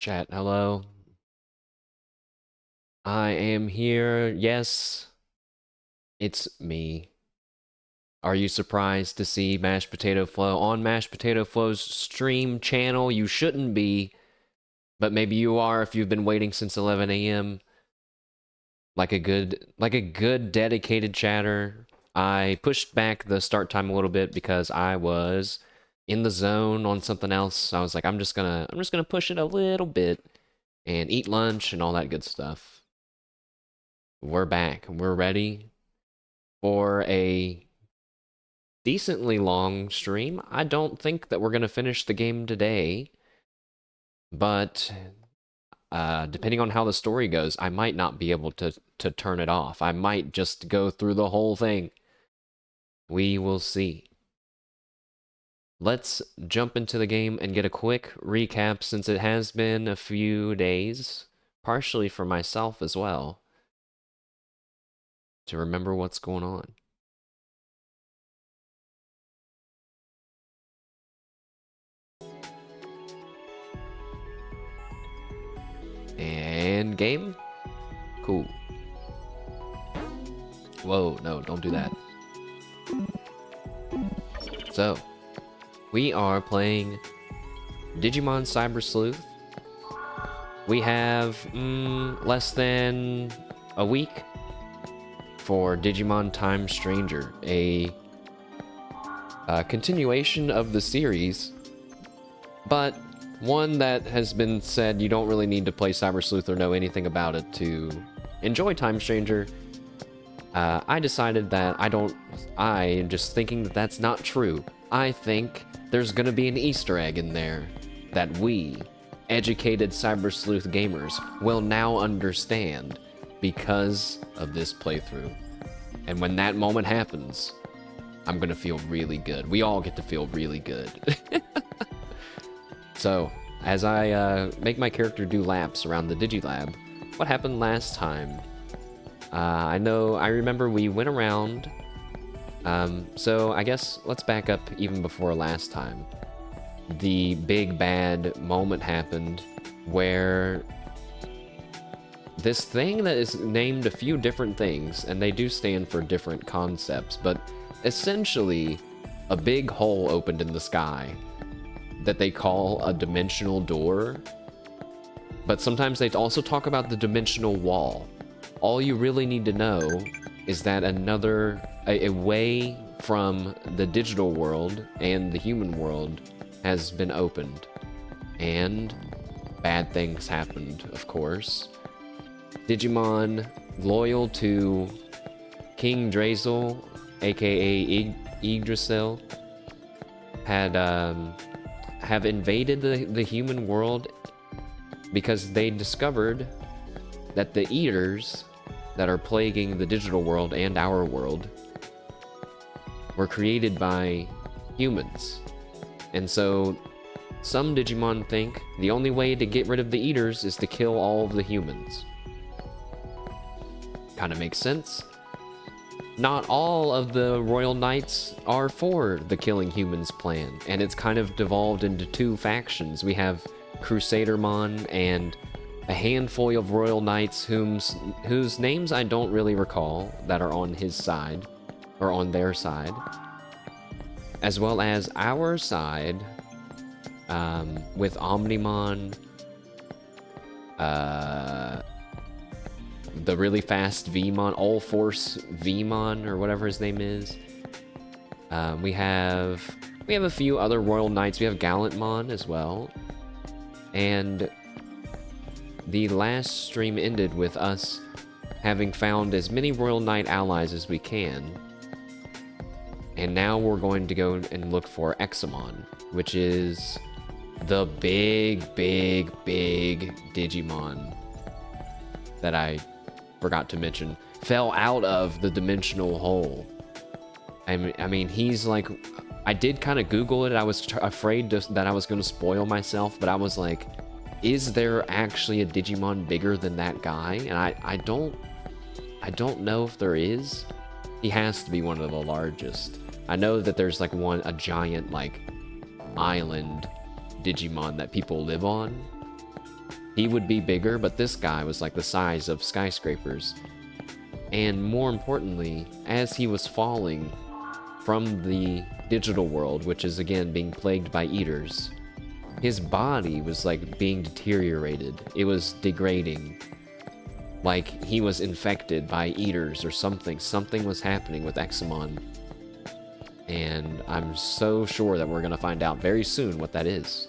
Chat, hello. I am here. Yes, it's me. Are you surprised to see Mashed Potato Flow on Mashed Potato Flow's stream channel? You shouldn't be, but maybe you are if you've been waiting since 11 a.m. Like a good dedicated chatter. I pushed back the start time a little bit because I was in the zone on something else. I was like, I'm just gonna push it a little bit and eat lunch and all that good stuff. We're back. We're ready for a decently long stream. I don't think that we're going to finish the game today, but depending on how the story goes, I might not be able to turn it off. I might just go through the whole thing. We will see. Let's jump into the game and get a quick recap since it has been a few days, partially for myself as well, to remember what's going on. And game? Cool. Whoa, no, don't do that. So, we are playing Digimon Cyber Sleuth. We have less than a week for Digimon Time Stranger, a continuation of the series, but one that has been said you don't really need to play Cyber Sleuth or know anything about it to enjoy Time Stranger. I decided that I am just thinking that that's not true. I think there's gonna be an Easter egg in there that we, educated Cyber Sleuth gamers, will now understand because of this playthrough. And when that moment happens, I'm gonna feel really good. We all get to feel really good. So, as I make my character do laps around the Digilab, what happened last time? I remember we went around, so I guess let's back up even before last time. The big bad moment happened where this thing that is named a few different things, and they do stand for different concepts, but essentially a big hole opened in the sky that they call a dimensional door, but sometimes they also talk about the dimensional wall. All you really need to know is that a way from the digital world and the human world has been opened. And bad things happened, of course. Digimon loyal to King Drazel, aka Yggdrasil, have invaded the human world because they discovered that the eaters that are plaguing the digital world and our world were created by humans. And so some Digimon think the only way to get rid of the eaters is to kill all of the humans. Kind of makes sense. Not all of the Royal Knights are for the killing humans plan, and it's kind of devolved into two factions. We have Crusadermon and a handful of Royal Knights whose names I don't really recall that are on his side, or on their side, as well as our side, with Omnimon, the really fast Vmon, All Force Vmon, or whatever his name is. We have a few other Royal Knights. We have Gallantmon as well, and the last stream ended with us having found as many Royal Knight allies as we can. And now we're going to go and look for Examon, which is the big Digimon that I forgot to mention. Fell out of the dimensional hole. I mean, he's like... I did kind of Google it. I was afraid that I was going to spoil myself, but I was like, is there actually a Digimon bigger than that guy? And I don't know if there is. He has to be one of the largest. I know that there's like a giant like island Digimon that people live on. he would be bigger, but this guy was like the size of skyscrapers. And more importantly, as he was falling from the digital world, which is again being plagued by eaters, his body was like being deteriorated. It was degrading. Like he was infected by eaters or something. Something was happening with Examon. And I'm so sure that we're going to find out very soon what that is.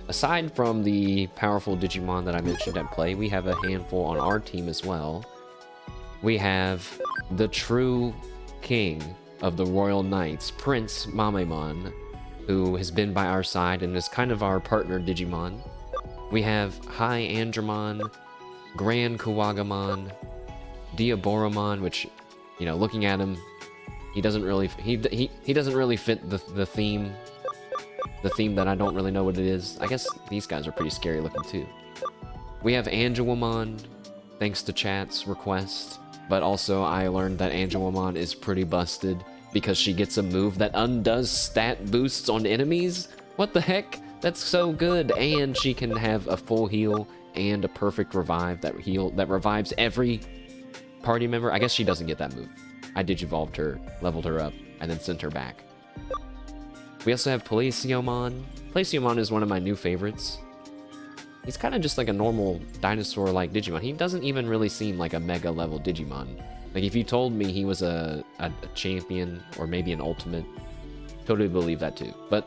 Aside from the powerful Digimon that I mentioned at play, we have a handful on our team as well. We have the true king of the Royal Knights, Prince Mamemon, who has been by our side and is kind of our partner Digimon. We have High Andromon, Grand Kuwagamon, Diaboromon, which, you know, looking at him, he doesn't really he doesn't really fit the theme. The theme that I don't really know what it is. I guess these guys are pretty scary looking too. We have Angelomon, thanks to chat's request. But also I learned that Angelomon is pretty busted because she gets a move that undoes stat boosts on enemies. What the heck? That's so good. And she can have a full heal and a perfect revive that revives every party member. I guess she doesn't get that move. I digivolved her, leveled her up, and then sent her back. We also have Palaciomon. Palaciomon is one of my new favorites. He's kind of just like a normal dinosaur-like Digimon. He doesn't even really seem like a mega-level Digimon. Like, if you told me he was a champion or maybe an ultimate, totally believe that too. But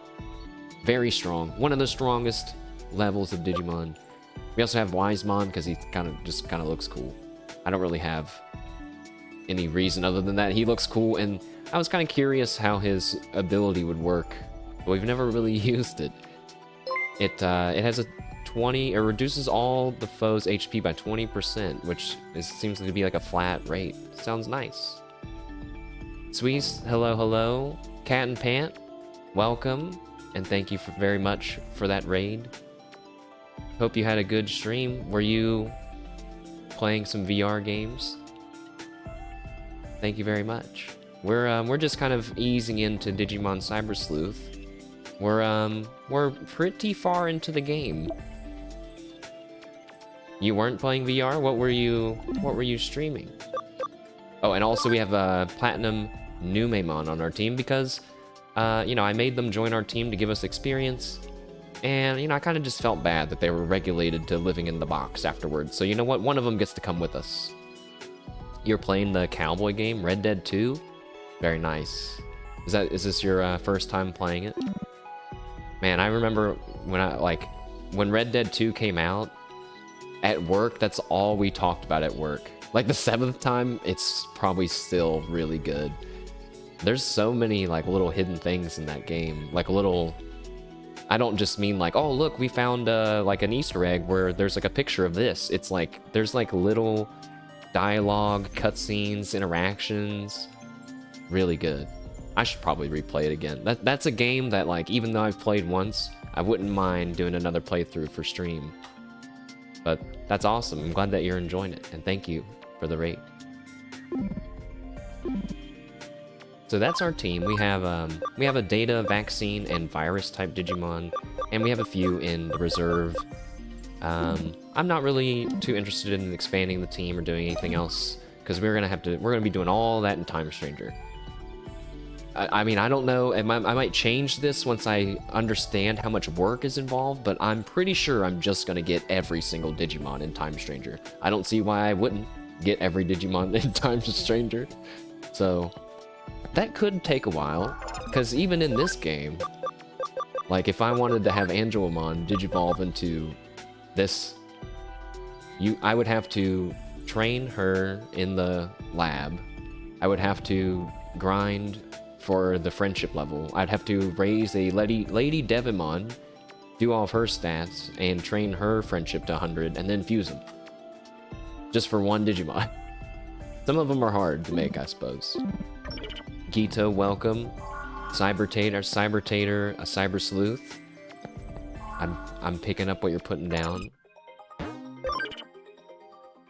very strong. One of the strongest levels of Digimon. We also have Wisemon because he kind of looks cool. I don't really have any reason other than that. He looks cool, and I was kind of curious how his ability would work, but we've never really used it. It has a 20, it reduces all the foe's HP by 20%, which seems to be like a flat rate. Sounds nice. Sweez, hello, hello. Cat and Pant, welcome, and thank you very much for that raid. Hope you had a good stream. Were you playing some VR games? Thank you very much. We're just kind of easing into Digimon Cyber Sleuth. We're pretty far into the game. You weren't playing VR? What were you streaming? Oh, and also we have Platinum Numemon on our team because you know, I made them join our team to give us experience. And, you know, I kind of just felt bad that they were regulated to living in the box afterwards. So, you know what? One of them gets to come with us. You're playing the cowboy game, Red Dead 2? Very nice. Is this your first time playing it? Man, I remember when Red Dead 2 came out, at work, that's all we talked about at work. Like the 7th time, it's probably still really good. There's so many like little hidden things in that game. Like little, I don't just mean like, oh look, we found like an Easter egg where there's like a picture of this. It's like, there's like little dialogue, cutscenes, interactions. Really good. I should probably replay it again. That's a game that, like, even though I've played once, I wouldn't mind doing another playthrough for stream. But that's awesome. I'm glad that you're enjoying it, and thank you for the rate. So that's our team. We have a data, vaccine, and virus type Digimon, and we have a few in the reserve. I'm not really too interested in expanding the team or doing anything else because we're gonna be doing all that in Time Stranger. I mean, I don't know. I might change this once I understand how much work is involved, but I'm pretty sure I'm just gonna get every single Digimon in Time Stranger. I don't see why I wouldn't get every Digimon in Time Stranger. So that could take a while, because even in this game, like if I wanted to have Angelomon digivolve into this, I would have to train her in the lab. I would have to grind for the friendship level. I'd have to raise a Lady Devimon, do all of her stats, and train her friendship to 100, and then fuse them. Just for one Digimon. Some of them are hard to make, I suppose. Gita, welcome. Cybertater, a Cyber Sleuth. I'm picking up what you're putting down.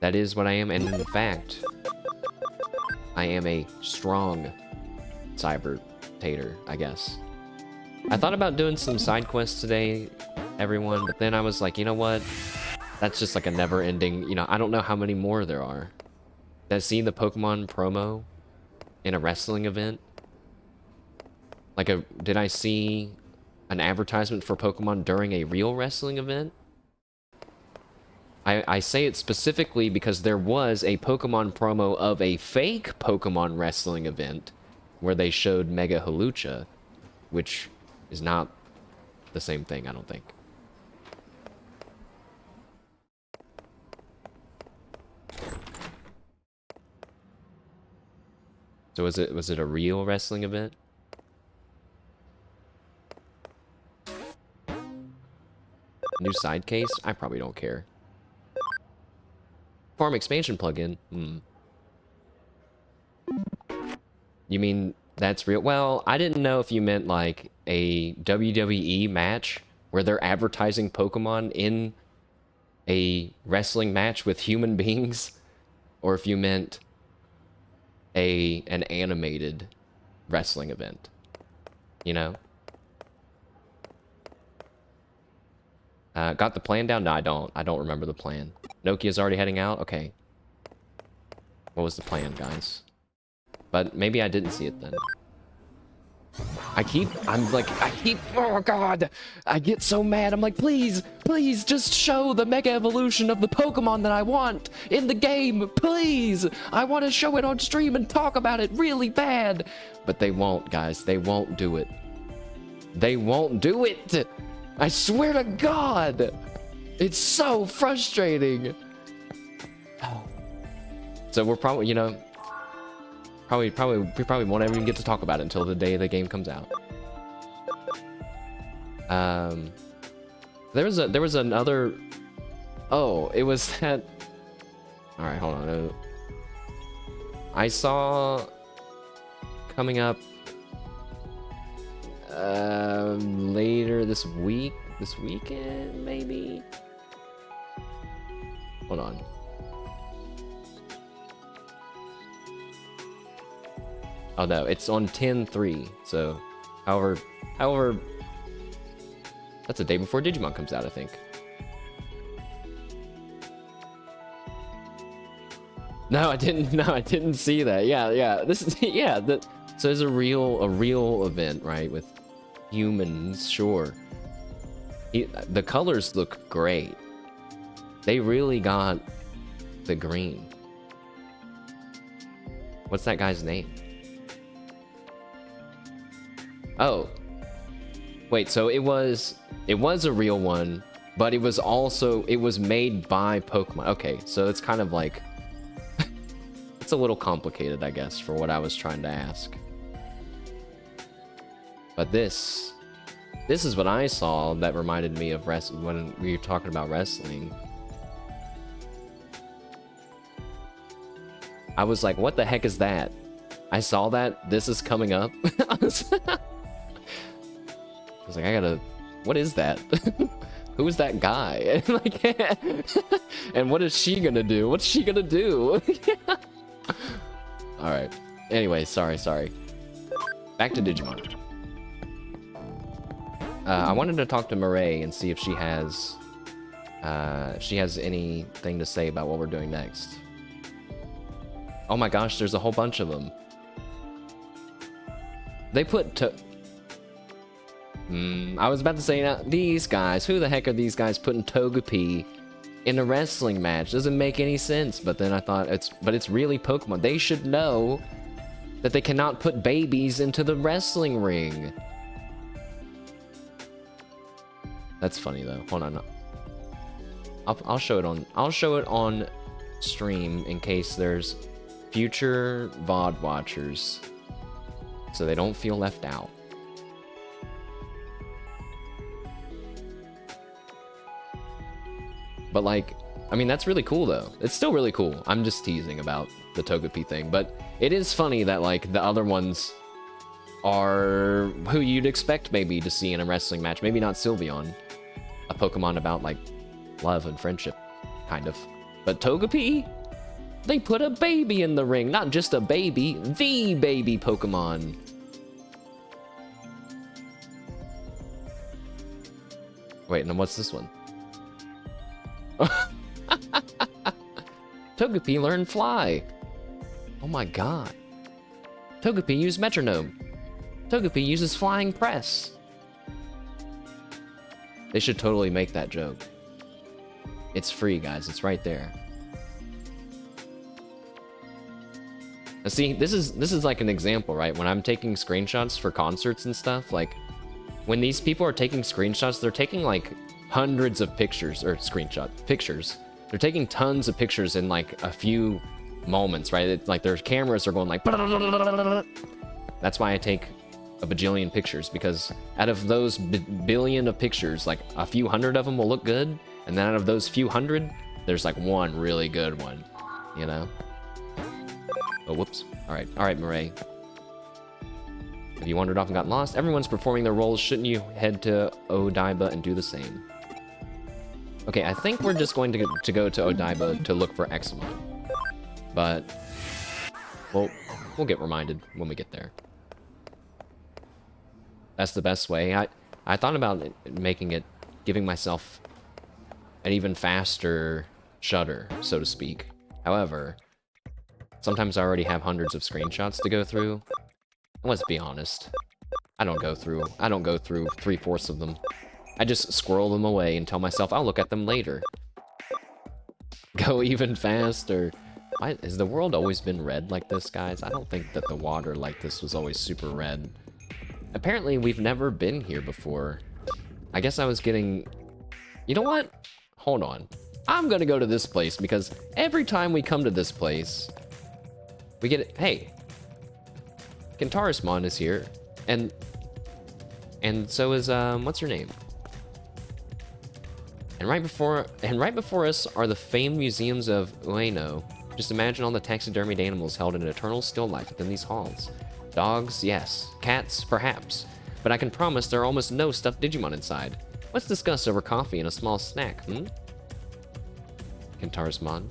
That is what I am, and in fact, I am a strong Cybertater, I guess. I thought about doing some side quests today everyone, but then I was like, you know what? That's just like a never-ending, you know, I don't know how many more there are. Did I see the Pokemon promo in a wrestling event? Like did I see an advertisement for Pokemon during a real wrestling event? I say it specifically because there was a Pokemon promo of a fake Pokemon wrestling event where they showed Mega Hawlucha, which is not the same thing, I don't think. So was it a real wrestling event? New side case? I probably don't care. Farm expansion plugin? You mean that's real? Well, I didn't know if you meant like a WWE match where they're advertising Pokemon in a wrestling match with human beings, or if you meant an animated wrestling event. You know? Got the plan down? No, I don't. I don't remember the plan. Nokia's already heading out? Okay. What was the plan, guys? But maybe I didn't see it then. Oh god! I get so mad. I'm like, please, please, just show the Mega Evolution of the Pokemon that I want in the game, please! I want to show it on stream and talk about it really bad! But they won't, guys. They won't do it. They won't do it! I swear to God! It's so frustrating! So we're probably, you know... we probably won't even get to talk about it until the day the game comes out. There was another... Oh, it was that... Alright, hold on. I saw... Coming up... later this weekend, maybe? Hold on. Oh no, it's on 10/3, so however that's the day before Digimon comes out, I think. No, I didn't see that. Yeah, this is so it's a real event, right, with humans, sure. The colors look great. They really got the green. What's that guy's name? Oh, wait, so it was a real one, but it was made by Pokemon. Okay, so it's kind of like, it's a little complicated, I guess, for what I was trying to ask. But this is what I saw that reminded me of when we were talking about wrestling. I was like, what the heck is that? I saw that, this is coming up. I was like, what is that? Who is that guy? And like, and what is she gonna do? What's she gonna do? Alright. Anyway, sorry. Back to Digimon. I wanted to talk to Murray and see if she has anything to say about what we're doing next. Oh my gosh, there's a whole bunch of them. They put I was about to say, these guys, who the heck are these guys putting Togepi in a wrestling match? Doesn't make any sense. But then I thought, it's really Pokemon. They should know that they cannot put babies into the wrestling ring. That's funny though. Hold on. I'll show it on stream in case there's future VOD watchers, so they don't feel left out. But like, I mean, that's really cool though. It's still really cool. I'm just teasing about the Togepi thing, but it is funny that like the other ones are who you'd expect maybe to see in a wrestling match. Maybe not Sylveon, a Pokemon about like love and friendship, kind of. But Togepi, they put a baby in the ring. Not just a baby, the baby Pokemon. Wait, and then what's this one? Togepi learned fly. Oh my god. Togepi used metronome. Togepi uses flying press. They should totally make that joke. It's free, guys. It's right there. Now see, this is like an example, right? When I'm taking screenshots for concerts and stuff, like when these people are taking screenshots, they're taking like hundreds of pictures or pictures. They're taking tons of pictures in like a few moments, right? It's like their cameras are going like. That's why I take a bajillion pictures, because out of those billion of pictures, like a few hundred of them will look good, and then out of those few hundred, there's like one really good one, you know? Oh, whoops. All right, Murray. Have you wandered off and gotten lost? Everyone's performing their roles. Shouldn't you head to Odaiba and do the same? Okay, I think we're just going to go to Odaiba to look for Examon. But, well, we'll get reminded when we get there. That's the best way. I thought about giving myself an even faster shutter, so to speak. However, sometimes I already have hundreds of screenshots to go through. And let's be honest, I don't go through 3/4 of them. I just squirrel them away and tell myself I'll look at them later. Go even faster. Has the world always been red like this, guys? I don't think that the water like this was always super red. Apparently, we've never been here before. I guess I was getting... You know what? Hold on. I'm gonna go to this place, because every time we come to this place, we get it. Hey, Centaurusmon is here, and so is what's her name? And right before us are the famed museums of Ueno. Just imagine all the taxidermied animals held in an eternal still life within these halls. Dogs, yes. Cats, perhaps. But I can promise there are almost no stuffed Digimon inside. Let's discuss over coffee and a small snack, hmm? Centaurusmon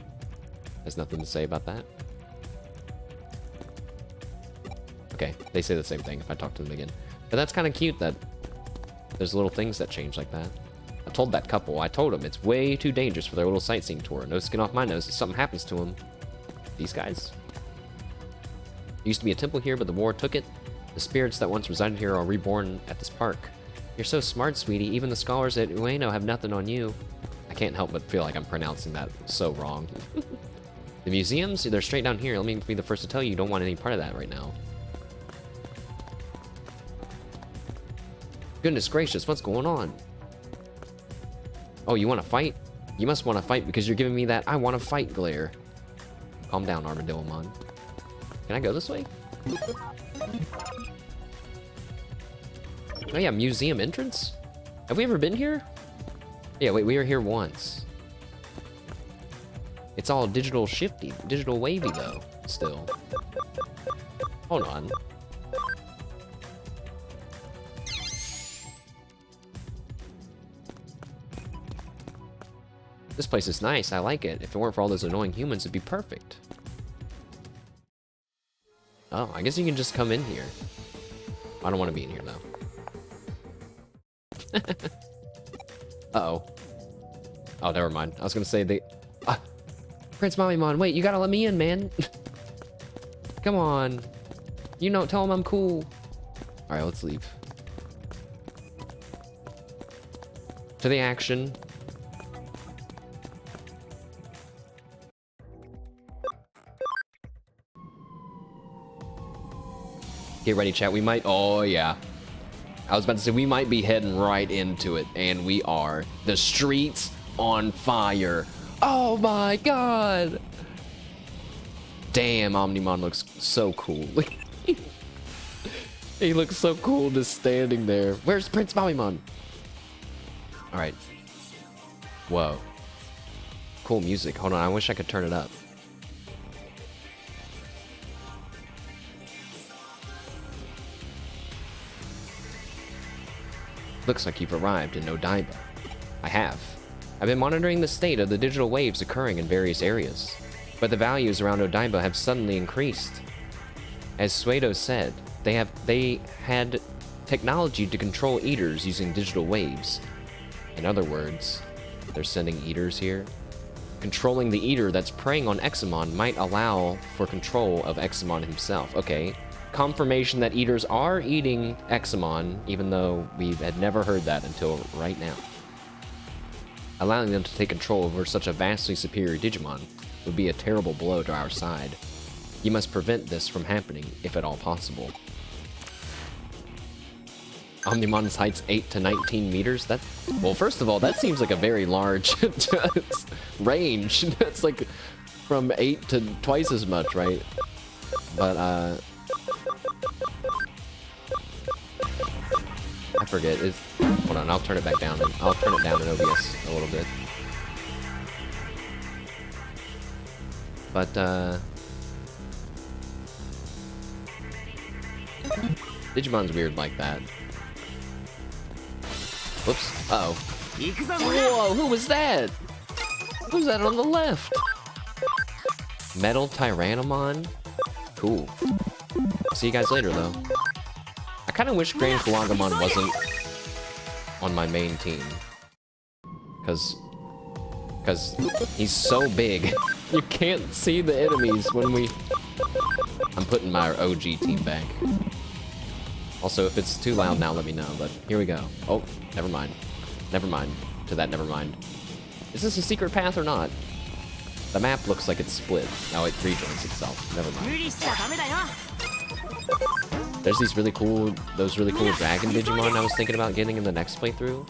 has nothing to say about that. Okay, they say the same thing if I talk to them again. But that's kind of cute that there's little things that change like that. I told that couple, I told them it's way too dangerous for their little sightseeing tour. No skin off my nose if something happens to them. These guys. There used to be a temple here, but the war took it. The spirits that once resided here are reborn at this park. You're so smart, sweetie. Even the scholars at Ueno have nothing on you. I can't help but feel like I'm pronouncing that so wrong. The museums, they're straight down here. Let me be the first to tell you don't want any part of that right now. Goodness gracious, what's going on? Oh, you want to fight? You must want to fight because you're giving me that I want to fight glare. Calm down, Armadillomon. Can I go this way? Oh yeah, museum entrance? Have we ever been here? Yeah, wait, we were here once. It's all digital shifty, digital wavy though, still. Hold on. This place is nice, I like it. If it weren't for all those annoying humans, it'd be perfect. Oh, I guess you can just come in here. I don't want to be in here, though. Uh-oh. Oh, never mind. I was gonna say they... Prince Mamimon, wait, you gotta let me in, man. Come on. You know, tell him I'm cool. Alright, let's leave. To the action. Get ready, chat. We might... Oh, yeah. I was about to say, we might be heading right into it. And we are. The streets on fire. Oh, my God. Damn, Omnimon looks so cool. He looks so cool just standing there. Where's Prince Mamimon? All right. Whoa. Cool music. Hold on. I wish I could turn it up. Looks like you've arrived in Odaiba. I have. I've been monitoring the state of the digital waves occurring in various areas, but the values around Odaiba have suddenly increased. As Suedo said, they had technology to control eaters using digital waves, In other words, they're sending eaters here. Controlling the eater that's preying on Examon might allow for control of Examon himself. Okay. Confirmation that eaters are eating Examon, even though we had never heard that until right now. Allowing them to take control over such a vastly superior Digimon would be a terrible blow to our side. You must prevent this from happening, if at all possible. Omnimon's height's 8 to 19 meters? Well, first of all, that seems like a very large range. That's like from 8 to twice as much, right? But, I forget. Hold on, I'll turn it back down. I'll turn it down in OBS a little bit. But, Digimon's weird like that. Whoops. Uh-oh. Whoa, who was that? Who's that on the left? Metal Tyrannomon? Cool. See you guys later, though. I kind of wish Grand Flagamon wasn't on my main team. Because he's so big. You can't see the enemies when we... I'm putting my OG team back. Also, if it's too loud now, let me know, but here we go. Oh, never mind. Never mind. To that, never mind. Is this a secret path or not? The map looks like it's split. Now it rejoins itself. Never mind. There's those really cool dragon Digimon I was thinking about getting in the next playthrough.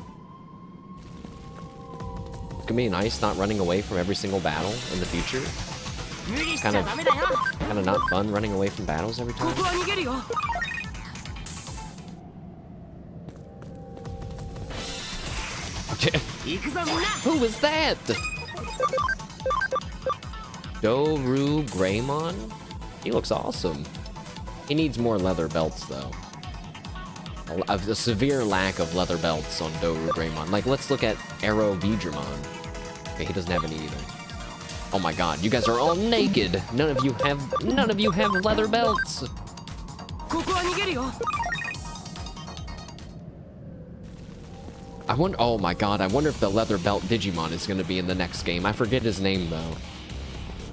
It's gonna be nice not running away from every single battle in the future. Kind of not fun running away from battles every time. Who was that? Doru Greymon? He looks awesome. He needs more leather belts, though. A severe lack of leather belts on Doru Greymon. Like, let's look at Arrow Vidramon. Okay, he doesn't have any either. Oh my god, you guys are all naked! None of you have leather belts! Oh my god, I wonder if the leather belt Digimon is gonna be in the next game. I forget his name, though.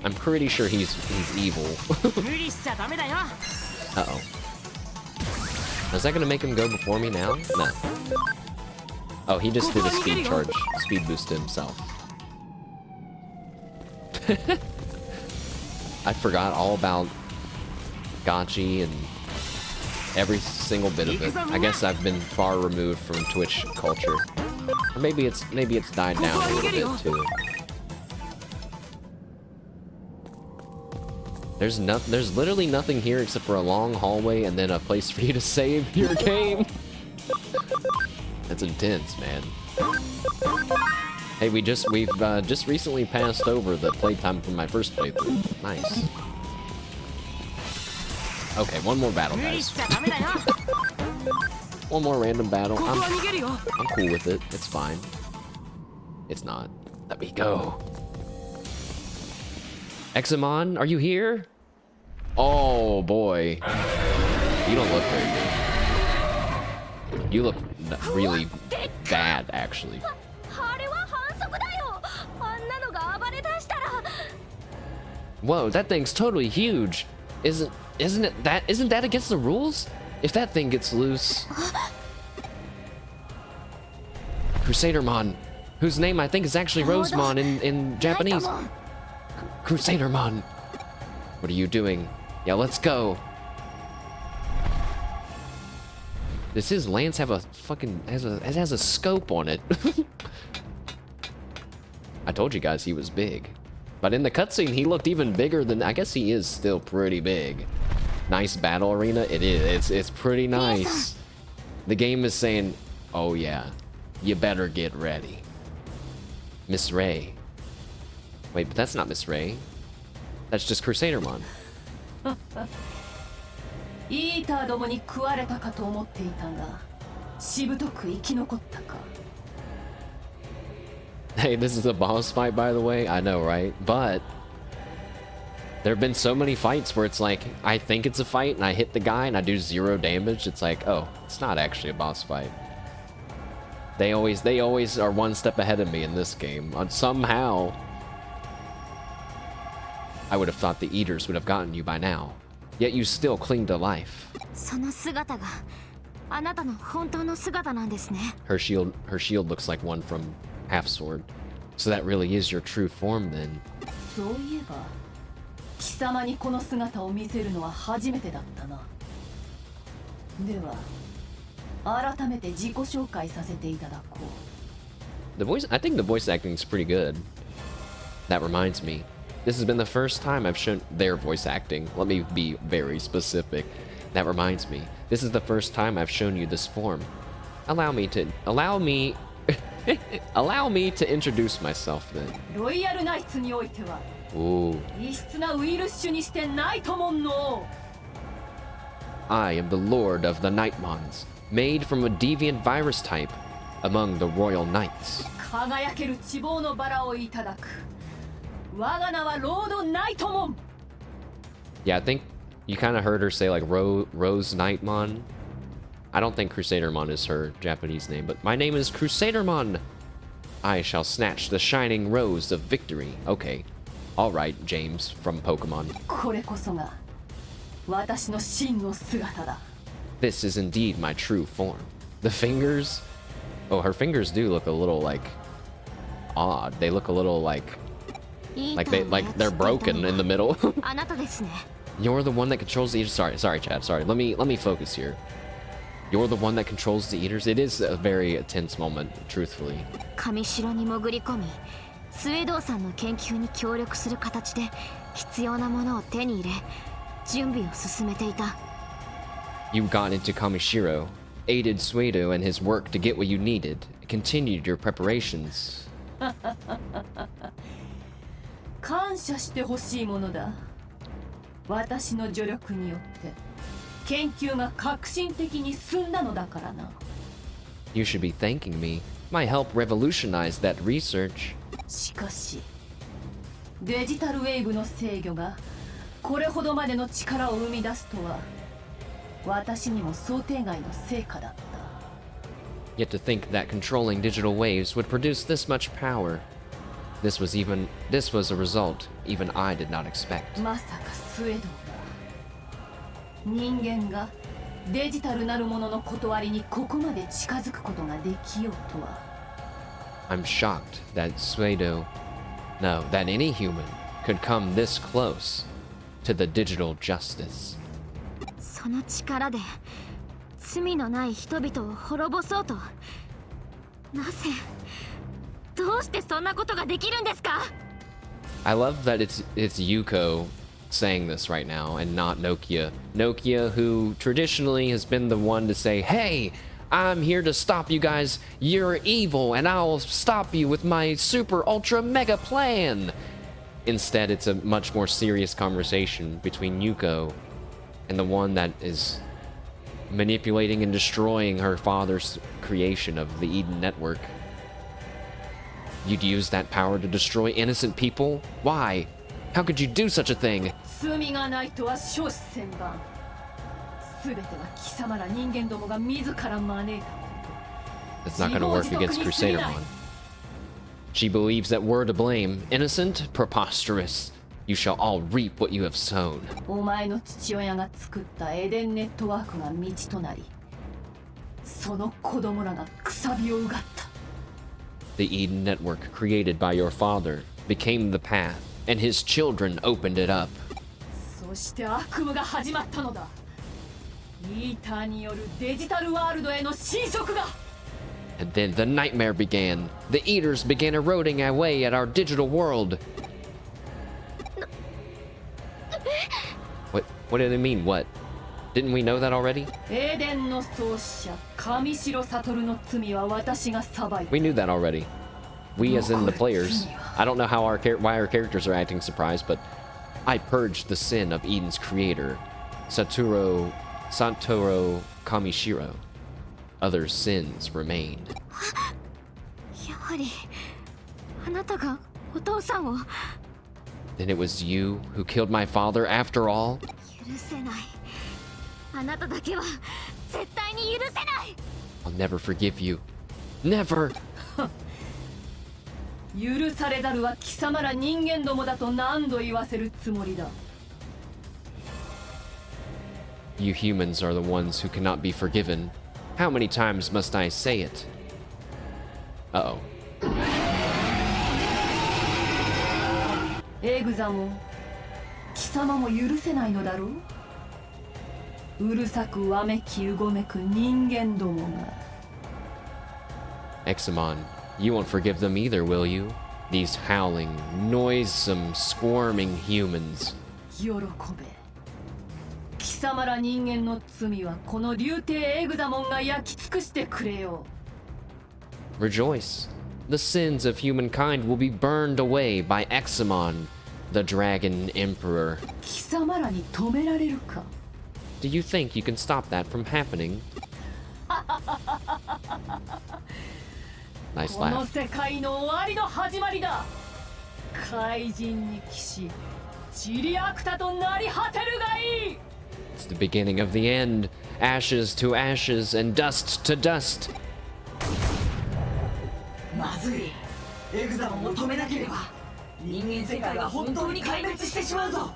I'm pretty sure he's evil. Uh-oh. Is that gonna make him go before me now? No. Oh, he just did a speed boost to himself. I forgot all about Gotchi and every single bit of it. I guess I've been far removed from Twitch culture. Or maybe it's died down a little bit too. There's literally nothing here except for a long hallway and then a place for you to save your game. That's intense, man. Hey, we've just recently passed over the playtime from my first playthrough. Nice. Okay, one more battle, guys. One more random battle. I'm cool with it. It's fine. It's not. Let me go. Examon, are you here? Oh boy. You don't look very good. You look really bad, actually. Whoa, that thing's totally huge. Isn't that against the rules? If that thing gets loose. Crusadermon, whose name I think is actually Rosemon in Japanese. Crusadermon. What are you doing? Yeah, let's go. Does his lance have a fucking it has a scope on it? I told you guys he was big. But in the cutscene, he looked even bigger than... I guess he is still pretty big. Nice battle arena. It is. It's pretty nice. The game is saying, oh yeah, you better get ready. Miss Ray. Wait, but that's not Miss Ray. That's just Crusadermon. Hey, this is a boss fight, by the way. I know, right? But there have been so many fights where it's like, I think it's a fight, and I hit the guy, and I do 0 damage. It's like, oh, it's not actually a boss fight. They always are one step ahead of me in this game. Somehow, I would have thought the eaters would have gotten you by now. Yet you still cling to life. Her shield looks like one from Half Sword. So that really is your true form then. I think the voice acting is pretty good. That reminds me. This has been the first time I've shown their voice acting. Let me be very specific. That reminds me. This is the first time I've shown you this form. Allow me to introduce myself then. Ooh. I am the Lord of the Nightmons, made from a deviant virus type among the royal knights. Yeah, I think you kind of heard her say like Rose Nightmon. I don't think Crusadermon is her Japanese name, but my name is Crusadermon. I shall snatch the shining rose of victory. Okay. Alright, James from Pokemon. This is indeed my true form. The fingers? Oh, her fingers do look a little like odd. They look a little like they're broken in the middle. You're the one that controls the eaters. Sorry, Chad. Sorry. Let me focus here. You're the one that controls the eaters. It is a very tense moment, truthfully. You got into Kamishiro, aided Suedo in his work to get what you needed, continued your preparations. You should be thanking me. My help revolutionized that research. Yet to think that controlling digital waves would produce this much power. This was a result even I did not expect. I'm shocked that that any human could come this close to the digital justice. I love that it's Yuko saying this right now and not Nokia. Nokia, who traditionally has been the one to say, hey, I'm here to stop you guys. You're evil and I'll stop you with my super ultra mega plan. Instead, it's a much more serious conversation between Yuko and the one that is manipulating and destroying her father's creation of the Eden Network. You'd use that power to destroy innocent people? Why? How could you do such a thing? That's not gonna work against Crusadermon. She believes that we're to blame. Innocent? Preposterous. You shall all reap what you have sown. The Eden Network created by your father became the path, and his children opened it up. And then the nightmare began. The Eaters began eroding away at our digital world. What do they mean, what? Didn't we know that already? We knew that already. We as in the players. I don't know how why our characters are acting surprised, but I purged the sin of Eden's creator, Satoru Kamishiro. Other sins remained. Then it was you who killed my father after all? I'll never forgive you. Never. 許されざるは貴様ら人間どもだと何度言わせるつもりだ。 You humans are the ones who cannot be forgiven. How many times must I say it? Uh-oh. エグザモン、貴様も許せないのだろう。うるさくわめきうごめく人間どもが。 Examon, you won't forgive them either, will you? These howling, noisome, squirming humans. 喜べ。貴様ら人間の罪はこの竜帝エグザモンが焼き尽くしてくれよ。 Rejoice. The sins of humankind will be burned away by Examon, the Dragon Emperor. 貴様らに止められるか。 Do you think you can stop that from happening? Nice この laugh. 世界の終わりの始まりだ。怪人に騎士、チリアクタとなり果てるがいい。 It's the beginning of the end. Ashes to ashes and dust to dust. まずい。エグザモンを止めなければ、人間世界は本当に壊滅してしまうぞ。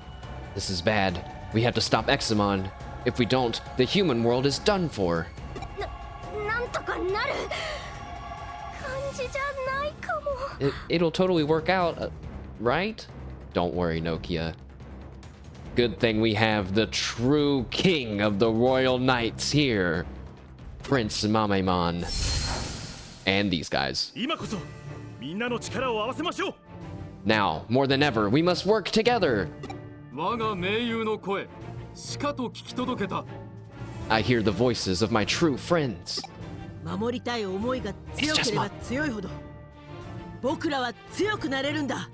This is bad. We have to stop Examon. If we don't, the human world is done for. なんとかなる感じじゃないかも。 It'll totally work out, right? Don't worry, Nokia. Good thing we have the true king of the royal knights here, Prince Mamemon. And these guys. 今こそみんなの力を合わせましょう。 Now, more than ever, we must work together. 我が盟友の声、しかと聞き届けた。 I hear the voices of my true friends. 守りたい思いが強ければ強いほど僕らは強くなれるんだ。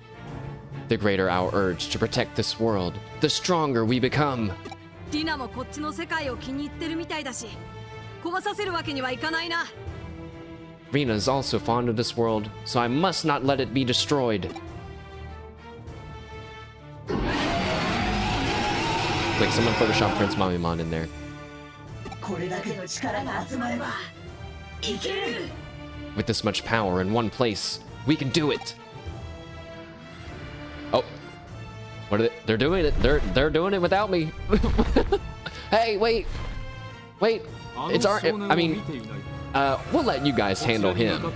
The greater our urge to protect this world, the stronger we become. ディナもこっちの世界を気に入ってるみたいだし、壊させるわけにはいかないな。 Rina is also fond of this world, so I must not let it be destroyed. Quick, someone Photoshop Prince Mamemon in there. これだけの力が集まればいける。 With this much power in one place, we can do it. Oh, what are they? They're doing it. They're doing it without me. Hey, wait. It's our. I mean, we'll let you guys handle him.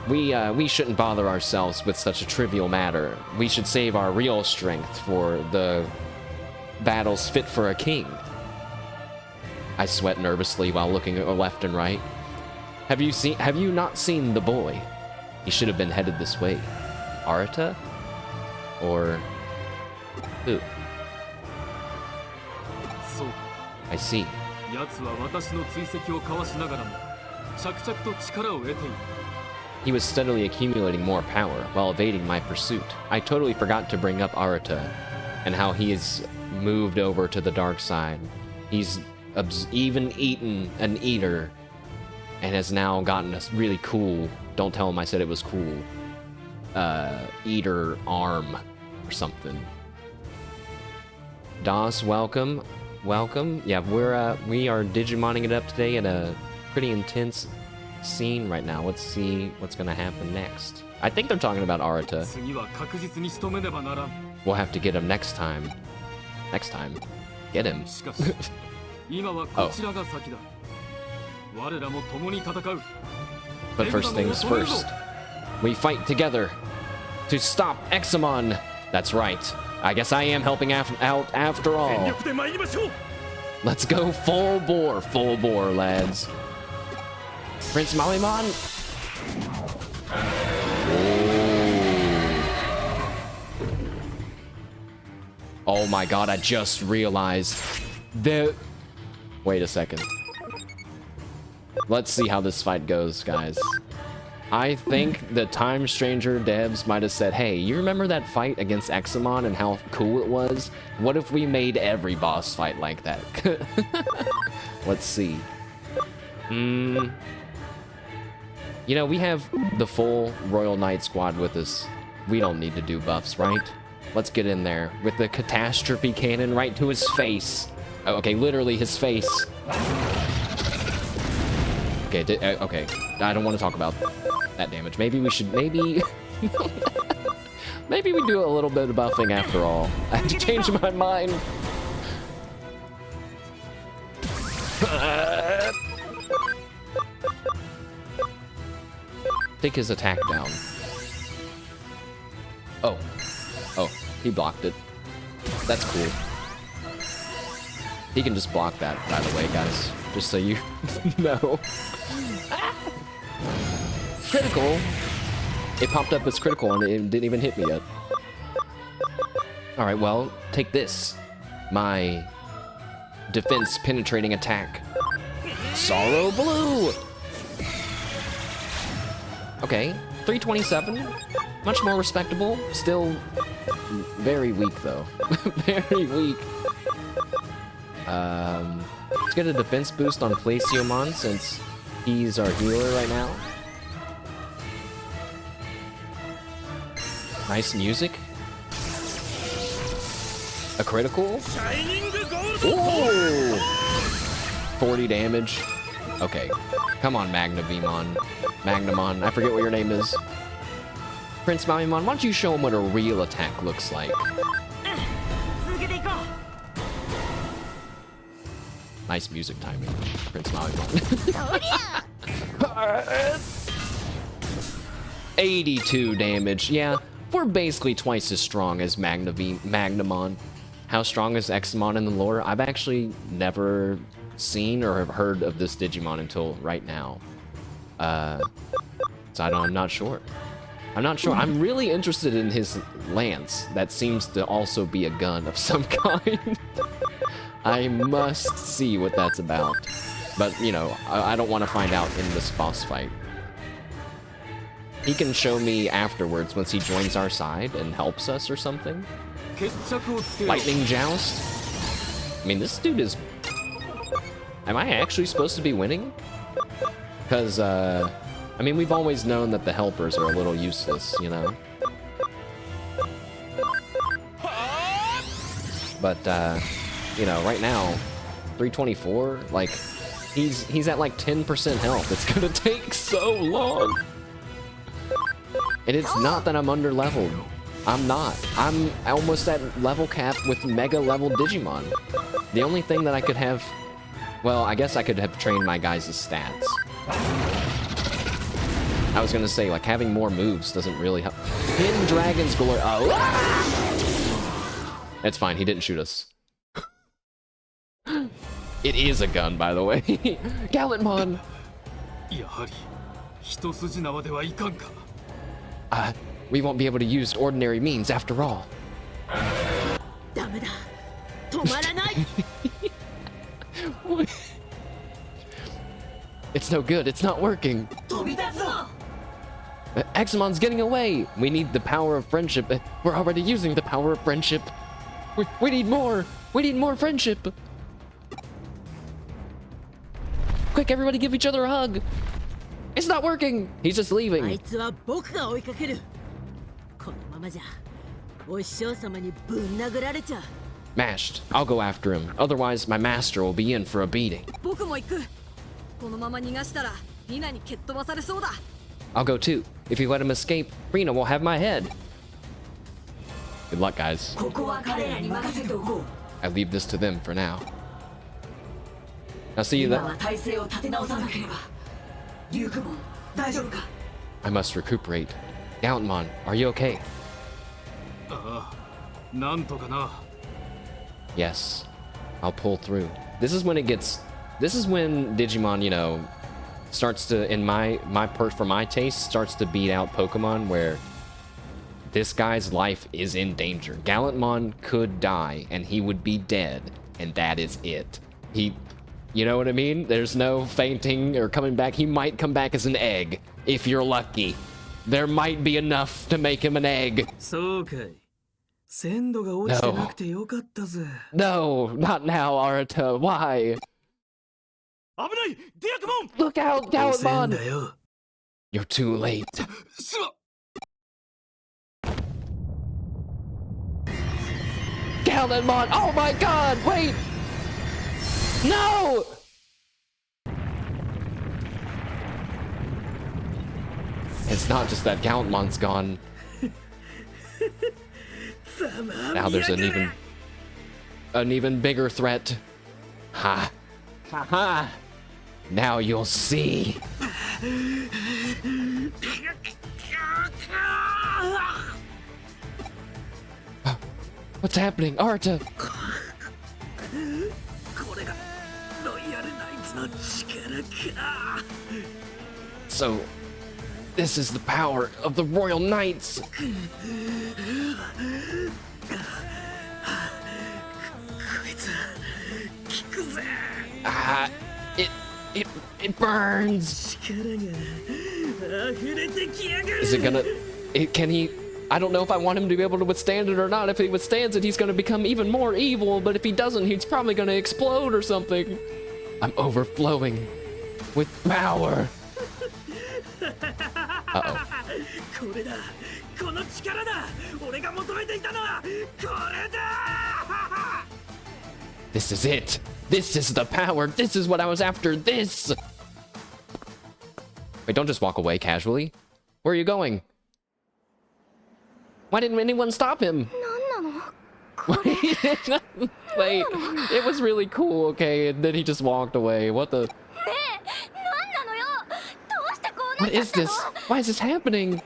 We shouldn't bother ourselves with such a trivial matter. We should save our real strength for the battles fit for a king. I sweat nervously while looking left and right. Have you not seen the boy? He should have been headed this way. Arata? Or who? そう。 I see. 奴は私の追跡をかわしながらも着々と力を得ている。 He was steadily accumulating more power while evading my pursuit. I totally forgot to bring up Arata and how he has moved over to the dark side. He's even eaten an eater and has now gotten a really cool, don't tell him I said it was cool, eater arm or something. Das, welcome. Yeah, we are Digimoning it up today at a pretty intense scene right now. Let's see what's gonna happen next. I think they're talking about Arata. 次は確実に仕留めねばならん。 We'll have to get him next time. Get him. しかし、今はこちらが先だ。我らも共に戦う。 But first things first, we fight together to stop Examon. That's right. I guess I am helping out after 全 all. 力で参りましょう。 Let's go full bore, lads. Prince Mamemon. Oh my god, I just realized that. Wait a second. Let's see how this fight goes, guys. I think the Time Stranger devs might have said, hey, you remember that fight against Examon and how cool it was? What if we made every boss fight like that? Let's see. You know, we have the full Royal Knight squad with us. We don't need to do buffs, right? Let's get in there with the catastrophe cannon right to his face. Okay, literally his face. Okay, okay. I don't want to talk about that damage. Maybe we should, maybe... maybe we do a little bit of buffing after all. I had to change my mind. Take his attack down. Oh. Oh, he blocked it. That's cool. He can just block that, by the way, guys. Just so you know. Critical! It popped up as critical and it didn't even hit me yet. Alright, well, take this. My defense penetrating attack. Sorrow Blue! Okay, 327. Much more respectable. Still very weak, though. Very weak. Let's get a defense boost on Glaciomon since he's our healer right now. Nice music. A critical? Ooh! 40 damage. Okay. Come on, Magnavimon. I forget what your name is. Prince Mamimon, why don't you show him what a real attack looks like? Nice music timing, Prince Mamimon. 82 damage. Yeah, we're basically twice as strong as Magnamon. How strong is Examon in the lore? I've actually never seen or have heard of this Digimon until right now. So I'm not sure. I'm really interested in his lance. That seems to also be a gun of some kind. I must see what that's about. But, you know, I don't want to find out in this boss fight. He can show me afterwards once he joins our side and helps us or something. Lightning Joust? I mean, this dude is... Am I actually supposed to be winning? Because, I mean, we've always known that the helpers are a little useless, you know? But, you know, right now, 324, like, he's at like 10% health. It's gonna take so long. And it's not that I'm under-leveled. I'm not. I'm almost at level cap with mega-level Digimon. The only thing that I could have... Well, I guess I could have trained my guys' stats. I was gonna say, like, having more moves doesn't really help. Hidden Dragon's Glory... Oh! It's fine, he didn't shoot us. It is a gun, by the way. Gallantmon! We won't be able to use ordinary means after all. It's no good, it's not working. Examon's getting away! We need the power of friendship. We're already using the power of friendship. We need more! We need more friendship! Quick, everybody give each other a hug! It's not working! He's just leaving. Mashed. I'll go after him. Otherwise, my master will be in for a beating. I'll go too. If you let him escape, Rina will have my head. Good luck, guys. I leave this to them for now. I'll see you then. I must recuperate. Gallantmon, are you okay? Yes, I'll pull through. This is when Digimon, you know, starts to, for my taste, starts to beat out Pokemon where this guy's life is in danger. Gallantmon could die and he would be dead, and that is it. You know what I mean? There's no fainting or coming back. He might come back as an egg, if you're lucky. There might be enough to make him an egg. No, not now, Arata. Why? Look out, Gallantmon! You're too late. Gallantmon! Oh my god, wait! No! It's not just that Gauntmon's gone. Now there's an even bigger threat. Ha! Ha ha! Now you'll see. What's happening, Arta? So, this is the power of the Royal Knights. Ah, it burns. Is it gonna? Can he? I don't know if I want him to be able to withstand it or not. If he withstands it, he's gonna become even more evil. But if he doesn't, he's probably gonna explode or something. I'm overflowing with power. Uh-oh. This is it. This is the power. This is what I was after. This. Wait, don't just walk away casually. Where are you going? Why didn't anyone stop him? Wait, it was really cool, okay, and then he just walked away. What the? What is this? Why is this happening?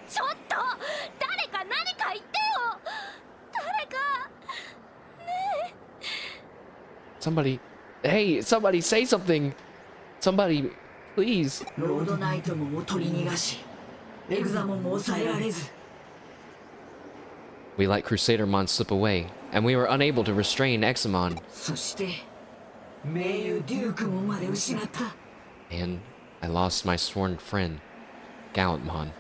Somebody, hey, somebody say something. Somebody, please. We let Crusadermon slip away, and we were unable to restrain Examon. And I lost my sworn friend, Gauntmon.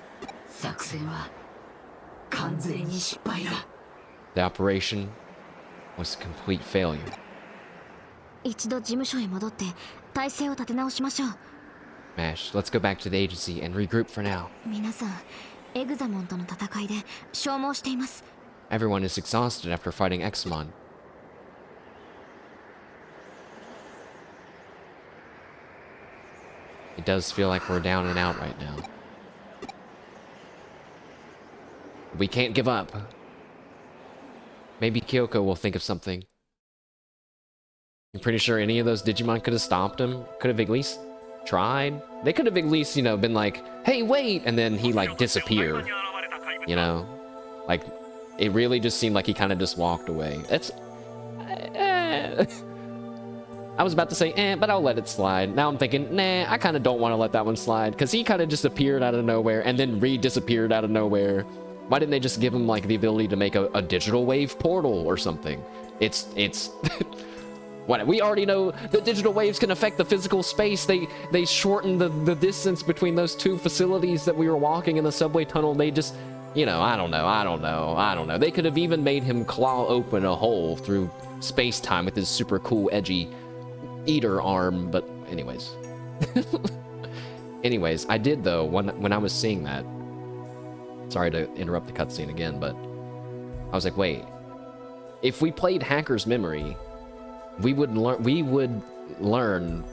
The operation was a complete failure. 一度事務所へ戻って体制を立て直しましょう。 Mash, let's go back to the agency and regroup for now. 皆さん、エグザモンとの戦いで消耗しています。 Everyone is exhausted after fighting Examon. It does feel like we're down and out right now. We can't give up. Maybe Kyoko will think of something. I'm pretty sure any of those Digimon could have stopped him. Could have at least tried. They could have at least, you know, been like, hey, wait! And then he, like, disappeared. You know? Like, it really just seemed like he kind of just walked away. It's... I was about to say, but I'll let it slide. Now I'm thinking, nah, I kind of don't want to let that one slide. Because he kind of just appeared out of nowhere and then re-disappeared out of nowhere. Why didn't they just give him, like, the ability to make a digital wave portal or something? It's... What, we already know that digital waves can affect the physical space. They shortened the distance between those two facilities that we were walking in the subway tunnel. They just, you know, I don't know. They could have even made him claw open a hole through space-time with his super cool, edgy eater arm. But anyways. Anyways, I did, though, when I was seeing that. Sorry to interrupt the cutscene again, but I was like, wait. If we played Hacker's Memory... We would learn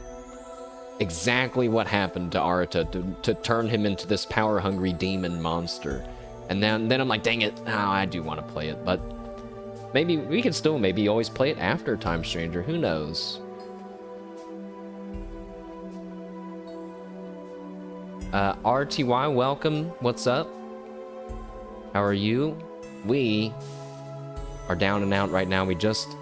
exactly what happened to Arata to turn him into this power-hungry demon monster. And then I'm like, dang it, oh, I do want to play it, but maybe we can still maybe always play it after Time Stranger, who knows? RTY, welcome, what's up? How are you? We are down and out right now. We just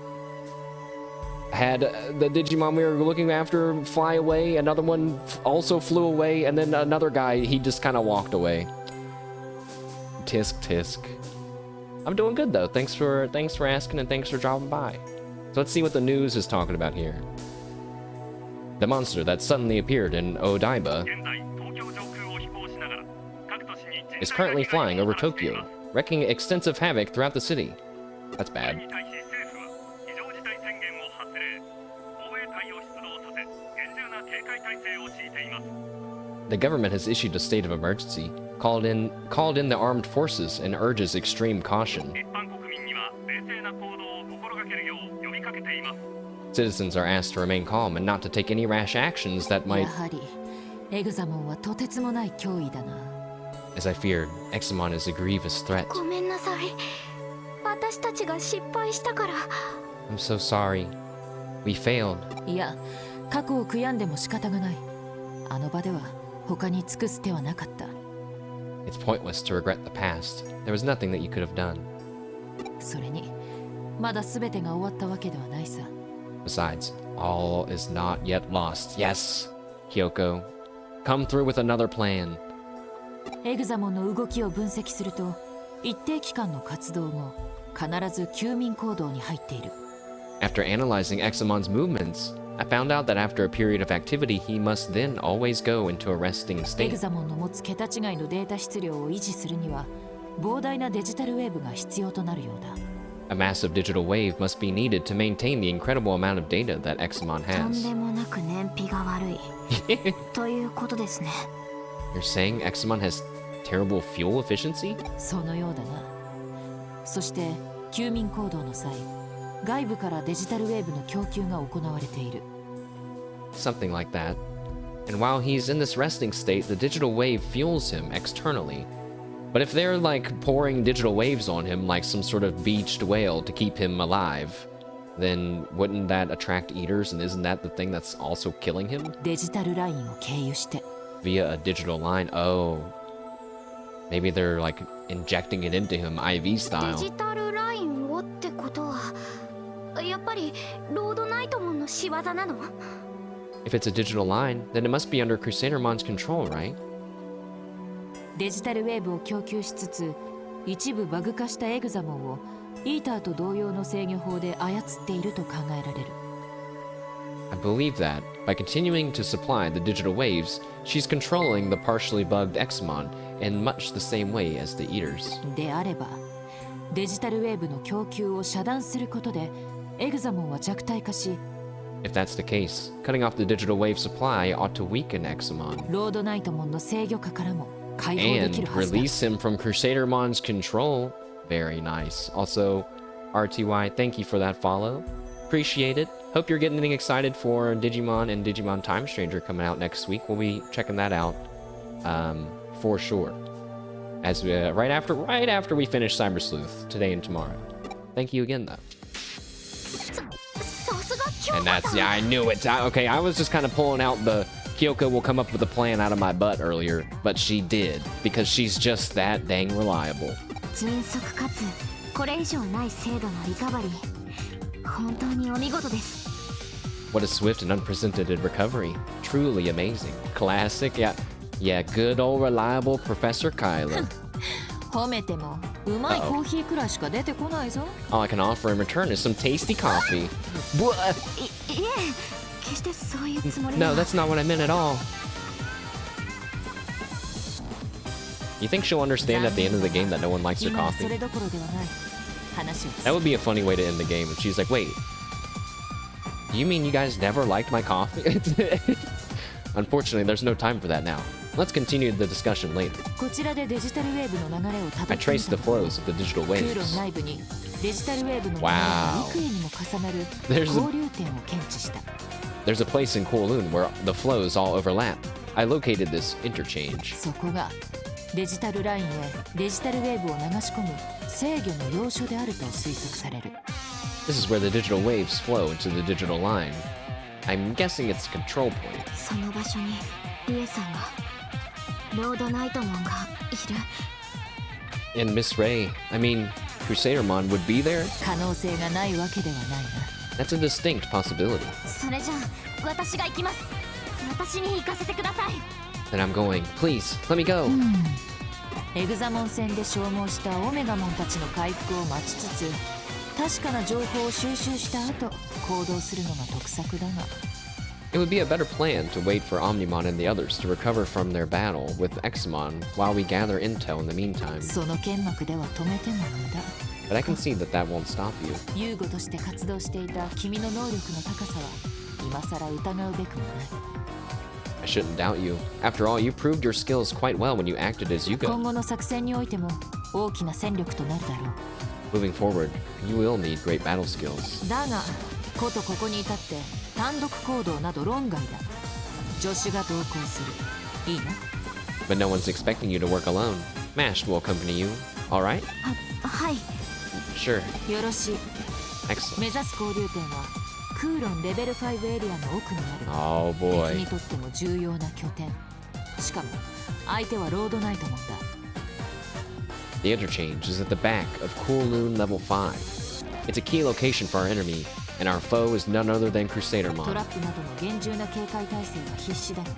had the Digimon we were looking after fly away, another one also flew away, and then another guy, he just kind of walked away. Tisk. I'm doing good though. Thanks for asking and thanks for dropping by. So let's see what the news is talking about here. The monster that suddenly appeared in Odaiba is currently flying over Tokyo, wreaking extensive havoc throughout the city. That's bad. The government has issued a state of emergency, called in the armed forces, and urges extreme caution. Citizens are asked to remain calm and not to take any rash actions that might... As I feared, Examon is a grievous threat. ごめんなさい。私たちが失敗したから。I'm so sorry. We failed. いや、過去を悔やんでも仕方がない。あの場では他に尽くす手はなかった。It's pointless to regret the past. There was nothing that you could have done. それに、まだ全てが終わったわけではないさ。Besides, all is not yet lost. Yes, Kyoko. Come through with another plan. エグザモンの動きを分析すると、一定期間の活動後、必ず休眠行動に入っている。After analyzing Examon's movements, I found out that after a period of activity, he must then always go into a resting エグ state. ザモンの持つ桁違いのデータ質量を維持するには、膨大なデジタルウェーブが必要となるようだ。A massive digital wave must be needed to maintain the incredible amount of data that Examon とん has. でもなく燃費が悪い。ということですね。You're saying Examon has terrible fuel efficiency? そのようだな。そして休眠行動の際、外部からデジタルウェーブの供給が行われている。Something like that. And while he's in this resting state, the digital wave fuels him externally. But if they're like pouring digital waves on him like some sort of beached whale to keep him alive, then wouldn't that attract eaters, and isn't that the thing that's also killing him? デジタルラインを経由して。 Via a digital line? Oh. Maybe they're like injecting it into him IV デ style. ジタルラインをってことは、やっぱりロードナイトモンの仕業なの？ If it's a digital line, then it must be under Crusadermon's control, right? デジタルウェーブを供給しつつ、一部バグ化したエグザモンをイーターと同様の制御法で操っていると考えられる。I believe that, by continuing to supply the digital waves, she's controlling the partially bugged Examon in much the same way as the Eaters. であれば、デジタルウェーブの供給を遮断することで、エグザモンは弱体化し、 If that's the case, cutting off the digital wave supply ought to weaken Examon ロードナイトモンの制御下からも解放で and きるはずだ。 release him from Crusadermon's control. Very nice. Also, RTY, thank you for that follow. Appreciate it. Hope you're getting excited for Digimon and Digimon Time Stranger coming out next week. We'll be checking that out for sure. As we, right after we finish Cyber Sleuth today and tomorrow. Thank you again, though. さすが京 And 子 that's さん。 yeah, I knew it. Okay, I was just kind of pulling out the Kyoko will come up with a plan out of my butt earlier, but she did because she's just that dang reliable. 迅速かつこれ以上ない精度のリカバリー。本当にお見事です。 What a swift and unprecedented recovery. Truly amazing. Classic, yeah, good old reliable Professor Kyla. 褒めてもうまいコーヒーくらいしか出てこないぞ。 All I can offer in return is some tasty coffee. What? いえ、決してそういうつもりは。 No, that's not what I meant at all. You think she'll understand at the end of the game that no one likes her 今はそ coffee? れどころではない。話を That would be a funny way to end the game if she's like, wait, do you mean you guys never liked my coffee? Unfortunately, there's no time for that now. Let's continue the discussion later. こちらでデジタルウェーブの流れをたど I ってみ traced た the ところ、 flows of the digital 空論 waves. 内部にデジタルウェーブの流れ Wow. が幾重にも重なる There's a- 交流点を検知した。 There's a place in Kowloon where the flows all overlap. I located this interchange. そこがデジタルラインへデジタルウェーブを流し込む制御の要所であると推測される。 This is where the digital waves flow into the digital line. I'm guessing it's a control point. その場所にリエさんが、ロードナイトモンがいる。 And Miss Ray, I mean, Crusadermon would be there? 可能性がないわけではないな。 That's a distinct possibility. それじゃあ私が行きます。私に行かせてください。 Then I'm going. Please, let me go. エグザモン戦で消耗したオメガモンたちの回復を待ちつつ、確かな情報を収集した後行動するのが得策だが。 It would be a better plan to wait for Omnimon and the others to recover from their battle with Examon while we gather intel in the meantime. その剣幕では止めても無駄。 But I can see that that won't stop you. 遊護として活動していた君の能力の高さは今さら疑うべくもない。 I shouldn't doubt you. After all, you proved your skills quite well when you acted as 今 Yugo. 後の作戦においても大きな戦力となるだろう。 Moving forward, you will need great battle skills. だがことここに至って単独行動など論外だ。助手が同行する。いいな。But no one's expecting you to work alone. Mashed will accompany you, alright? はい Sure. よろしい。 Excellent. 目指す交流点はクーロンレベル5エリアの奥にある。 Oh 敵 boy. にとっても重要な拠点。しかも相手はロードナイトモンだ。 The interchange is at the back of Kowloon Level 5. It's a key location for our enemy, and our foe is none other than トラ Crusadermon. ップなどの厳重な警戒態勢は必至だよ。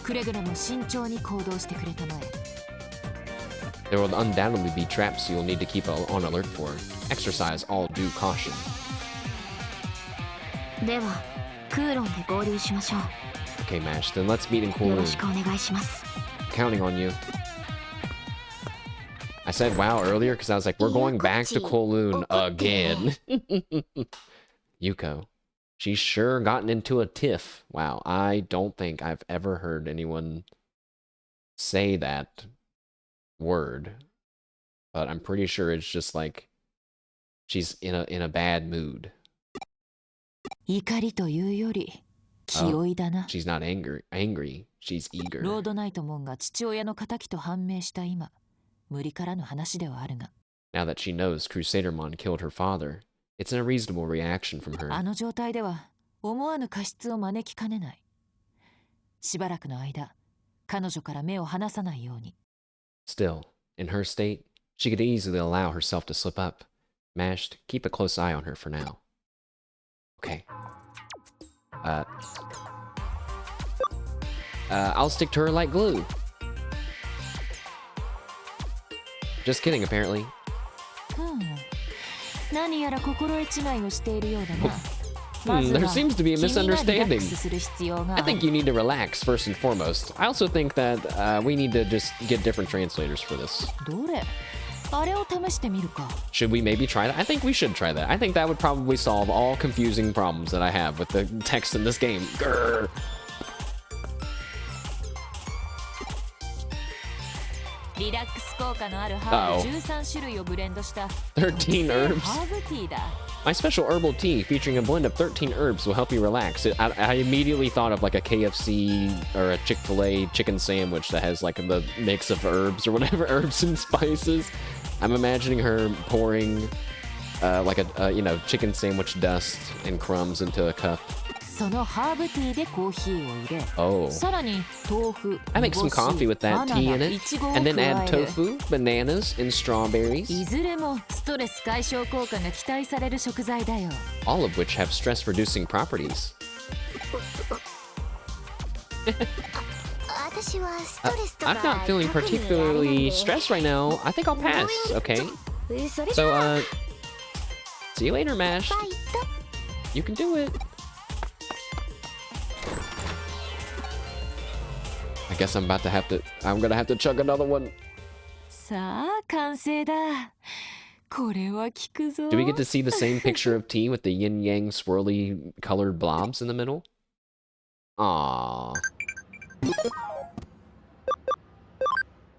くれぐれも慎重に行動してくれたまえ。 There will undoubtedly be traps you'll need to keep on alert for. Exercise all due caution. ではクーロンで合流しましょ Okay, Mash, then let's meet in う。よろ Kowloon. しくお願いします。 Counting on you. I said wow earlier because I was like, we're going back to Kowloon again. Yuko. She's sure gotten into a tiff. Wow, I don't think I've ever heard anyone say that word. But I'm pretty sure it's just like she's in a bad mood. 怒りというより気負いだな。 She's not angry. She's eager. ロードナイトモンが父親の仇と判明した今、無理からぬ話ではあるが。 Now that she knows Crusadermon killed her father, it's an unreasonable reaction from her. あの状態では思わぬ過失を招きかねない。しばらくの間、彼女から目を離さないように。 Still, in her state, she could easily allow herself to slip up. Mashed, keep a close eye on her for now. Okay. I'll stick to her like glue. Just kidding, apparently. 何やら心得違いをしているようだな。 There seems to be a misunderstanding. する必要があ I る。 think you need to relax first and foremost. I also think that we need to just get different translators for this. どれ？あれを試してみるか。 Should we maybe try that? I think we should try that. I think that would probably solve all confusing problems that I have with the text in this game. Grr. リラックス効果のあるハーブ13種類をブレンドした13 herbs. ハーブティーだ。 My special herbal tea featuring a blend of 13 herbs will help you relax. I immediately thought of like a KFC or a Chick-fil-A chicken sandwich that has like the mix of herbs or whatever, herbs and spices. I'm imagining her pouring like a chicken sandwich dust and crumbs into a cup. そのハーブティーでコーヒーを入れ、 Oh. さらに豆腐、 I make some coffee with that tea in イ it, チゴを and then 加 add える。 tofu, bananas, and strawberries, いずれもストレス解消効果が期待される食材だよ。 all of which have stress-reducing properties. 私はストレスとか I'm not feeling 特に particularly stressed right now. I think I'll pass. Okay. それじ So, ゃあ see you later, Mash. バイト You can do it. I guess I'm gonna have to chug another one. さあ完成だ。これは効くぞ。 Do we get to see the same picture of tea with the yin-yang swirly colored blobs in the middle? Aww.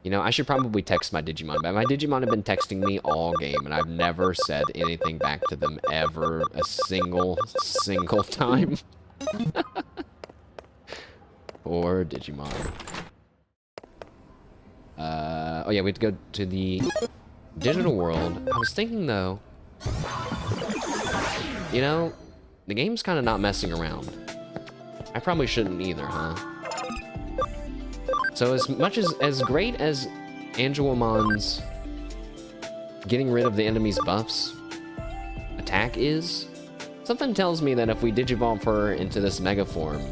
You know, I should probably text my Digimon, but my Digimon have been texting me all game, and I've never said anything back to them ever a single time. Poor Digimon. Oh yeah, we have to go to the digital world. I was thinking though, you know, the game's kind of not messing around. I probably shouldn't either, huh? So as great as Angelomon's getting rid of the enemy's buffs attack is, something tells me that if we digivolve her into this mega form,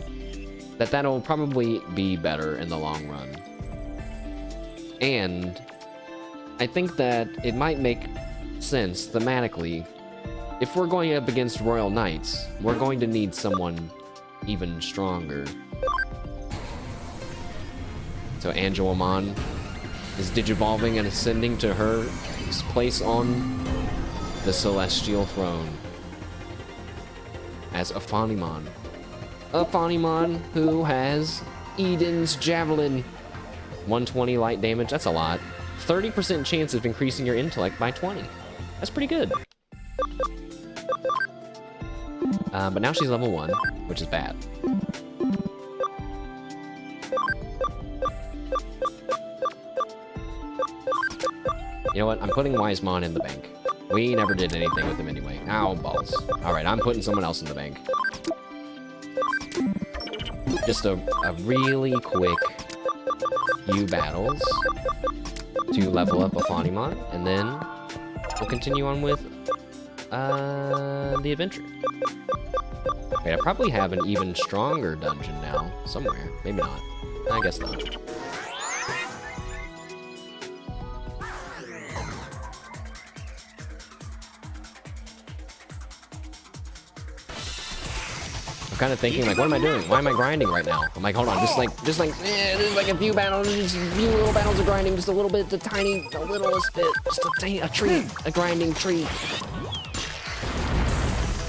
that'll probably be better in the long run. And I think that it might make sense thematically. If we're going up against Royal Knights, we're going to need someone even stronger. So Angelamon is digivolving and ascending to her place on the Celestial Throne as Aphaniman. Aphaniman, who has Eden's Javelin. 120 light damage, that's a lot. 30% chance of increasing your intellect by 20. That's pretty good. But now she's level 1, which is bad. You know what? I'm putting Wisemon in the bank. We never did anything with him anyway. Ow, balls. Alright, I'm putting someone else in the bank. Just a really quick few battles to level up a Fonimon, and then we'll continue on with the adventure. Wait, I probably have an even stronger dungeon now, somewhere. Maybe not. I guess not. I'm kind of thinking, like, what am I doing? Why am I grinding right now? I'm like, hold on, just like a few battles, just a few little battles of grinding, just a little bit, the littlest bit, just a treat, a grinding treat.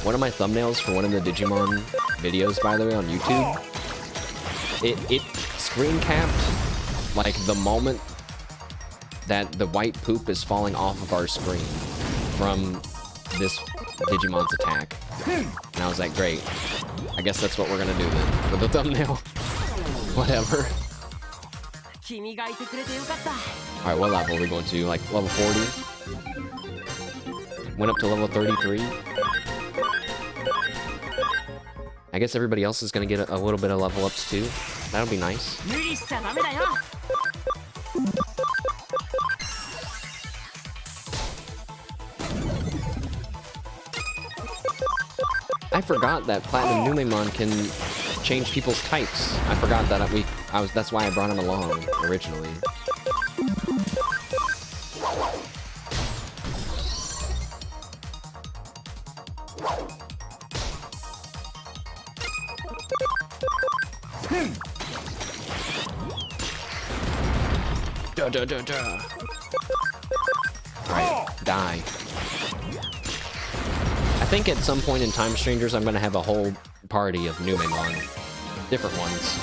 One of my thumbnails for one of the Digimon videos, by the way, on YouTube, it screen capped, like, the moment that the white poop is falling off of our screen from this Digimon's attack. And I was like, great. I guess that's what we're gonna do then, for the thumbnail. Whatever. Alright, what level are we going to? Like, level 40? Went up to level 33? I guess everybody else is gonna get a little bit of level ups too. That'll be nice. I forgot that Platinum Numemon can change people's types. I forgot that that's why I brought him along originally. Alright, die. I think at some point in Time Strangers, I'm gonna have a whole party of Numemon. Different ones.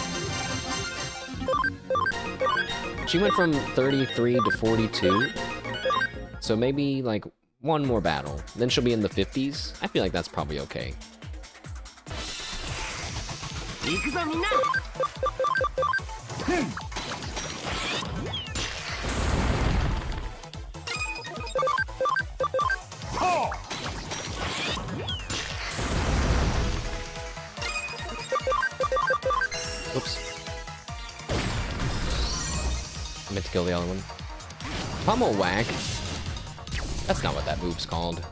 She went from 33 to 42. So maybe, like, one more battle. Then she'll be in the 50s. I feel like that's probably okay. Oops. I meant to kill the other one. Pummel Whack? That's not what that move's called.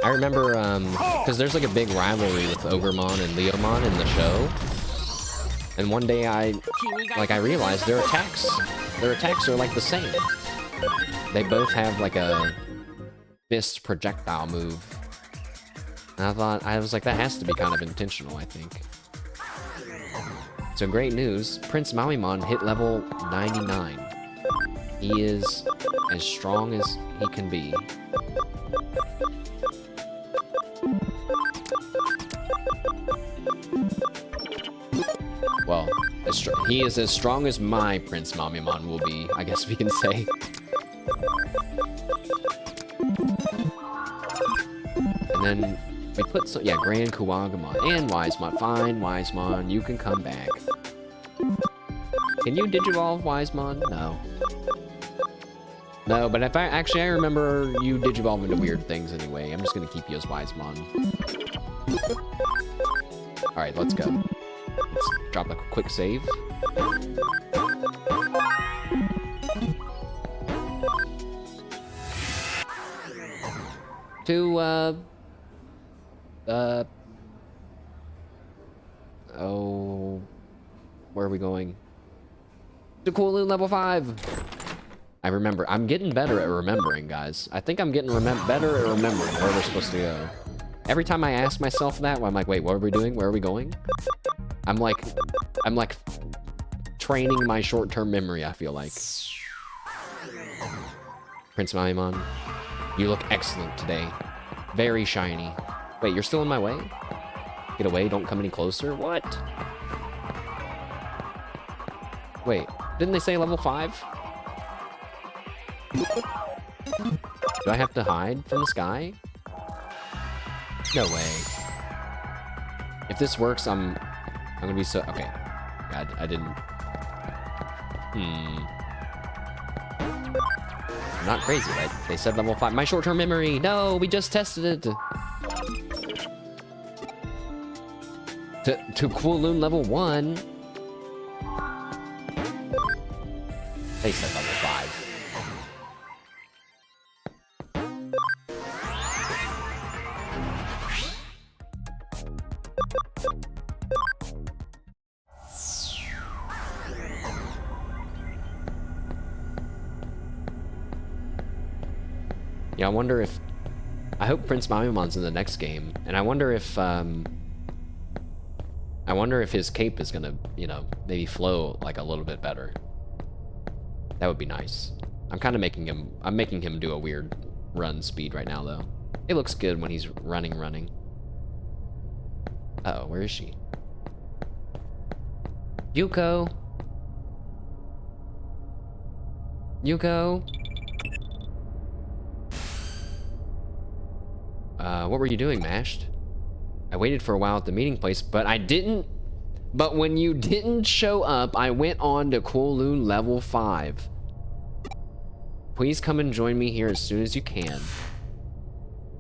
I remember, because there's like a big rivalry with Ogremon and Leomon in the show. And one day I realized their attacks are like the same. They both have like a fist projectile move. And I was like, that has to be kind of intentional, I think. So great news, Prince Mawimon hit level 99. He is as strong as he can be. Well, he is as strong as my Prince Mawimon will be, I guess we can say. And then we put some, yeah, Grand Kuwagamon and Wisemon. Fine, Wisemon, you can come back. Can you Digivolve Wisemon? No. No, but if I remember you Digivolve into weird things anyway. I'm just gonna keep you as Wisemon. Alright, let's go. Let's drop a quick save. To, oh, where are we going? To Kowloon level 5! I remember. I'm getting better at remembering, guys. I think I'm getting better at remembering where we're supposed to go. Every time I ask myself that, I'm like, wait, what are we doing? Where are we going? I'm like training my short-term memory, I feel like. Prince Mawimon, you look excellent today. Very shiny. Wait, you're still in my way? Get away, don't come any closer? What? Wait, didn't they say level 5? Do I have to hide from the sky? No way. If this works, I'm gonna be so... Okay. God, I didn't... I'm not crazy, right? They said level 5. My short-term memory! No, we just tested it! To Kowloon level 1. They said level 5. Yeah, I wonder if... I hope Prince Mamumon's in the next game, and I wonder if his cape is gonna, you know, maybe flow like a little bit better. That would be nice. I'm kind of making him do a weird run speed right now, though. It looks good when he's running. Uh-oh, where is she? Yuko! Yuko! What were you doing, Mashed? I waited for a while at the meeting place, but when you didn't show up, I went on to Kowloon level 5. Please come and join me here as soon as you can.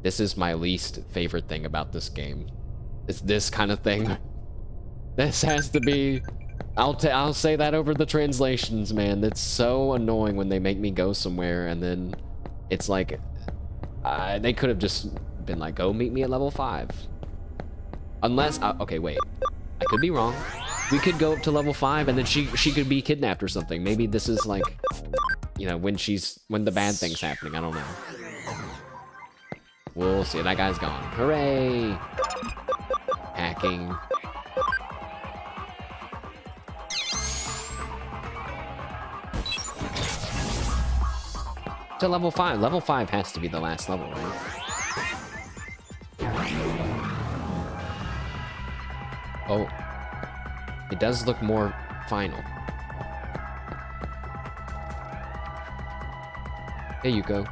This is my least favorite thing about this game. It's this kind of thing. This has to be... I'll say that over the translations, man. That's so annoying when they make me go somewhere and then it's like... they could have just been like, go meet me at level 5. Unless... okay, wait. I could be wrong. We could go up to level 5 and then she could be kidnapped or something. Maybe this is like... You know, when the bad thing's happening. I don't know. We'll see. That guy's gone. Hooray! Hacking. To level 5. Level 5 has to be the last level, right? Oh. It does look more final. Hey, Yuko.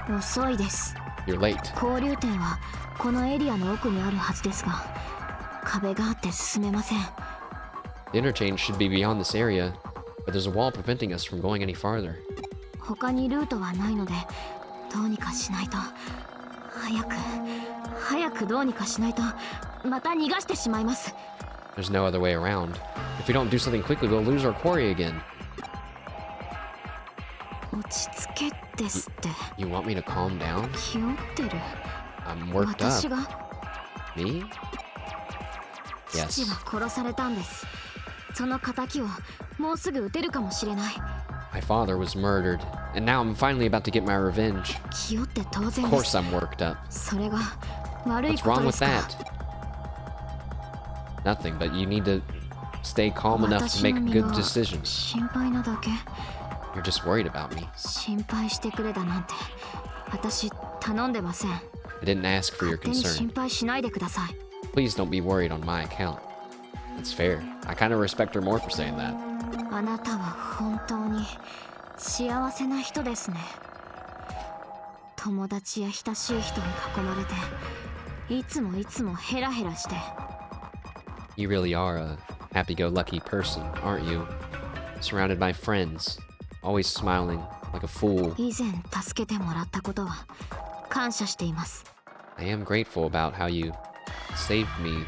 遅いです。 You're late. 交流点はこのエリアの奥にあるはずですが、壁があって進めません。 The interchange should be beyond this area, but there's a wall preventing us from going any farther. 他にルートはないので、どうにかしないと。早くどうにかしないと、また逃がしてしまいます。 There's no other way around. If we don't do something quickly, we'll lose our quarry again. 落ち着けですって。 You want me to calm down? 気負ってる。 I'm worked 私 up. が Me? 父 Yes. は殺されたんです。その仇をもうすぐ撃てるかもしれない。 My father was murdered, and now I'm finally about to get my revenge. 気負って当然 Of で course す。 I'm worked up. それが悪い What's こと wrong で with すか。 that? Nothing, but you need to stay calm enough to 私 make の身 good が decisions. 心配なだけ。 You're just worried about me. 心配してくれだなんて私頼んでません。 I didn't ask for your 勝手に心 concern. 配しないでください。 Please don't be worried on my account. That's fair. I kind of respect her more for saying that. あなたは本当に幸せな人ですね。友達や親しい人に囲まれていつもヘラヘラして。 You really are a happy-go-lucky person, aren't you? Surrounded by friends, always smiling like a fool. 以前助けてもらったことは感謝しています。 I am grateful about how you saved me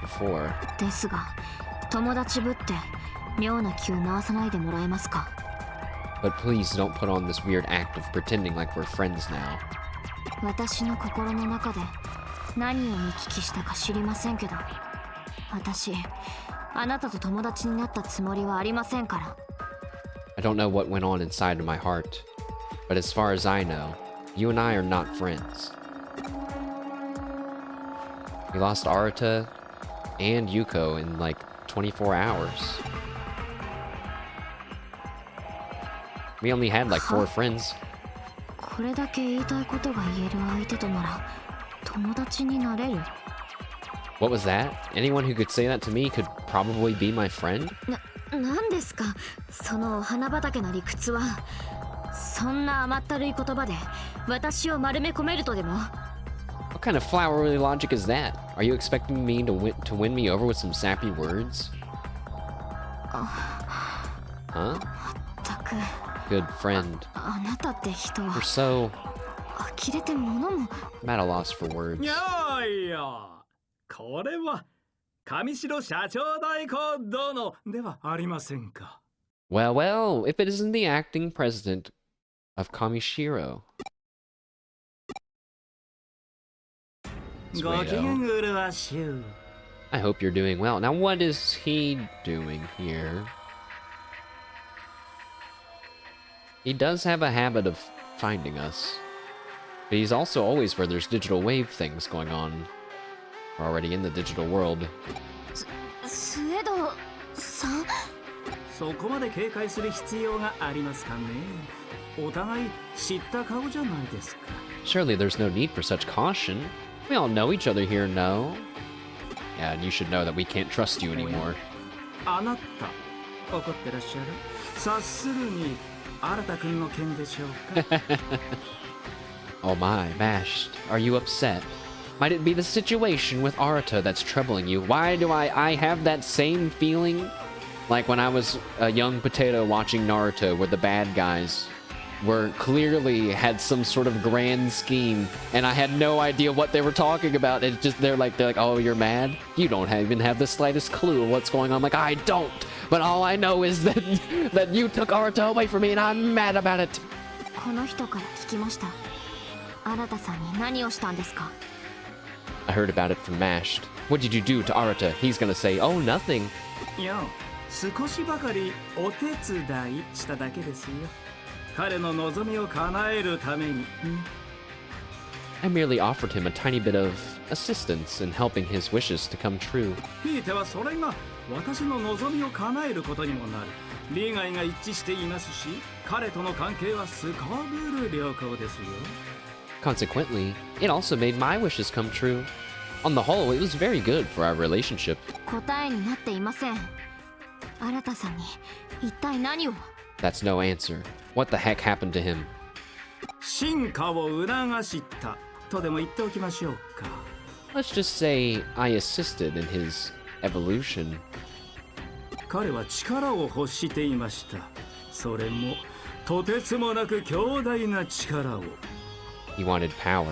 before. ですが友達ぶって妙な気を回さないでもらえますか。 But please don't put on this weird act of pretending like we're friends now. 私の心の中で何を見聞きしたか知りませんけど、私あなたと友達になったつもりはありませんから。 I don't know what went on inside of my heart, but as far as I know, you and I are not friends. We lost Arata and Yuko in like 24 hours. We only had like 4 friends. これだけ言いたいことが言える相手となら友達になれる。 What was that? Anyone who could say that to me could probably be my friend? なんですかそのお花畑の理屈は。そんな甘ったるい言葉で私を丸め込めるとでも。 What kind of flowery logic is that? Are you expecting me to win me over with some sappy words? Huh? たく good friend. あなたって人は You're so 呆れて物も I'm at a loss for words. いやいや、これは上白社長代行殿ではありませんか。Well, well, if it isn't the acting president of Kamishiro. ご機嫌 Sweeto. うるわしゅう。 I hope you're doing well. Now, what is he doing here? He does have a habit of finding us. But he's also always where there's digital wave things going on. We're already in the digital world. スエドさん。そこまで警戒する必要がありますかね。お互い知った顔じゃないですか。 Surely there's no need for such caution. We all know each other here, no? Yeah, and you should know that we can't trust you anymore. あなた、怒ってらっしゃる。察するに、新田くんの件でしょうか。Oh my, Bashed. Are you upset? Might it be the situation with Arata that's troubling you? Why do I have that same feeling? Like when I was a young potato watching Naruto, where the bad guys were clearly had some sort of grand scheme, and I had no idea what they were talking about. It's just they're like, oh, you're mad? You don't even have the slightest clue of what's going on. I'm like, I don't. But all I know is that that you took Arata away from me, and I'm mad about it. この人から聞きました。新田さんに何をしたんですか？ I heard about it from Mashed. What did you do to Arata? He's gonna say, oh, nothing. いや、少しばかりお手伝いしただけですよ。彼の望みを叶えるために。I merely offered him a tiny bit of assistance in helping his wishes to come true. ひいてはそれが私の望みを叶えることにもなる。利害が一致していますし、彼との関係はすこぶる良好ですよ。 Consequently, it also made my wishes come true. On the whole, it was very good for our relationship. 答えになっていません。新田さんに一体何を？ That's no answer. What the heck happened to him? 進化を促したとでも言っておきましょうか。 Let's just say I assisted in his evolution. 彼は力を欲していました。それもとてつもなく強大な力を。 He wanted power.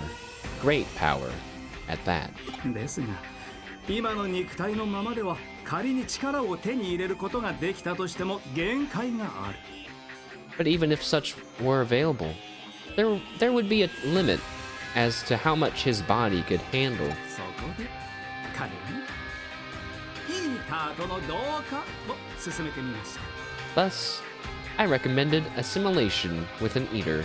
Great power. At that. ですが、今の肉体のままでは仮に力を手に入れることができたとしても限界がある。 But even if such were available, there would be a limit as to how much his body could handle. そこで彼にヒーターとの同化を進めてみました。 Thus, I recommended assimilation with an eater.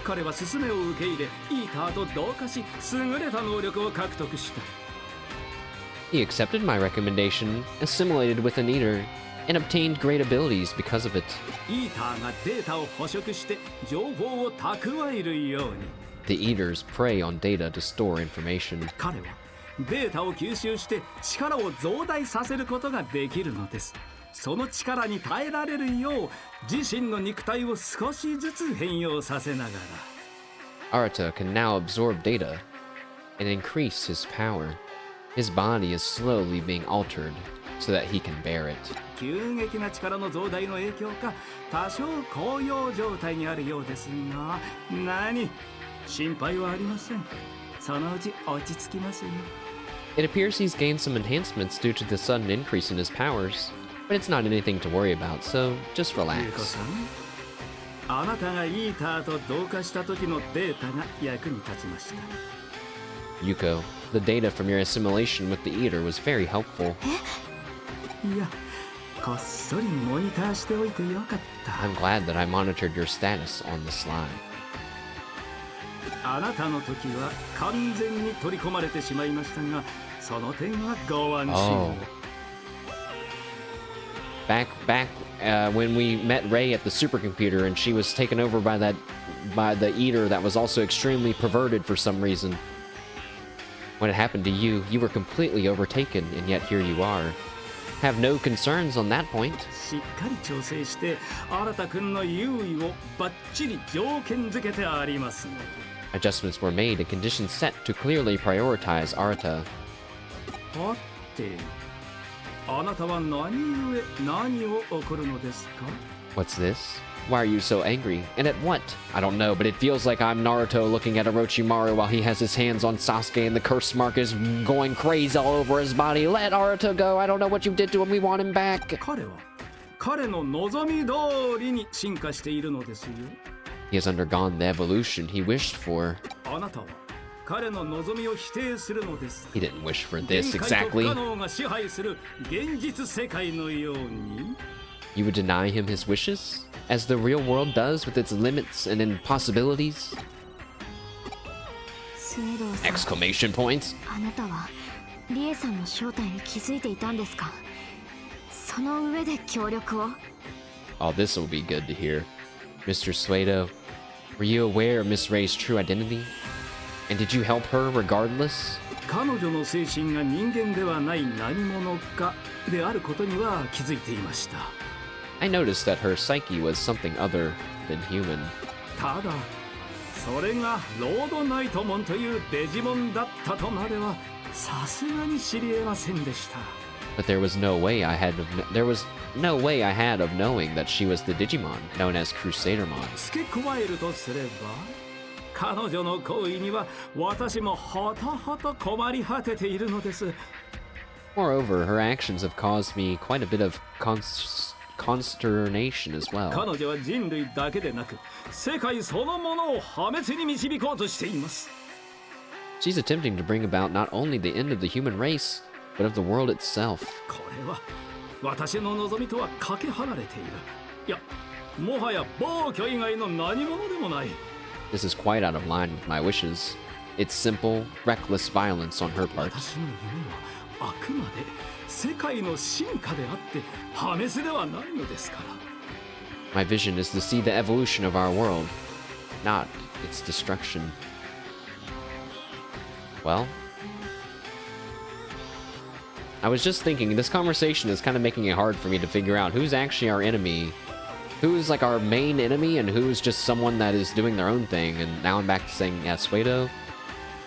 彼は勧めを受け入れ、イーターと同化し、優れた能力を獲得した。 He accepted my recommendation, assimilated with an eater, and obtained great abilities because of it. イーターがデータを捕食して情報を蓄えるように。 The eaters prey on data to store information. 彼はデータを吸収して力を増大させることができるのです。その力に耐えられるよう自身の肉体を少しずつ変容させながら。 Arata can now absorb data and increase his power. His body is slowly being altered so that he can bear it. 急激な力の増大の影響か多少高揚状態にあるようですが、何心配はありません。そのうち落ち着きますよ。 It appears he's gained some enhancements due to the sudden increase in his powers, but it's not anything to worry about, so just ゆうこ relax. さん、あなたがイーターと同化した時のデータが役に立ちました。 Yuko, the data from your assimilation with the eater was very helpful. いや、こっそりモニターしておいてよかった。 I'm glad that I monitored your status on the slide. あなたの時は完全に取り込まれてしまいましたが、その点はご安心を。 Back when we met Rei at the supercomputer and she was taken over by the eater that was also extremely perverted for some reason. When it happened to you, you were completely overtaken, and yet here you are. Have no concerns on that point. しっかり調整して新田君の優位をバッチリ条件付けてありますの。 Adjustments were made and conditions set to clearly prioritize Arata. はて、あなたは何故何を起こるのですか？ What's this? Why are you so angry? And at what? I don't know, but it feels like I'm Naruto looking at Orochimaru while he has his hands on Sasuke and the curse mark is going crazy all over his body. Let Naruto go. I don't know what you did to him. We want him back. 彼は彼の望み通りに進化しているのですよ。 He has undergone the evolution he wished for. あなたは彼の望みを否定するのです。 He didn't wish for this 限界と不 exactly. 可能が支配する現実世界のように。 You would deny him his wishes? As the real world does with its limits and impossibilities? スウェドウさん、 Exclamation points. あなたはリエさんの正体に気づいていたんですか？その上で協力を。 Oh, this will be good to hear. Mr. Suedo, were you aware of Miss Ray's true identity? And did you help her regardless? 彼女の精神が人間ではない何者かであることには気づいていました。 I noticed that her psyche was something other than human. ただそれがロードナイトモンというデジモンだったとまではさすがに知り得ませんでした。 But there was no way I had of knowing that she was the Digimon known as Crusadermon. 付け加えるとすれば彼女の行為には私もほとほと困り果てているのです。 Moreover, her actions have caused me quite a bit of consternation as well. 彼女は人類だけでなく世界そのものを破滅に導こうとしています。 She's attempting to bring about not only the end of the human race, but of the world itself. これは私の望みとはかけ離れている。いや、もはや暴挙以外の何者でもない。 This is quite out of line with my wishes. It's simple, reckless violence on her part. 私の夢はあくまで世界の進化であって破滅ではないのですから。 My vision is to see the evolution of our world, not its destruction. Well, I was just thinking, this conversation is kind of making it hard for me to figure out who's actually our enemy, who's like our main enemy, and who's just someone that is doing their own thing. And now I'm back to saying, yeah, Suedo,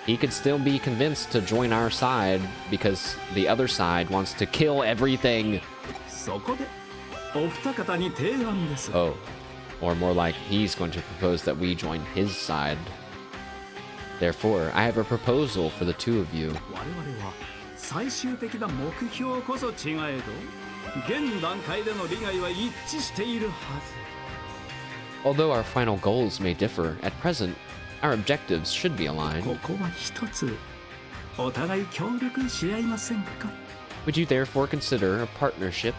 he could still be convinced to join our side because the other side wants to kill everything. そこでお二方に提案です。 Oh, or more like he's going to propose that we join his side. Therefore, I have a proposal for the two of you. 我々は最終的な目標こそ違えど、現段階での利害は一致しているはず。 Although our final goals may differ, at present, our objectives should be aligned. ここは一つお互い協力し合いませんか？ Would you therefore consider a partnership?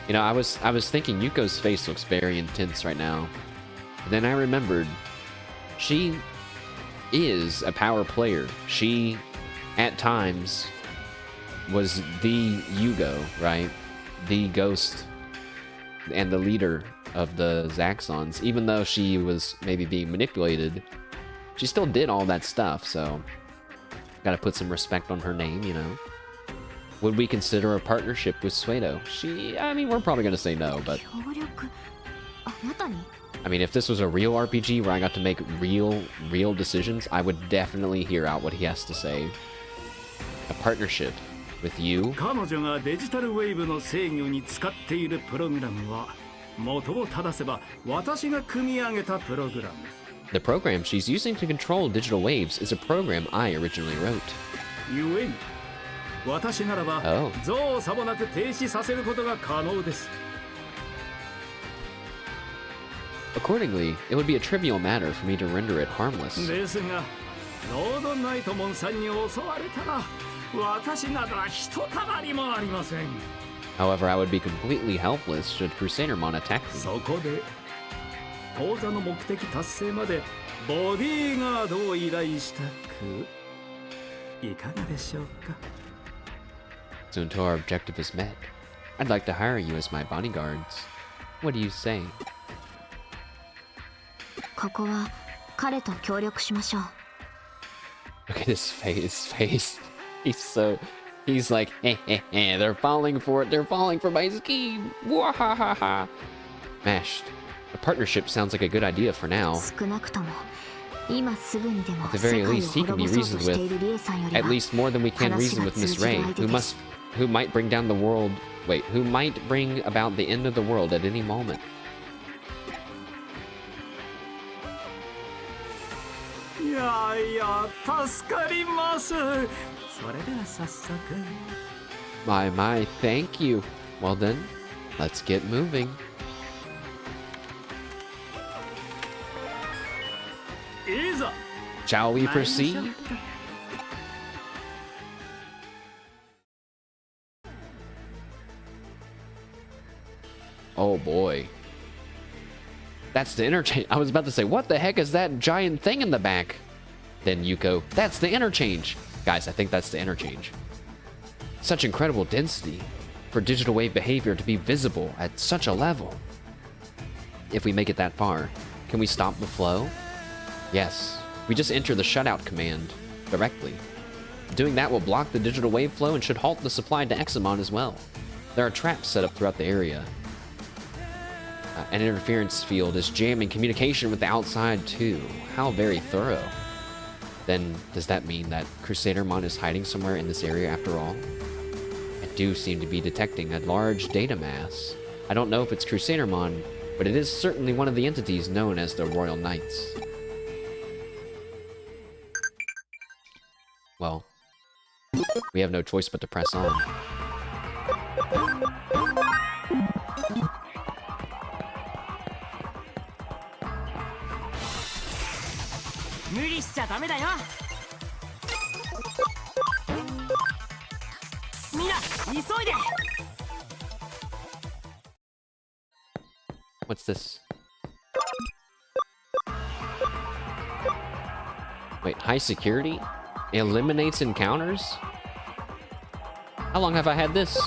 You know, I was thinking Yuko's face looks very intense right now. And then I remembered she is a power player. She, at times, was the Yugo, right? The ghost and the leader of the Zaxxons. Even though she was maybe being manipulated, she still did all that stuff, so gotta put some respect on her name, you know. Would we consider a partnership with Suedo? I mean, we're probably gonna say no, but 協力、あなたに？ I mean, if this was a real RPG where I got to make real decisions, I would definitely hear out what he has to say. A partnership with you? 彼女がデジタルウェーブの制御に使っているプログラムは元を正せば私が組み上げたプログラム。 The program she's using to control digital waves is a program I originally wrote. ゆえに私ならば Oh. 造作もなく停止させることが可能です。 Accordingly, it would be a trivial matter for me to render it harmless. ですがロードナイトモンさんに襲われたら私などはひとたまりもありません。 However, I would be completely helpless should Crusadermon attack me. そこで講座の目的達成までボディーガードを依頼したくいかがでしょうか？ So until our objective is met, I'd like to hire you as my bodyguards. What do you say? ここは彼と協力しましょう。 Look at his face. He's like, they're falling for it. They're falling for my scheme. Wahahaha. Mashed. A partnership sounds like a good idea for now. 少なくとも今すぐにでも At the 世 very 界を least, he can be 滅ぼそうと reasoned している with. リエさんより At は least more than we can reason with Miss Ray, who might bring down the world. Wait, who might bring about the end of the world at any moment. いや助かります。それでは早速。My, thank you. Well then, let's get moving. いざ Shall we proceed? Oh boy. That's the interchange. I was about to say, what the heck is that giant thing in the back? Then Yuko, that's the interchange. Guys, I think that's the interchange. Such incredible density for digital wave behavior to be visible at such a level. If we make it that far, can we stop the flow? Yes. We just enter the shutout command directly. Doing that will block the digital wave flow and should halt the supply to Examon as well. There are traps set up throughout the area. An interference field is jamming communication with the outside too. How very thorough. Then, does that mean that Crusadermon is hiding somewhere in this area after all? I do seem to be detecting a large data mass. I don't know if it's Crusadermon, but it is certainly one of the entities known as the Royal Knights. Well, we have no choice but to press on. 無理しちゃダメだよ。みんな急いで。 What's this? Wait, high security? Eliminates encounters? How long have I had this?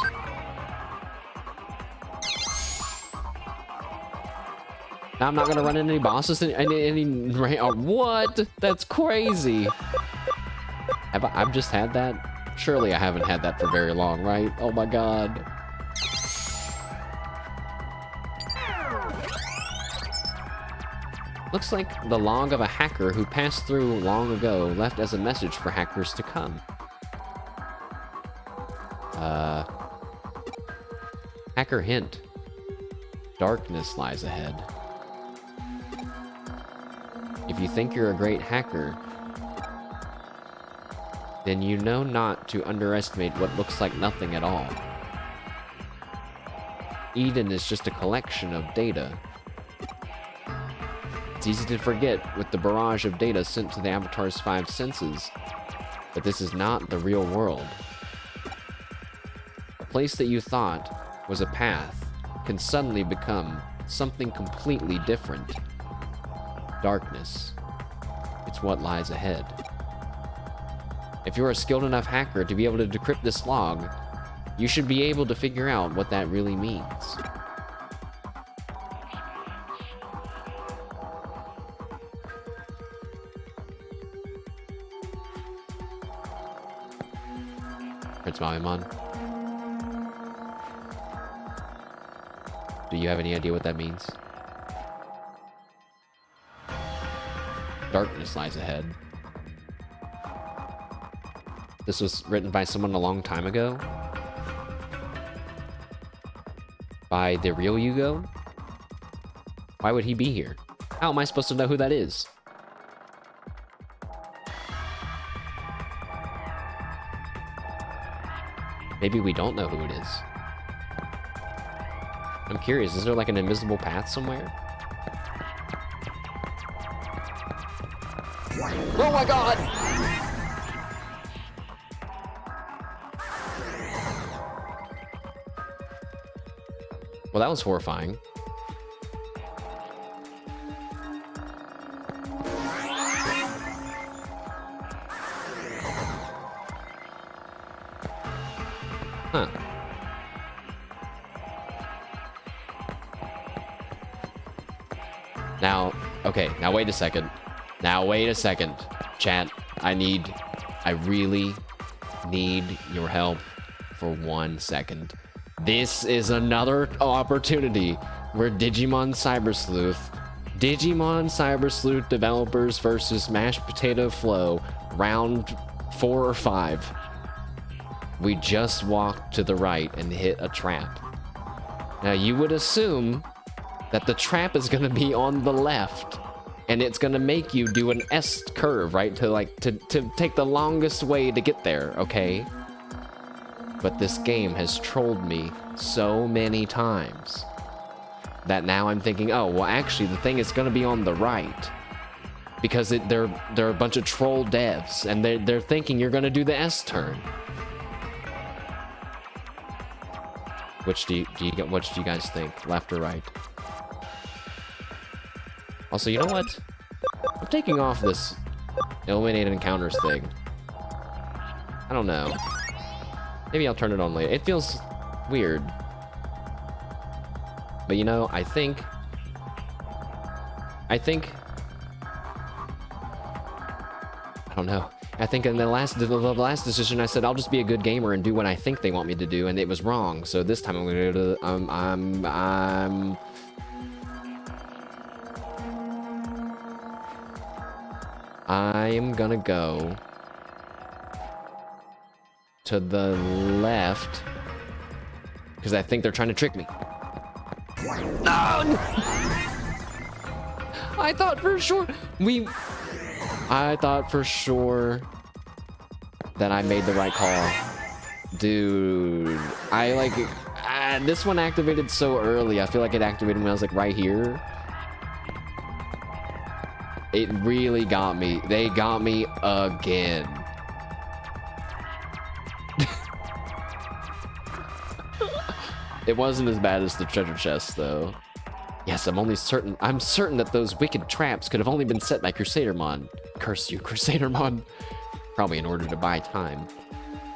Now I'm not gonna run into any bosses what? That's crazy. I've just had that? Surely I haven't had that for very long, right? Oh my god. Looks like the log of a hacker who passed through long ago, left as a message for hackers to come. Hacker hint. Darkness lies ahead. If you think you're a great hacker, then you know not to underestimate what looks like nothing at all. Eden is just a collection of data. It's easy to forget with the barrage of data sent to the Avatar's 5 senses, but this is not the real world. A place that you thought was a path can suddenly become something completely different. Darkness. It's what lies ahead. If you're a skilled enough hacker to be able to decrypt this log, you should be able to figure out what that really means. Prince Maimon. Do you have any idea what that means? Darkness lies ahead. This was written by someone a long time ago? By the real Yugo? Why would he be here? How am I supposed to know who that is? Maybe we don't know who it is. I'm curious, is there like an invisible path somewhere? Oh my god! Well, that was horrifying. Huh. Now, okay, now wait a second. Now wait a second. Chat, I really need your help for 1 second. This is another opportunity where Digimon Cyber Sleuth developers versus Mashed Potato Flow, round 4 or 5. We just walked to the right and hit a trap. Now you would assume that the trap is going to be on the left, And it's gonna make you do an S curve, right? To take the longest way to get there, okay? But this game has trolled me so many times that now I'm thinking, oh, well, actually, the thing is gonna be on the right. Because they're a bunch of troll devs, and they're thinking you're gonna do the S turn. Which do you guys think? Left or right? Also, you know what? I'm taking off this eliminate encounters thing. I don't know. Maybe I'll turn it on later. It feels weird. But you know, I think I don't know. I think in the last decision I said I'll just be a good gamer and do what I think they want me to do, and it was wrong. So this time I'm gonna go to I'm gonna go to the left because I think they're trying to trick me. No! I thought for sure that I made the right call. Dude, this one activated so early. I feel like it activated when I was like right here. It really got me. They got me again. It wasn't as bad as the treasure chest, though. Yes, I'm certain that those wicked traps could have only been set by Crusadermon. Curse you, Crusadermon. Probably in order to buy time.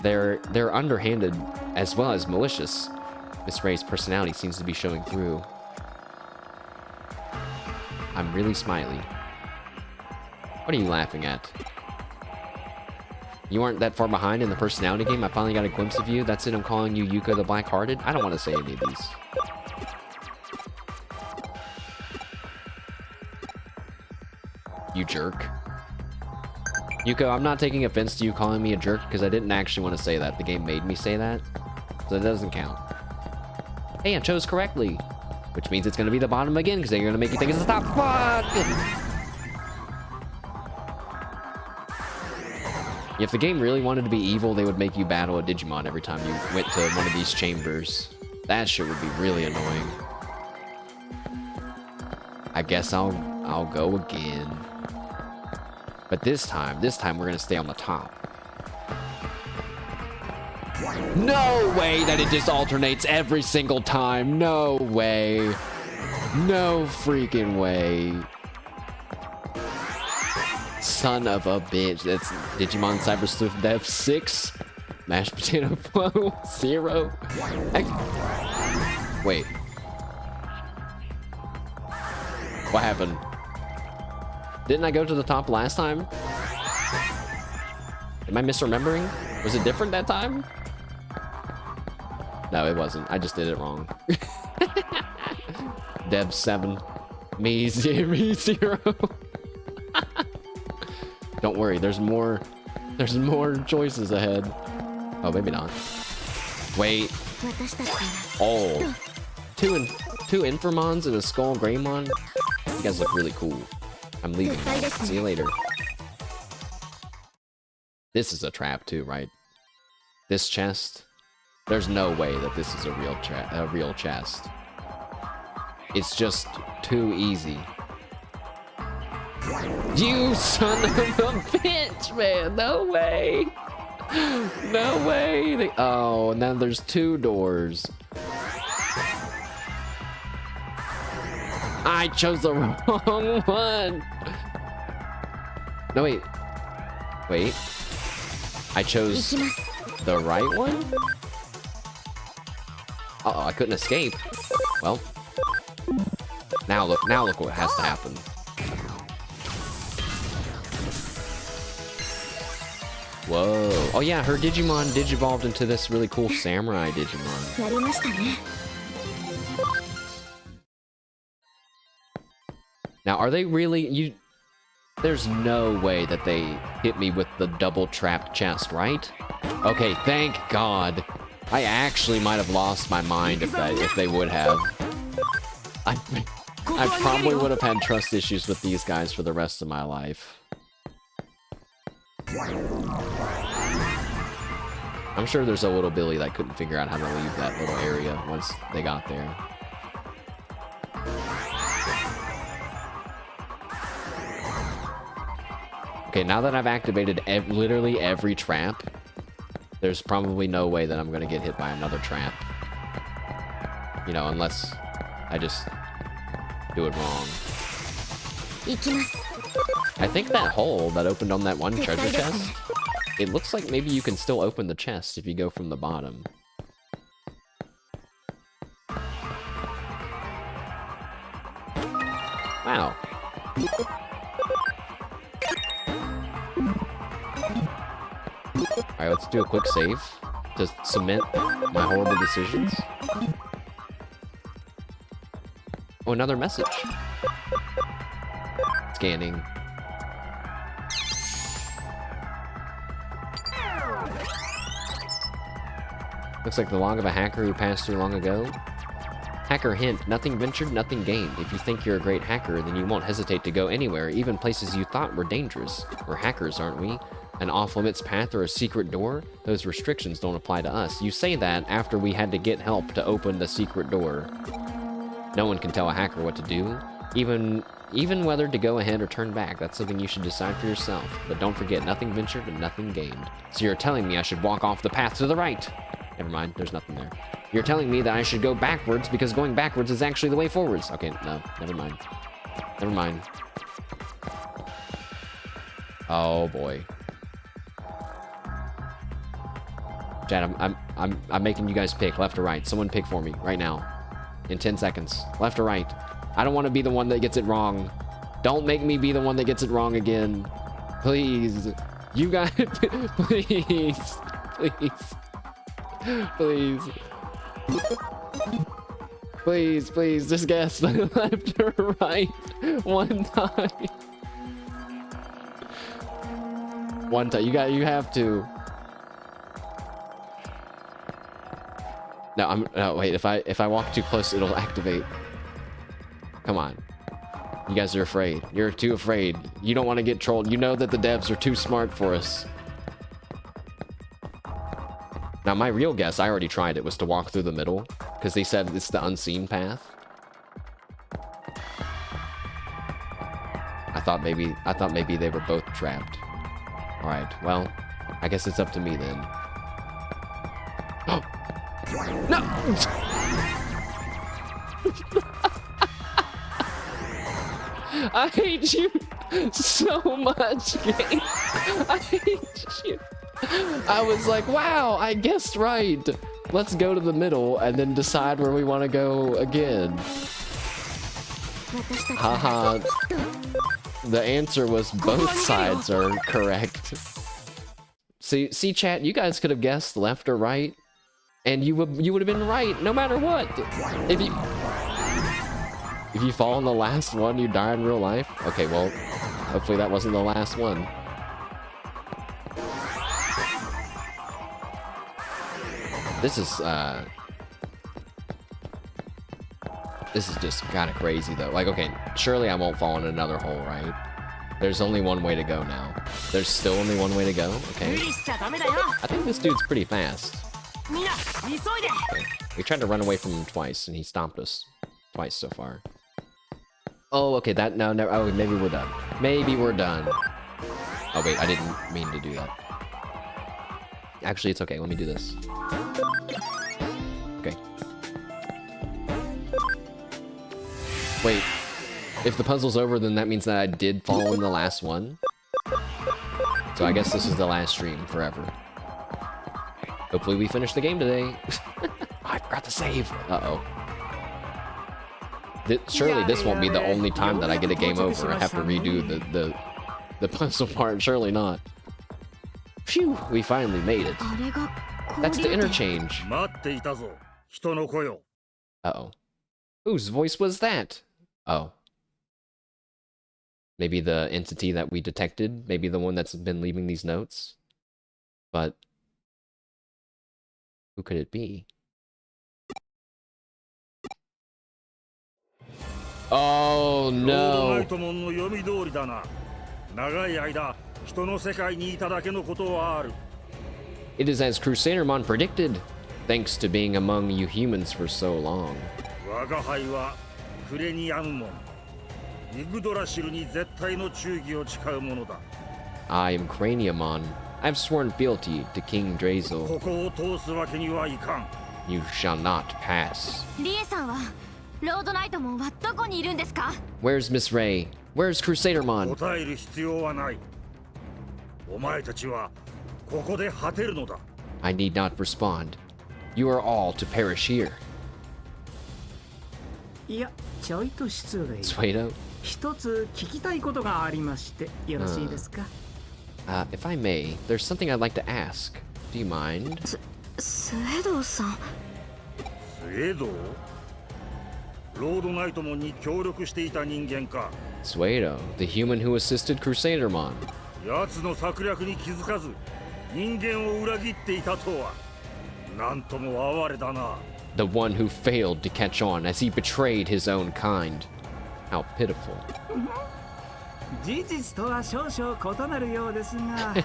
They're underhanded as well as malicious. Miss Ray's personality seems to be showing through. I'm really smiley. What are you laughing at? You aren't that far behind in the personality game. I finally got a glimpse of you. That's it, I'm calling you Yuka the Black-Hearted. I don't want to say any of these. You jerk. Yuko, I'm not taking offense to you calling me a jerk because I didn't actually want to say that. The game made me say that, so it doesn't count. Hey, I chose correctly, which means it's going to be the bottom again because they're going to make you think it's the top. Fuck! If the game really wanted to be evil, they would make you battle a Digimon every time you went to one of these chambers. That shit would be really annoying. I guess I'll go again. But this time we're gonna stay on the top. No way that it just alternates every single time. No way. No freaking way. Son of a bitch. That's Digimon Cyber Sleuth Dev 6. Mashed Potato Flow 0. Wait. What happened? Didn't I go to the top last time? Am I misremembering? Was it different that time? No, it wasn't. I just did it wrong. Dev 7. Me 0. Don't worry, there's more choices ahead. Oh, maybe not. Wait. Oh. Two Infamons and a Skull Greymon. You guys look really cool. I'm leaving now. See you later. This is a trap too, right? This chest. There's no way that this is a real chest. It's just too easy. You son of a bitch, man! No way! No way! Oh, and then there's 2 doors. I chose the wrong one! No, wait. Wait. I chose the right one? Uh-oh, I couldn't escape. Well. Now look what has to happen. Whoa. Oh yeah, her Digimon digivolved into this really cool samurai Digimon. Now, are they really... There's no way that they hit me with the double trapped chest, right? Okay, thank God. I actually might have lost my mind if they would have. I probably would have had trust issues with these guys for the rest of my life. I'm sure there's a little Billy that couldn't figure out how to leave that little area once they got there. Okay, now that I've activated literally every trap, there's probably no way that I'm going to get hit by another trap. You know, unless I just do it wrong. I think that hole that opened on that one treasure chest, it looks like maybe you can still open the chest if you go from the bottom. Wow. Alright, let's do a quick save to cement my horrible decisions. Oh, another message. Scanning. Looks like the log of a hacker who passed through long ago. Hacker hint, nothing ventured, nothing gained. If you think you're a great hacker, then you won't hesitate to go anywhere, even places you thought were dangerous. We're hackers, aren't we? An off-limits path or a secret door? Those restrictions don't apply to us. You say that after we had to get help to open the secret door. No one can tell a hacker what to do, even whether to go ahead or turn back. That's something you should decide for yourself. But don't forget, nothing ventured and nothing gained. So you're telling me I should walk off the path to the right? Never mind, there's nothing there. You're telling me that I should go backwards because going backwards is actually the way forwards. Okay, no, never mind. Never mind. Oh boy. Chad, I'm making you guys pick left or right. Someone pick for me right now. In 10 seconds. Left or right. I don't want to be the one that gets it wrong. Don't make me be the one that gets it wrong again. Please. You guys, please. Please. Please. Please, please, just guess left or right one time. One time. You have to. No, no, wait, if I walk too close, it'll activate. Come on. You guys are afraid. You're too afraid. You don't want to get trolled. You know that the devs are too smart for us. Now, my real guess, I already tried it, was to walk through the middle, because they said it's the unseen path. I thought maybe they were both trapped. All right, well, I guess it's up to me then. No! I hate you so much, game. I hate you. I was like, wow, I guessed right. Let's go to the middle and then decide where we want to go again. Haha. The answer was both sides are correct. See, chat, you guys could have guessed left or right. And you would have been right no matter what. If you fall in the last one, you die in real life. Okay, well, hopefully that wasn't the last one. This is just kind of crazy though. Like, okay, surely I won't fall in another hole, right? There's only one way to go now. There's still only one way to go. Okay. I think this dude's pretty fast. Okay. We tried to run away from him twice, and he stomped us twice so far. Oh, okay, no, oh, maybe we're done. Maybe we're done. Oh, wait, I didn't mean to do that. Actually, it's okay, let me do this. Okay. Wait, if the puzzle's over, then that means that I did fall in the last one. So I guess this is the last stream forever. Hopefully we finish the game today. I forgot to save. Uh-oh. Surely this won't be the only time that I get a game over. I have to redo the puzzle part. Surely not. Phew, we finally made it. That's the interchange. Uh-oh. Whose voice was that? Oh. Maybe the entity that we detected? Maybe the one that's been leaving these notes? But who could it be? Oh ロードナ no. イトモンの読み通りだな。長い間人の世界にいただけのことはある。 It is as Crusadermon predicted, thanks to being among you humans for so long. 我が輩はクレニアムモン。イグドラシルに絶対の忠義を誓うものだ。 I am Craniamon. I've sworn fealty to King Drazel. ここを通すわけにはいかん。 You shall not pass. リエさんはロードナイトモンはどこにいるんですか？ Where's Miss Ray? Where's Crusadermon? 答える必要はない。お前たちはここで果てるのだ。 I need not respond. You are all to perish here. いや、ちょいと失礼。 Suedo? 一つ聞きたいことがありましてよろしいですか？ If I may, there's something I'd like to ask. Do you mind? スエドウさん。スエドウ？ロードナイトモンに協力していた人間か。 Suedo, the human who assisted Crusadermon. 奴の策略に気づかず人間を裏切っていたとは。なんとも哀れだな。 The one who failed to catch on as he betrayed his own kind. How pitiful. 事実とは少々異なるようですが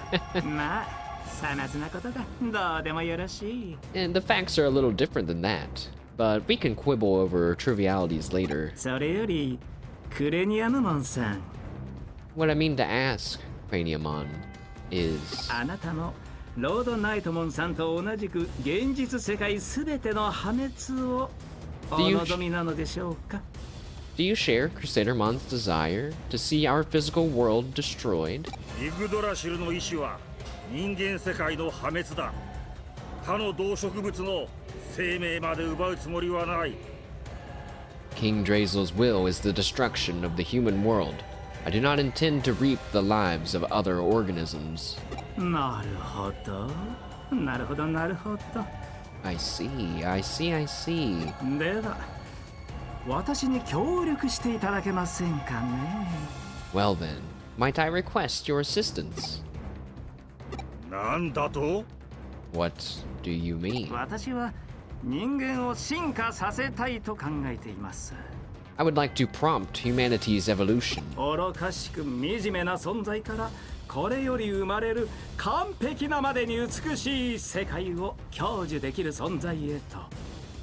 まあさまつなことだ。どうでもよろしい。 And the facts are a little different than that, but we can quibble over trivialities later. それよりクレニアムモンさん、 What I mean to ask, Craniamon, is... あなたもロードナイトモンさんと同じく現実世界すべての破滅をお望みなのでしょうか？ Do you share Crusadermon's desire to see our physical world destroyed? イグドラシルの意志は人間世界の破滅だ。他の動植物の生命まで奪うつもりはない。 King Drazel's will is the destruction of the human world. I do not intend to reap the lives of other organisms. なるほど、なるほど、なるほど。 I see, I see, I see. では私に協力していただけませんかね？ Well then, might I request your assistance? なんだと？ What do you mean? 私は人間を進化させたいと考えています。 I would like to prompt humanity's evolution. 愚かしく惨めな存在からこれより生まれる完璧なまでに美しい世界を享受できる存在へと。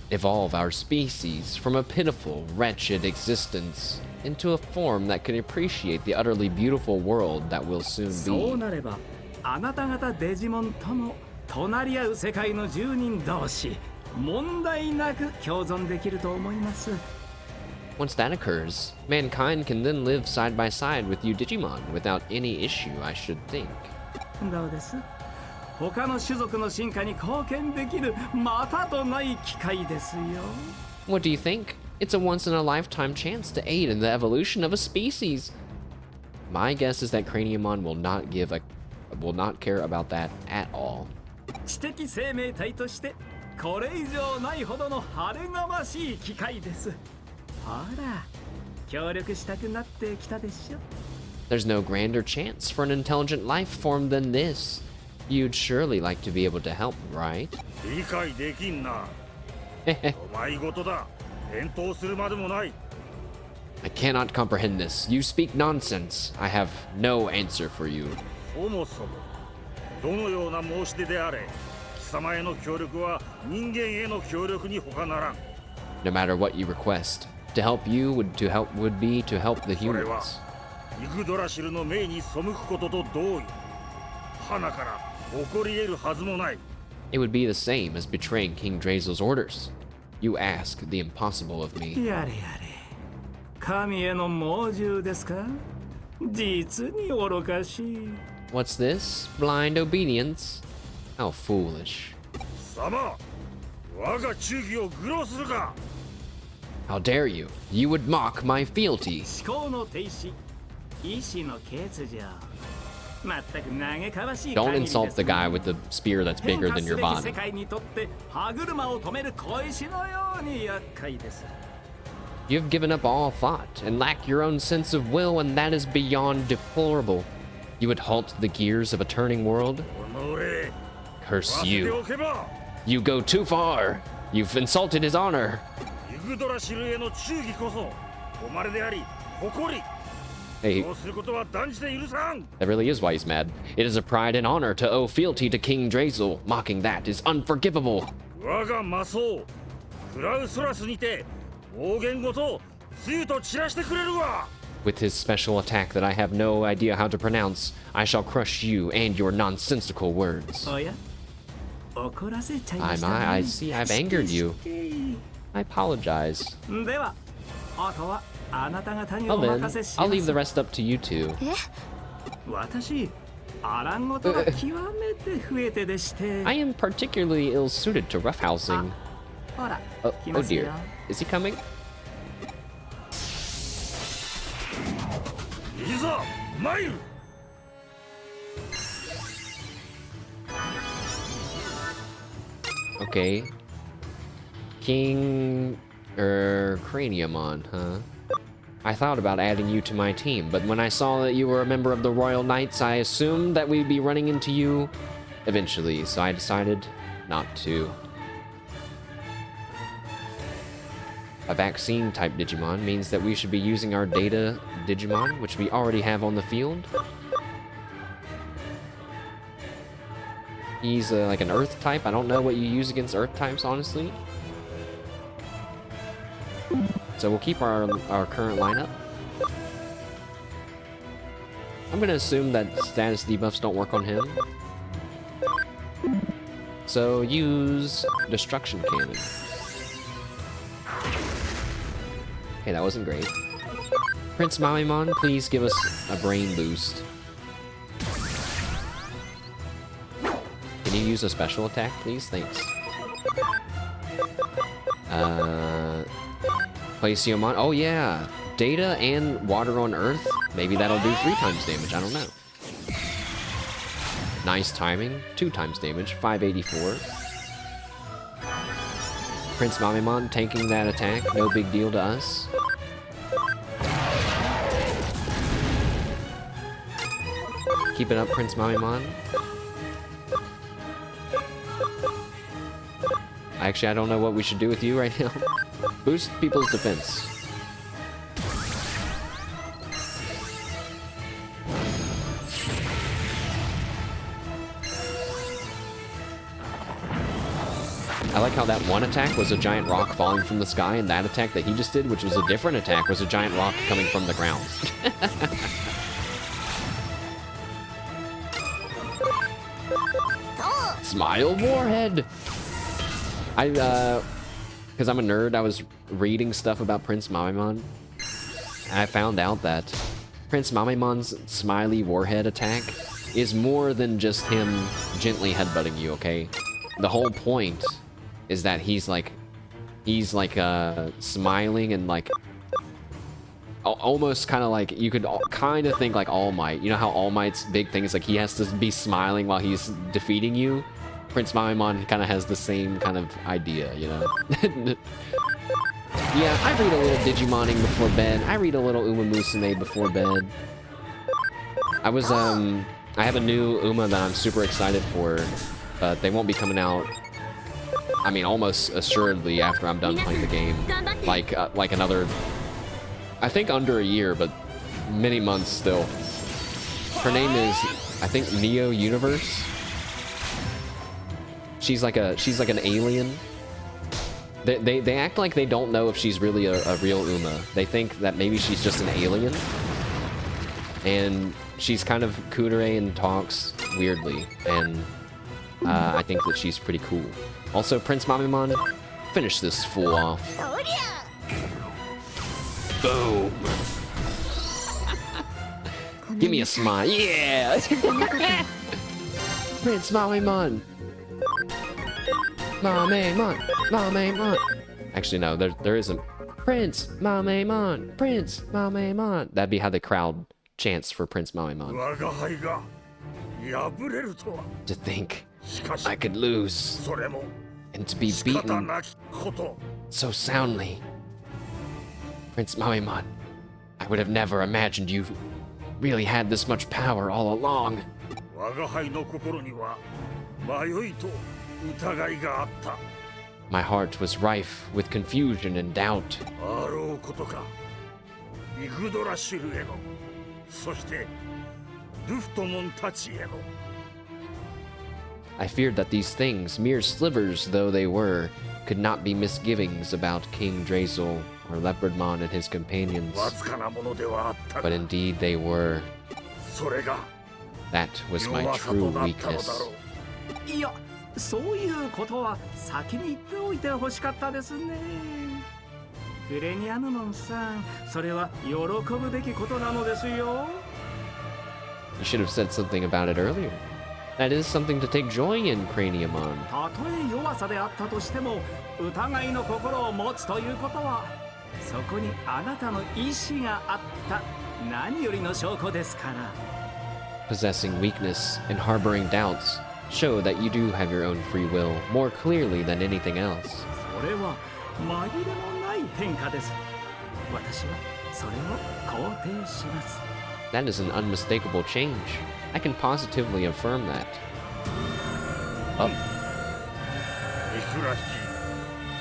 Evolve our species from a pitiful, wretched existence into a form that can appreciate the utterly beautiful world that will soon そう be. なればあなた方デジモンとも隣り合う世界の住人同士問題なく共存できると思います。 Once that occurs, mankind can then live side by side with you Digimon without any issue, I should think. どうです？他の種族の進化に貢献できるまたとない機会ですよ。 What do you think? It's a once-in-a-lifetime chance to aid in the evolution of a species. My guess is that Craniamon will not care about that at all. 知的生命体としてこれ以上ないほどの晴れがましい機会です。ほら、協力したくなってきたでしょ。 There's no grander chance for an intelligent life form than this. You'd surely like to be able to help, right? 理解できんな。お前事だ。返答するまでもない。 I cannot comprehend this. You speak nonsense. I have no answer for you. そもそもどのような申し出であれ、貴様への協力は人間への協力に他ならん。 No matter what you request, to help you would be to help the それは humans. イグドラシルの命に背くことと同意。花から起こり得るはずもない。 It would be the same as betraying King Drazel's orders. You ask the impossible of me. やれやれ。神への猛獣ですか？実に愚かしい。 What's this? Blind obedience? How foolish. 貴様、我が忠義を愚弄するか。 How dare you? You would mock my fealty. 思考の停止、意志の欠如。全く嘆かわしい Don't 限りです insult the guy with the spear that's 変 bigger 化 than す your べき body. 世界にとって歯車を止める小石のように厄介です。 You have given up all thought and lack your own sense of will, and that is beyond deplorable. You would halt the gears of a turning world? おのれ、 Curse 忘れて you. おけば。 You go too far. You've insulted his honor. イグドラシルへの忠義こそ誉れであり誇り Hey, そうすることは断じて許さん that really is why he's mad. It is a pride and honor to owe fealty to King Drazel. Mocking that is unforgivable. 我が魔僧クラウソラスにて暴言ごと露と散らしてくれるわ With his special attack that I have no idea how to pronounce, I shall crush you and your nonsensical words. おや怒らせちゃいましたね I see I've angered you. I apologize. ではあとはあなた方に Well お then, 任せし I'll ま leave す the rest up to you two. 私アランごとが極めて増えてでして I am particularly ill-suited to roughhousing. ほら Oh, 来 oh ますよ dear. Is he coming? いざ参る Okay. King... Craniumon, huh? I thought about adding you to my team, but when I saw that you were a member of the Royal Knights, I assumed that we'd be running into you eventually, so I decided not to. A vaccine-type Digimon means that we should be using our data Digimon, which we already have on the field. He's like an Earth type. I don't know what you use against Earth types, honestly. So we'll keep our current lineup. I'm gonna assume that status debuffs don't work on him. So use Destruction Cannon. Okay, that wasn't great. Prince Mamimon, please give us a brain boost. Can you use a special attack, please? Thanks. Placiomon. Oh yeah, data and water on Earth. Maybe that'll do 3 times damage. I don't know. Nice timing. 2 times damage. 584. Prince Mamimon tanking that attack. No big deal to us. Keep it up, Prince Mamimon. Actually, I don't know what we should do with you right now. Boost people's defense. I like how that one attack was a giant rock falling from the sky, and that attack that he just did, which was a different attack, was a giant rock coming from the ground. Smile Warhead! Because I'm a nerd, I was reading stuff about Prince Mamimon, and I found out that Prince Mamimon's Smiley Warhead attack is more than just him gently headbutting you, okay? The whole point is that he's like smiling and like almost kind of like, you could kind of think like All Might. You know how All Might's big thing is like he has to be smiling while he's defeating you? Prince Mamimon kind of has the same kind of idea, you know? Yeah, I read a little Digimoning before bed. I read a little Uma Musume before bed. I have a new Uma that I'm super excited for, but they won't be coming out, I mean, almost assuredly after I'm done playing the game. Like another, I think under a year, but many months still. Her name is, I think, Neo Universe. She's like an alien. They act like they don't know if she's really a real Uma. They think that maybe she's just an alien. And she's kind of kudere and talks weirdly. And I think that she's pretty cool. Also, Prince Mamimon, finish this fool off. Boom. Give me a smile. Yeah! Prince Mamimon. Mamimon. Mamimon. Actually, no, there isn't. Prince Mamimon. Prince Mamimon. That'd be how the crowd chants for Prince Mamimon. To think I could lose and to be beaten so soundly. Prince Mamimon, I would have never imagined you really had this much power all along. My heart was rife with confusion and doubt. イグドラシュルへの、そしてルフトモンたちへの。 I feared that these things, mere slivers though they were, could not be misgivings about King Drazel or Leopardmon and his companions. わずかなものではあったが、 But indeed they were. それが That was my 弱さ true となったの weakness. だろう。いや、そういうことは先に言っておいてほしかったですね。フレニアヌモンさん、それは喜ぶべきことなのですよ。 You should have said something about it earlier. That is something to take joy in, Craniamon. たとえ弱さであったとしても、疑いの心を持つということは、そこにあなたの意志があった何よりの証拠ですから。 Possessing weakness and harboring doubts show that you do have your own free will more clearly than anything else. それは紛れもない変化です。私はそれを肯定します。 That is an unmistakable change. I can positively affirm that. Oh, いくら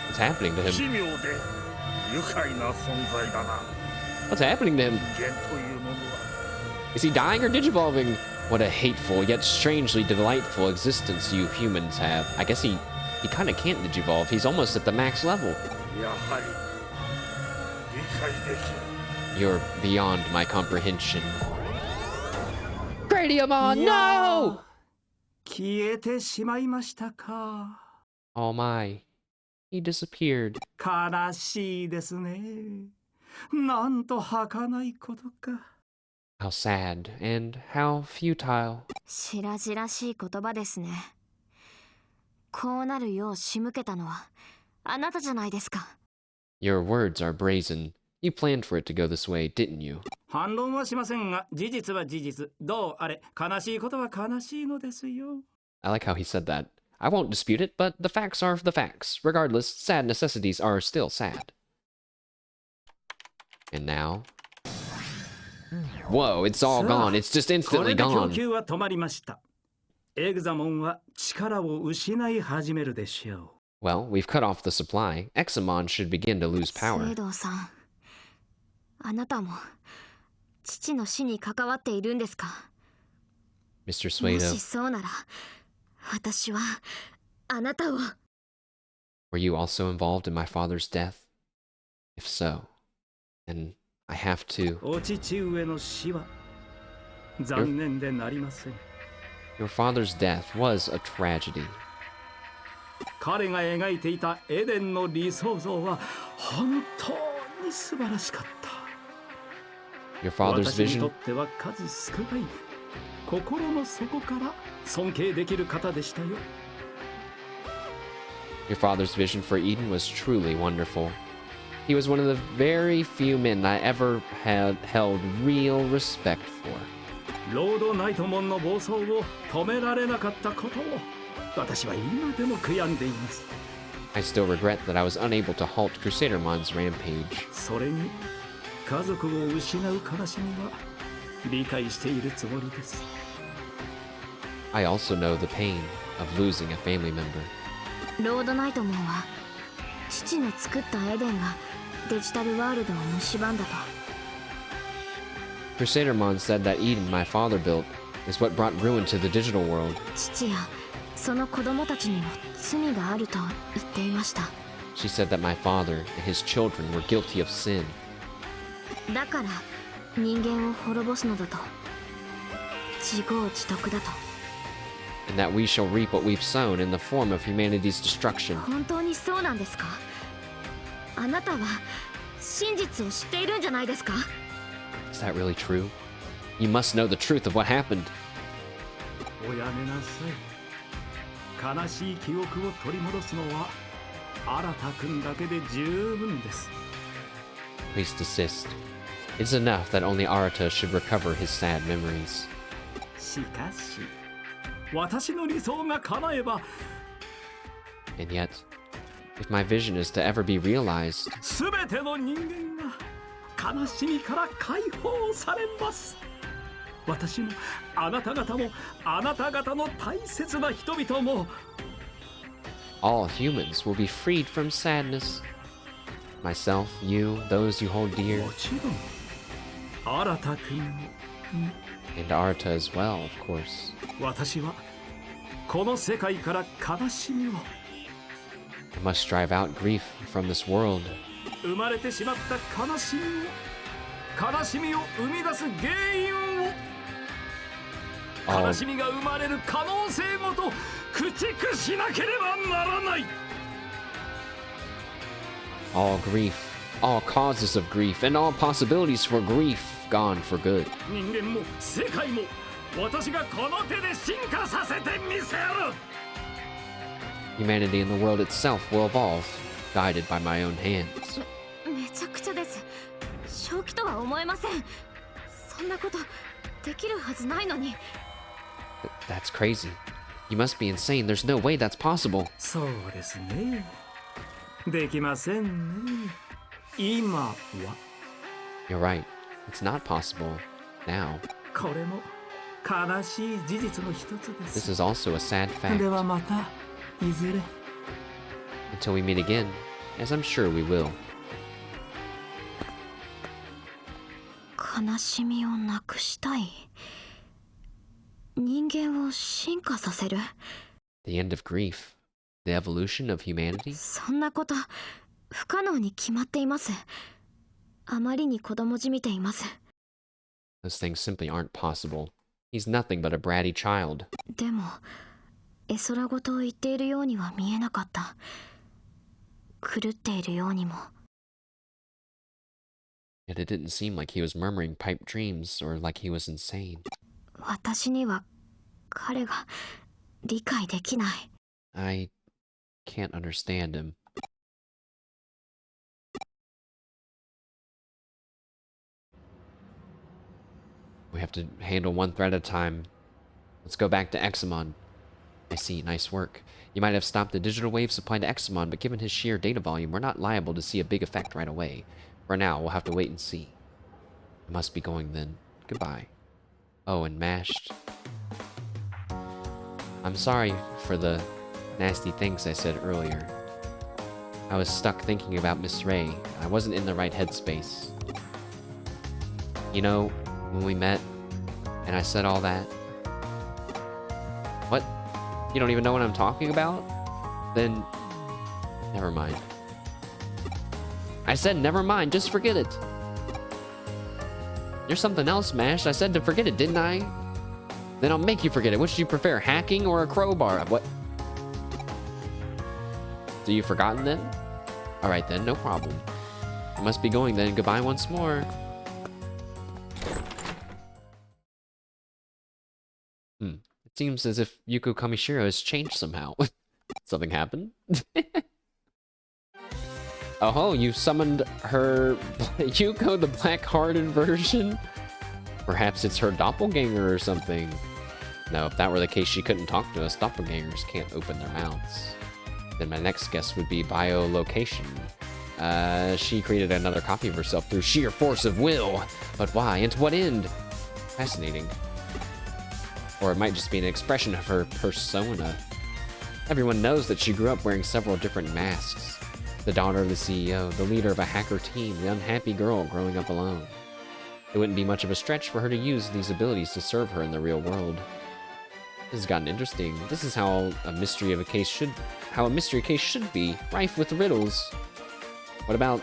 what's happening to 奇 him? 妙で愉快な存在だな。 What's happening to him? 人間というものは Is he dying or digivolving? What a hateful yet strangely delightful existence you humans have. I guess he kind of can't digivolve. He's almost at the max level. やはり理解できる。 You're beyond my comprehension. Craniamon, no! 消えてしまいましたか。 Oh my. He disappeared. 悲しいですね。なんと儚いことか。 How sad and how futile. 白々しい言葉ですね。こうなるよう仕向けたのはあなたじゃないですか。 Your words are brazen. You planned for it to go this way, didn't you? 反論はしませんが、事実は事実。どうあれ、悲しいことは悲しいのですよ。 I like how he said that. I won't dispute it, but the facts are the facts. Regardless, sad necessities are still sad. And now... Whoa, it's all gone. It's just こ instantly れで供 gone. 給は止まりました。エグザモンは力を失い始めるでしょう。 Well, we've cut off the supply. Examon should begin to lose 聖 power. 堂さん、あなたも父の死に関わっているんですか。 Mr. も Suedo, しそうなら私はあなたを。 were you also involved in my father's death? If so, then I have to... お父上の死は残念でなりません。 Your father's death was a tragedy. 彼が描いていたエデンの理想像は本当に素晴らしかった。 Your father's 私にと vision... っては数少ない心の底から尊敬できる方でしたよ。 Your father's vision for Eden was truly wonderful. He was one of the very few men I ever had held real respect for. ロードナイトモンの暴走を止められなかったことを私は今でも悔やんでいます。 I still regret that I was unable to halt Crusadermon's rampage. それに家族を失う悲しみは理解しているつもりです。 I also know the pain of losing a family member. ロードナイトモンは父の作ったエデンがデジタルワールドを蝕んだと。 Crusadermon said that Eden my father built is what brought ruin to the digital world. 父やその子供たちにも罪があると言っていました。 She said that my father and his children were guilty of sin. だから人間を滅ぼすのだと。自業自得だと。 And that we shall reap what we've sown in the form of humanity's destruction. 本当にそうなんですか。あなたは真実を知っているんじゃないですか。 Is that really true? You must know the truth of what happened. おやめなさい。悲しい記憶を取り戻すのは新田君だけで十分です。 Please desist. It's enough that only Arata should recover his sad memories. しかし私の理想が叶えば And yet, if my vision is to ever be realized, 全ての人間が悲しみから解放されます。私もあなた方もあなた方の大切な人々も all humans will be freed from sadness. Myself, you, those you hold dear. もちろん新田君 And Arta as well, of course. 私はこの世界から悲しみを I must drive out grief from this world. 生まれてしまった悲しみを生み出す原因を All, 悲しみが生まれる可能性ごと駆逐しなければならない all grief, all causes of grief, and all possibilities for grief gone for good. 人間も世界も私がこの手で進化させてみせる Humanity and the world itself will evolve, guided by my own hands. めちゃくちゃです。正気とは思えません。そんなことできるはずないのに。 That's crazy. You must be insane. There's no way that's possible. そうですねできませんね今は You're right. It's not possible now. これも悲しい事実の一つで This す is also a sad fact. ではまたいずれ Until we meet again, as I'm sure we will. 悲しみをなくしたい。人間を進化させる。 The end of grief. The evolution of humanity? そんなこと不可能に決まっています。あまりに子供じみています。 Those things simply aren't possible. He's nothing but a bratty child. でも絵空事を言っているようには見えなかった。狂っているようにも。 Yet it didn't seem like he was murmuring pipe dreams or like he was insane. 私には彼が理解できない。 I can't understand him. We have to handle one threat at a time. Let's go back to Examon. I see, nice work. You might have stopped the digital wave supply to Examon, but given his sheer data volume, we're not liable to see a big effect right away. For now, we'll have to wait and see. I must be going then. Goodbye. Oh, and mashed. I'm sorry for the nasty things I said earlier. I was stuck thinking about Miss Ray. I wasn't in the right headspace. You know, when we met, and I said all that. What? You don't even know what I'm talking about? Then, never mind. I said never mind, just forget it. You're something else, Mash. I said to forget it, didn't I? Then I'll make you forget it. Which do you prefer, hacking or a crowbar? What? So you've forgotten then? Alright then, no problem. You must be going then. Goodbye once more. It seems as if Yuko Kamishiro has changed somehow. Something happened? Oh, you summoned her Yuko, the black-hearted version? Perhaps it's her doppelganger or something. No, if that were the case, she couldn't talk to us. Doppelgangers can't open their mouths. Then my next guess would be biolocation. She created another copy of herself through sheer force of will. But why? And to what end? Fascinating. Or it might just be an expression of her persona. Everyone knows that she grew up wearing several different masks. The daughter of the CEO, the leader of a hacker team, the unhappy girl growing up alone. It wouldn't be much of a stretch for her to use these abilities to serve her in the real world. This has gotten interesting. This is how a mystery case should be, rife with riddles. What about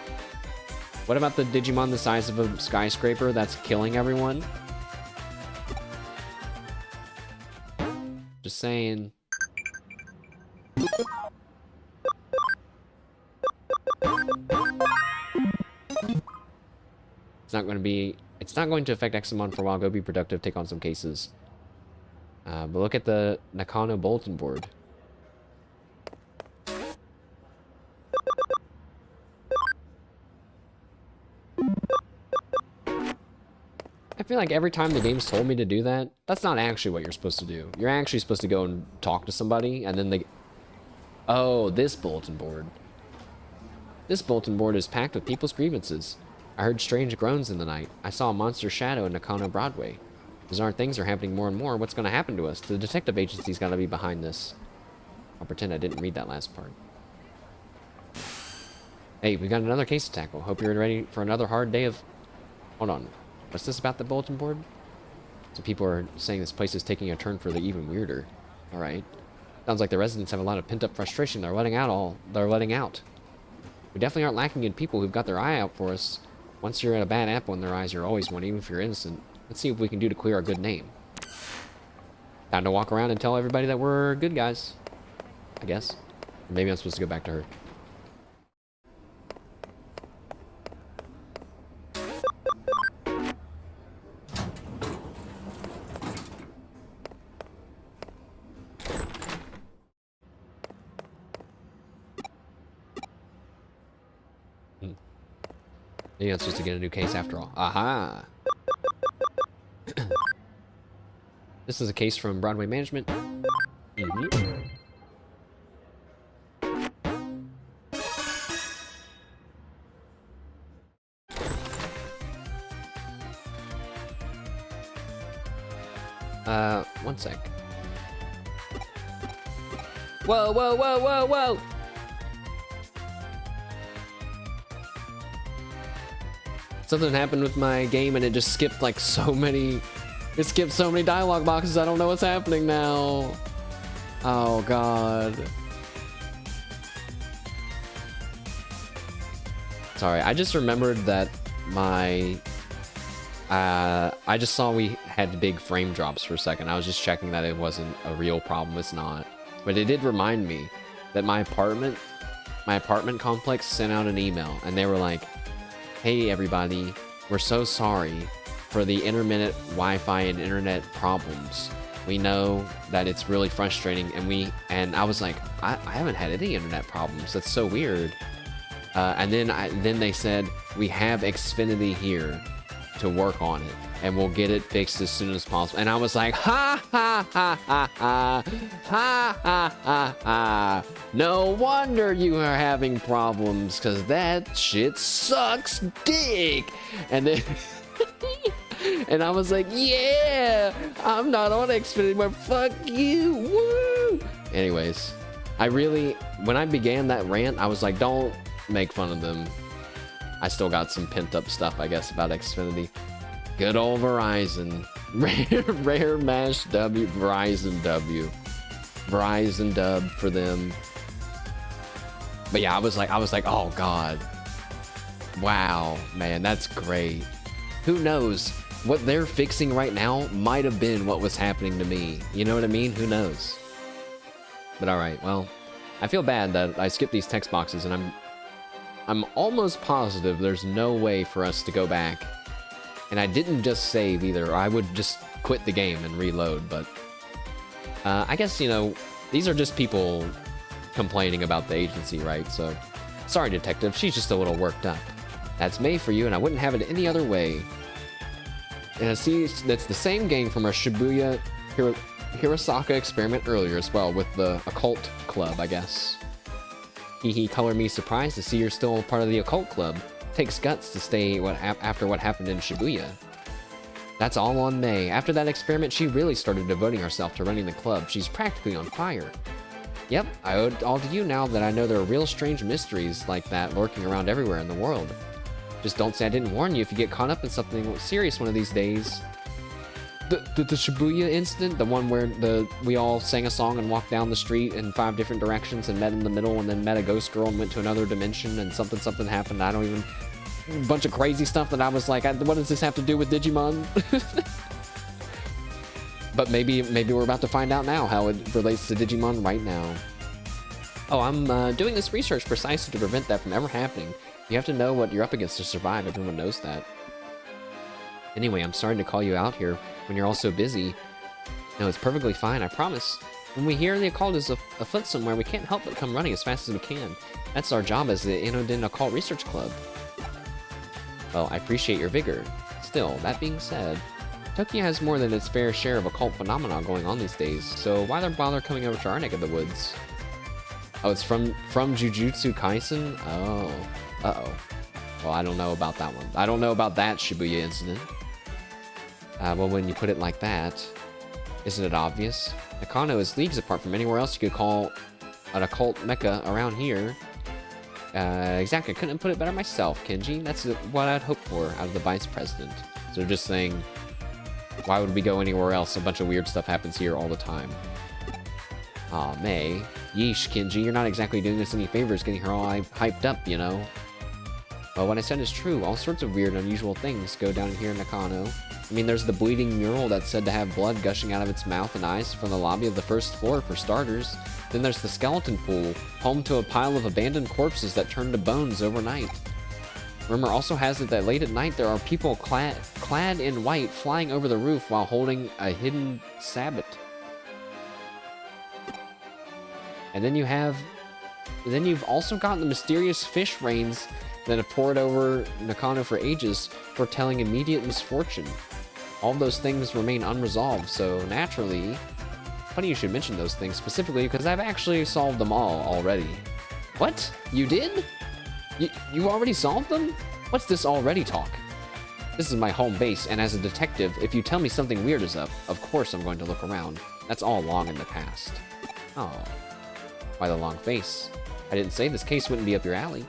the Digimon the size of a skyscraper that's killing everyone? Just saying. It's not going to affect Examon for a while. Go be productive, take on some cases. But look at the Nakano bulletin board. I feel like every time the game's told me to do that, that's not actually what you're supposed to do. You're actually supposed to go and talk to somebody, and then they... Oh, this bulletin board. This bulletin board is packed with people's grievances. I heard strange groans in the night. I saw a monster shadow in Nakano Broadway. Bizarre things are happening more and more. What's going to happen to us? The detective agency's got to be behind this. I'll pretend I didn't read that last part. Hey, we got another case to tackle. Hope you're ready for another hard day of... Hold on. What's this about the bulletin board? So people are saying this place is taking a turn for the even weirder. Alright. Sounds like the residents have a lot of pent-up frustration they're letting out. We definitely aren't lacking in people who've got their eye out for us. Once you're at a bad apple in their eyes, you're always one, even if you're innocent. Let's see what we can do to clear our good name. Time to walk around and tell everybody that we're good guys. I guess. Maybe I'm supposed to go back to her. Maybe I'm supposed to get a new case after all. Aha! This is a case from Broadway Management. One sec. Whoa, whoa, whoa, whoa, whoa! Something happened with my game and it just skipped like so many... It skipped so many dialogue boxes, I don't know what's happening now. Oh, God. Sorry, I just remembered that my... I just saw we had big frame drops for a second. I was just checking that it wasn't a real problem. It's not. But it did remind me that my apartment complex sent out an email and they were like, hey everybody, we're so sorry for the intermittent Wi-Fi and internet problems. We know that it's really frustrating and I was like, I haven't had any internet problems. That's so weird. And then they said, we have Xfinity here to work on it and we'll get it fixed as soon as possible. And I was like, ha ha ha ha ha ha ha ha ha. No wonder you are having problems, cause that shit sucks dick. And then and I was like, yeah, I'm not on Xfinity, but fuck you, woo. Anyways, when I began that rant, I was like, don't make fun of them. I still got some pent up stuff, I guess, about Xfinity. Good old Verizon. Rare mash W, Verizon W. Verizon dub for them. But yeah, I was like, oh God. Wow, man, that's great. Who knows? What they're fixing right now might have been what was happening to me. You know what I mean? Who knows? But alright, well, I feel bad that I skipped these text boxes and I'm almost positive there's no way for us to go back. And I didn't just save either. I would just quit the game and reload, but I guess, you know, these are just people complaining about the agency, right? So, sorry, detective, she's just a little worked up. That's May for you, and I wouldn't have it any other way. And I see that's the same game from our Shibuya Hirosaka experiment earlier as well, with the occult club, I guess. Hee color me surprised to see you're still part of the occult club. Takes guts to stay after what happened in Shibuya. That's all on May. After that experiment, she really started devoting herself to running the club. She's practically on fire. Yep, I owe it all to you now that I know there are real strange mysteries like that lurking around everywhere in the world. Just don't say I didn't warn you if you get caught up in something serious one of these days. The Shibuya incident, the one where we all sang a song and walked down the street in 5 different directions and met in the middle and then met a ghost girl and went to another dimension and something happened. I don't even... A bunch of crazy stuff that I was like, what does this have to do with Digimon? But maybe we're about to find out now how it relates to Digimon right now. Oh, I'm doing this research precisely to prevent that from ever happening. You have to know what you're up against to survive. Everyone knows that. Anyway, I'm sorry to call you out here when you're all so busy. No, it's perfectly fine, I promise. When we hear the occult is afoot somewhere, we can't help but come running as fast as we can. That's our job as the Inodin Occult Research Club. Well, I appreciate your vigor. Still, that being said, Tokyo has more than its fair share of occult phenomena going on these days, so why bother coming over to our neck of the woods? Oh, it's from Jujutsu Kaisen? Oh. Uh-oh. Well, I don't know about that one. I don't know about that Shibuya incident. Well, when you put it like that, isn't it obvious? Nakano is leagues apart from anywhere else you could call an occult mecca around here. Exactly, I couldn't put it better myself, Kenji. That's what I'd hope for out of the vice president. So just saying, why would we go anywhere else? A bunch of weird stuff happens here all the time. Aw, May. Yeesh, Kenji, you're not exactly doing us any favors getting her all hyped up, you know? Well, what I said is true. All sorts of weird, unusual things go down here in Nakano. I mean, there's the bleeding mural that's said to have blood gushing out of its mouth and eyes from the lobby of the first floor, for starters. Then there's the skeleton pool, home to a pile of abandoned corpses that turn to bones overnight. Rumor also has it that late at night there are people clad in white flying over the roof while holding a hidden sabbat. And then you've also got the mysterious fish rains that have poured over Nakano for ages, foretelling immediate misfortune. All those things remain unresolved, so naturally... Funny you should mention those things specifically, because I've actually solved them all already. What? You did? You already solved them? What's this already talk? This is my home base, and as a detective, if you tell me something weird is up, of course I'm going to look around. That's all long in the past. Oh. Why the long face? I didn't say this case wouldn't be up your alley.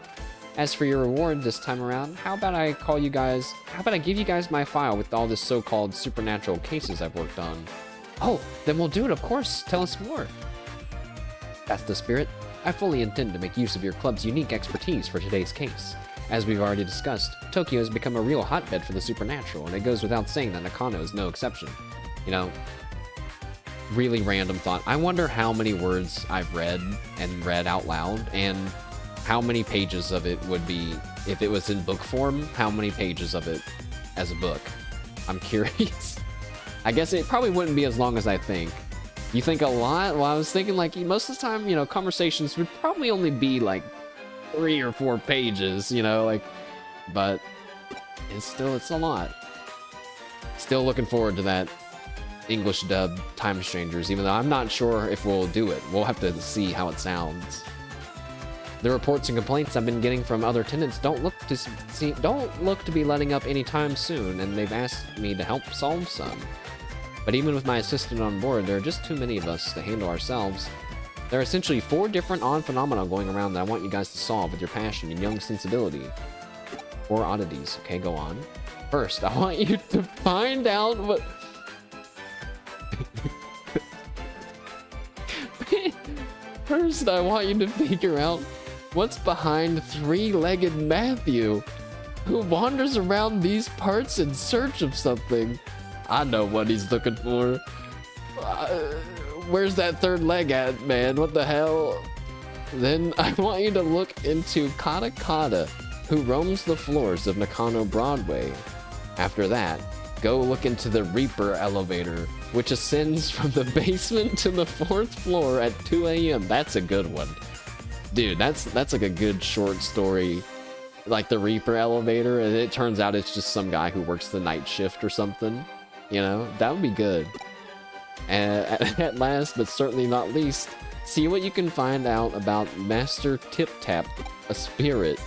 As for your reward this time around, how about I give you guys my file with all the so-called supernatural cases I've worked on? Oh, then we'll do it, of course. Tell us more. That's the spirit. I fully intend to make use of your club's unique expertise for today's case. As we've already discussed, Tokyo has become a real hotbed for the supernatural, and it goes without saying that Nakano is no exception. You know, really random thought. I wonder how many words I've read out loud, and how many pages of it would be, if it was in book form, how many pages of it as a book? I'm curious. I guess it probably wouldn't be as long as I think. You think a lot? Well, I was thinking like most of the time, you know, conversations would probably only be like 3 or 4 pages, you know, like, but it's a lot. Still looking forward to that English dub Time Strangers, even though I'm not sure if we'll do it. We'll have to see how it sounds. The reports and complaints I've been getting from other tenants don't look to be letting up anytime soon, and they've asked me to help solve some. But even with my assistant on board, there are just too many of us to handle ourselves. There are essentially 4 different odd phenomena going around that I want you guys to solve with your passion and young sensibility. 4 oddities. Okay, go on. First, I want you to find out what... First, I want you to figure out what's behind 3-legged Matthew, who wanders around these parts in search of something. I know what he's looking for. Where's that 3rd leg at, man? What the hell? Then I want you to look into Kata Kata, who roams the floors of Nakano Broadway. After that, go look into the Reaper elevator, which ascends from the basement to the 4th floor at 2 a.m. That's a good one. Dude, that's like a good short story. Like the Reaper elevator, and it turns out it's just some guy who works the night shift or something. You know, that would be good. And at last, but certainly not least, see what you can find out about Master Tip Tap, a spirit.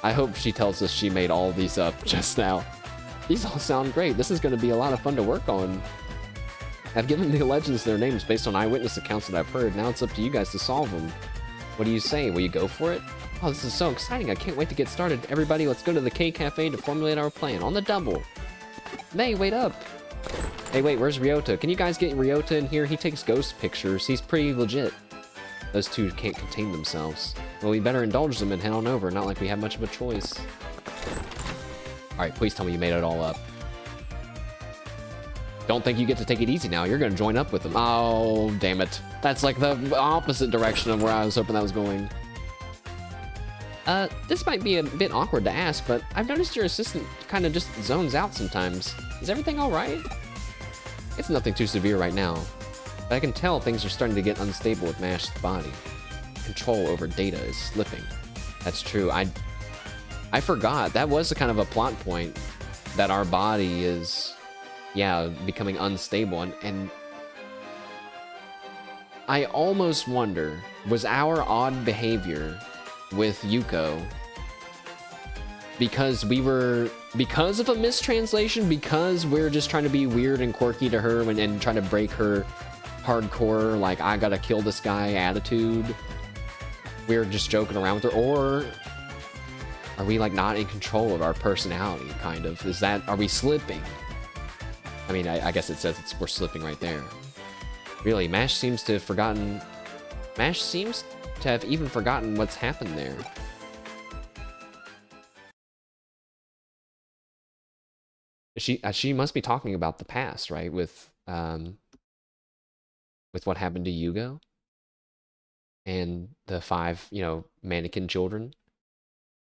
I hope she tells us she made all these up just now. These all sound great. This is going to be a lot of fun to work on. I've given the legends their names based on eyewitness accounts that I've heard. Now it's up to you guys to solve them. What do you say? Will you go for it? Oh, this is so exciting. I can't wait to get started. Everybody, let's go to the K Cafe to formulate our plan. On the double. May, wait up. Hey, wait, where's Ryota? Can you guys get Ryota in here? He takes ghost pictures. He's pretty legit. Those two can't contain themselves. Well, we better indulge them and head on over. Not like we have much of a choice. Alright, please tell me you made it all up. Don't think you get to take it easy now. You're gonna join up with them. Oh, damn it. That's like the opposite direction of where I was hoping that was going. This might be a bit awkward to ask, but I've noticed your assistant kind of just zones out sometimes. Is everything alright? It's nothing too severe right now, but I can tell things are starting to get unstable with Mash's body. Control over data is slipping. That's true. I forgot. That was a kind of a plot point, that our body is, yeah, becoming unstable, and I almost wonder, was our odd behavior with Yuko because of a mistranslation, because we're just trying to be weird and quirky to her and trying to break her hardcore, like, I gotta kill this guy attitude? We're just joking around with her, or Are we like not in control of our personality, kind of? Are we slipping? I mean, I guess it says we're slipping right there. Really, Mash seems to have even forgotten what's happened there. She must be talking about the past, right? With what happened to Yugo and the 5, mannequin children.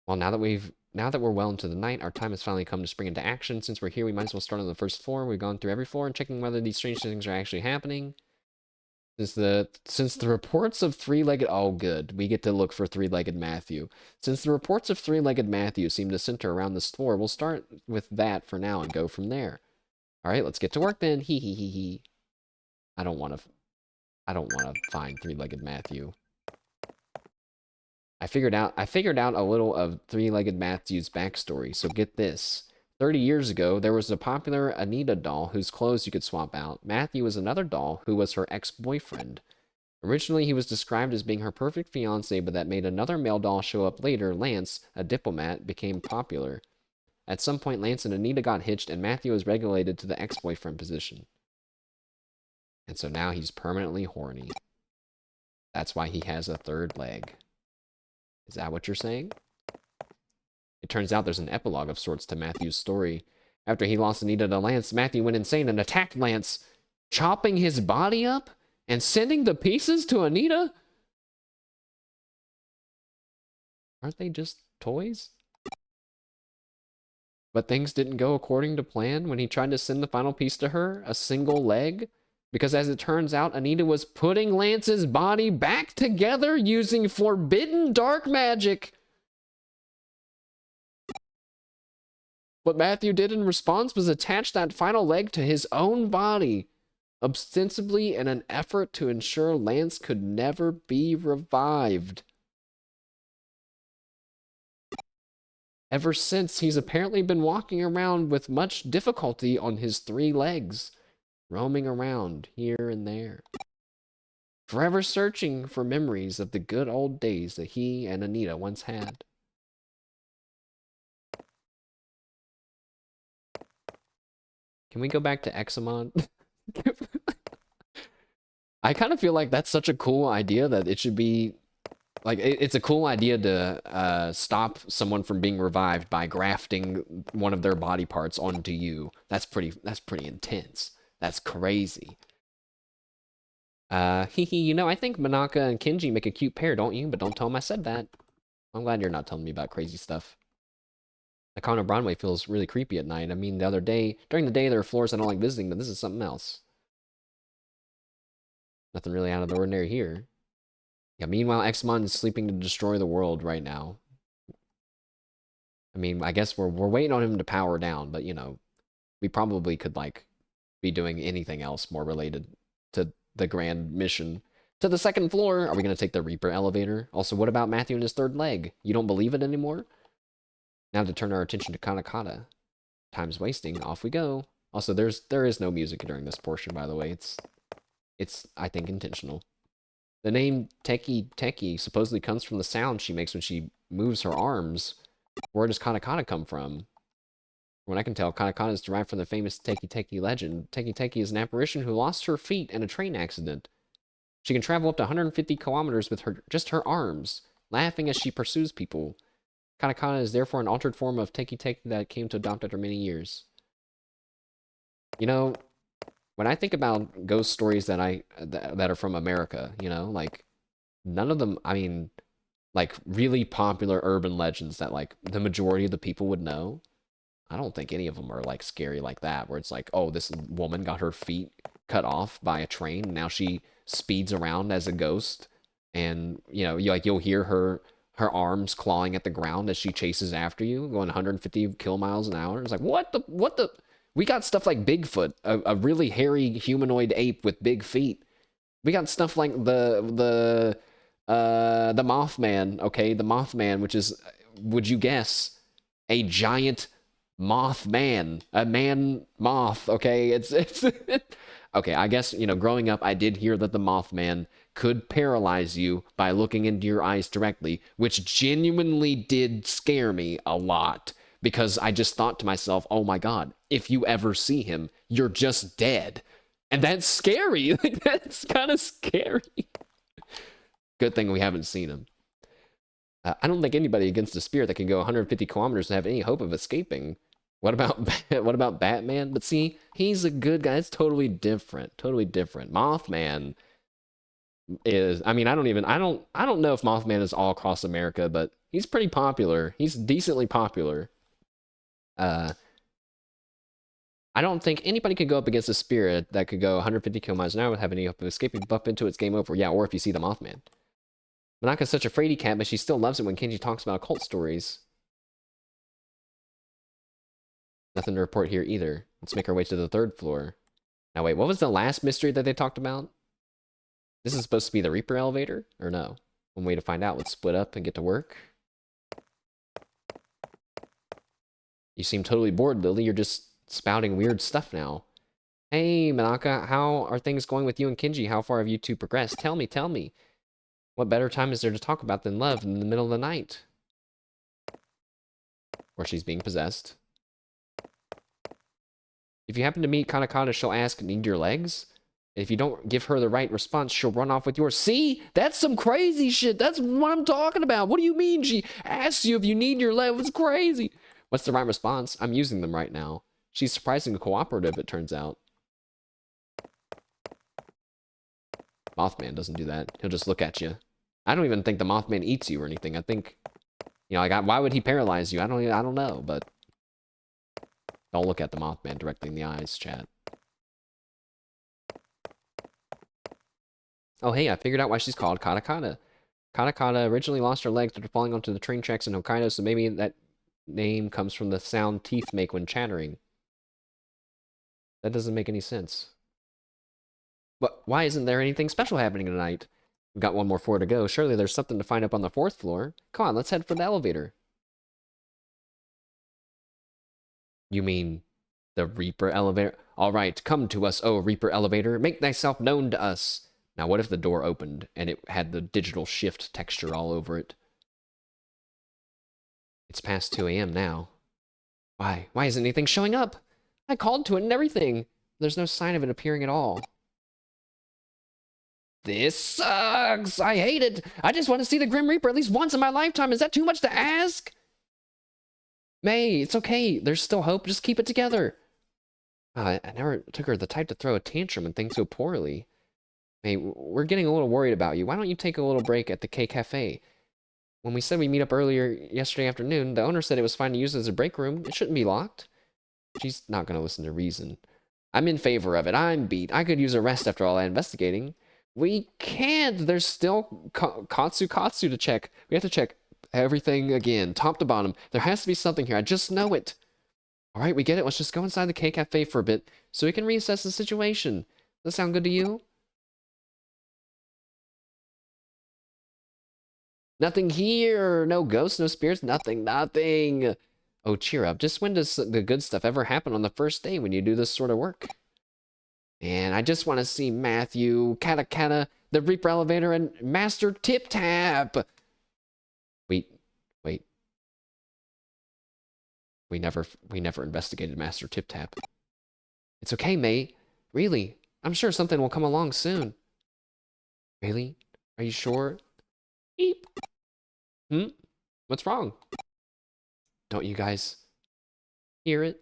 Well, now that we're well into the night, our time has finally come to spring into action. Since we're here, we might as well start on the first floor. We've gone through every floor and checking whether these strange things are actually happening. Since the reports of three-legged... Oh, good. We get to look for three-legged Matthew. Since the reports of three-legged Matthew seem to center around this floor, we'll start with that for now and go from there. All right, let's get to work then. Hee hee hee hee. I don't want to find three-legged Matthew. I figured out a little of three-legged Matthew's backstory, so get this. 30 years ago, there was a popular Anita doll whose clothes you could swap out. Matthew was another doll who was her ex-boyfriend. Originally, he was described as being her perfect fiancé, but that made another male doll show up later. Lance, a diplomat, became popular. At some point, Lance and Anita got hitched, and Matthew was regulated to the ex-boyfriend position. And so now he's permanently horny. That's why he has a third leg. Is that what you're saying? It turns out there's an epilogue of sorts to Matthew's story. After he lost Anita to Lance, Matthew went insane and attacked Lance, chopping his body up and sending the pieces to Anita? Aren't they just toys? But things didn't go according to plan when he tried to send the final piece to her, a single leg. Because as it turns out, Anita was putting Lance's body back together using forbidden dark magic. What Matthew did in response was attach that final leg to his own body, ostensibly in an effort to ensure Lance could never be revived. Ever since, he's apparently been walking around with much difficulty on his 3 legs, roaming around here and there, forever searching for memories of the good old days that he and Anita once had. Can we go back to Examon? I kind of feel like that's such a cool idea that it should be... Like, it's a cool idea to stop someone from being revived by grafting one of their body parts onto you. That's pretty intense. That's crazy. I think Manaka and Kenji make a cute pair, don't you? But don't tell them I said that. I'm glad you're not telling me about crazy stuff. Nakano Broadway feels really creepy at night. I mean, during the day, there are floors I don't like visiting, but this is something else. Nothing really out of the ordinary here. Yeah, meanwhile, Examon is sleeping to destroy the world right now. I mean, I guess we're waiting on him to power down, but, we probably could, be doing anything else more related to the grand mission. To the 2nd floor! Are we going to take the Reaper elevator? Also, what about Matthew and his 3rd leg? You don't believe it anymore? Now to turn our attention to Kanakata. Time's wasting, off we go. Also, there is no music during this portion, by the way. It's I think, intentional. The name Teki supposedly comes from the sound she makes when she moves her arms. Where does Kanakata come from? From what I can tell, Kanakata is derived from the famous Teki legend. Teki is an apparition who lost her feet in a train accident. She can travel up to 150 kilometers with just her arms, laughing as she pursues people. Kanakata is therefore an altered form of Teki that came to adopt after many years. When I think about ghost stories that are from America, none of them, I mean, really popular urban legends that, the majority of the people would know, I don't think any of them are, scary like that, where it's oh, this woman got her feet cut off by a train, and now she speeds around as a ghost, and, you'll hear her arms clawing at the ground as she chases after you, going 150 miles an hour. It's what the... We got stuff like Bigfoot, a really hairy humanoid ape with big feet. We got stuff like the Mothman, okay? The Mothman, which is, would you guess, a giant Mothman, a man moth, okay? It's okay, I guess, growing up, I did hear that the Mothman could paralyze you by looking into your eyes directly, which genuinely did scare me a lot, because I just thought to myself, oh my god, if you ever see him, you're just dead. And that's scary. Like, that's kind of scary. Good thing we haven't seen him. I don't think anybody against a spirit that can go 150 kilometers and have any hope of escaping. What about Batman? But see, he's a good guy. It's totally different. Totally different. Mothman is, I mean, I don't know if Mothman is all across America, but he's pretty popular. He's decently popular. I don't think anybody could go up against a spirit that could go 150 kilometers an hour without having any hope of escaping. Bump into it's game over. Yeah, or if you see the Mothman. Manaka's such a fraidy cat, but she still loves it when Kenji talks about occult stories. Nothing to report here either. Let's make our way to the 3rd floor. Now wait, what was the last mystery that they talked about? This is supposed to be the Reaper elevator? Or no? One way to find out. Let's split up and get to work. You seem totally bored, Lily. You're just spouting weird stuff now. Hey, Manaka, how are things going with you and Kenji? How far have you two progressed? Tell me, tell me. What better time is there to talk about than love in the middle of the night? Or she's being possessed. If you happen to meet Kanakata, she'll ask, need your legs? If you don't give her the right response, she'll run off with yours. See? That's some crazy shit. That's what I'm talking about. What do you mean she asks you if you need your legs? It's crazy. What's the right response? I'm using them right now. She's surprisingly cooperative, it turns out. Mothman doesn't do that. He'll just look at you. I don't even think the Mothman eats you or anything. I think, you know, like, why would he paralyze you? I don't know, but don't look at the Mothman directly in the eyes, chat. Oh, hey, I figured out why she's called Katakata. Katakata originally lost her legs after falling onto the train tracks in Hokkaido, so maybe that name comes from the sound teeth make when chattering. That doesn't make any sense. But why isn't there anything special happening tonight? We've got one more floor to go. Surely there's something to find up on the 4th floor. Come on, let's head for the elevator. You mean the Reaper elevator? All right, come to us, oh Reaper elevator. Make thyself known to us. Now, what if the door opened and it had the digital shift texture all over it? It's past 2 a.m. now. Why? Why isn't anything showing up? I called to it and everything. There's no sign of it appearing at all. This sucks. I hate it. I just want to see the Grim Reaper at least once in my lifetime. Is that too much to ask? May, it's okay. There's still hope. Just keep it together. I never took her the type to throw a tantrum when things go poorly. May, we're getting a little worried about you. Why don't you take a little break at the K Cafe? When we said we'd meet up earlier yesterday afternoon, the owner said it was fine to use it as a break room. It shouldn't be locked. She's not going to listen to reason. I'm in favor of it. I'm beat. I could use a rest after all that investigating. We can't. There's still Katsu to check. We have to check everything again, top to bottom. There has to be something here. I just know it. All right, we get it. Let's just go inside the K Cafe for a bit so we can reassess the situation. Does that sound good to you? Nothing here. No ghosts, no spirits, nothing. Oh, cheer up. Just when does the good stuff ever happen on the first day when you do this sort of work? And I just want to see Matthew, Katakata, the Reaper elevator, and Master Tip Tap. Wait. We never investigated Master Tip Tap. It's okay, mate. Really, I'm sure something will come along soon. Really? Are you sure? Eep. What's wrong? Don't you guys hear it?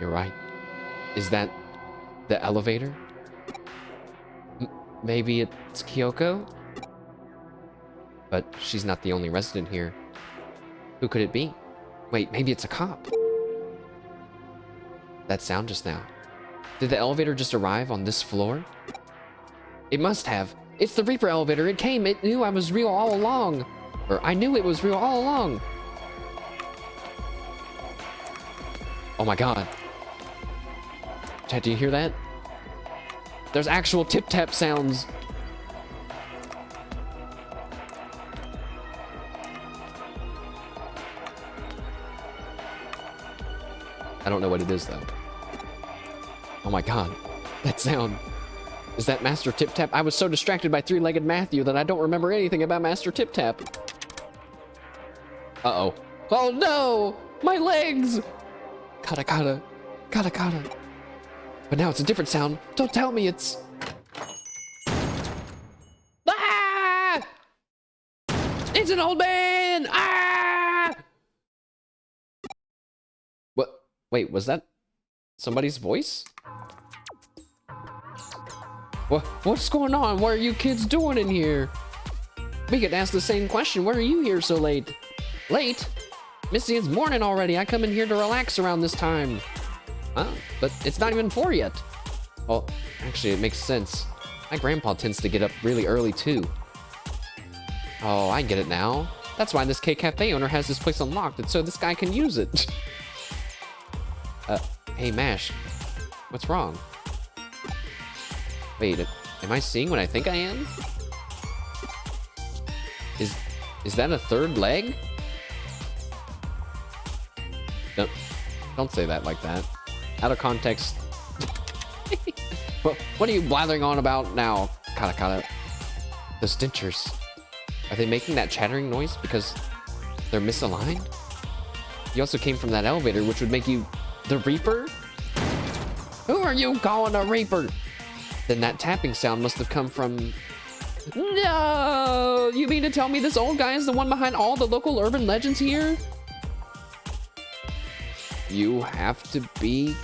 You're right. Is that the elevator? Maybe it's Kyoko? But she's not the only resident here. Who could it be? Wait, maybe it's a cop. That sound just now. Did the elevator just arrive on this floor? It must have. It's the Reaper elevator. It came. It knew I was real all along. Or I knew it was real all along. Oh my god. Chat, do you hear that? There's actual tip-tap sounds. I don't know what it is, though. Oh my god. That sound. Is that Master Tip Tap? I was so distracted by three-legged Matthew that I don't remember anything about Master Tip Tap. Uh-oh. Oh no! My legs! Kata kata. Kata kata. But now it's a different sound. Don't tell me it's... Ah! It's an old man! Ah! What? Wait, was that somebody's voice? What's going on? What are you kids doing in here? We could ask the same question. Why are you here so late? Late? Missy, it's morning already. I come in here to relax around this time. Huh? But it's not even 4 yet. Well, actually, it makes sense. My grandpa tends to get up really early, too. Oh, I get it now. That's why this K-Cafe owner has this place unlocked, and so this guy can use it. Hey, Mash. What's wrong? Wait, am I seeing what I think I am? Is that a third leg? Don't say that like that. Out of context. What are you blathering on about now? Kata kata. The stenchers. Are they making that chattering noise because they're misaligned? You also came from that elevator, which would make you the Reaper? Who are you calling a Reaper? Then that tapping sound must have come from... No! You mean to tell me this old guy is the one behind all the local urban legends here? You have to be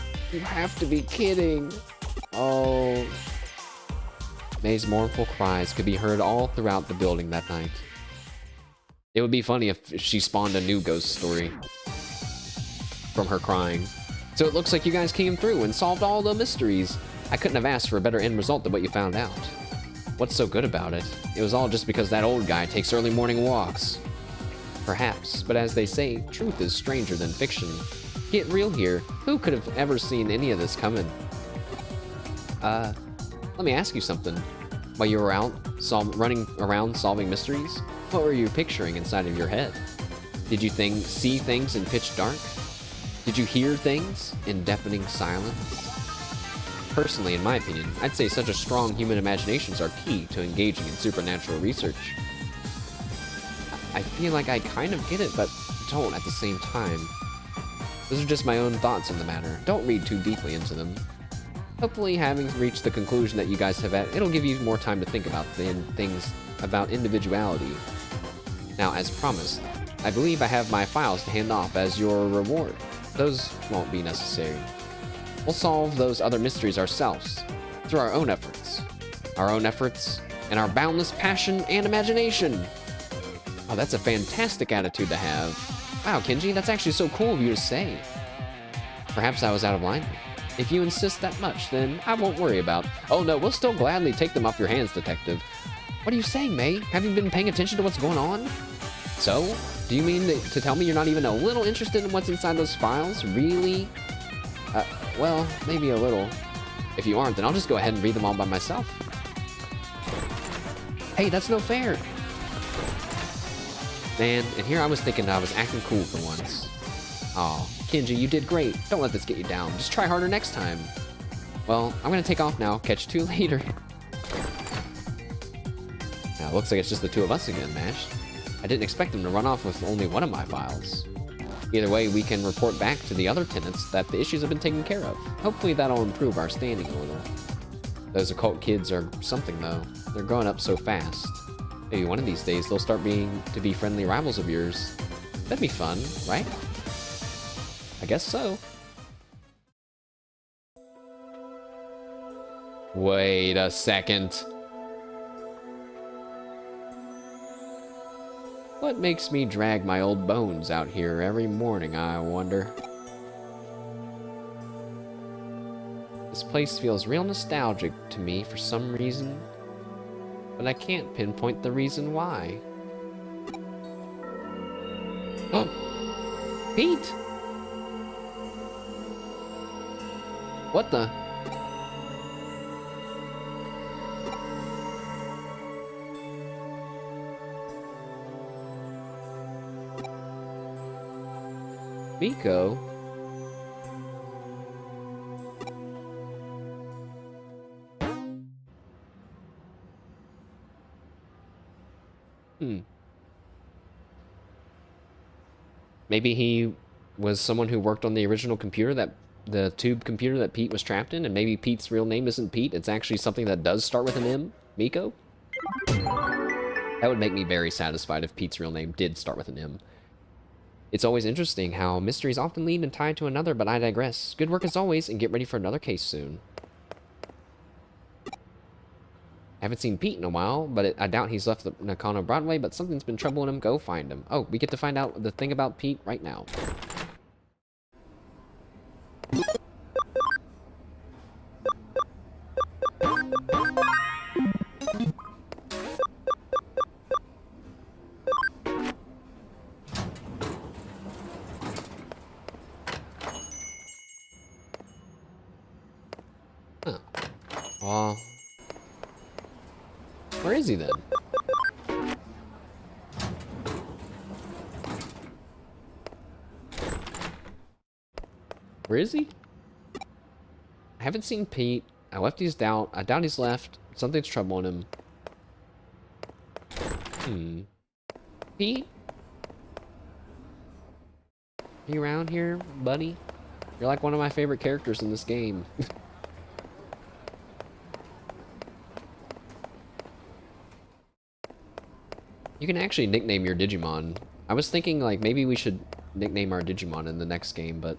kidding. Oh. May's mournful cries could be heard all throughout the building that night. It would be funny if she spawned a new ghost story from her crying. So it looks like you guys came through and solved all the mysteries. I couldn't have asked for a better end result than what you found out. What's so good about it? It was all just because that old guy takes early morning walks. Perhaps, but as they say, truth is stranger than fiction. Get real here. Who could have ever seen any of this coming? Let me ask you something. While you were out running around solving mysteries, what were you picturing inside of your head? Did you see things in pitch dark? Did you hear things in deafening silence? Personally, in my opinion, I'd say such a strong human imaginations are key to engaging in supernatural research. I feel like I kind of get it, but don't at the same time. Those are just my own thoughts on the matter. Don't read too deeply into them. Hopefully, having reached the conclusion that you guys have had, it'll give you more time to think about things about individuality. Now, as promised, I believe I have my files to hand off as your reward. Those won't be necessary. We'll solve those other mysteries ourselves, through our own efforts. Our own efforts, and our boundless passion and imagination. Oh, that's a fantastic attitude to have. Wow, Kenji, that's actually so cool of you to say. Perhaps I was out of line. If you insist that much, then I won't worry about... Oh no, we'll still gladly take them off your hands, Detective. What are you saying, May? Have you been paying attention to what's going on? So, do you mean to tell me you're not even a little interested in what's inside those files? Really? Well, maybe a little. If you aren't, then I'll just go ahead and read them all by myself. Hey, that's no fair. Man, and here I was thinking I was acting cool for once. Aw, Kenji, you did great. Don't let this get you down. Just try harder next time. Well, I'm gonna take off now. Catch you later. Now, it looks like it's just the two of us again, Mash. I didn't expect them to run off with only one of my files. Either way, we can report back to the other tenants that the issues have been taken care of. Hopefully that'll improve our standing a little. Those occult kids are something, though. They're growing up so fast. Maybe one of these days they'll start being friendly rivals of yours. That'd be fun, right? I guess so. Wait a second. What makes me drag my old bones out here every morning, I wonder? This place feels real nostalgic to me for some reason, but I can't pinpoint the reason why. Oh! Pete! What the? Miko? Hmm. Maybe he was someone who worked on the original computer, that the tube computer that Pete was trapped in, and maybe Pete's real name isn't Pete, it's actually something that does start with an M? Miko? That would make me very satisfied if Pete's real name did start with an M. It's always interesting how mysteries often lead and tie to another, but I digress. Good work as always, and get ready for another case soon. Haven't seen Pete in a while, but I doubt he's left the Nakano Broadway, but something's been troubling him. Go find him. Oh, we get to find out the thing about Pete right now. Huh. Well, where is he then? Where is he? I haven't seen Pete. I doubt he's left. Something's troubling him. Pete? Are you around here, buddy? You're like one of my favorite characters in this game. You can actually nickname your Digimon. I was thinking like maybe we should nickname our Digimon in the next game, but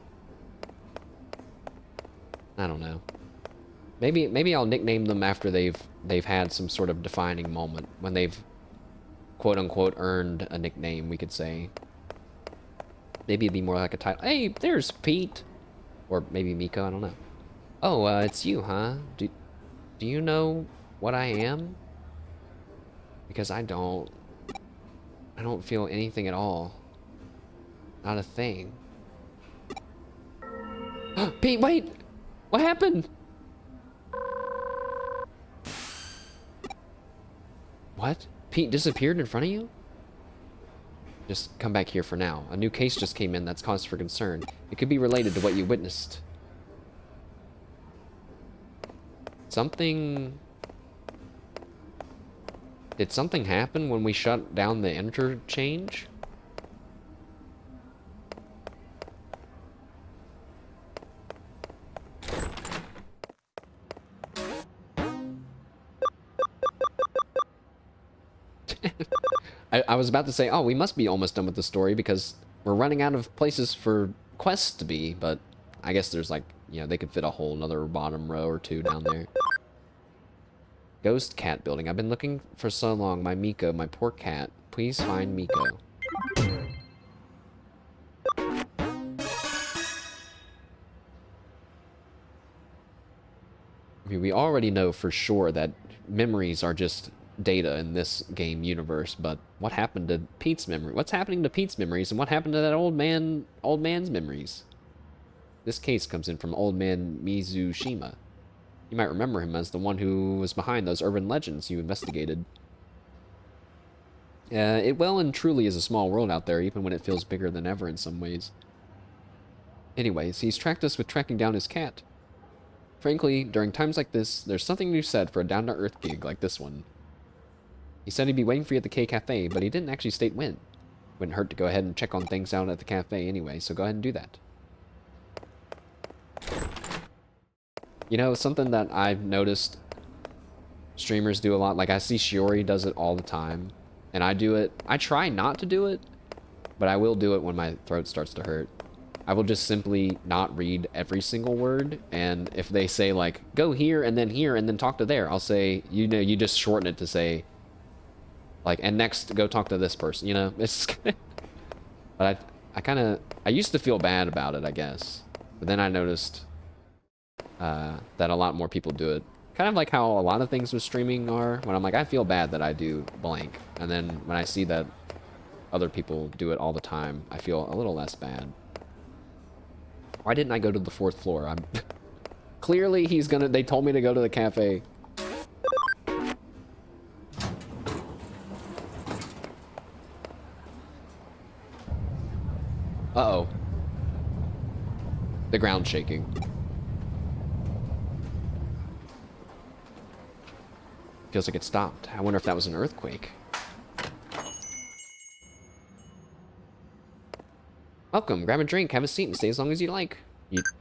I don't know. Maybe I'll nickname them after they've had some sort of defining moment, when they've quote unquote earned a nickname, we could say. Maybe it'd be more like a title. Hey, there's Pete. Or maybe Miko, I don't know. Oh, it's you, huh? Do you know what I am? Because I don't feel anything at all. Not a thing. Pete, wait! What happened? What? Pete disappeared in front of you? Just come back here for now. A new case just came in that's cause for concern. It could be related to what you witnessed. Did something happen when we shut down the interchange? I was about to say, oh, we must be almost done with the story because we're running out of places for quests to be, but I guess there's like, you know, they could fit a whole another bottom row or two down there. Ghost cat building. I've been looking for so long. My Miko, my poor cat. Please find Miko. I mean, we already know for sure that memories are just data in this game universe, but what happened to Pete's memory? What's happening to Pete's memories, and what happened to that old man's memories? This case comes in from old man Mizushima. You might remember him as the one who was behind those urban legends you investigated. It well and truly is a small world out there, even when it feels bigger than ever in some ways. Anyways, he's tracked us with tracking down his cat. Frankly, during times like this, there's something to be said for a down-to-earth gig like this one. He said he'd be waiting for you at the K Cafe, but he didn't actually state when. Wouldn't hurt to go ahead and check on things out at the cafe anyway, so go ahead and do that. You know, something that I've noticed streamers do a lot, like I see Shiori does it all the time, and I do it. I try not to do it, but I will do it when my throat starts to hurt. I will just simply not read every single word, and if they say like, go here and then talk to there, I'll say, you know, you just shorten it to say, like, and next, go talk to this person, you know? It's but I used to feel bad about it, I guess. But then I noticed that a lot more people do it. Kind of like how a lot of things with streaming are, when I'm like, I feel bad that I do blank. And then when I see that other people do it all the time, I feel a little less bad. Why didn't I go to the 4th floor? Clearly they told me to go to the cafe. Uh-oh. The ground's shaking. Feels like it stopped. I wonder if that was an earthquake. Welcome, grab a drink, have a seat, and stay as long as you like.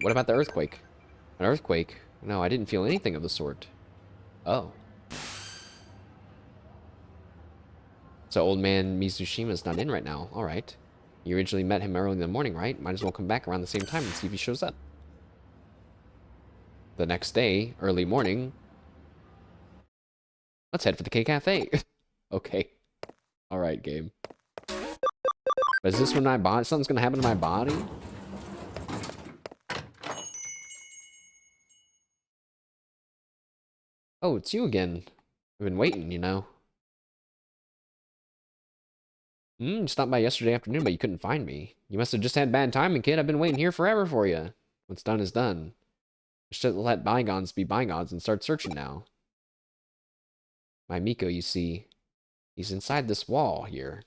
What about the earthquake? An earthquake? No, I didn't feel anything of the sort. Oh. So old man Mizushima's not in right now. Alright. You originally met him early in the morning, right? Might as well come back around the same time and see if he shows up. The next day, early morning. Let's head for the K Cafe. Okay. Alright, game. But is this when my body... Something's gonna happen to my body? Oh, it's you again. I've been waiting, you know. You stopped by yesterday afternoon, but you couldn't find me. You must have just had bad timing, kid. I've been waiting here forever for you. What's done is done. Just let bygones be bygones and start searching now. My Miko, you see, he's inside this wall here.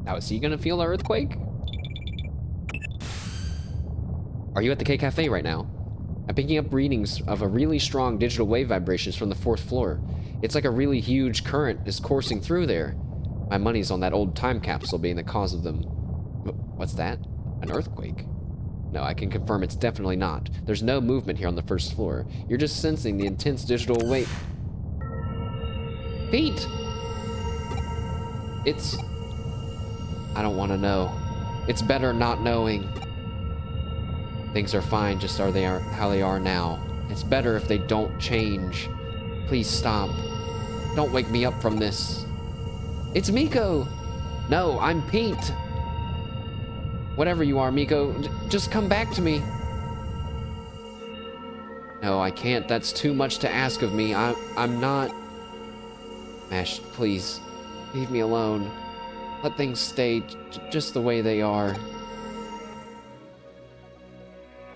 Now, is he gonna feel the earthquake? Are you at the K Cafe right now? I'm picking up readings of a really strong digital wave vibrations from the 4th floor. It's like a really huge current is coursing through there. My money's on that old time capsule being the cause of them. What's that? An earthquake? No, I can confirm it's definitely not. There's no movement here on the 1st floor. You're just sensing the intense digital wave. Pete! It's... I don't want to know. It's better not knowing. Things are fine just how they are now. It's better if they don't change. Please stop. Don't wake me up from this. It's Miko! No, I'm Pete! Whatever you are, Miko, just come back to me. No, I can't. That's too much to ask of me. I'm not... Ash, please. Leave me alone. Let things stay just the way they are.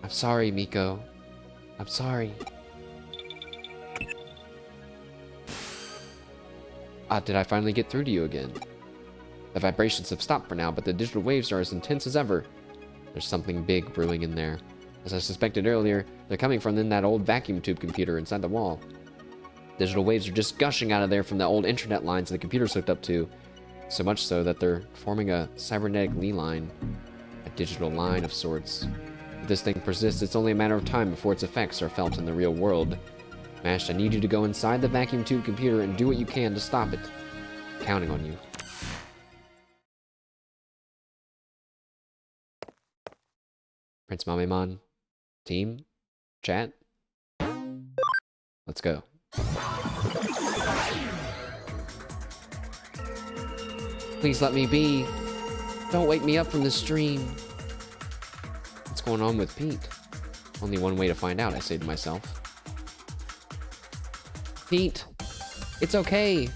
I'm sorry, Miko. I'm sorry. Did I finally get through to you again? The vibrations have stopped for now, but the digital waves are as intense as ever. There's something big brewing in there. As I suspected earlier, they're coming from in that old vacuum tube computer inside the wall. Digital waves are just gushing out of there from the old internet lines the computer's hooked up to. So much so that they're forming a cybernetic lee line. A digital line of sorts. If this thing persists, it's only a matter of time before its effects are felt in the real world. Mash, I need you to go inside the vacuum tube computer and do what you can to stop it. I'm counting on you. Prince Mamemon, team, chat, let's go. Please let me be. Don't wake me up from this dream. What's going on with Pete? Only one way to find out, I say to myself. Pete, it's okay.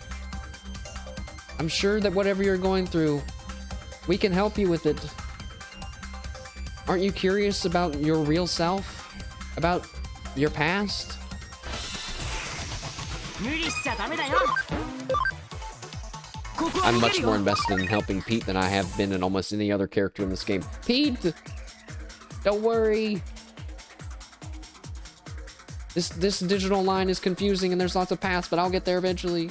I'm sure that whatever you're going through, we can help you with it. Aren't you curious about your real self? About your past? I'm much more invested in helping Pete than I have been in almost any other character in this game. Pete! Don't worry! This digital line is confusing and there's lots of paths, but I'll get there eventually.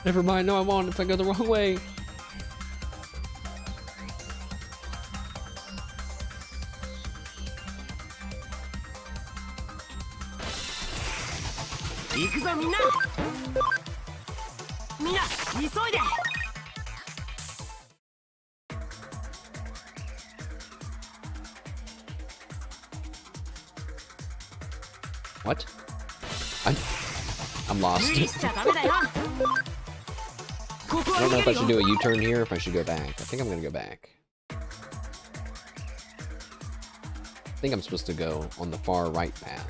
Never mind, no I won't if I go the wrong way. What? I'm lost. I don't know if I should do a U-turn here or if I should go back. I think I'm gonna go back. I think I'm supposed to go on the far right path.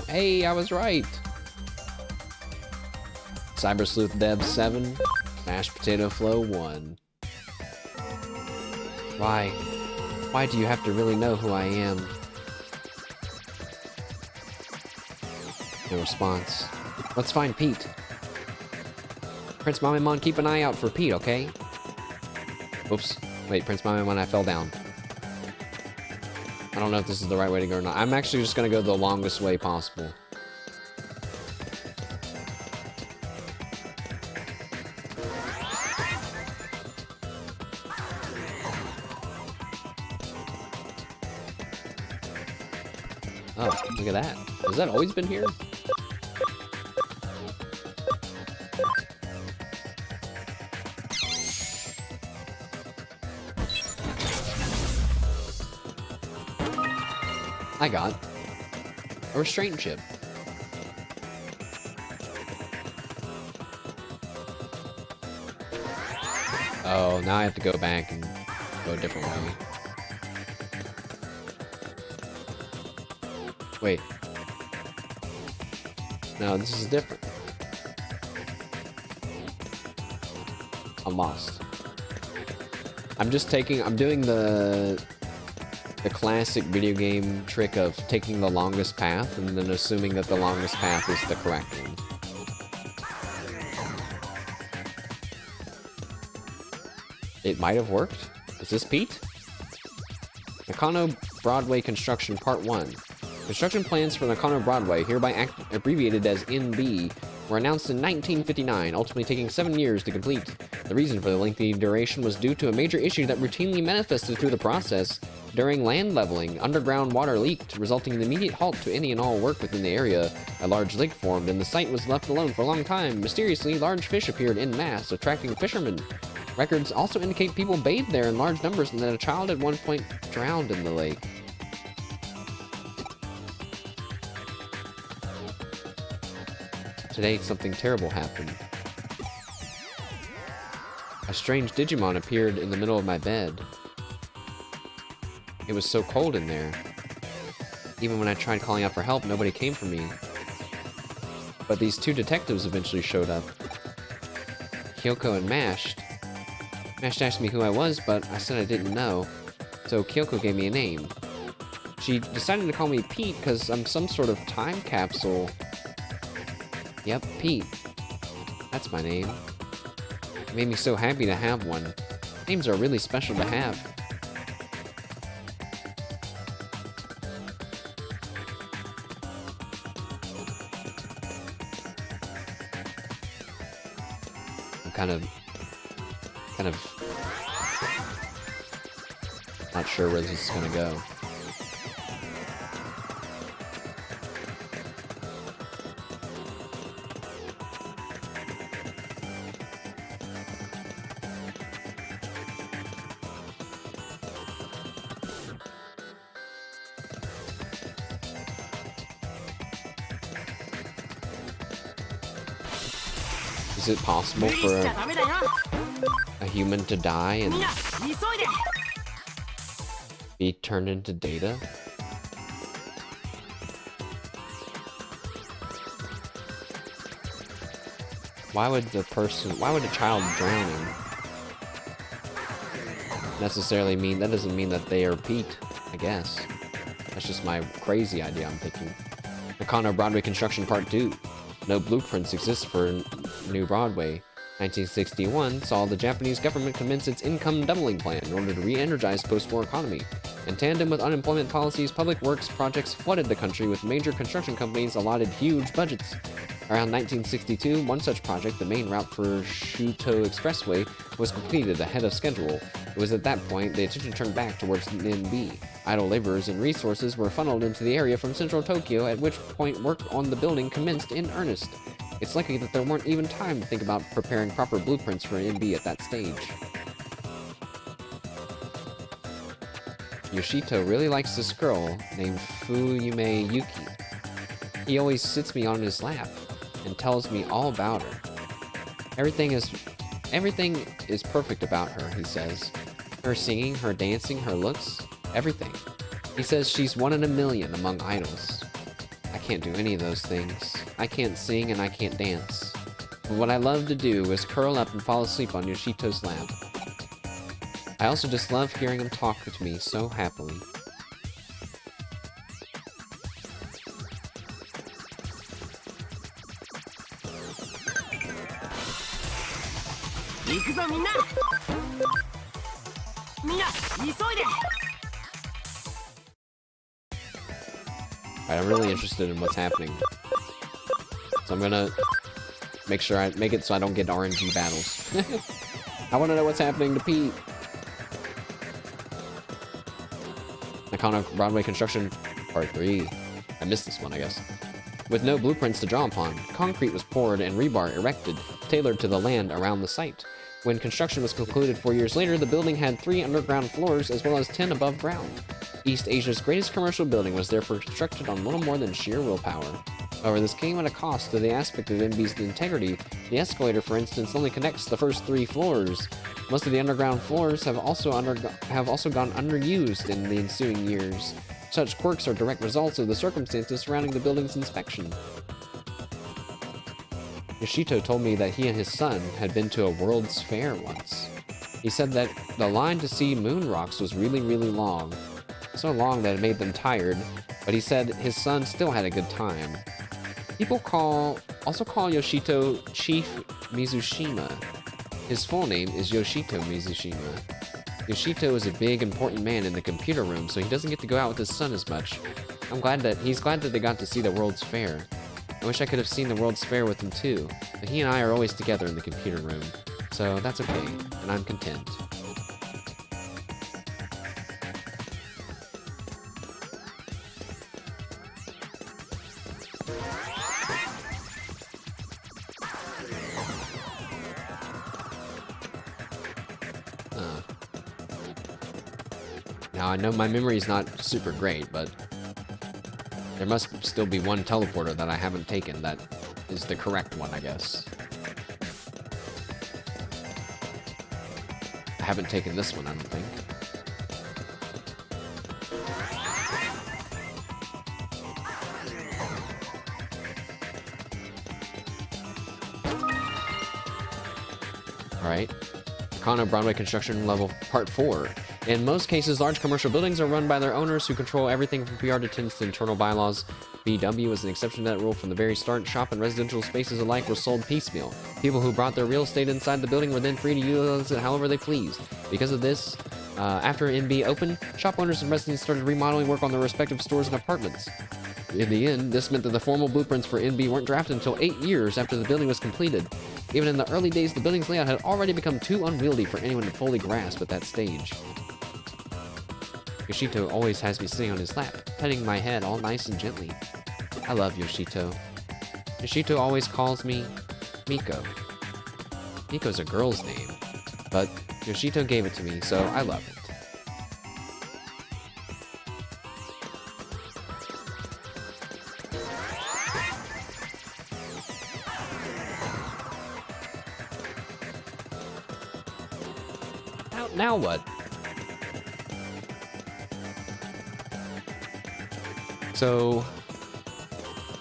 Hey, I was right. Cyber Sleuth Dev 7, Mashed Potato Flow 1. Why? Why do you have to really know who I am? No response. Let's find Pete. Prince Mamemon, keep an eye out for Pete, okay? Oops. Wait, Prince Mamemon, I fell down. I don't know if this is the right way to go or not. I'm actually just gonna go the longest way possible. Oh, look at that. Has that always been here? I got a restraint chip. Oh, now I have to go back and go a different way. Wait. No, this is different. I'm lost. I'm doing the classic video game trick of taking the longest path and then assuming that the longest path is the correct one. It might have worked. Is this Pete? Nakano Broadway Construction Part 1. Construction plans for Nakano Broadway, hereby abbreviated as NB, were announced in 1959, ultimately taking 7 years to complete. The reason for the lengthy duration was due to a major issue that routinely manifested through the process. During land leveling, underground water leaked, resulting in the immediate halt to any and all work within the area. A large lake formed, and the site was left alone for a long time. Mysteriously, large fish appeared en masse, attracting fishermen. Records also indicate people bathed there in large numbers and that a child at one point drowned in the lake. Today, something terrible happened. A strange Digimon appeared in the middle of my bed. It was so cold in there. Even when I tried calling out for help, nobody came for me. But these two detectives eventually showed up. Kyoko and Mashed. Mashed asked me who I was, but I said I didn't know. So Kyoko gave me a name. She decided to call me Pete because I'm some sort of time capsule. Yep, Pete. That's my name. It made me so happy to have one. Names are really special to have. I'm kind of not sure where this is gonna go. Is it possible for a human to die and be turned into data? Why would a child drowning necessarily mean, that doesn't mean that they are Pete, I guess. That's just my crazy idea I'm thinking. Nakano Broadway Construction Part 2. No blueprints exist for New Broadway. 1961 saw the Japanese government commence its income doubling plan in order to re-energize post-war economy. In tandem with unemployment policies, public works projects flooded the country with major construction companies allotted huge budgets. Around 1962, one such project, the main route for Shuto Expressway, was completed ahead of schedule. It was at that point the attention turned back towards NB. Idle laborers and resources were funneled into the area from central Tokyo, at which point work on the building commenced in earnest. It's likely that there weren't even time to think about preparing proper blueprints for NB at that stage. Yoshito really likes this girl named Fuyume Yuki. He always sits me on his lap and tells me all about her. Everything is perfect about her, he says. Her singing, her dancing, her looks, everything. He says she's 1 in a million among idols. I can't do any of those things. I can't sing and I can't dance. But what I love to do is curl up and fall asleep on Yoshito's lap. I also just love hearing him talk to me so happily. 行くぞみんな。みんな急いで。 Alright, I'm really interested in what's happening. So I'm gonna make sure I make it so I don't get RNG battles. I wanna know what's happening to Pete. Iconic Broadway Construction Part 3. I missed this one, I guess. With no blueprints to draw upon, concrete was poured and rebar erected, tailored to the land around the site. When construction was concluded 4 years later, the building had 3 underground floors as well as 10 above ground. East Asia's greatest commercial building was therefore constructed on little more than sheer willpower. However, this came at a cost to the aspect of NB's integrity. The escalator, for instance, only connects the first 3 floors. Most of the underground floors have also gone underused in the ensuing years. Such quirks are direct results of the circumstances surrounding the building's inspection. Yoshito told me that he and his son had been to a World's Fair once. He said that the line to see moon rocks was really, really long. So long that it made them tired, but he said his son still had a good time. People also call Yoshito Chief Mizushima. His full name is Yoshito Mizushima. Yoshito is a big, important man in the computer room, so he doesn't get to go out with his son as much. He's glad that they got to see the World's Fair. I wish I could have seen the World's Fair with him too, but he and I are always together in the computer room. So that's okay, and I'm content. Now, I know my memory's not super great, but there must still be one teleporter that I haven't taken that is the correct one, I guess. I haven't taken this one, I don't think. Alright. Nakano Broadway Construction Level Part 4. In most cases, large commercial buildings are run by their owners who control everything from PR to tenants to internal bylaws. BW was an exception to that rule from the very start. Shop and residential spaces alike were sold piecemeal. People who brought their real estate inside the building were then free to utilize it however they pleased. Because of this, after NB opened, shop owners and residents started remodeling work on their respective stores and apartments. In the end, this meant that the formal blueprints for NB weren't drafted until 8 years after the building was completed. Even in the early days, the building's layout had already become too unwieldy for anyone to fully grasp at that stage. Yoshito always has me sitting on his lap, petting my head all nice and gently. I love Yoshito. Yoshito always calls me Miko. Miko's a girl's name, but Yoshito gave it to me, so I love it. Now what? So,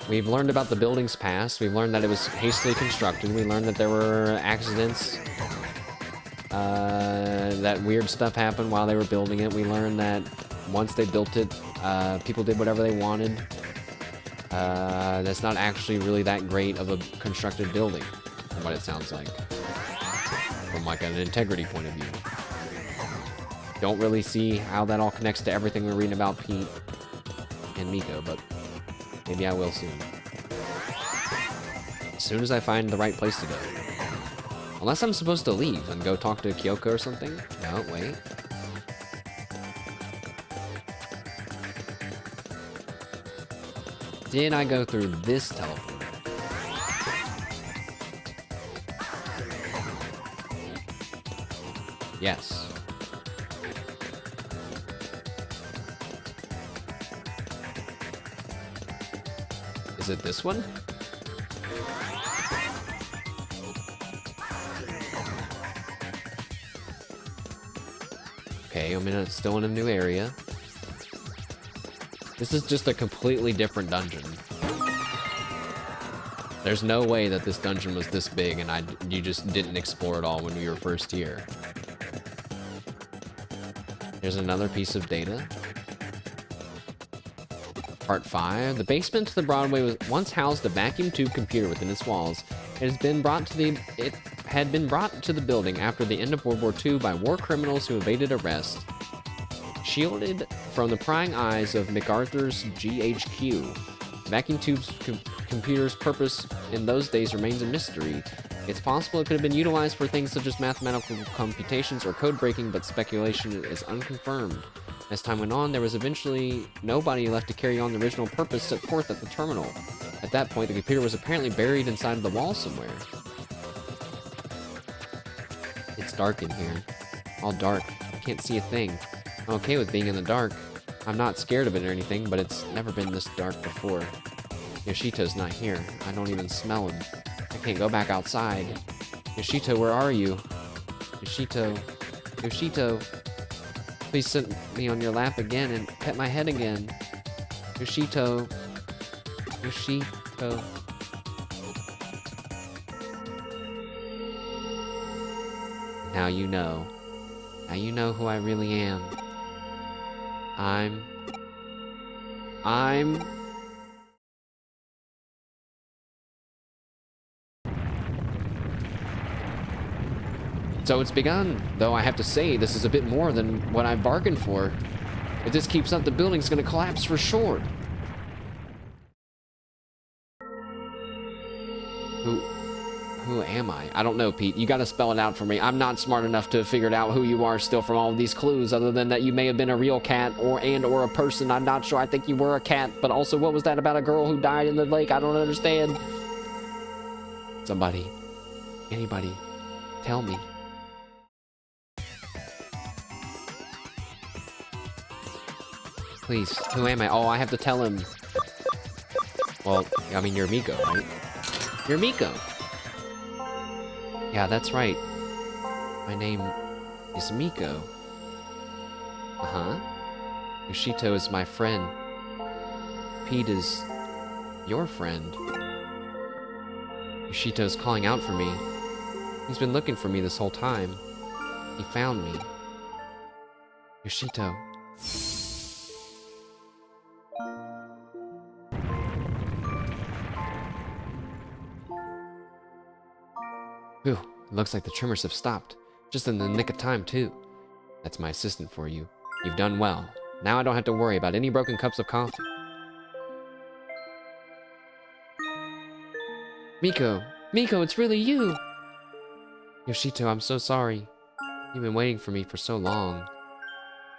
we've learned about the building's past, we've learned that it was hastily constructed, we learned that there were accidents, that weird stuff happened while they were building it, we learned that once they built it, people did whatever they wanted. That's not actually really that great of a constructed building, from what it sounds like. From like an integrity point of view. Don't really see how that all connects to everything we're reading about Pete and Miko, but maybe I will soon. As soon as I find the right place to go. Unless I'm supposed to leave and go talk to Kyoko or something. No, wait. Did I go through this teleporter? Yes. Is it this one? Okay, I'm still in a new area. This is just a completely different dungeon. There's no way that this dungeon was this big and you just didn't explore it all when we were first here. There's another piece of data. Part 5. The basement to the Broadway once housed a vacuum tube computer within its walls. It has had been brought to the building after the end of World War II by war criminals who evaded arrest. Shielded from the prying eyes of MacArthur's GHQ, Vacuum Tube's computer's purpose in those days remains a mystery. It's possible it could have been utilized for things such as mathematical computations or code breaking, but speculation is unconfirmed. As time went on, there was eventually nobody left to carry on the original purpose set forth at the terminal. At that point, the computer was apparently buried inside the wall somewhere. It's dark in here. All dark. I can't see a thing. I'm okay with being in the dark. I'm not scared of it or anything, but it's never been this dark before. Yoshito's not here. I don't even smell him. I can't go back outside. Yoshito, where are you? Yoshito. Yoshito. Please sit me on your lap again and pet my head again. Yoshito. Yoshito. Now you know. Now you know who I really am. I'm... So it's begun, though I have to say this is a bit more than what I bargained for. If this keeps up, the building's gonna collapse for sure. Who am I? I don't know, Pete. You gotta spell it out for me. I'm not smart enough to have figured out who you are still from all of these clues, other than that you may have been a real cat or a person. I'm not sure. I think you were a cat, but also what was that about a girl who died in the lake? I don't understand. Somebody. Anybody. Tell me. Please, who am I? Oh, I have to tell him. Well, I mean, you're Miko, right? You're Miko. Yeah, that's right. My name is Miko. Uh-huh. Yoshito is my friend. Pete is your friend. Yoshito's calling out for me. He's been looking for me this whole time. He found me. Yoshito. Whew, it looks like the tremors have stopped. Just in the nick of time, too. That's my assistant for you. You've done well. Now I don't have to worry about any broken cups of coffee. Miko! Miko, it's really you! Yoshito, I'm so sorry. You've been waiting for me for so long.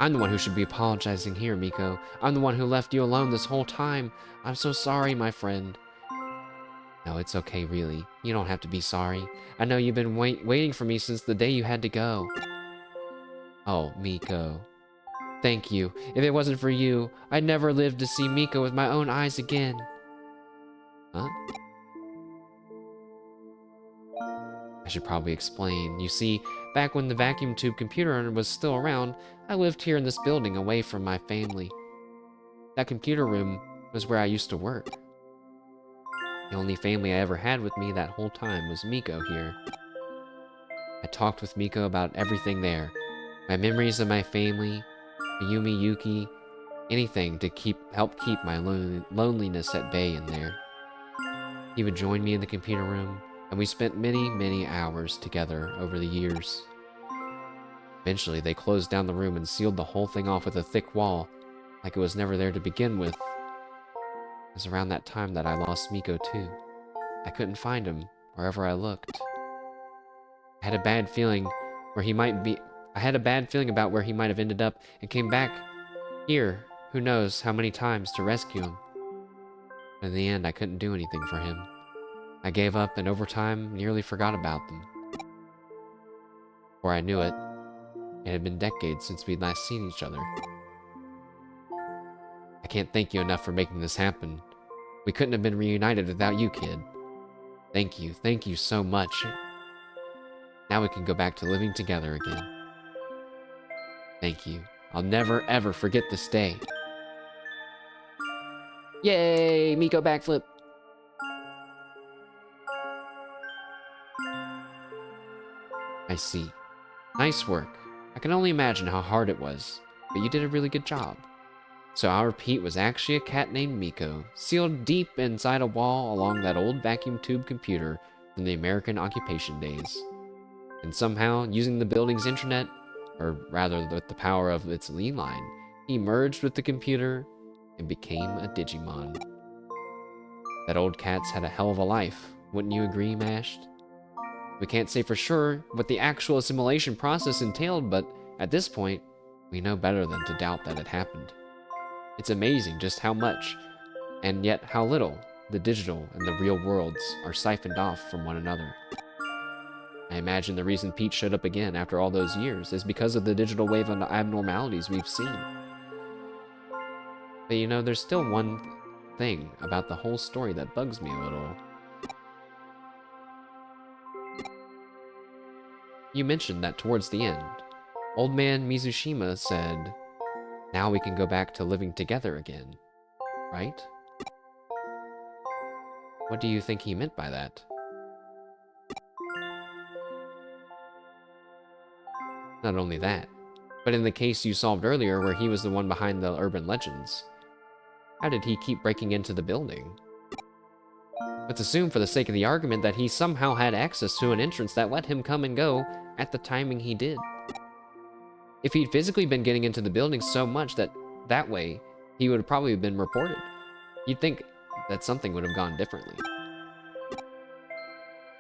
I'm the one who should be apologizing here, Miko. I'm the one who left you alone this whole time. I'm so sorry, my friend. No, it's okay, really. You don't have to be sorry. I know you've been waiting for me since the day you had to go. Oh, Miko. Thank you. If it wasn't for you, I'd never live to see Miko with my own eyes again. Huh? I should probably explain. You see, back when the vacuum tube computer was still around, I lived here in this building away from my family. That computer room was where I used to work. The only family I ever had with me that whole time was Miko here. I talked with Miko about everything there. My memories of my family, Mayumi, Yuki, anything to help keep my loneliness at bay in there. He would join me in the computer room, and we spent many, many hours together over the years. Eventually, they closed down the room and sealed the whole thing off with a thick wall, like it was never there to begin with. It was around that time that I lost Miko too. I couldn't find him wherever I looked. I had a bad feeling where he might be. I had a bad feeling about where he might have ended up and came back here, who knows how many times, to rescue him. But in the end, I couldn't do anything for him. I gave up and over time nearly forgot about them. Before I knew it, it had been decades since we'd last seen each other. I can't thank you enough for making this happen. We couldn't have been reunited without you, kid. Thank you so much. Now we can go back to living together again. Thank you. I'll never ever forget this day. Yay! Miko backflip! I see. Nice work. I can only imagine how hard it was, but you did a really good job. So our Pete was actually a cat named Miko, sealed deep inside a wall along that old vacuum tube computer from the American occupation days. And somehow, using the building's internet, or rather with the power of its lead line, he merged with the computer and became a Digimon. That old cat's had a hell of a life, wouldn't you agree, Mashed? We can't say for sure what the actual assimilation process entailed, but at this point, we know better than to doubt that it happened. It's amazing just how much, and yet how little, the digital and the real worlds are siphoned off from one another. I imagine the reason Pete showed up again after all those years is because of the digital wave of abnormalities we've seen. But you know, there's still one thing about the whole story that bugs me a little. You mentioned that towards the end, Old Man Mizushima said, now we can go back to living together again, right? What do you think he meant by that? Not only that, but in the case you solved earlier where he was the one behind the urban legends, how did he keep breaking into the building? Let's assume for the sake of the argument that he somehow had access to an entrance that let him come and go at the timing he did. If he'd physically been getting into the building so much that way, he would have probably been reported. You'd think that something would have gone differently.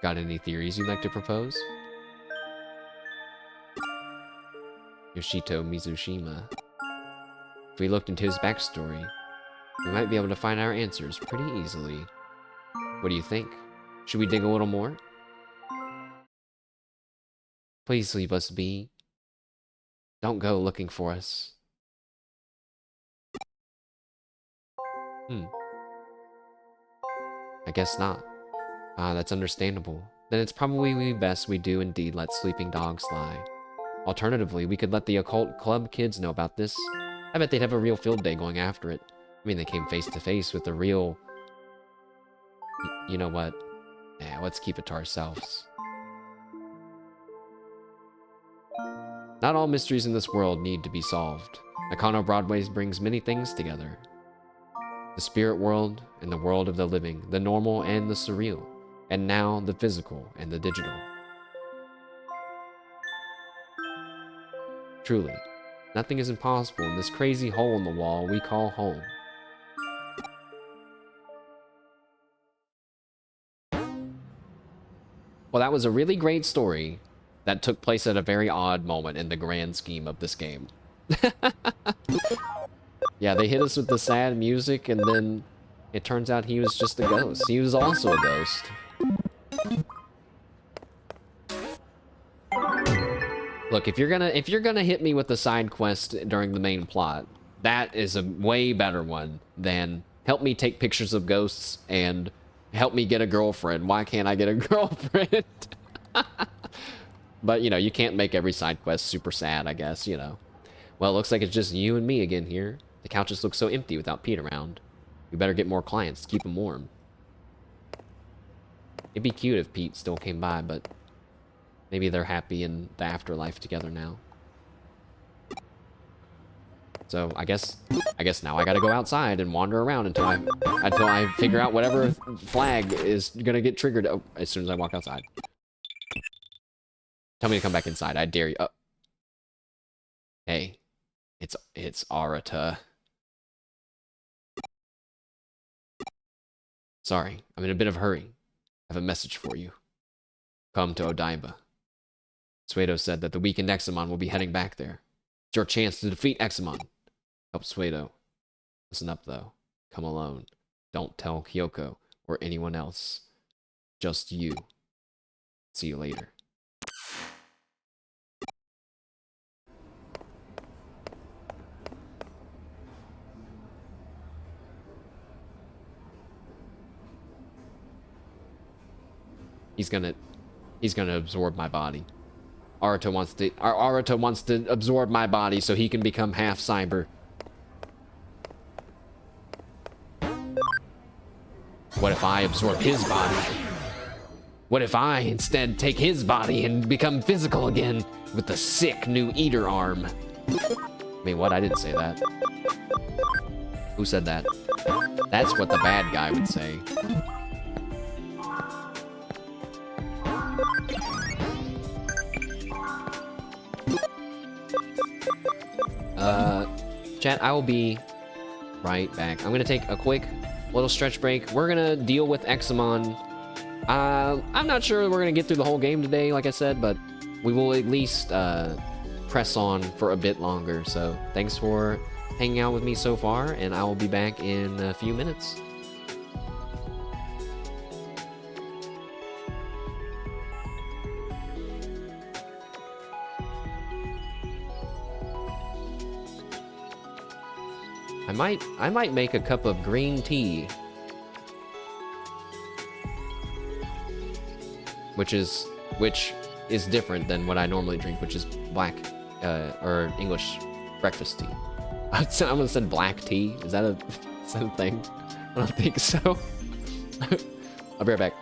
Got any theories you'd like to propose? Yoshito Mizushima. If we looked into his backstory, we might be able to find our answers pretty easily. What do you think? Should we dig a little more? Please leave us be. Don't go looking for us. I guess not. That's understandable. Then it's probably best we do indeed let sleeping dogs lie. Alternatively, we could let the occult club kids know about this. I bet they'd have a real field day going after it. I mean, they came face to face with the real... You know what? Yeah, let's keep it to ourselves. Not all mysteries in this world need to be solved. Nakano Broadway brings many things together. The spirit world and the world of the living, the normal and the surreal, and now the physical and the digital. Truly, nothing is impossible in this crazy hole in the wall we call home. Well, that was a really great story that took place at a very odd moment in the grand scheme of this game. Yeah, they hit us with the sad music, and then it turns out he was just a ghost. He was also a ghost. Look, if you're gonna hit me with the side quest during the main plot, that is a way better one than help me take pictures of ghosts and help me get a girlfriend. Why can't I get a girlfriend? But, you know, you can't make every side quest super sad, I guess, you know. Well, it looks like it's just you and me again here. The couches look so empty without Pete around. We better get more clients to keep them warm. It'd be cute if Pete still came by, but maybe they're happy in the afterlife together now. So I guess now I gotta go outside and wander around until I figure out whatever flag is gonna get triggered as soon as I walk outside. Tell me to come back inside. I dare you. Oh. Hey, it's Arata. Sorry, I'm in a bit of a hurry. I have a message for you. Come to Odaiba. Suedo said that the weakened Examon will be heading back there. It's your chance to defeat Examon. Help Suedo. Listen up, though. Come alone. Don't tell Kyoko or anyone else. Just you. See you later. He's gonna absorb my body. Arata wants to absorb my body so he can become half cyber. What if I absorb his body? What if I instead take his body and become physical again with the sick new eater arm? I mean, what? I didn't say that. Who said that? That's what the bad guy would say. Chat, I will be right back. I'm gonna take a quick little stretch break. We're gonna deal with Examon. I'm not sure we're gonna get through the whole game today, like I said, but we will at least press on for a bit longer. So thanks for hanging out with me so far, and I will be back in a few minutes. I might make a cup of green tea, which is different than what I normally drink, which is black or English breakfast tea. I almost said black tea. Is that a thing? I don't think so. I'll be right back.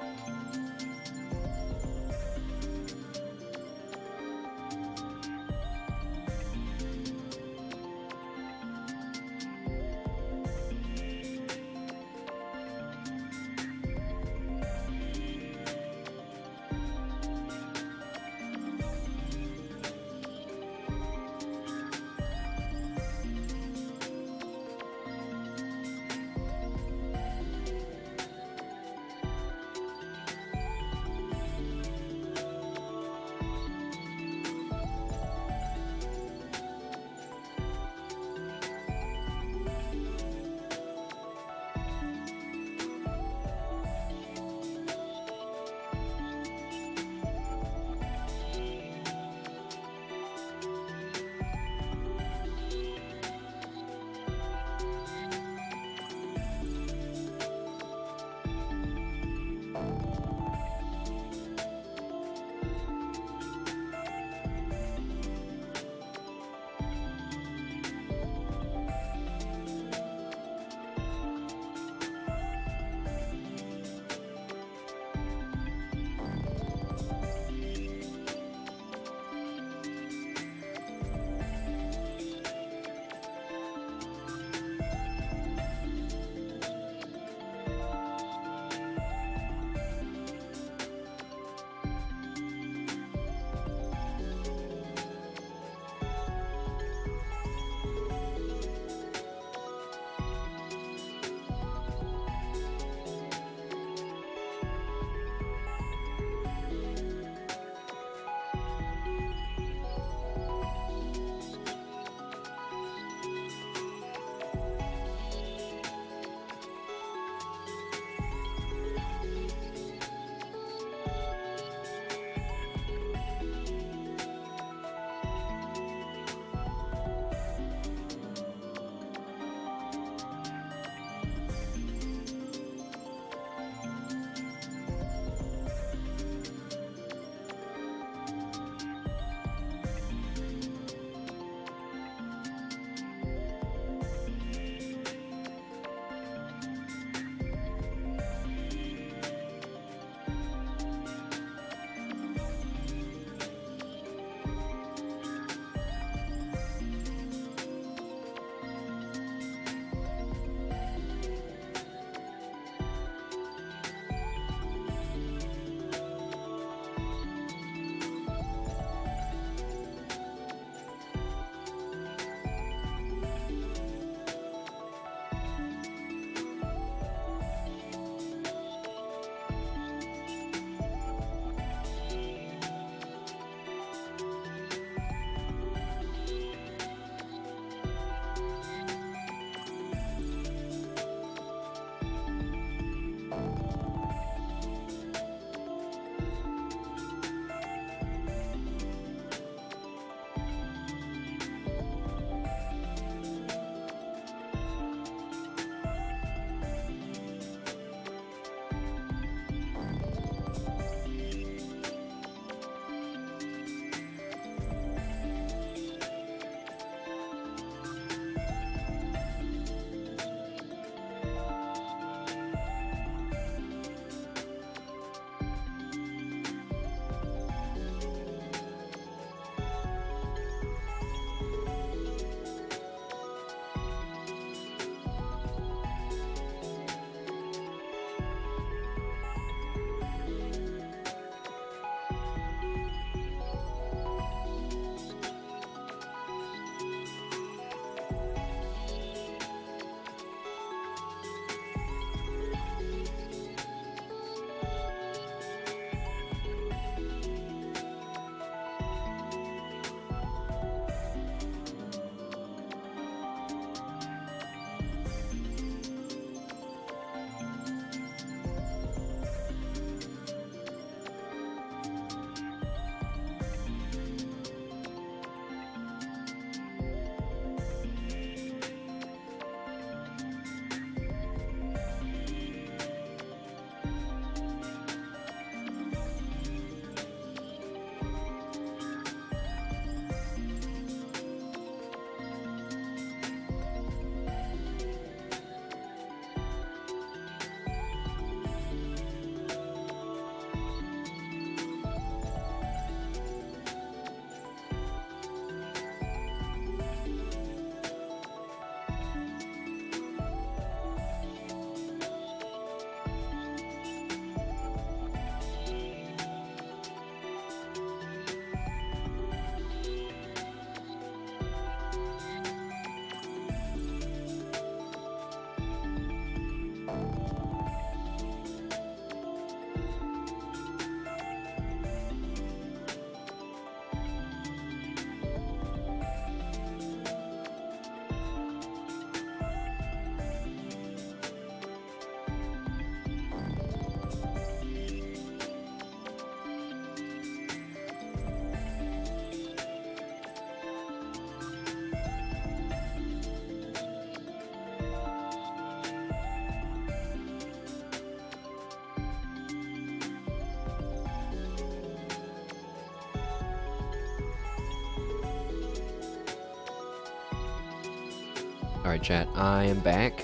Alright, chat, I am back.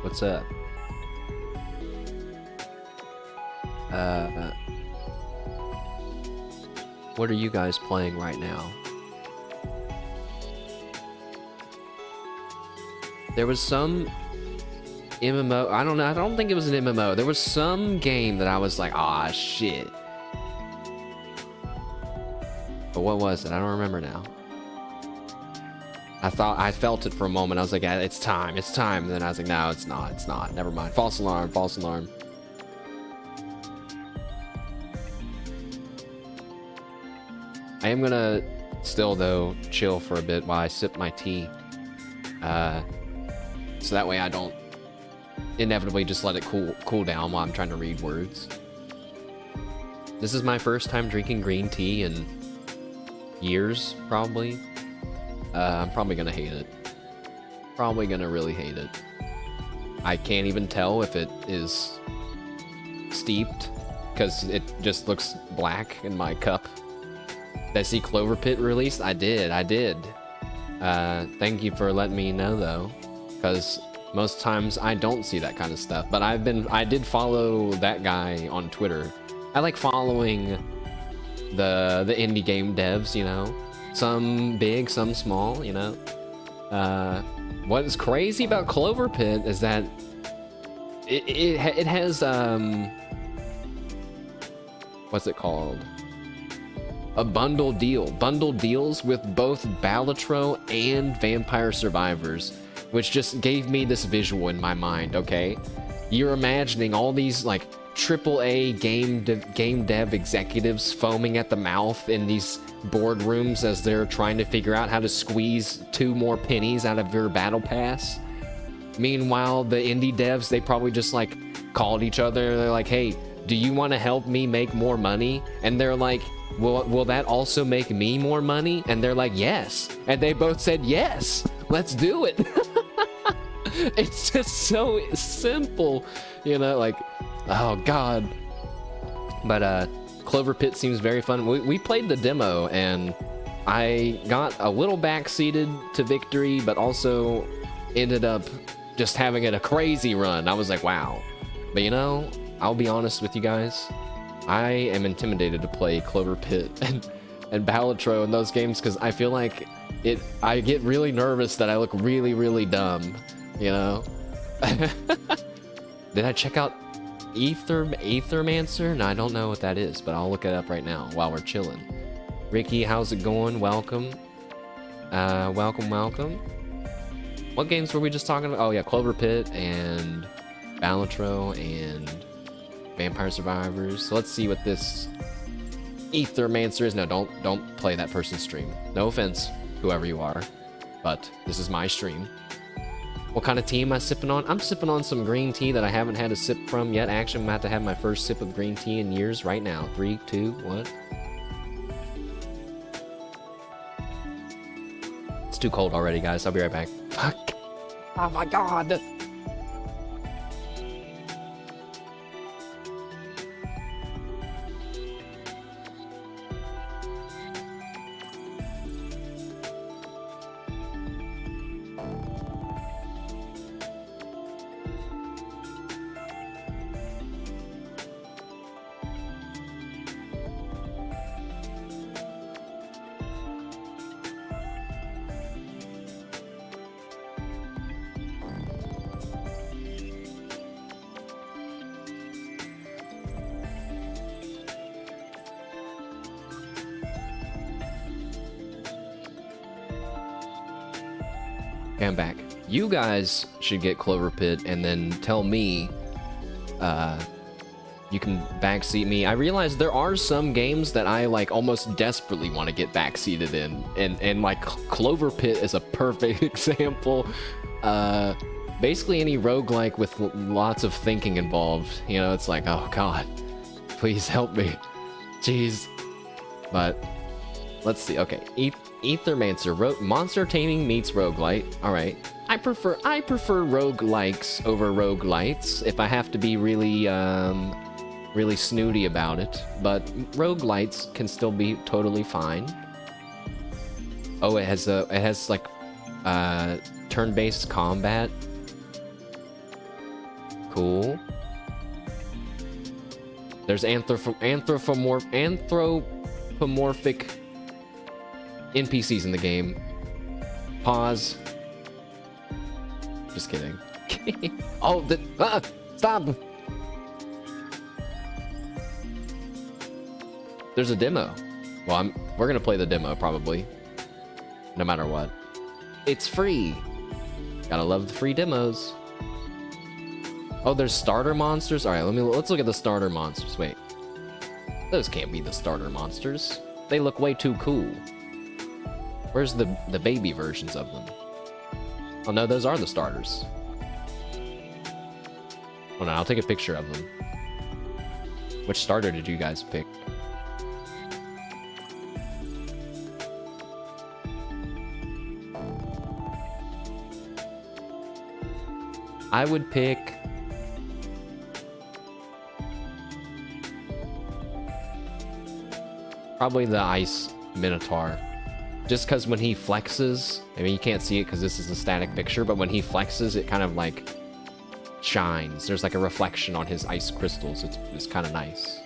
What's up? What are you guys playing right now? There was some MMO, I don't know, I don't think it was an MMO. There was some game that I was like, ah, shit. But what was it? I don't remember now. I felt it for a moment. I was like, yeah, it's time. And then I was like, no, it's not. Never mind. False alarm. I am gonna still, though, chill for a bit while I sip my tea. So that way I don't inevitably just let it cool down while I'm trying to read words. This is my first time drinking green tea in years, probably. I'm probably gonna hate it. Probably gonna really hate it. I can't even tell if it is steeped, because it just looks black in my cup. Did I see Clover Pit released? I did. Thank you for letting me know, though, because most times I don't see that kind of stuff. But I did follow that guy on Twitter. I like following the indie game devs, you know? Some big, some small, you know? What is crazy about Clover Pit is that it has, what's it called? A bundle deal. Bundle deals with both Balatro and Vampire Survivors, which just gave me this visual in my mind, okay? You're imagining all these, like, AAA game dev executives foaming at the mouth in these boardrooms as they're trying to figure out how to squeeze 2 more pennies out of your battle pass. Meanwhile, the indie devs, they probably just like called each other. They're like, hey, do you want to help me make more money? And they're like, will that also make me more money? And they're like, yes. And they both said, yes, let's do it. It's just so simple, you know, like, oh God. But Clover Pit seems very fun. We played the demo and I got a little backseated to victory, but also ended up just having it a crazy run. I was like, wow. But you know, I'll be honest with you guys. I am intimidated to play Clover Pit and Balatro in those games because I feel like I get really nervous that I look really, really dumb, you know? Did I check out Aethermancer? No, I don't know what that is, but I'll look it up right now while we're chilling. Ricky, how's it going? Welcome. Welcome. What games were we just talking about? Oh yeah, Clover Pit and Balatro and Vampire Survivors. So let's see what this Aethermancer is. No, don't play that person's stream. No offense, whoever you are, but this is my stream. What kind of tea am I sipping on? I'm sipping on some green tea that I haven't had a sip from yet. Actually, I'm about to have my first sip of green tea in years right now. 3, 2, 1. It's too cold already, guys. I'll be right back. Fuck. Oh my God. I'm back. You guys should get Clover Pit and then tell me you can backseat me. I realize there are some games that I like almost desperately want to get backseated in, and like Clover Pit is a perfect example. Basically any roguelike with lots of thinking involved, you know, it's like, oh God, please help me. Jeez. But let's see. Okay, Aethermancer, monster taming meets roguelite. All right, I prefer roguelikes over roguelites if I have to be really really snooty about it. But roguelites can still be totally fine. Oh, it has like turn-based combat. Cool. There's anthropomorphic NPCs in the game. Pause. Just kidding. Oh, stop! There's a demo. Well, we're gonna play the demo probably, no matter what. It's free. Gotta love the free demos. Oh, there's starter monsters. All right, let's look at the starter monsters. Wait, those can't be the starter monsters. They look way too cool. Where's the baby versions of them? Oh no, those are the starters. Oh no, I'll take a picture of them. Which starter did you guys pick? I would pick... probably the Ice Minotaur. Just because when he flexes, I mean, you can't see it because this is a static picture, but when he flexes, it kind of like shines. There's like a reflection on his ice crystals. It's kind of nice.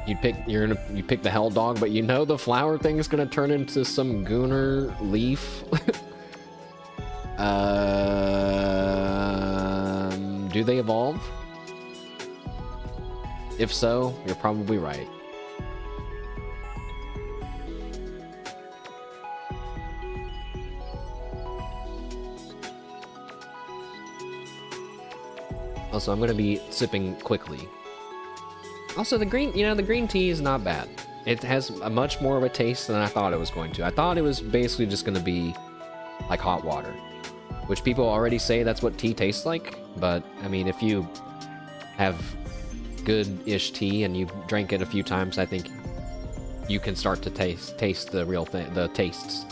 You pick the Hell Dog, but you know the flower thing is gonna turn into some Gooner leaf. Do they evolve? If so, you're probably right. Also, I'm gonna be sipping quickly. Also, the green tea is not bad. It has a much more of a taste than I thought it was going to. I thought it was basically just gonna be like hot water, which people already say that's what tea tastes like. But I mean, if you have good-ish tea and you drank it a few times, I think you can start to taste the real thing, the tastes.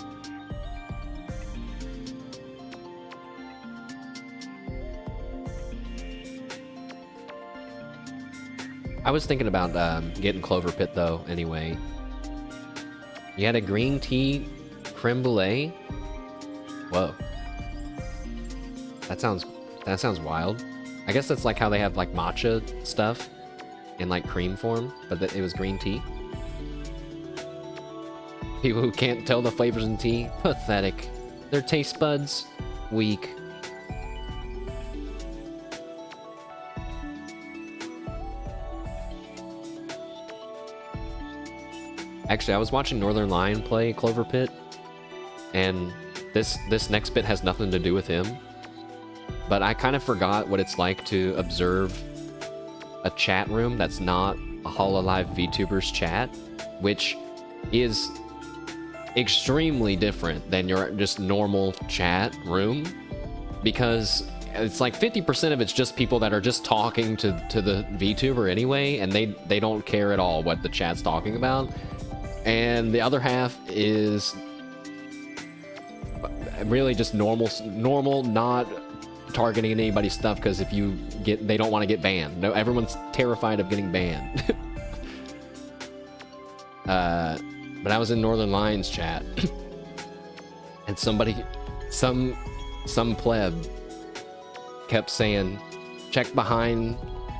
I was thinking about getting Clover Pit though. Anyway, you had a green tea creme brulee. Whoa, that sounds wild. I guess that's like how they have like matcha stuff in like cream form, but it was green tea. People who can't tell the flavors in tea, pathetic. Their taste buds, weak. Actually, I was watching Northern Lion play Clover Pit, and this next bit has nothing to do with him. But I kind of forgot what it's like to observe a chat room that's not a Hololive VTubers chat, which is extremely different than your just normal chat room, because it's like 50% of it's just people that are just talking to the VTuber anyway, and they don't care at all what the chat's talking about. And the other half is really just normal, not targeting anybody's stuff, because if you they don't want to get banned. No, everyone's terrified of getting banned. But I was in Northern Lions chat, and some pleb kept saying, "Check behind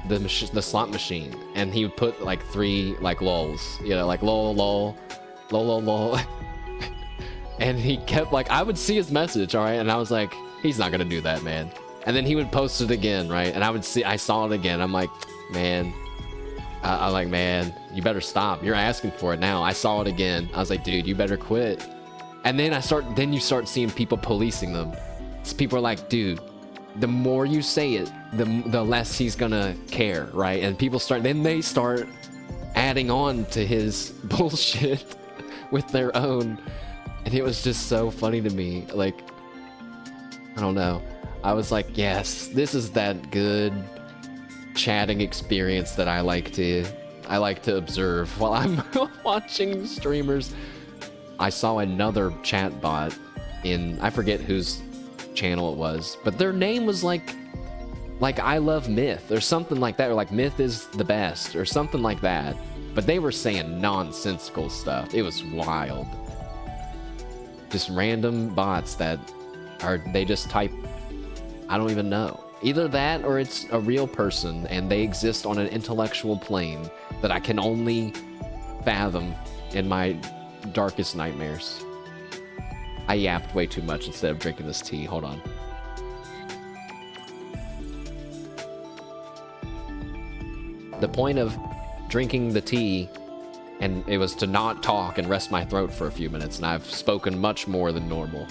the slot machine," and he would put like 3 like lulls, you know, like lol, and he kept like, I would see his message, all right, and I was like, he's not gonna do that, man. And then he would post it again, right, and I saw it again. I'm like, man, I'm like, man, you better stop. You're asking for it now. I saw it again. I was like, dude, you better quit. And then you start seeing people policing them. So people are like, dude, the more you say it, the less he's gonna care, right? And they start adding on to his bullshit with their own, and it was just so funny to me. Like, I don't know. I was like, yes, this is that good chatting experience that I like to observe while I'm watching streamers. I saw another chat bot in, I forget whose channel it was, but their name was like I love Myth or something like that, or like Myth is the best or something like that. But they were saying nonsensical stuff. It was wild. Just random bots that they just type, I don't even know. Either that or it's a real person and they exist on an intellectual plane that I can only fathom in my darkest nightmares. I yapped way too much instead of drinking this tea. Hold on. The point of drinking the tea, and it was to not talk and rest my throat for a few minutes, and I've spoken much more than normal.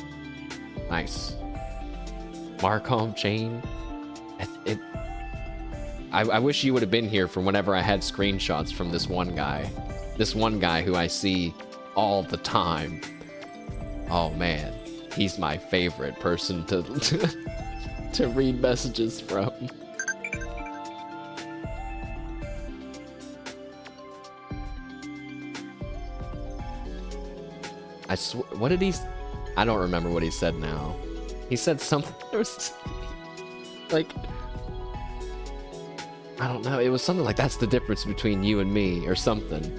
Nice. Markov chain. I wish you would have been here for whenever I had screenshots from this one guy. This one guy who I see all the time. Oh man, he's my favorite person to to read messages from. What did he... I don't remember what he said now. He said something... like... I don't know. It was something like, that's the difference between you and me, or something.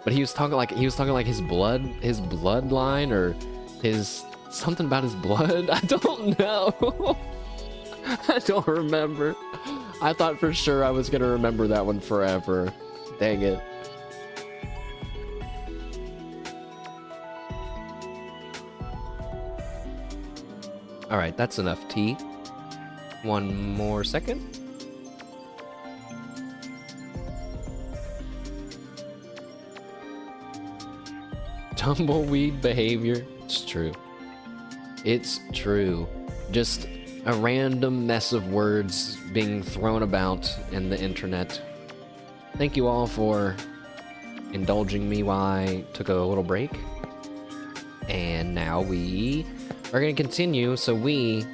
But he was talking like his bloodline, or his... something about his blood? I don't know. I don't remember. I thought for sure I was gonna remember that one forever. Dang it. Alright, that's enough tea. One more second. Tumbleweed behavior. It's true. It's true. Just a random mess of words being thrown about in the internet. Thank you all for indulging me while I took a little break. And now we are going to continue. So we,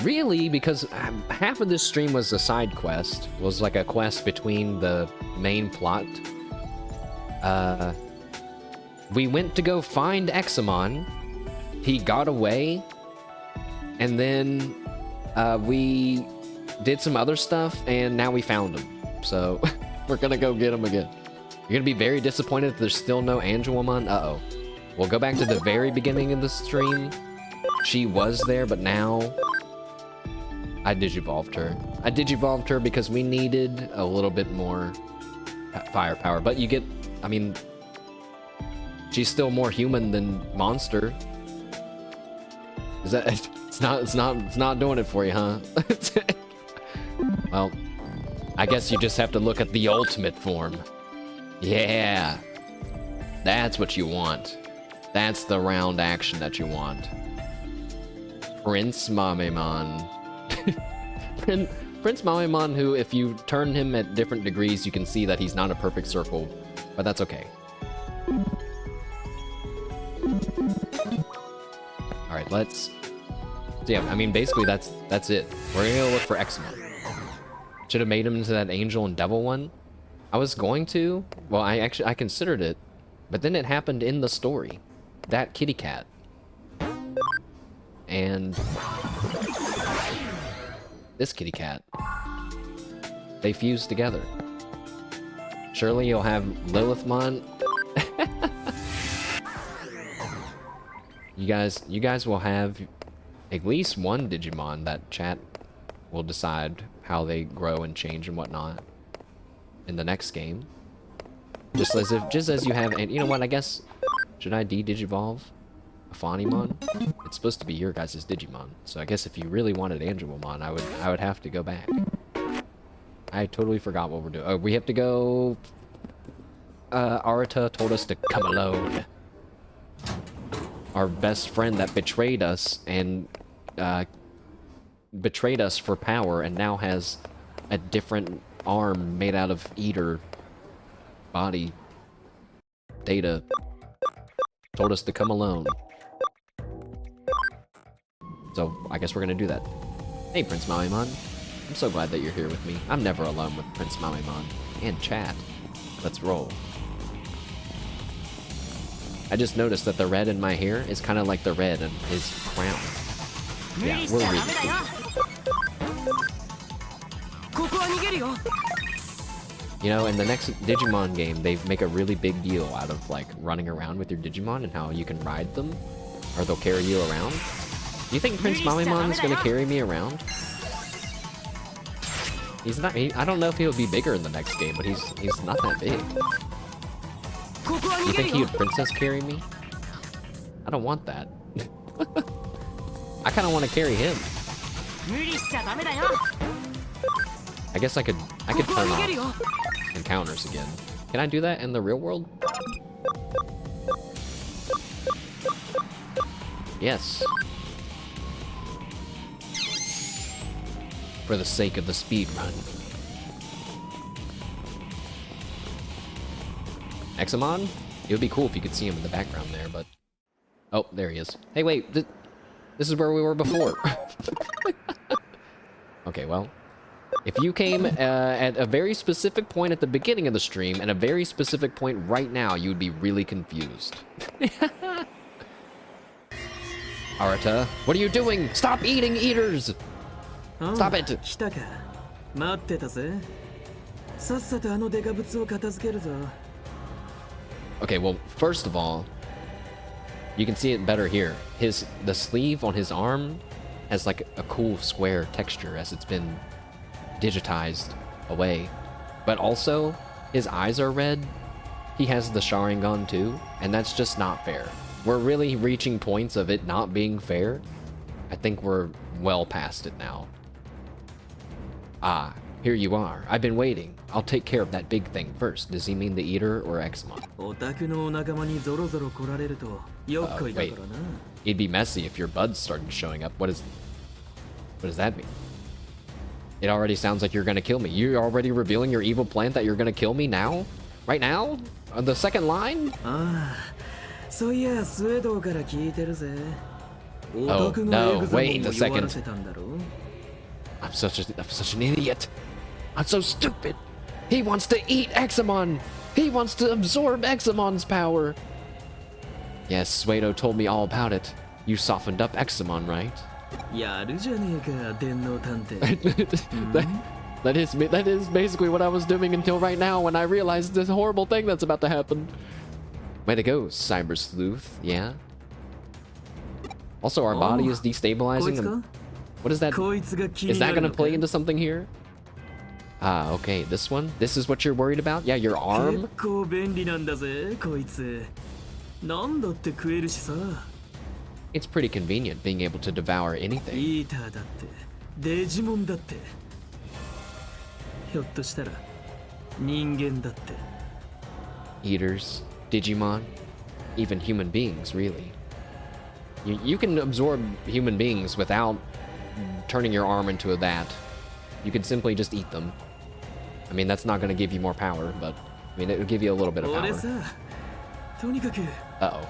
really, because half of this stream was a side quest, was like a quest between the main plot. We went to go find Examon. He got away. And then, we did some other stuff, and now we found him. So, we're gonna go get him again. You're gonna be very disappointed if there's still no Angelomon. Uh-oh. We'll go back to the very beginning of the stream. She was there, but now I digivolved her. I digivolved her because we needed a little bit more firepower. But you get, I mean, she's still more human than monster. Is that? It's not doing it for you, huh? Well, I guess you just have to look at the ultimate form. Yeah, that's what you want. That's the round action that you want. Prince Mamemon. Prince Mamemon, who, if you turn him at different degrees, you can see that he's not a perfect circle, but that's okay. Alright, let's... So yeah, I mean, basically that's it. We're gonna go look for Examon. Should have made him into that angel and devil one. I was going to. Well, I considered it, but then it happened in the story. That kitty cat. And this kitty cat. They fused together. Surely you'll have Lilithmon. You guys will have at least one Digimon that chat will decide how they grow and change and whatnot in the next game. Just as you have, and you know what, I guess, should I de-Digivolve a Phonymon? It's supposed to be your guys' Digimon, so I guess if you really wanted Angelomon, I would have to go back. I totally forgot what we're doing. Oh, we have to go... Arata told us to come alone. Our best friend that betrayed us and betrayed us for power and now has a different arm made out of eater body. Data told us to come alone. So I guess we're gonna do that. Hey, Prince Mamemon. I'm so glad that you're here with me. I'm never alone with Prince Mamemon and chat. Let's roll. I just noticed that the red in my hair is kind of like the red in his crown. Yeah, we're reading. You know, in the next Digimon game, they make a really big deal out of like running around with your Digimon and how you can ride them, or they'll carry you around. Do you think Prince Mamimon is gonna carry me around? He's not. I don't know if he'll be bigger in the next game, but he's not that big. You think he would princess carry me? I don't want that. I kind of want to carry him. I guess I could turn off encounters again. Can I do that in the real world? Yes. For the sake of the speed run. Examon? It would be cool if you could see him in the background there, but... Oh, there he is. Hey, wait, this is where we were before. Okay, well... If you came at a very specific point at the beginning of the stream and a very specific point right now, you would be really confused. Arata, what are you doing? Stop eating eaters! Stop it! Okay, well, first of all, you can see it better here. The sleeve on his arm has like a cool square texture as it's been digitized away. But also, his eyes are red. He has the Sharingan too, and that's just not fair. We're really reaching points of it not being fair. I think we're well past it now. Ah, here you are. I've been waiting. I'll take care of that big thing first. Does he mean the Eater or Examon? Wait. It'd be messy if your buds started showing up. What does that mean? It already sounds like you're gonna kill me. You're already revealing your evil plan that you're gonna kill me now? Right now? On the second line? Oh, no, wait a second. I'm such an idiot. I'm so stupid. He wants to eat Examon. He wants to absorb Examon's power. Yes, Suedo told me all about it. You softened up Examon, right? That is basically what I was doing until right now when I realized this horrible thing that's about to happen. Way to go, Cyber Sleuth, yeah? Also, our body is destabilizing. What is that? Is that gonna play into something here? Ah, okay, this one? This is what you're worried about? Yeah, your arm? It's pretty convenient being able to devour anything. Eaters, Digimon, even human beings, really. You can absorb human beings without turning your arm into that. You can simply just eat them. I mean, that's not going to give you more power, but I mean, it'll give you a little bit of power. Uh-oh.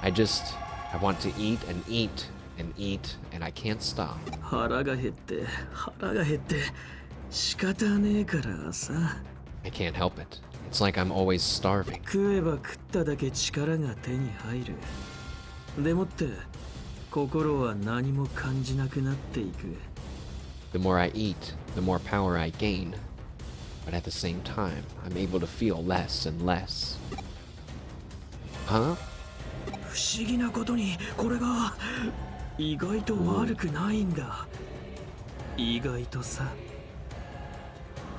I want to eat and eat and eat, and I can't stop. I can't help it. It's like I'm always starving. The more I eat, the more power I gain. But at the same time, I'm able to feel less and less. Huh?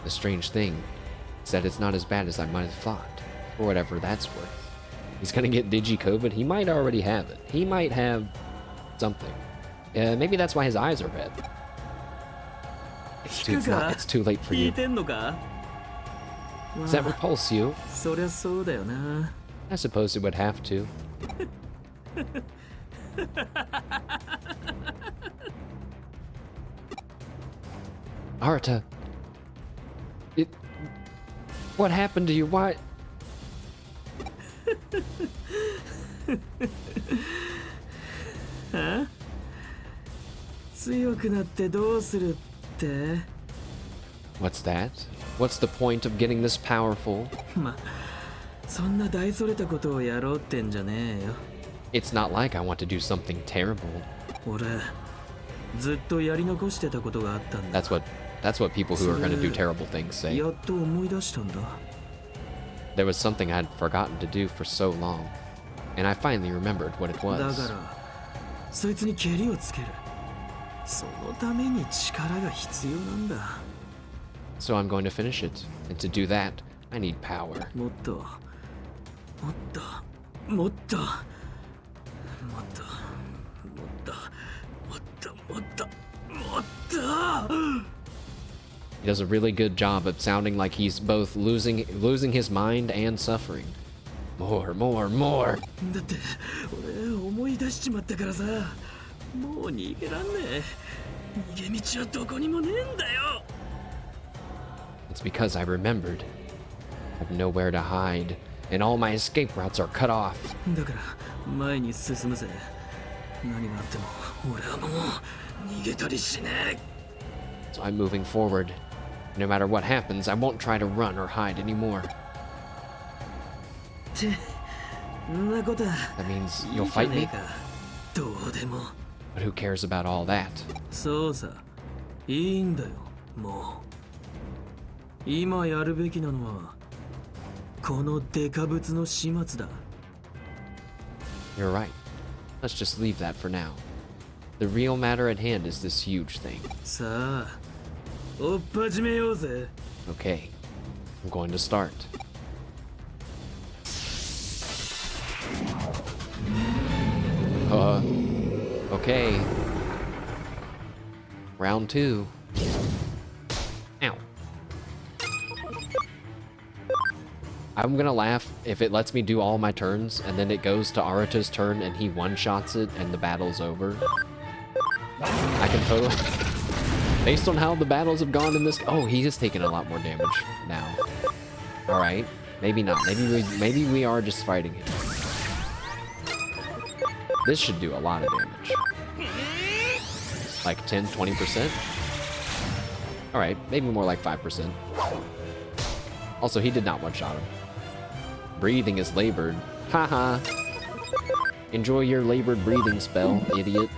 The strange thing is that it's not as bad as I might have thought, or whatever that's worth. He's gonna get Digi-COVID? He might already have it. He might have something. Maybe that's why his eyes are red. It's too late for you. Does that repulse you? I suppose it would have to. Arata. What happened to you? Why? Huh? What's that? What's the point of getting this powerful? It's not like I want to do something terrible. That's what That's what people who are going to do terrible things say. やっと思い出したんだ。 There was something I'd forgotten to do for so long, and I finally remembered what it だ was. からそいつに蹴りをつける。そのために力が必要なんだ。 So I'm going to finish it, and to do that, I need power. もっともっともっともっともっともっともっともっと。 He does a really good job of sounding like he's both losing his mind and suffering. More, more, more. だって俺思い出しちまったからさ、もう逃げらんねえ。逃げ道はどこにもねえんだよ。 It's because I remembered. I have nowhere to hide, and all my escape routes are cut off. だから前に進むぜ。何があっても俺はもう逃げたりしねえ。 So I'm moving forward. No matter what happens, I won't try to run or hide anymore. ってんなことは That means いい you'll じゃ fight ねえ me? か。どうでも。 But who cares about all that? そうさ、いいんだよ、もう。今やるべきなのはこのデカブツの始末だ。 You're right. Let's just leave that for now. The real matter at hand is this huge thing. さあ、追っ始めようぜ。 Okay, I'm going to start. Okay. Round 2. Ow. I'm gonna laugh if it lets me do all my turns and then it goes to Arata's turn and he one-shots it and the battle's over. I can totally... Based on how the battles have gone in this... Oh, he is taking a lot more damage now. Alright. Maybe not. Maybe we are just fighting him. This should do a lot of damage. Like 10, 20%? Alright, maybe more like 5%. Also, he did not one-shot him. Breathing is labored. Haha. Enjoy your labored breathing spell, idiot.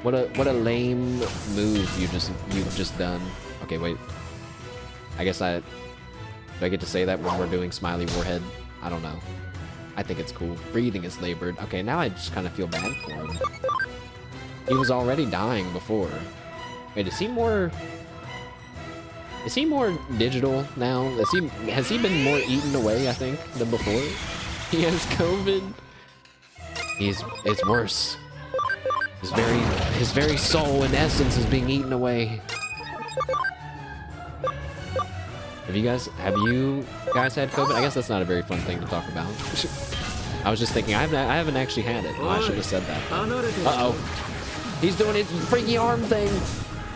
What a lame move you've just done. Okay, wait. I guess do I get to say that when we're doing Smiley Warhead? I don't know. I think it's cool. Breathing is labored. Okay, now I just kind of feel bad for him. He was already dying before. Wait, is he more digital now? Has he been more eaten away, I think, than before? He has COVID. It's worse. His very soul and essence is being eaten away. Have you guys had COVID? I guess that's not a very fun thing to talk about. I was just thinking, I haven't actually had it. Oh, I should have said that. Uh-oh. He's doing his freaky arm thing.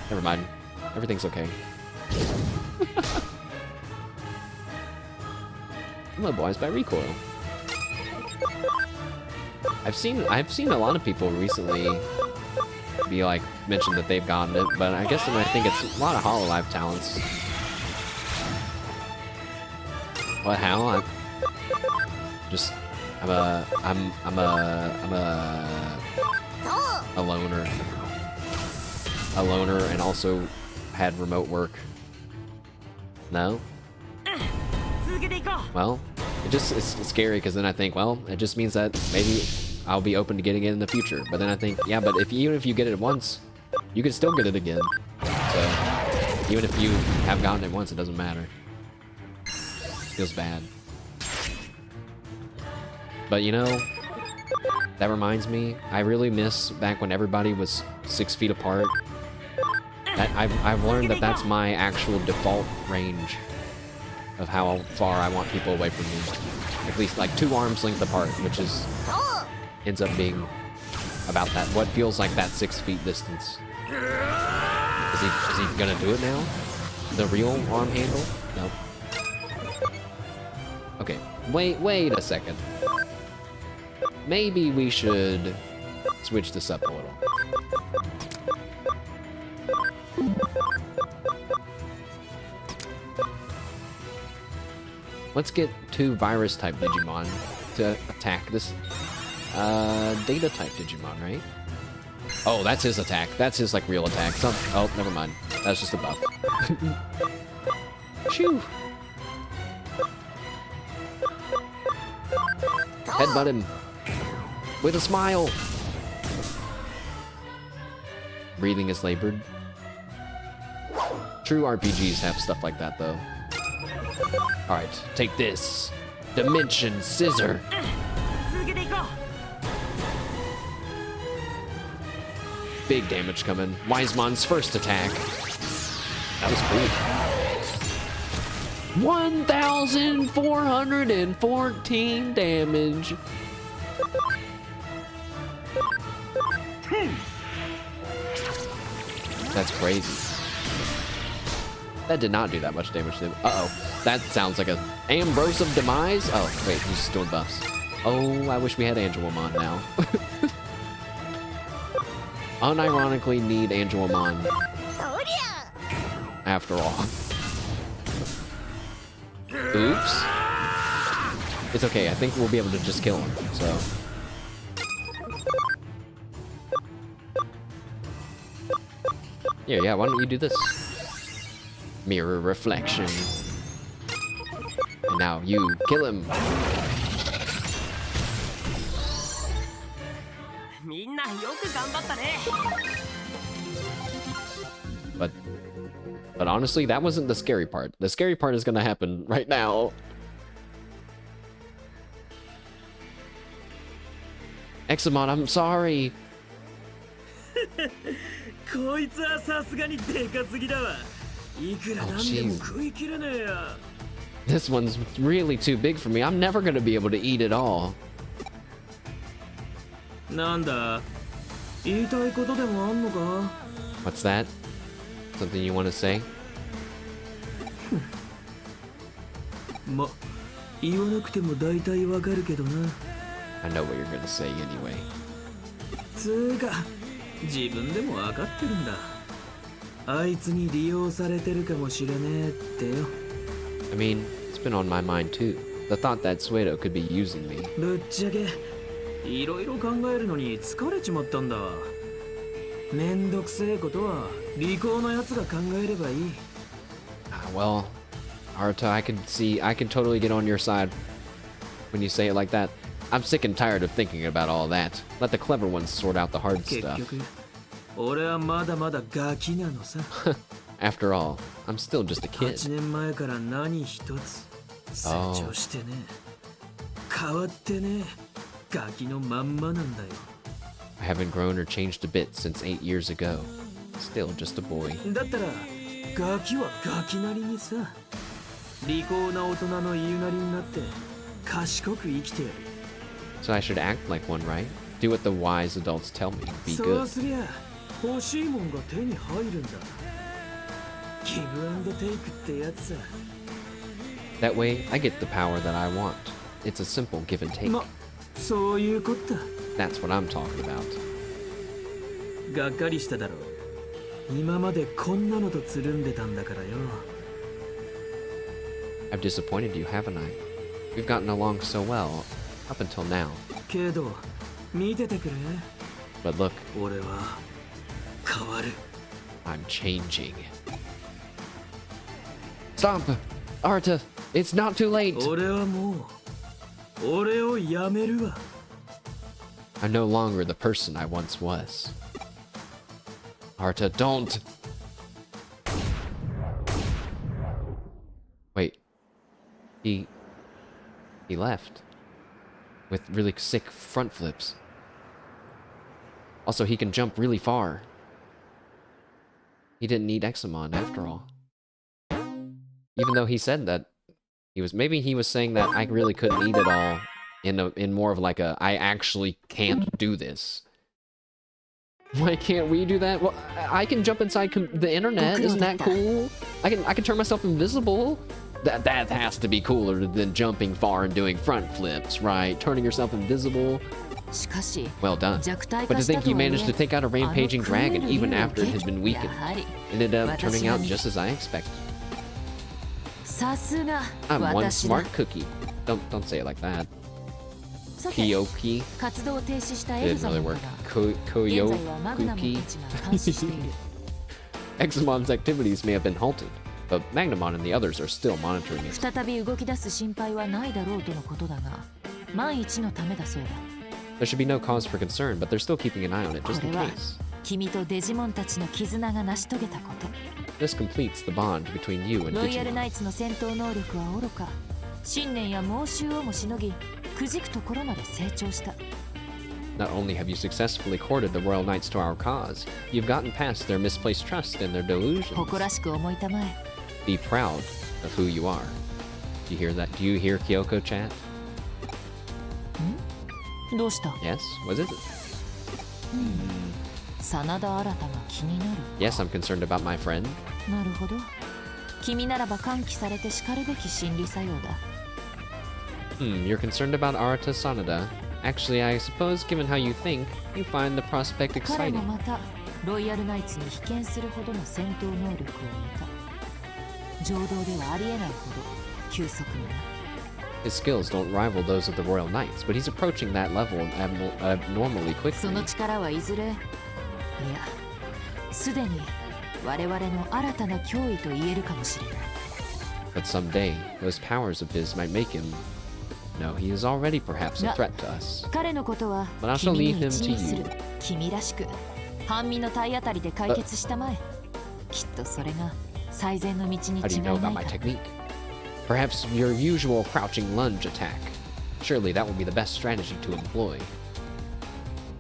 Never mind. Everything's okay. I'm mobilized by recoil. I've seen a lot of people recently be like mention that they've gotten it, but I guess I think it's a lot of Hololive talents. What? How? I'm a loner. A loner, and also had remote work. No? Well, it's scary because then I think, well, it just means that maybe I'll be open to getting it in the future. But then I think, yeah, but even if you get it once, you can still get it again. So even if you have gotten it once, it doesn't matter. Feels bad. But you know, that reminds me, I really miss back when everybody was 6 feet apart. I've learned that that's my actual default range of how far I want people away from me. At least like 2 arms length apart, which ends up being about that. What feels like that 6 feet distance. Is he gonna do it now? The real arm handle? Nope. Okay, wait a second. Maybe we should switch this up a little. Let's get 2 virus-type Digimon to attack this data-type Digimon, right? Oh, that's his attack. That's his, like, real attack. Oh, never mind. That's just a buff. Shoo! Headbutt him. With a smile. Breathing is labored. True RPGs have stuff like that, though. Alright, take this. Dimension Scissor. Big damage coming. Wisemon's first attack. That was cool. 1,414 damage. That's crazy. That did not do that much damage to him. Uh-oh. That sounds like a Ambrose of Demise. Oh, wait, he's just doing buffs. Oh, I wish we had Angelomon now. Unironically need Angelomon. After all. Oops. It's okay, I think we'll be able to just kill him, so. Yeah, why don't you do this? Mirror reflection. And now you kill him. But honestly, that wasn't the scary part. The scary part is gonna happen right now. Examon, I'm sorry. こいつはさすがにでかすぎだわ。いくらなんでも食い切れねえや。This one's really too big for me. I'm never gonna be able to eat it all. なんだ？言いたいことでもあんのか？ What's that? Something you want to say? ま、言わなくても大体わかるけどな。I know what you're gonna say anyway. つーか、自分でもわかってるんだ。あいつに利用されてるかもしれねえってよ。I mean, it's been on my mind too. The thought that Suedo could be using me. ぶっちゃけ、いろいろ考えるのに疲れちまったんだ。めんどくせえことは利口な奴が考えればいい。Well, Arta, I can totally get on your side when you say it like that. I'm sick and tired of thinking about all that. Let the clever ones sort out the hard stuff. 結局、俺はまだまだガキなのさ。After all, I'm still just a kid. 8年前から何一つ成長してねえ。変わってねえ。ガキのまんまなんだよ。I haven't grown or changed a bit since 8 years ago. Still just a boy. だったら、ガキはガキなりにさ。利口な大人の言いなりになって賢く生きてやる。So I should act like one, right? Do what the wise adults tell me. Be そう good. すりゃ欲しいもんが手に入るんだ。ギブアンドテイクってやつさ。That way, I get the power that I want. It's a simple give and take. ま、そういうこった。That's what I'm talking about. がっかりしただろう。今までこんなのとつるんでたんだからよ。I've disappointed you, haven't I? We've gotten along so well, up until now. けど、見ててくれ。But look, 俺は変わる。I'm changing. Stop! Arta, it's not too late! 俺はもう、俺をやめるわ。I'm no longer the person I once was. Arta, don't! Wait. He left. With really sick front flips. Also, he can jump really far. He didn't need Examon after all. Even though he said that maybe he was saying that I really couldn't eat it all in more of like a I actually can't do this. Why can't we do that? Well, I can jump inside the internet. Isn't that cool? I can turn myself invisible. That has to be cooler than jumping far and doing front flips, right? Turning yourself invisible. Well done. But to think you managed to take out a rampaging dragon even after it had been weakened. It ended up turning out just as I expected. I'm one smart cookie. Don't say it like that. Kyoki. 活動を停止したエグ Didn't ザ really モン work. から現在はマグナモン Koyokuki. たちが監視している Examon's activities may have been halted, but Magnamon and the others are still monitoring it. 再び動き出す心配はないだろうとのことだが万一のためだそうだ There should be no cause for concern, but they're still keeping an eye on it just in これは case. 君とデジモンたちの絆が成し遂げたこと This completes the bond between you and ロイヤル Digimon. ナイツの戦闘能力はおろか信念や猛襲をもしのぎくじくところまで成長した Not only have you successfully courted the Royal Knights to our cause, you've gotten past their misplaced trust and their delusions. 誇らしく思いたまえ Be proud of who you are. Do you hear that? Do you hear Kyoko chat? どうした Yes? Was it? 真田新が気になる Yes, I'm concerned about my friend. なるほど君ならば喚起されてしかるべき心理作用だ You're concerned about Arata Sanada. Actually, I suppose, given how you think, you find the prospect 彼 exciting. もまたロイヤルナイツに被験するほどの戦闘能力を得た情動ではありえないほど急速にな His skills don't rival those of the Royal Knights, but he's approaching that level abnormally そ quickly. の力はいずれいやすでに我々の新たな脅威と言えるかもしれない But someday, those powers of his might make him... No, he is already perhaps a No. threat to us. 彼のことは But I shall 君 leave に him 一 to 任す you. る君らしく半身の体当たりで解決したまえきっとそれが最善の道に How do 違 you い know な about い my から technique? Perhaps your usual crouching lunge attack. Surely that will be the best strategy to employ.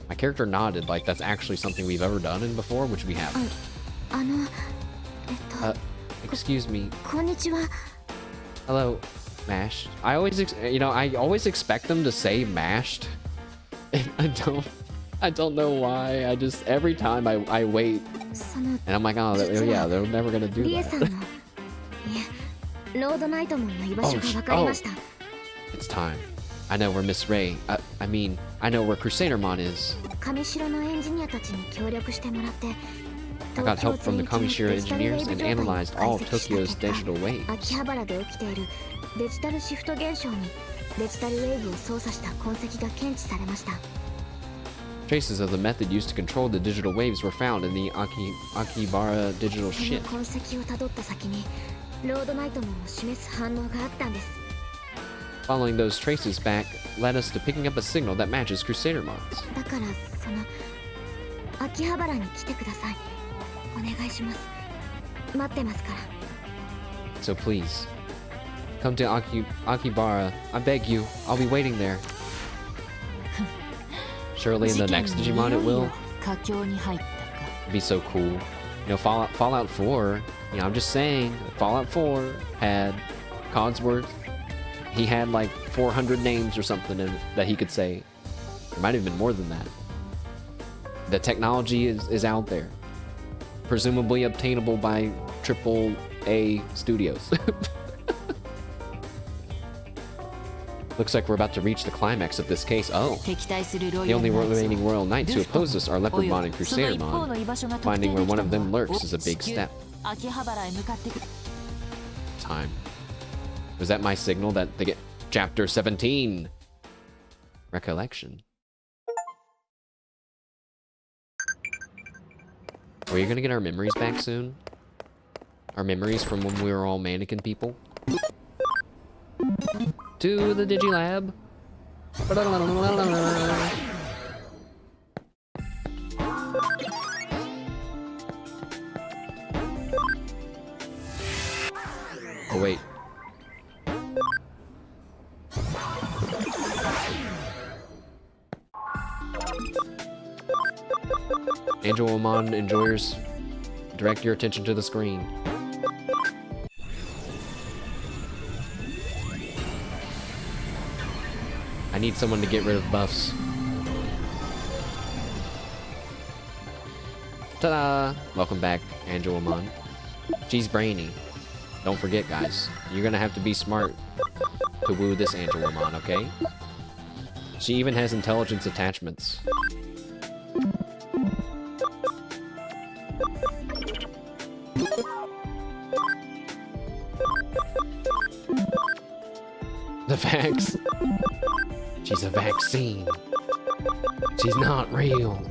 My character nodded like that's actually something we've ever done in before, which we haven't. あの Excuse me. こんにちは Hello, mashed. I always, I always expect them to say mashed. And I don't know why. I just every time I wait その and I'm like, oh, yeah, they're never gonna do リエさん that. のいえロードナイトモンの居場所が分かりました It's time. I know where Miss Ray. I mean, I know where Crusadermon is. 上城のエンジニアたちに協力してもらって I got help from the Kamishiro engineers and analyzed all of Tokyo's digital waves. 秋葉原で起きているデジタルシフト現象にデジタルウェーブを操作した痕跡が検知されました Traces of the method used to control the digital waves were found in the Akibara digital その ship. 痕跡をたどった先にロードナイトモンを示す反応があったんです Following those traces back led us to picking up a signal that matches Crusadermon's. だからその秋葉原に来てくださいお願いします待ってますから So please, come to Akibara. I beg you. I'll be waiting there. Surely in the 事件 next にい Digimon よ it いよ will 佳境に入ったか be so cool. Fallout 4. I'm just saying, Fallout 4 had Codsworth. He had like 400 names or something that he could say. There might have been more than that. The technology is out there. Presumably obtainable by AAA studios. Looks like we're about to reach the climax of this case. Oh. 敵対するロイ The ヤル only ナイツ remaining は royal knights who oppose us are およ Leopardmon and その一方の Crusadermon. 居場所が特 Finding 定 where でき one た of の them は lurks is a big 至急 step. 秋葉原へ向かってく Time. Was that my signal that they get chapter 17? Recollection. Are we gonna get our memories back soon? Our memories from when we were all mannequin people? To the Digilab. Oh wait. Angelomon enjoyers, direct your attention to the screen. I need someone to get rid of buffs. Ta-da! Welcome back, Angelomon. She's brainy. Don't forget, guys. You're gonna have to be smart to woo this Angelomon, okay? She even has intelligence attachments. The facts. She's a vaccine. She's not real.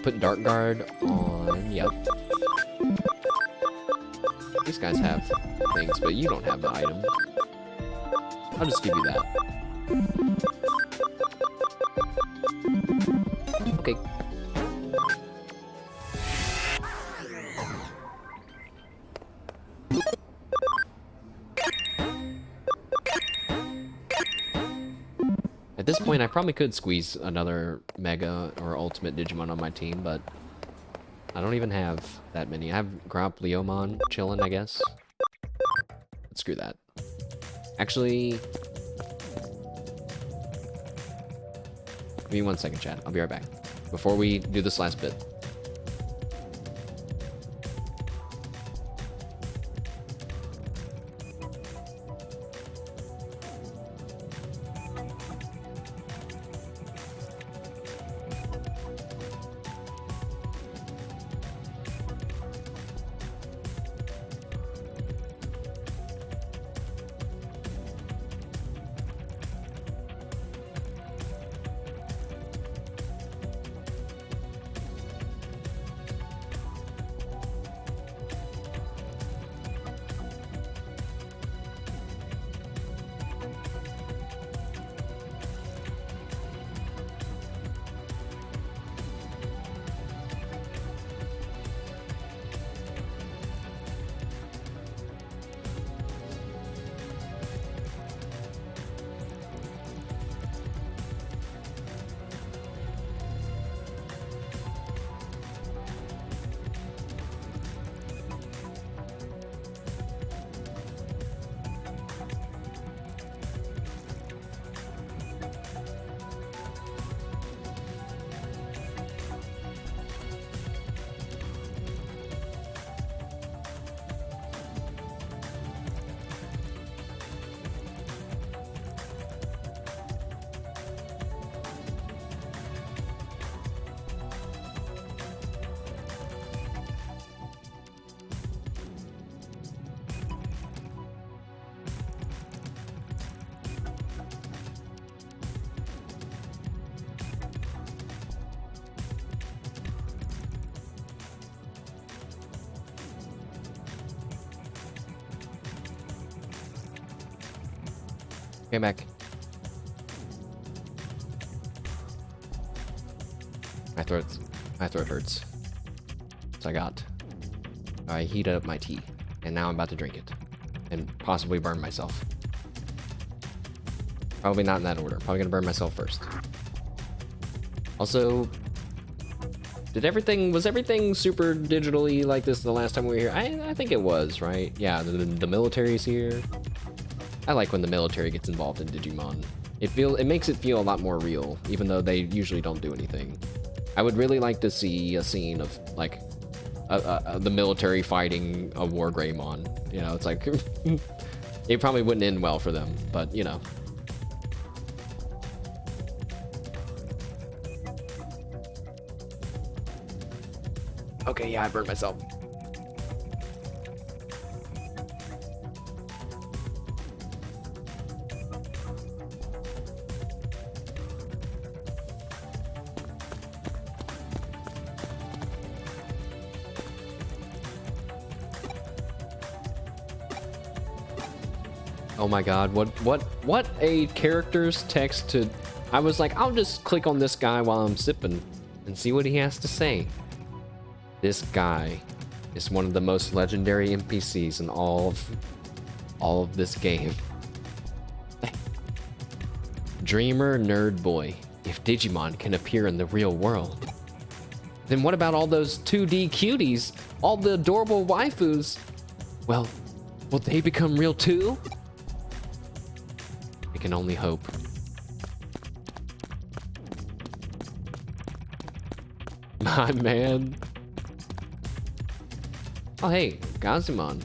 Put Dark Guard on. Yep. These guys have things, but you don't have the item. I'll just give you that. Okay. At this point, I probably could squeeze another Mega or Ultimate Digimon on my team, but I don't even have that many. I have Gromp Leomon chilling, I guess. But screw that. Actually, give me 1 second, chat. I'll be right back. Before we do this last bit. Came back. My throat hurts. So I heated up my tea, and now I'm about to drink it, and possibly burn myself. Probably not in that order. Probably gonna burn myself first. Also, was everything super digitally like this the last time we were here? I think it was, right? Yeah, the military's here. I like when the military gets involved in Digimon. It makes it feel a lot more real, even though they usually don't do anything. I would really like to see a scene of like the military fighting a War Greymon. You know, it's like it probably wouldn't end well for them, but you know. Okay, yeah, I burned myself. Oh my god, what a character's text to... I was like, I'll just click on this guy while I'm sipping and see what he has to say. This guy is one of the most legendary NPCs in all of this game. Dreamer Nerd Boy. If Digimon can appear in the real world, then what about all those 2D cuties? All the adorable waifus? Well, will they become real too? I can only hope. My man. Oh hey, Gazumon.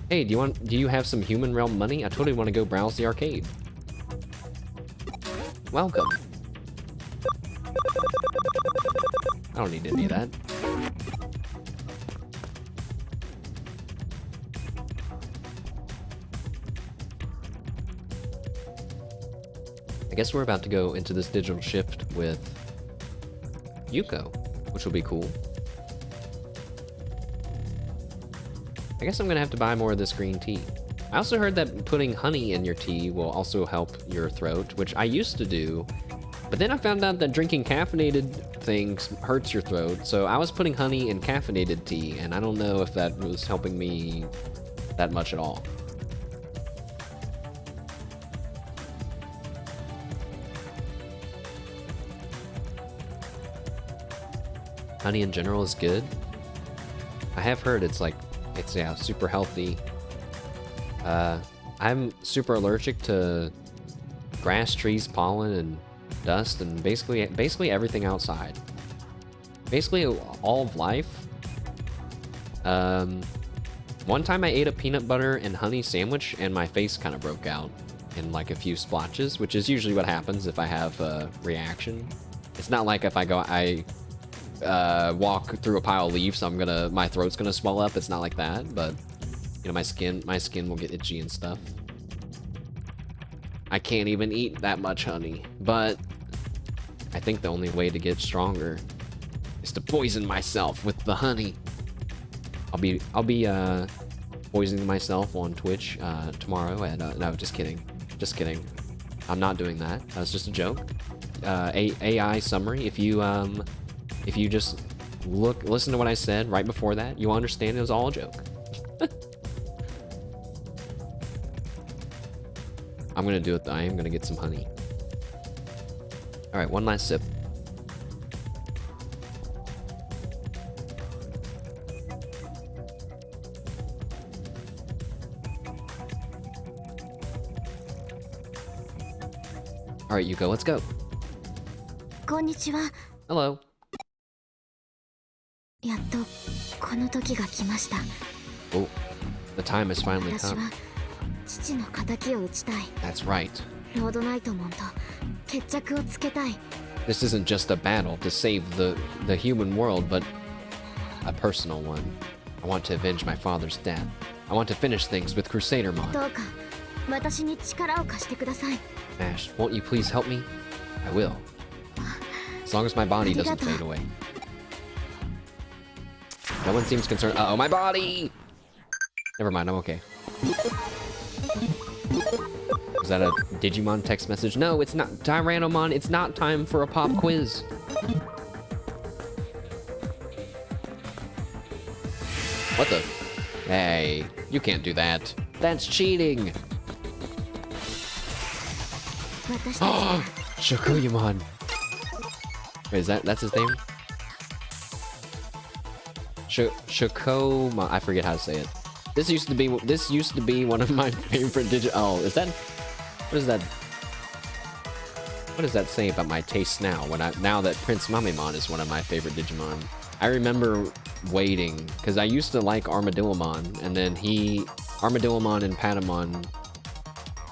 Hey, do you have some human realm money? I totally want to go browse the arcade. Welcome. I don't need any of that. I guess we're about to go into this digital shift with Yuko, which will be cool. I guess I'm gonna have to buy more of this green tea. I also heard that putting honey in your tea will also help your throat, which I used to do, but then I found out that drinking caffeinated things hurts your throat, so I was putting honey in caffeinated tea, and I don't know if that was helping me that much at all. Honey in general is good. I have heard it's yeah, super healthy. I'm super allergic to grass, trees, pollen, and dust, and basically everything outside. Basically all of life. One time I ate a peanut butter and honey sandwich, and my face kind of broke out in like a few splotches, which is usually what happens if I have a reaction. It's not like if I walk through a pile of leaves, so my throat's gonna swell up. It's not like that, but you know, my skin will get itchy and stuff. I can't even eat that much honey, but I think the only way to get stronger is to poison myself with the honey. I'll be poisoning myself on Twitch tomorrow, and no, just kidding. I'm not doing that. That was just a joke. AI summary. If you just listen to what I said right before that, you'll understand it was all a joke. I'm gonna do it though. I am gonna get some honey. Alright, one last sip. Alright, Yuko, let's go. こんにちは。 Hello. やっとこの時が来ました。 Oh, the time has finally 私 come. は父の仇を討ちたい。 That's right. ロードナイトモンと決着をつけたい。 This isn't just a battle to save the human world, but a personal one. I want to avenge my father's death. I want to finish things with Crusadermon. どうか私に力を貸してください。 Ash, won't you please help me? I will. As long as my body doesn't fade away. No one seems concerned. Uh-oh, my body! Never mind, I'm okay. Is that a Digimon text message? No, it's not. Tyrannomon, it's not time for a pop quiz. What the? Hey, you can't do that. That's cheating. 私たちは Shokuyamon. Wait, that's his name? Shokoma. I forget how to say it. This used to be one of my favorite Oh, is that? What is that? What does that say about my tastes now? Now that Prince Mamemon is one of my favorite Digimon. I remember waiting because I used to like Armadillomon, and then Armadillomon and Patamon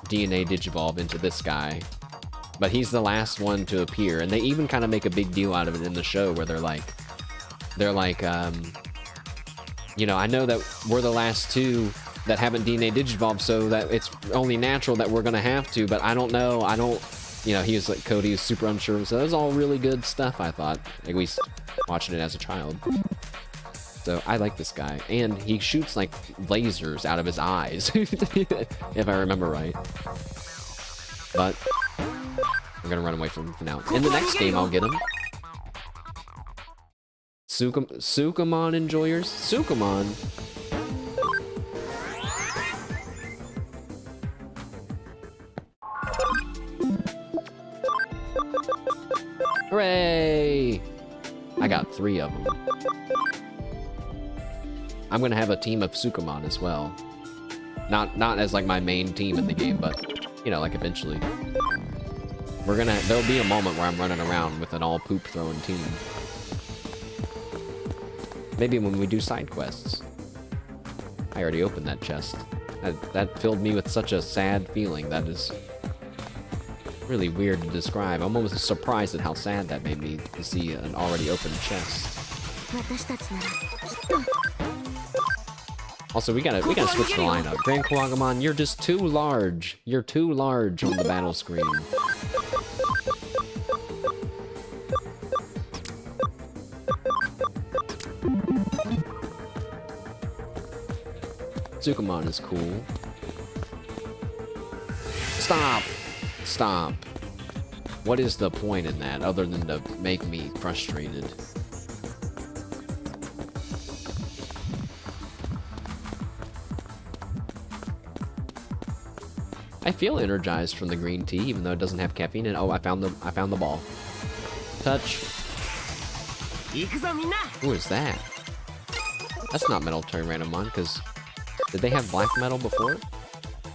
DNA digivolve into this guy. But he's the last one to appear, and they even kind of make a big deal out of it in the show where they're like, you know, I know that we're the last two that haven't DNA digivolved, so that it's only natural that we're gonna have to, but I don't know, you know, he was like, Cody was super unsure, so that was all really good stuff, I thought, at least watching it as a child. So I like this guy, and he shoots like lasers out of his eyes, if I remember right. But I'm gonna run away from him for now. In the next game, I'll get him. Sukamon enjoyers? Sukamon? Hooray! I got 3 of them. I'm gonna have a team of Sukamon as well. Not as like my main team in the game, but you know, like eventually. There'll be a moment where I'm running around with an all poop throwing team. Maybe when we do side quests. I already opened that chest. That filled me with such a sad feeling. That is really weird to describe. I'm almost surprised at how sad that made me to see an already opened chest. Also, we gotta switch the lineup. Grand Kawagamon, you're just too large. You're too large on the battle screen. Tsukumon is cool. Stop! Stop. What is the point in that other than to make me frustrated? I feel energized from the green tea, even though it doesn't have caffeine. And oh, I found the ball. Touch. Who is that? That's not Metal Tyrannomon, because did they have black metal before?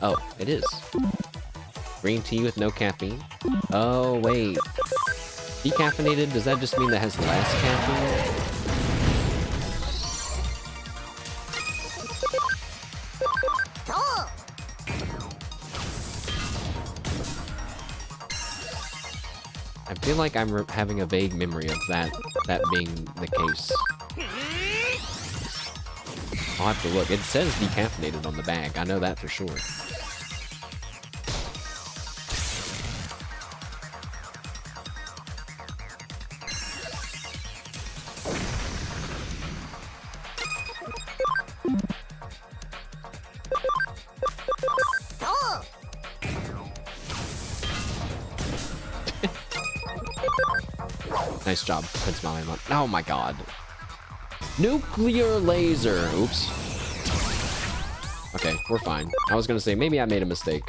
Oh, it is. Green tea with no caffeine. Oh wait, decaffeinated. Does that just mean that has less caffeine? I feel like I'm having a vague memory of that being the case. I'll have to look. It says decaffeinated on the bag. I know that for sure. Nice job, Prince Malamon. Oh my god. Nuclear laser. Oops. Okay, we're fine. I was gonna say, maybe I made a mistake.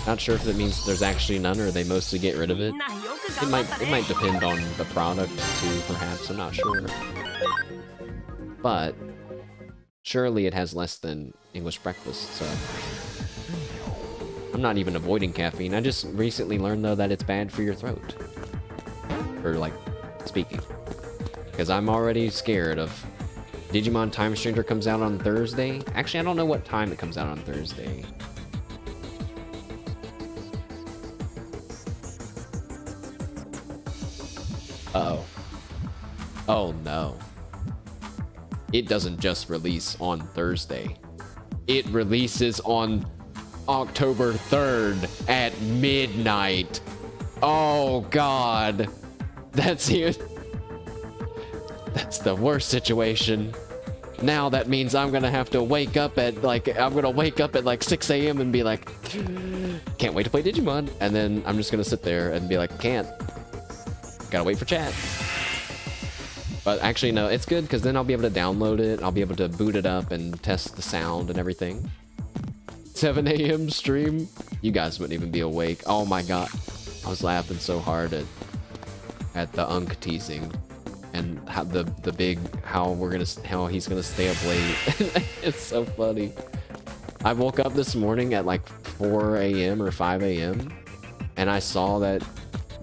Not sure if that means there's actually none or they mostly get rid of it. It might depend on the product too, perhaps. I'm not sure. But surely it has less than English breakfast, so I'm not even avoiding caffeine. I just recently learned though that it's bad for your throat. Or like speaking. Because I'm already scared of Digimon Time Stranger comes out on Thursday. Actually, I don't know what time it comes out on Thursday. Uh-oh. Oh no. It doesn't just release on Thursday. It releases on October 3rd at midnight. Oh god. That's it. That's the worst situation. Now that means I'm gonna have to wake up at like 6 a.m. and be like, can't wait to play Digimon. And then I'm just gonna sit there and be like, can't. Gotta wait for chat. But actually, no, it's good because then I'll be able to download it. I'll be able to boot it up and test the sound and everything. 7 a.m. stream? You guys wouldn't even be awake. Oh my god. I was laughing so hard at the Unk teasing. And how how he's gonna stay up late. It's so funny. I woke up this morning at like 4 a.m. or 5 a.m. and I saw that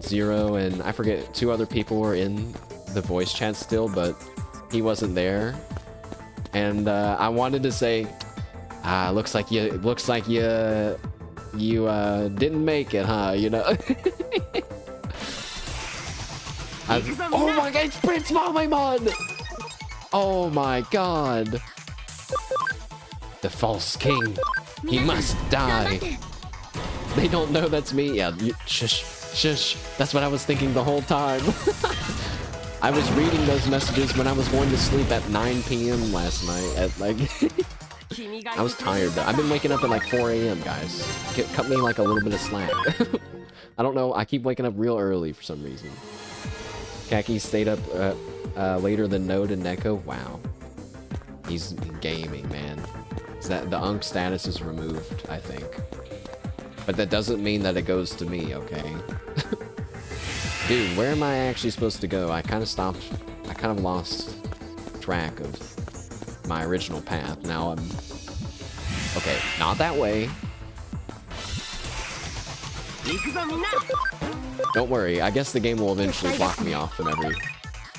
Zero and I forget 2 other people were in the voice chat still, but he wasn't there. And I wanted to say, looks like you didn't make it, huh? You know. Oh my god, it's Prince Malamon! Oh my god. The false king. He must die. They don't know that's me. Yeah, shush, shush. That's what I was thinking the whole time. I was reading those messages when I was going to sleep at 9 p.m. last night. At like, I was tired though. I've been waking up at like 4 a.m. guys. Cut me like a little bit of slack. I don't know. I keep waking up real early for some reason. Kaki stayed up later than Node and Neko. Wow. He's gaming, man. The Unk status is removed, I think. But that doesn't mean that it goes to me, okay? Dude, where am I actually supposed to go? I kind of lost track of my original path. Now I'm... Okay, not that way. Don't worry, I guess the game will eventually block me off from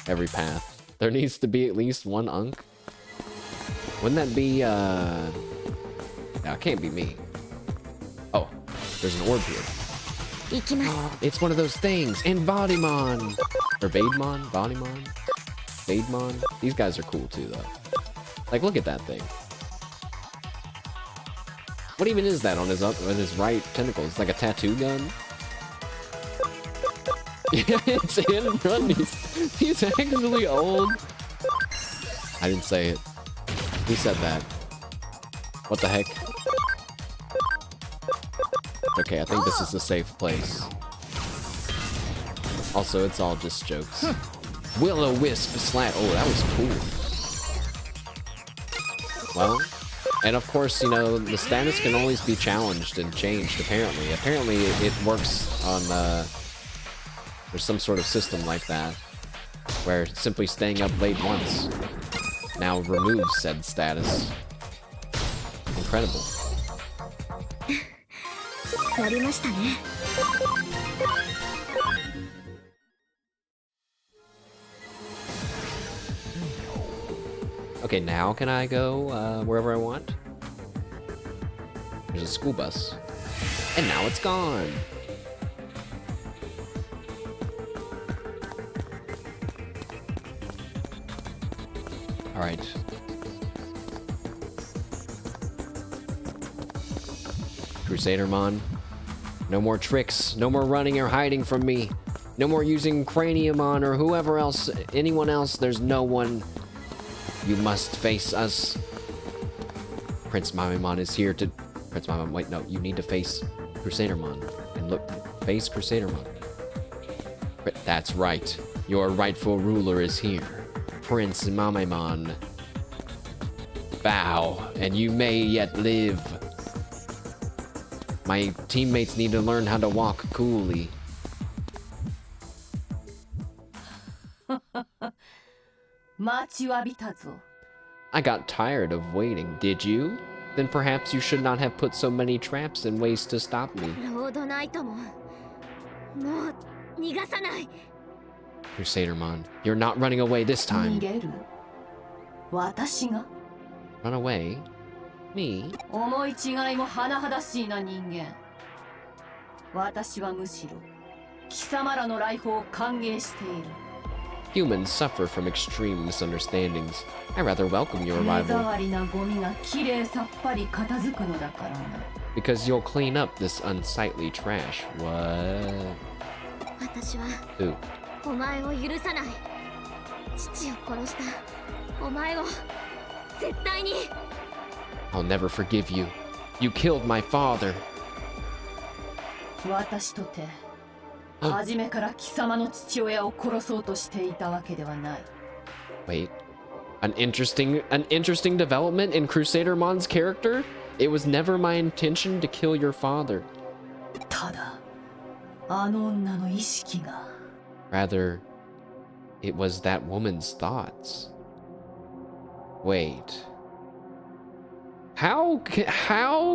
every path. There needs to be at least one Unk. Wouldn't that be, no, it can't be me. Oh, there's an orb here. It's one of those things. And Bodymon! Or Vademon? Bodymon? Vademon? These guys are cool too, though. Like, look at that thing. What even is that on his right tentacle? It's like a tattoo gun? Yeah, it's in front. He's actually old. I didn't say it. He said that. What the heck? Okay, I think this is a safe place. Also, it's all just jokes. Will-o-wisp slat. Oh, that was cool. Well, and of course, you know, the status can always be challenged and changed, apparently. Apparently, it works on, there's some sort of system like that, where simply staying up late once now removes said status. Incredible. やりましたね。 Okay, now can I go wherever I want? There's a school bus. And now it's gone. Alright. Crusadermon. No more tricks. No more running or hiding from me. No more using Craniumon or whoever else, anyone else. There's no one. You must face us. Prince Mamimon is here to... Prince Mamimon, wait, no. You need to face Crusadermon. And look, face Crusadermon. That's right. Your rightful ruler is here. Prince Mamimon. Bow, and you may yet live. My teammates need to learn how to walk coolly. I got tired of waiting, did you? Then perhaps you should not have put so many traps and ways to stop me. Crusadermon, you're not running away this time. Run away? Me? Humans suffer from extreme misunderstandings. I rather welcome your arrival. Because you'll clean up this unsightly trash. What? Who? I'll never forgive you. You killed my father. Wait. An interesting development in Crusadermon's character? It was never my intention to kill your father. Rather, it was that woman's thoughts. Wait. How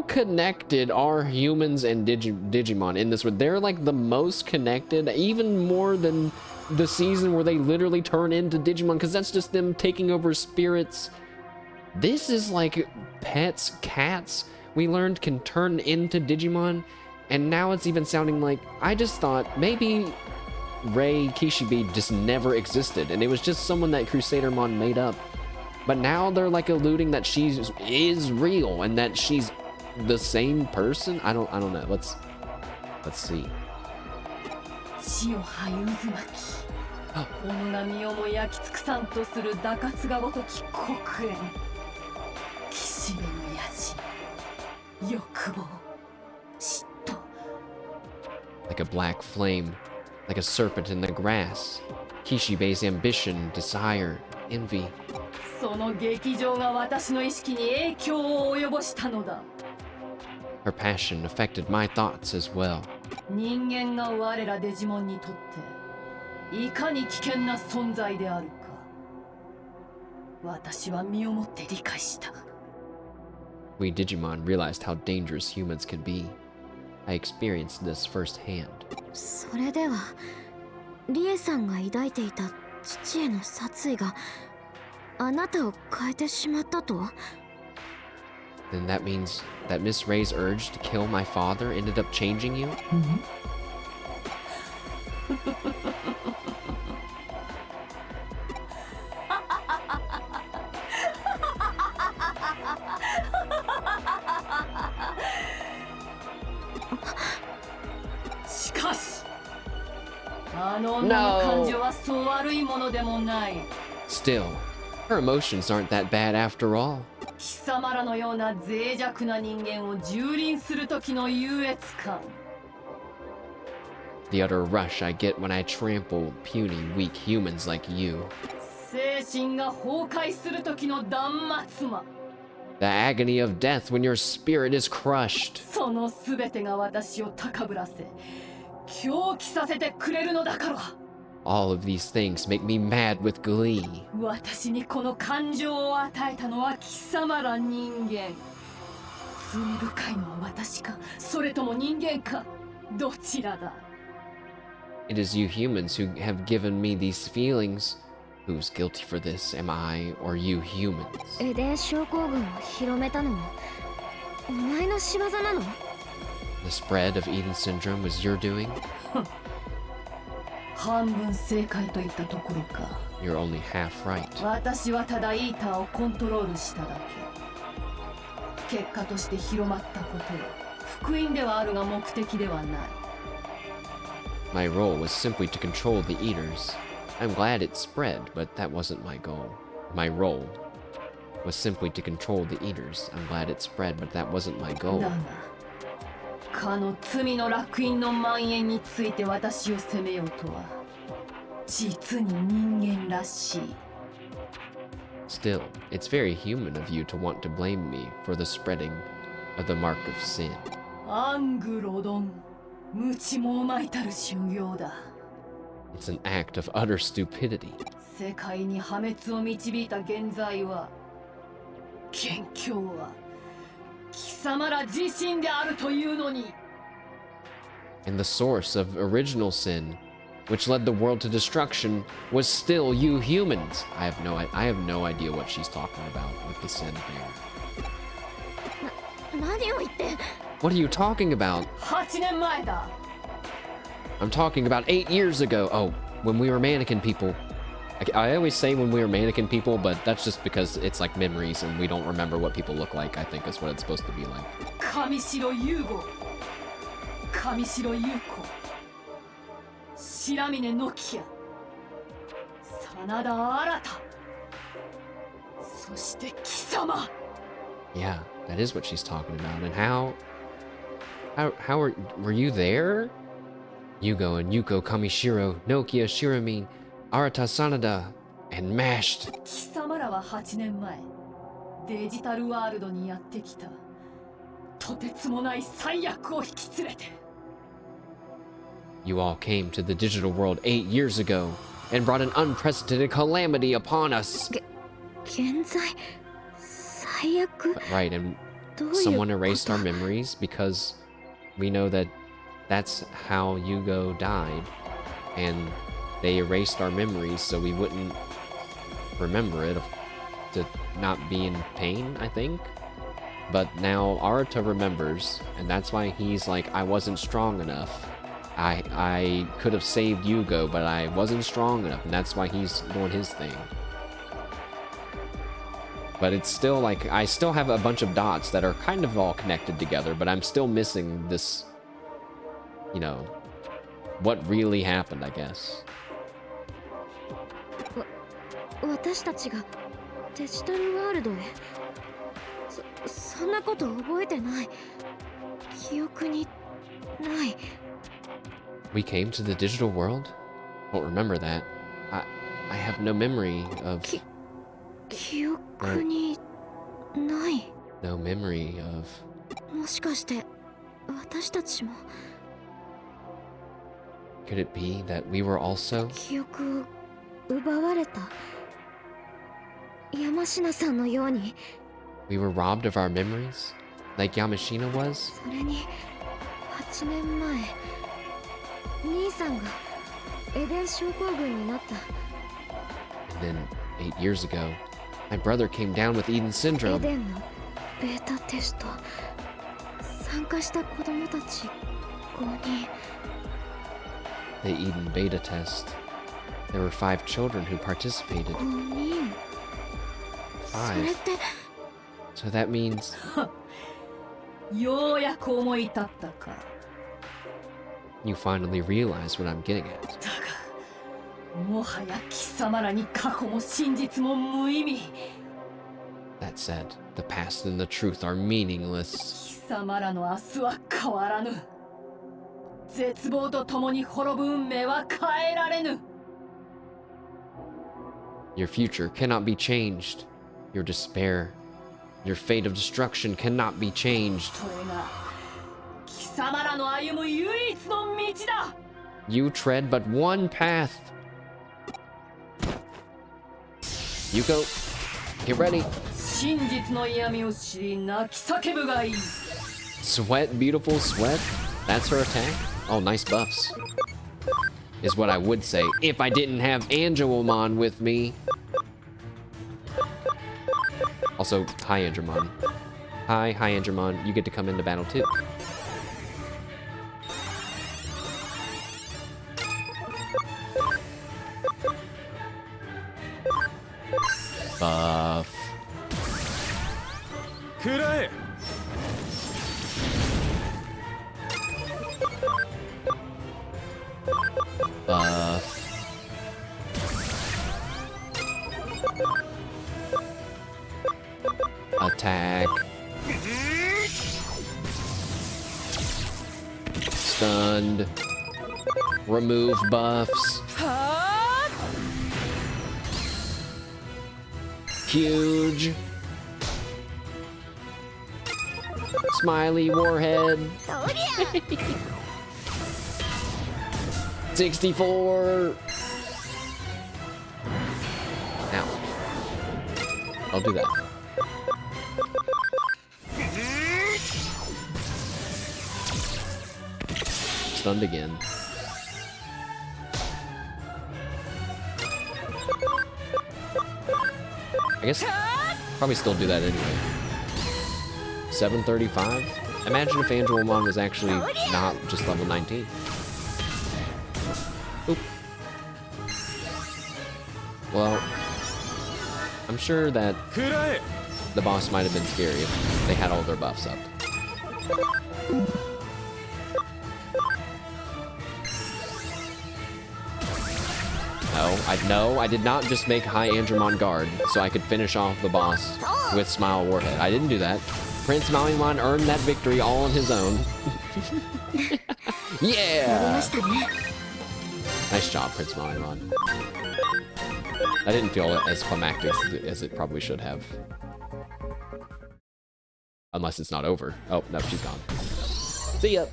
connected are humans and Digimon in this? They're like the most connected, even more than the season where they literally turn into Digimon, because that's just them taking over spirits. This is like pets, cats, we learned can turn into Digimon, and now it's even sounding like, I just thought maybe Rei Kishibe just never existed, and it was just someone that Crusadermon made up. But now they're like alluding that she is real and that she's the same person. I don't know. Let's see. Like a black flame, like a serpent in the grass. Kishibe's ambition, desire, envy. Her passion affected my thoughts as well. We Digimon realized how dangerous humans can be. I experienced this firsthand. それでは、リエさんが抱いていた父への殺意があなたを変えてしまったと? Then that means that Miss Ray's urge to kill my father ended up changing you? No. Still, her emotions aren't that bad after all. 貴様らのような脆弱な人間を蹂躙する時の優越感。 The utter rush I get when I trample puny, weak humans like you. 精神が崩壊する時の断末魔。 The agony of death when your spirit is crushed. その全てが私を高ぶらせ狂気させてくれるのだから。 All of these things make me mad with glee. 私にこの感情を与えたのは貴様ら人間。罪深いのは私か、それとも人間か、どちらだ。 It is you humans who have given me these feelings. Who's guilty for this? Am I or you humans? エデン症候群を広めたのもお前の仕業なの？ The spread of Eden syndrome was your doing? 半分正解といったところか。 You're only half right. 私はただイーターをコントロールしただけ。結果として広まったことよ。福音ではあるが目的ではない。 My role was simply to control the eaters. I'm glad it spread, but that wasn't my goal. My role was simply to control the eaters. I'm glad it spread, but that wasn't my goal. だが、かの罪の烙印の蔓延について私を責めようとは、実に人間らしい。 Still, it's very human of you to want to blame me for the spreading of the mark of sin. アングロドン、無知もまいたる修行だ。 It's an act of utter stupidity. 世界に破滅を導いた現在は、元凶は貴様ら自身であるというのに。 And the source of original sin, which led the world to destruction, was still you humans. I have no idea what she's talking about with the sin thing. 何を言って？ What are you talking about? 8年前だ。 I'm talking about 8 years ago. Oh, when we were mannequin people. I always say when we were mannequin people, but that's just because it's like memories and we don't remember what people look like, I think is what it's supposed to be like. 上白優吾、上白優子、白峰ノキア、真田新、そして貴様。 Yeah, that is what she's talking about. And how were you there? Yugo and Yuko, Kamishiro, Nokia, Shiramin, Arata Sanada, and mashed. 貴様らは8年前、デジタルワールドにやってきた。とてつもない最悪を引き連れて。 You all came to the digital world 8 years ago and brought an unprecedented calamity upon us. 現在最悪？ Right, and どういうこと？ someone erased our memories because we know that that's how Yugo died, and they erased our memories so we wouldn't remember it to not be in pain, I think. But now Arata remembers, and that's why he's like, I wasn't strong enough. I could have saved Yugo, but I wasn't strong enough, and that's why he's doing his thing. But it's still like, I still have a bunch of dots that are kind of all connected together, but I'm still missing this, you know, what really happened, I guess. 私たちがデジタルワールドへ。そんなこと覚えてない。記憶にない。 We came to the digital world? Don't remember that. I have no memory of... 記憶にない。 No memory of... もしかして私たちも Could it be that we were also... 記憶を奪われた？山科さんのように。 We were robbed of our memories? Like Yamashina was? それに8年前兄さんがエデン症候群になった。 And then 8 years ago, my brother came down with Eden エ syndrome. デンのベータテスト参加した子供たち5人。 The Eden beta test. There were 5 children who participated. 5人。それ 5. って So that means... ようやく思い立ったか。 You finally realize what I'm getting at. だが、もはや貴様らに過去も真実も無意味。That said, the past and the truth are meaningless. 貴様らの明日は変わらぬ。絶望と共に滅ぶ運命は変えられぬ。Your future cannot be changed. Your despair, your fate of destruction cannot be changed. それが貴様らの歩む唯一の道だ。You tread but one path. Yuko, get ready. 真実の闇を知り泣き叫ぶがいい。 Sweat, beautiful sweat. That's her attack. Oh, nice buffs. Is what I would say if I didn't have Angelomon with me. Also, hi Angelomon. Hi Angelomon. You get to come into battle too. Buff. Buff. Attack. Stunned. Remove buffs. Huge. Smiley warhead. 64. Now. I'll do that. Stunned again. I guess probably still do that anyway. 735? Imagine if Angelomon was actually not just level 19. Oop. Well, I'm sure that the boss might have been scary if they had all their buffs up. No, I did not just make High Andromon Guard so I could finish off the boss with Smile Warhead. I didn't do that. Prince Malimon earned that victory all on his own. Yeah! Nice job, Prince Malimon. I didn't feel as climactic as it probably should have. Unless it's not over. Oh, no, she's gone. See ya!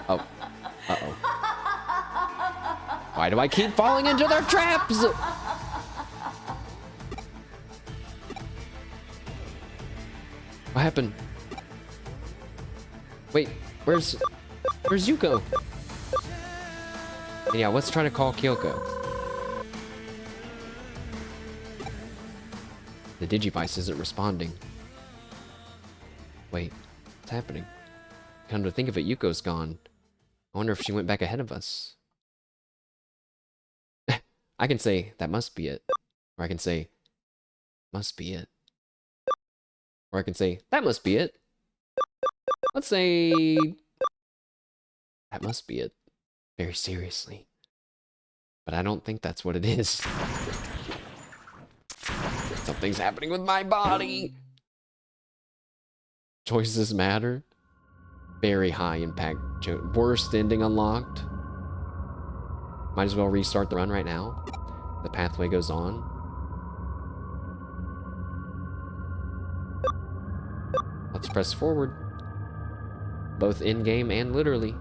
Oh. Uh-oh. Why do I keep falling into their traps? What happened? Wait, where's Yuko? Yeah, let's try to call Kyoko. The Digivice isn't responding. Wait, what's happening? Come to think of it, Yuko's gone. I wonder if she went back ahead of us. I can say, that must be it. Or I can say, must be it. Or I can say, that must be it. Let's say, that must be it. Very seriously. But I don't think that's what it is. Something's happening with my body. Choices matter. Very high impact. Worst ending unlocked. Might as well restart the run right now. The pathway goes on. Let's press forward. Both in-game and literally.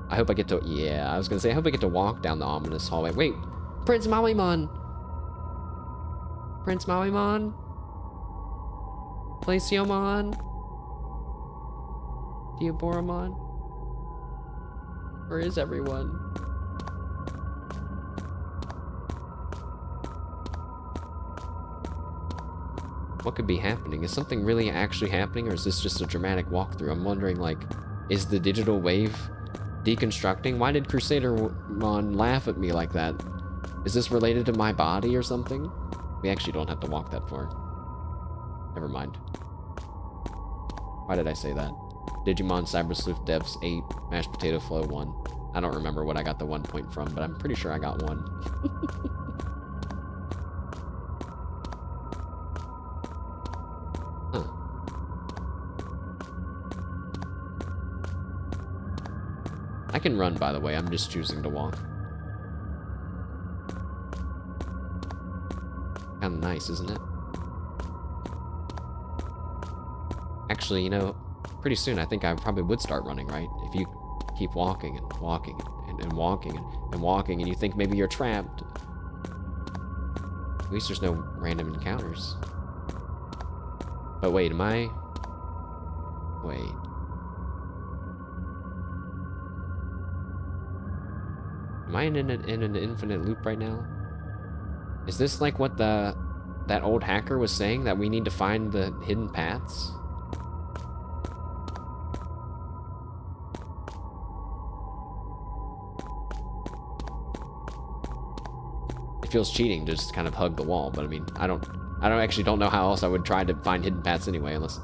I hope I get to... Yeah, I was gonna say, I hope I get to walk down the ominous hallway. Wait! Prince Malimon! Prince Malimon? Glaciomon? Diaboromon? Where is everyone? What could be happening? Is something really actually happening, or is this just a dramatic walkthrough? I'm wondering, like, is the digital wave deconstructing? Why did Crusadermon laugh at me like that? Is this related to my body or something? We actually don't have to walk that far. Never mind. Why did I say that? Digimon Cyber Sleuth Devs 8, Mashed Potato Flow 1. I don't remember what I got the 1 point from, but I'm pretty sure I got 1. Huh. I can run, by the way. I'm just choosing to walk. Kind of nice, isn't it? Actually, you know, pretty soon I think I probably would start running, right? If you keep walking and walking and walking and walking and you think maybe you're trapped. At least there's no random encounters. But wait, am I... Wait. Am I in an infinite loop right now? Is this like what that old hacker was saying, that we need to find the hidden paths? It feels cheating to just kind of hug the wall, but I mean, I don't actually know how else I would try to find hidden paths anyway, unless...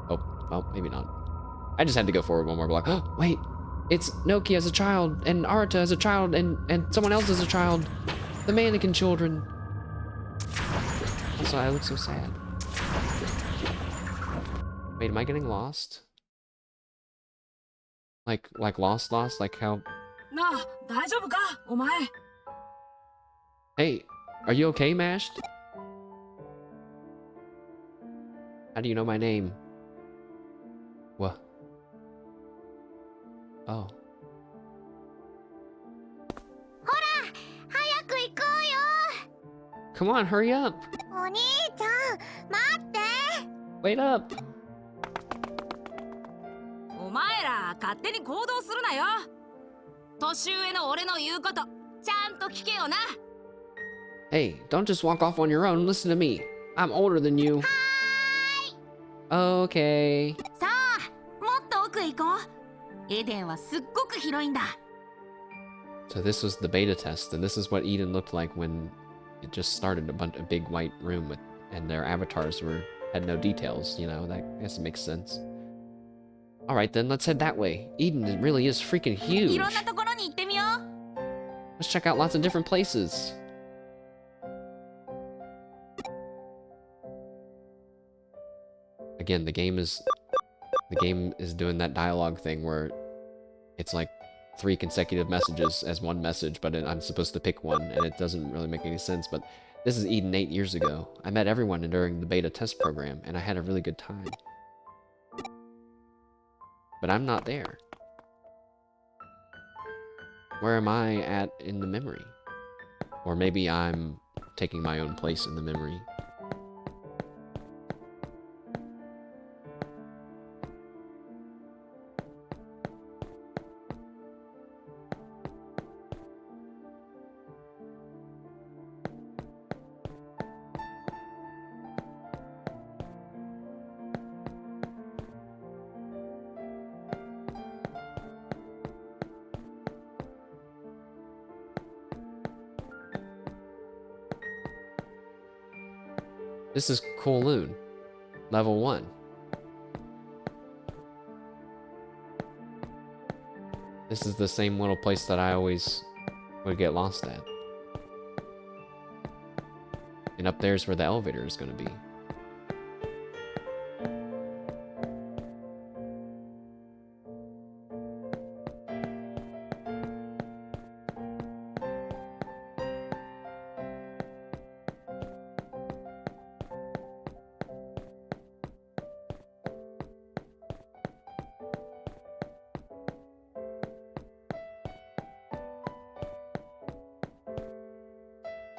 Oh, well, maybe not. I just had to go forward one more block. Oh, wait! It's Noki as a child, and Arata as a child, and someone else as a child. The mannequin children. Also, I look so sad. Wait, am I getting lost? Like lost? Like how... なあ、大丈夫かお前。 Hey, are you okay, Mashed? How do you know my name? What? Oh. ほら早く行こうよ Come on, hurry up! お兄ちゃん待って Wait up! お前ら勝手に行動するなよ。年上の俺の言うことちゃんと聞けよな。 Hey, don't just walk off on your own. Listen to me. I'm older than you. Okay. さあもっと奥へ行こうエデンはすっごく広いんだ So this was the beta test, and this is what Eden looked like when it just started. A big white room with, and their avatars had no details. You know, that I guess it makes sense. All right, then let's head that way. Eden really is freaking huge. いろんなところに行ってみよう Let's check out lots of different places. Again, the game is doing that dialogue thing where it's like 3 consecutive messages as one message, but I'm supposed to pick one, and it doesn't really make any sense. But this is Eden 8 years ago. I met everyone during the beta test program, and I had a really good time. But I'm not there. Where am I at in the memory? Or maybe I'm taking my own place in the memory. This is Kowloon, level 1. This is the same little place that I always would get lost at. And up there's where the elevator is going to be.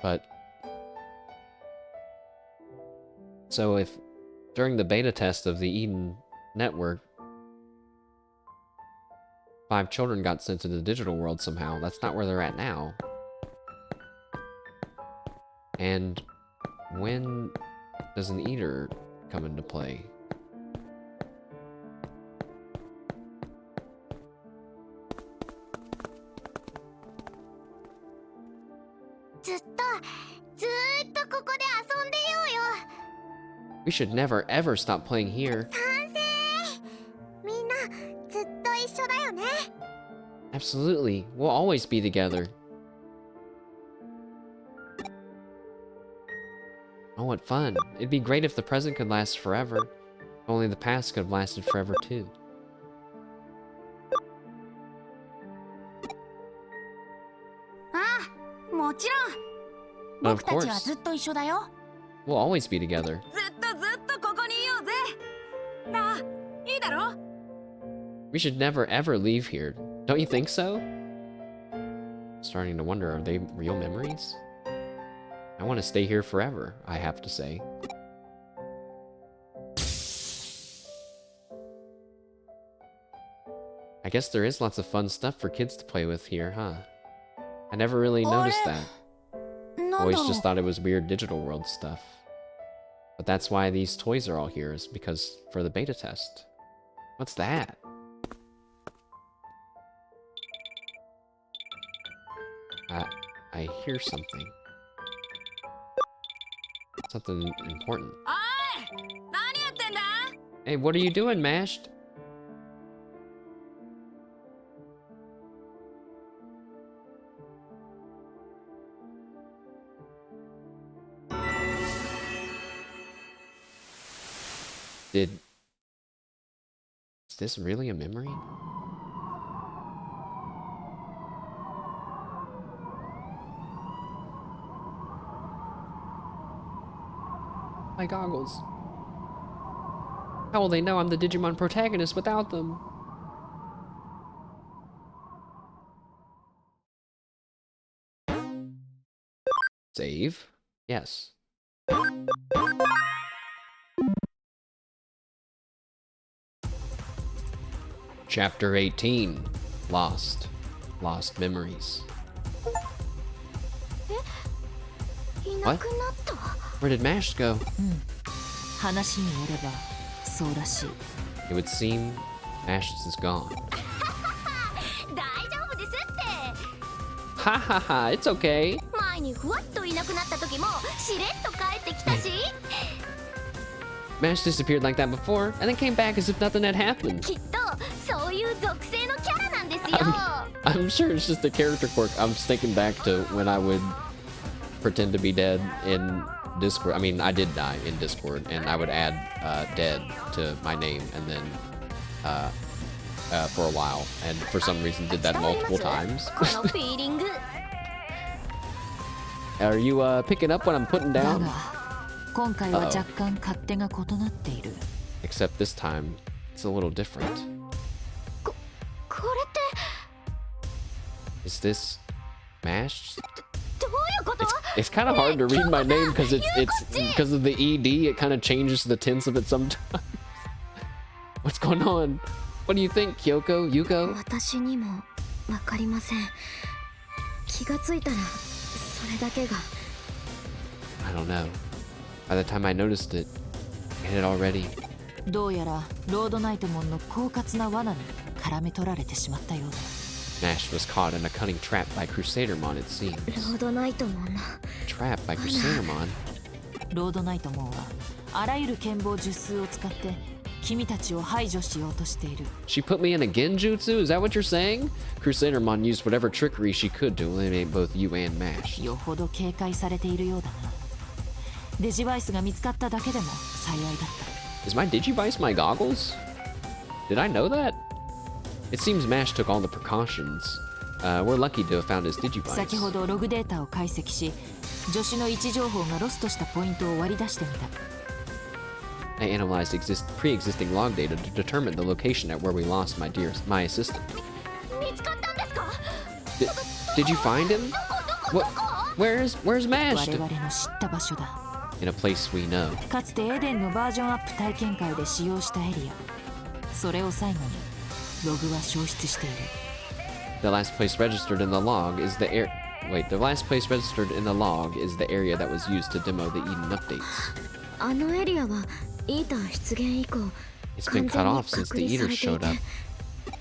But so if during the beta test of the Eden network 5 children got sent to the digital world somehow, that's not where they're at now. And when does an eater come into play? We should never ever stop playing here. Absolutely, we'll always be together. Oh, what fun. It'd be great if the present could last forever. Only the past could have lasted forever too. ああ、もちろん。 Of 僕たちは course. ずっと一緒だよ。 We'll always be together. ずっとここにいようぜ。なあ、いいだろ？ We should never ever leave here. Don't you think so? Starting to wonder, are they real memories? I want to stay here forever, I have to say. I guess there is lots of fun stuff for kids to play with here, huh? I never really noticed that. Always just thought it was weird digital world stuff. But that's why these toys are all here, is because for the beta test. What's that? I hear something. Something important. おい、何やってんだ？ Hey, what are you doing, Mashed? Is this really a memory? My goggles. How will they know I'm the Digimon protagonist without them? Save? Yes. Chapter 18. Lost. Lost Memories. What? Where did Mash go? 話によればそうらしい。 It would seem Mash is gone. 大丈夫ですって。 Ha ha ha, it's okay. 前にふわっといなくなった時もしれっと帰ってきたし。 Mash disappeared like that before, and then came back as if nothing had happened. きっとそういう属性のキャラなんですよ。 I'm sure it's just a character quirk. I'm just thinking back to when I would pretend to be dead in Discord. I mean, I did die in Discord, and I would add dead to my name, and then for a while, and for some reason did that multiple times. このフィーリング。 Are you picking up what I'm putting だ down? が今回は若干勝手が異なっている。 Except this time, it's a little different. これって Is this Mash? どういうこと？ It's kind of hard to read my name because it's because of the ED. It kind of changes the tense of it sometimes. What's going on? What do you think, Kyoko? Yuko? 私にもわかりません。気がついたらそれだけが。 I don't know. By the time I noticed it, it had already. どうやらロードナイトモンの狡猾な罠に絡め取られてしまったようだ。 Nash was caught in a cunning trap by Crusadermon, it seems. ロードナイトもな。 Trap by Crusadermon? ロードナイトモンはあらゆる剣謀術数を使って君たちを排除しようとしている。 She put me in a genjutsu? Is that what you're saying? Crusadermon used whatever trickery she could to eliminate both you and Mash. よほど警戒されているようだな。デジバイスが見つかっただけでも幸いだった。 Is my Digivice my goggles? Did I know that? It seems Mash took all the precautions. We're lucky to have found his Digivice. 先ほどログデータを解析し、助手の位置情報がロストしたポイントを割り出してみた。 I analyzed pre-existing log data to determine the location at where we lost my assistant. 見つかったんですか？ Did you find him? What? Where's 我 Mash? 々の知った場所だ。 In a place we know. かつてエデンのバージョンアップ体験会で使用したエリア。それを最後にログは消失している。 The last place registered in the log is the the last place registered in the log is the area that was used to demo the Eden updates. あのエリアはイーター出現以降 It's been cut off since the Eaters showed up.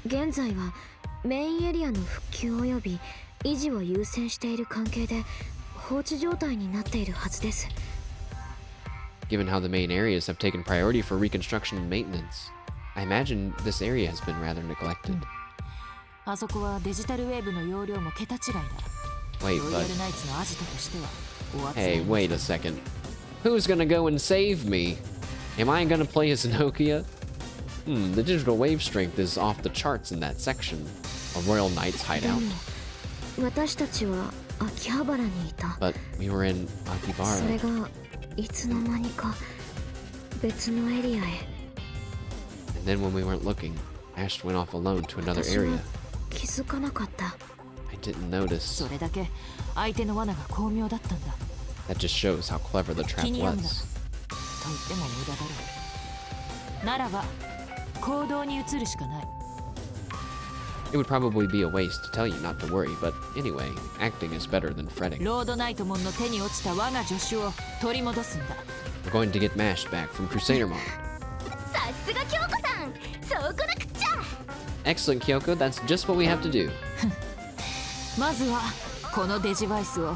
現在はメインエリアの復旧及び維持を優先している関係で放置状態になっているはずです。 Given how the main areas have taken priority for reconstruction and maintenance, I imagine this area has been rather neglected. あそこはデジタルウェーブの容量も桁違いだ。 Wait, ロイヤ but ルナイツのアジトとしてはお扱い hey, wait a second. Who's gonna go and save me? Am I gonna play as Nokia? The digital wave strength is off the charts in that section. A Royal Knight's hideout. 私たちは秋葉原にいた。 But we were in それ Akibara. がいつの間にか別のエリアへ。 And then when we weren't looking, Ash went off alone to another 私は area. 気づかなかった。 I didn't notice. それだけ相手の罠が巧妙だったんだ。 That just shows how clever the 気 trap に病むな。 was. と言っても無駄だろう。ならば行動に移るしかない。 It would probably be a waste to tell you not to worry, but anyway, acting is better than fretting. ロードナイトモンの手に落ちた我が助手を取り戻すんだ。 We're going to get Mash back from Crusadermon. さすが京子さん、そうこなくっちゃ。 Excellent, Kyoko. That's just what we have to do. まずはこのデジバイスを。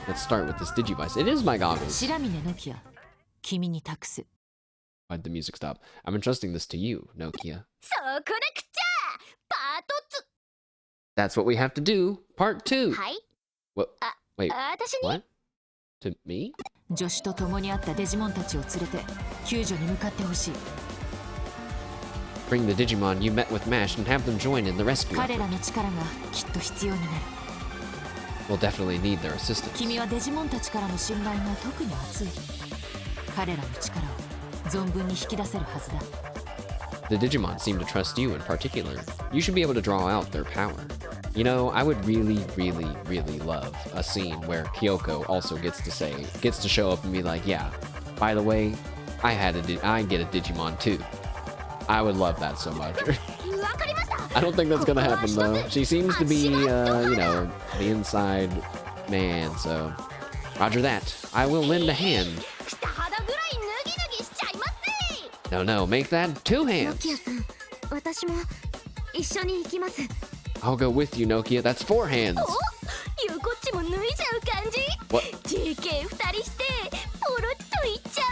Let's start with this Digivice. It is my goggles. 白峰ノキア、君に託す。 Why'd the music stop? I'm entrusting this to you, Nokia. そうこなくっちゃ。パートThat's what we have to do. Part 2. 2。はい。 What? Wait, 私に what? To me? 助手と共にあったデジモンたちを連れて救助に向かってほしい。 Bring the Digimon you met with Mash and have them join in the rescue 彼 effort. らの力がきっと必要になる。 We'll definitely need their assistance. 君はデジモンたちからの信頼が特に厚い。彼らの力を存分に引き出せるはずだ。 The Digimon seem to trust you in particular. You should be able to draw out their power. You know, I would really love a scene where Kyoko also gets to show up and be like, yeah, by the way, I get a Digimon too. I would love that so much. わかりました。 I don't think that's gonna happen though. She seems to be, you know, the inside man, so roger that. I will lend a hand. 下肌ぐらい脱ぎ脱ぎしちゃいますぜ。 No, make that 2 hands. ノキアさん、私も一緒に行きます。 I'll go with you, Nokia. That's 4 hands. ゆうこっちも脱いじゃう感じ。 What? JK 二人してポロッといっちゃう。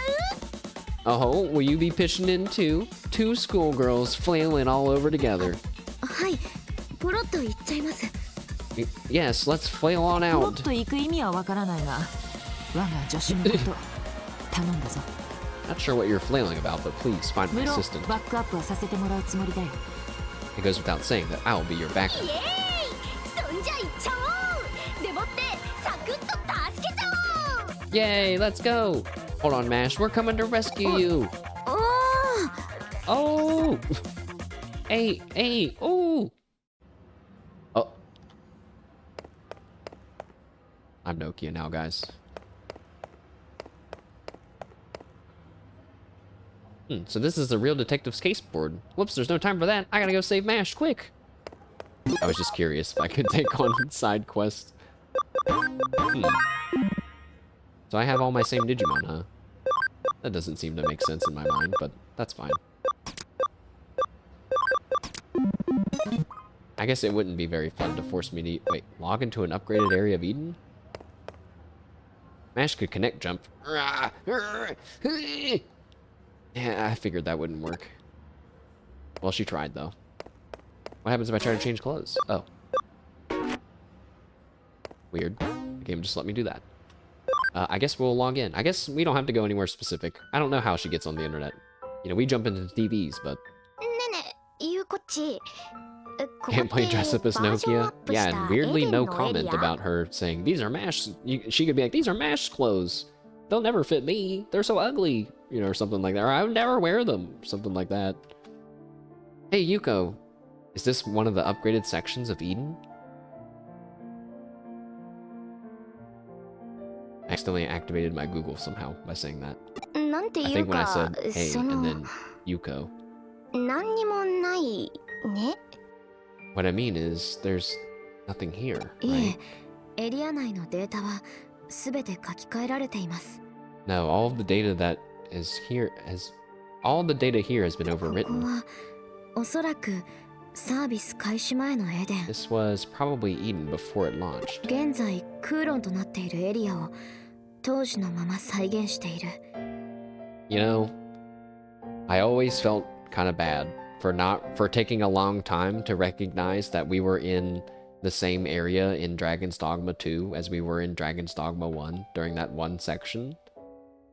Oh, will you be pitching in too? 2 schoolgirls flailing all over together. はい、ポロッといっちゃいます。 Yes, let's flail on もっ out. と行く意味はわからないが、我が助手のこと頼んだぞ。 Not sure what you're flailing about, but please find my 無論 assistant. バックアップはさせてもらうつもりだよ。 It goes without saying that I'll be your backer. イエーイ。そんじゃいっちゃおう。でもってサクッと助けちゃおう。 Yay, let's go. Hold on, Mash. We're coming to rescue you. おお。 Oh. Hey, oh. Oh. I'm Nokia now, guys. So this is the real detective's case board. Whoops, there's no time for that. I gotta go save Mash, quick. I was just curious if I could take on side quests. So I have all my same Digimon, huh? That doesn't seem to make sense in my mind, but that's fine. I guess it wouldn't be very fun to force me to log into an upgraded area of Eden? Mash could connect jump. Yeah, I figured that wouldn't work. Well, she tried, though. What happens if I try to change clothes? Oh. Weird. The game just let me do that. I guess we'll log in. I guess we don't have to go anywhere specific. I don't know how she gets on the internet. You know, we jump into TVs, but... ねね、ゆうこっち。 Can't play dress up as Nokia? Yeah, and weirdly no comment about her saying, these are Mash... She could be like, these are Mash clothes. They'll never fit me. They're so ugly. You know, or something like that. Or I would never wear them. Something like that. Hey, Yuko. Is this one of the upgraded sections of Eden? I accidentally activated my Google somehow by saying that. なんて I いう think when I か、 said hey そ and の then Yuko. 何にもないね。 What I mean is, there's nothing here, い right? え、エリア内のデータはすべて書き換えられています。 No, all of the data that is here has... All the data here has been ここ overwritten. はおそらくサービス開始前のエデン。 This was probably Eden before it launched. 現在空論となっているエリアを当時のまま再現している。 You know, I always felt kind of bad for taking a long time to recognize that we were in the same area in Dragon's Dogma 2 as we were in Dragon's Dogma 1 during that one section.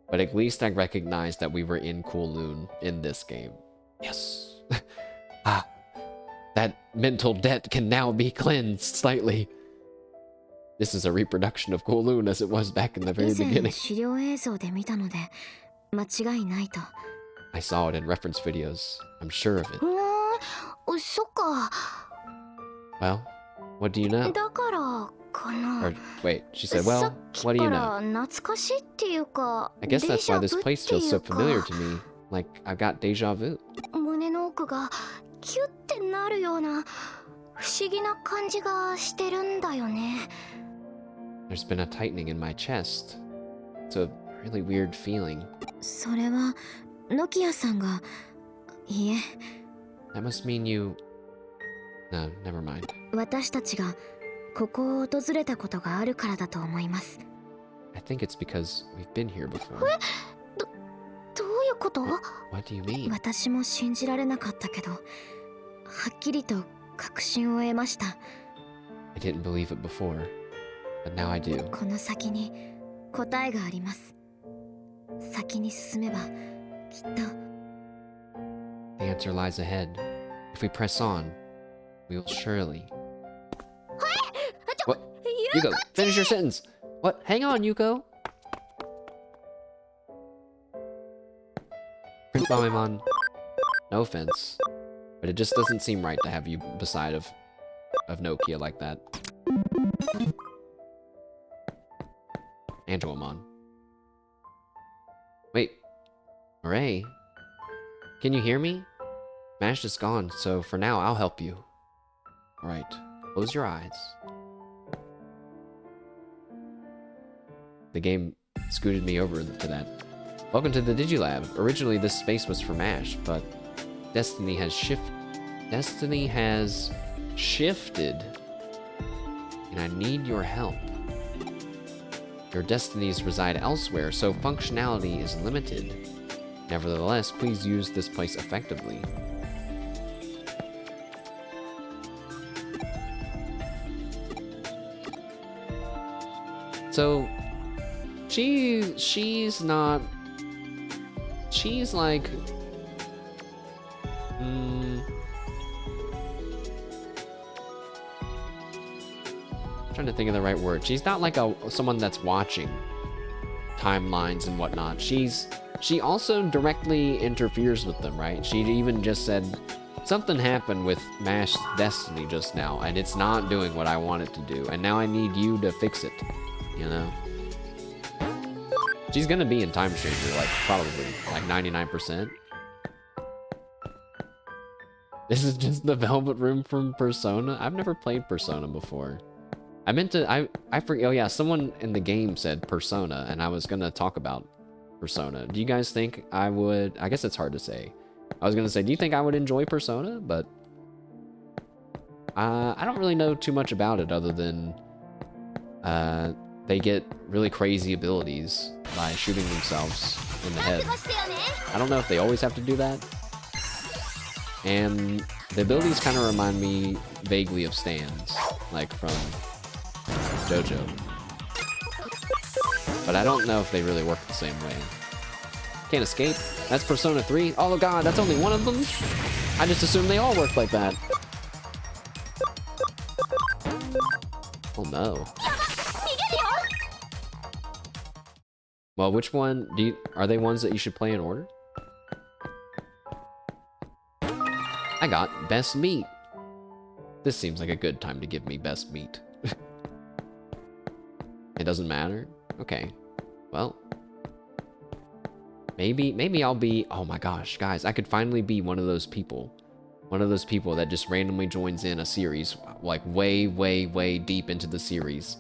But at least I recognized that we were in Kowloon in this game. Yes. Ah, that mental debt can now be cleansed slightly. This is a reproduction of Kowloon as it was back in the very 以前 beginning. 資料映像で見たので間違いないと。 I saw it in reference videos. I'm sure of it. そっか。 Well, what do you know? だからかな。 Or wait, she said, さ well, っき what do か you ら know? 懐かしいっていうか、 I guess that's why デ this ジャブ place ってい feels so うか familiar to me. Like I've got deja vu. 胸の奥がキュッてなるような不思議な感じがしてるんだよね。 There's been a tightening in my chest. It's a really weird feeling. それはノキアさんが、いえ、 That must mean you... No, never mind. 私たちがここを訪れたことがあるからだと思います。 I think it's because we've been here before. どういうこと？ What do you mean? 私も信じられなかったけど、はっきりと確信を得ました。 I didn't believe it before, but now I do. この先に答えがあります。先に進めばきっと。 The answer lies ahead. If we press on, we will surely... What? Yuko, finish your sentence! What? Hang on, Yuko! Prince Bamemon, no offense, but it just doesn't seem right to have you beside of Nokia like that. Angelomon. Wait. Hooray. Can you hear me? Mash is gone, so for now I'll help you. Alright, close your eyes. The game scooted me over to that. Welcome to the Digilab. Originally this space was for Mash, but Destiny has shifted, and I need your help. Your destinies reside elsewhere, so functionality is limited. Nevertheless, please use this place effectively. So, she's not... She's like... trying to think of the right word. She's not like someone that's watching timelines and whatnot. She also directly interferes with them, right? She even just said something happened with Mash Destiny just now, and it's not doing what I want it to do, and now I need you to fix it, you know? She's gonna be in Time Stranger, like, probably, like 99%. This is just the Velvet Room from Persona? I've never played Persona before. I meant to, I forget, oh yeah, someone in the game said Persona, and I was gonna talk about Persona. Do you guys think I would, I guess it's hard to say. I was gonna say, do you think I would enjoy Persona? But, I don't really know too much about it other than, they get really crazy abilities by shooting themselves in the head. I don't know if they always have to do that. And the abilities kind of remind me vaguely of Stan's, like from JoJo. But I don't know if they really work the same way. Can't escape? That's Persona 3? Oh god, that's only one of them? I just assumed they all work like that. Oh no. Well, which one are they ones that you should play in order? I got best meat. This seems like a good time to give me best meat. It doesn't matter? Okay. Well. Maybe I'll be... Oh my gosh, guys, I could finally be one of those people. One of those people that just randomly joins in a series, like way, way, way deep into the series.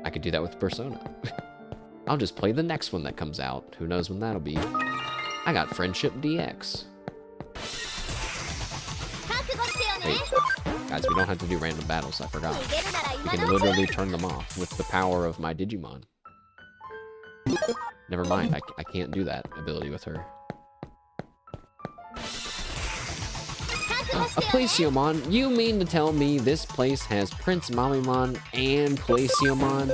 I could do that with Persona. I'll just play the next one that comes out. Who knows when that'll be. I got Friendship DX. Wait, guys, we don't have to do random battles, I forgot. We can literally turn them off with the power of my Digimon. Never mind, I can't do that ability with her. A Placemon? You mean to tell me this place has Prince Mamemon and Placemon?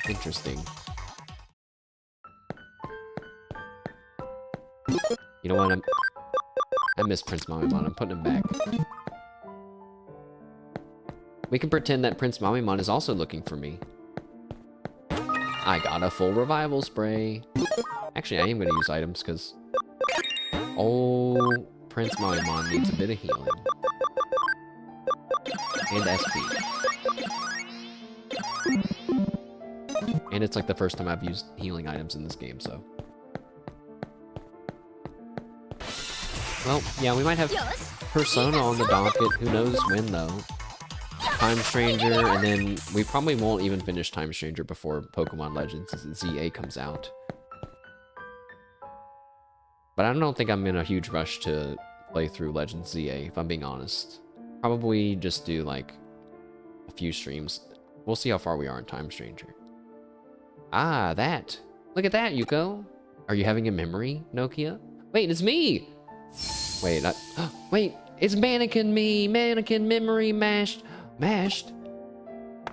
Interesting. You know what? I miss Prince Mamimon. I'm putting him back. We can pretend that Prince Mamimon is also looking for me. I got a full revival spray. Actually, I am going to use items because... Oh, Prince Mamimon needs a bit of healing. And SP. And it's like the first time I've used healing items in this game, so... Well, yeah, we might have Persona on the docket. Who knows when, though. Time Stranger, and then we probably won't even finish Time Stranger before Pokemon Legends ZA comes out. But I don't think I'm in a huge rush to play through Legends ZA, if I'm being honest. Probably just do, like, a few streams. We'll see how far we are in Time Stranger. Ah, that! Look at that, Yuko! Are you having a memory, Nokia? Wait, it's me! Wait, wait, it's Mannequin me! Mannequin memory mashed! Mashed?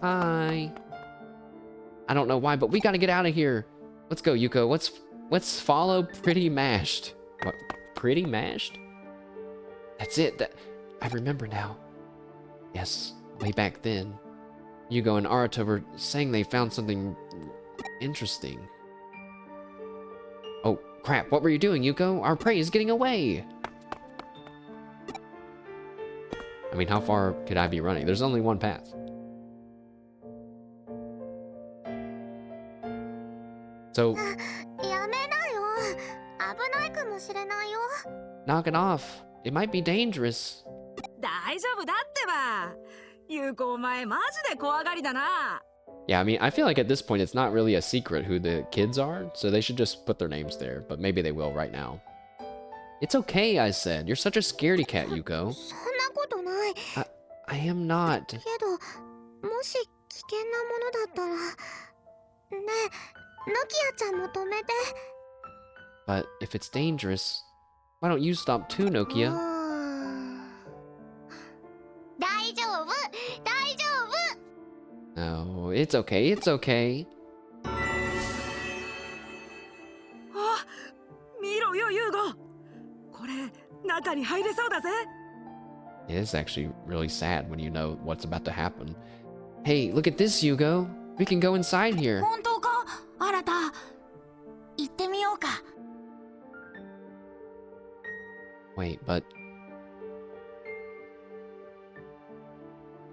Hi. I don't know why, but we gotta get out of here. Let's go, Yuko. Let's follow Pretty Mashed. What? Pretty Mashed? That's it. I remember now. Yes, way back then. Yugo and Arata were saying they found something interesting. Oh, crap. What were you doing, Yuko? Our prey is getting away. I mean, how far could I be running? There's only one path. So... knock it off. It might be dangerous. 大丈夫だってば。ユウコお前マジで怖がりだな。 Yeah, I mean, I feel like at this point it's not really a secret who the kids are, so they should just put their names there, but maybe they will right now. It's okay, I said. You're such a scaredy cat, Yuko. I am not. But if it's dangerous, why don't you stop too, Nokia? No, it's okay, it's okay. あ、見ろよユウゴ。これ中に入れそうだぜ。 It is actually really sad when you know what's about to happen. Hey, look at this, Yugo. We can go inside here. 本当か？あなた。行ってみようか。 Wait, but...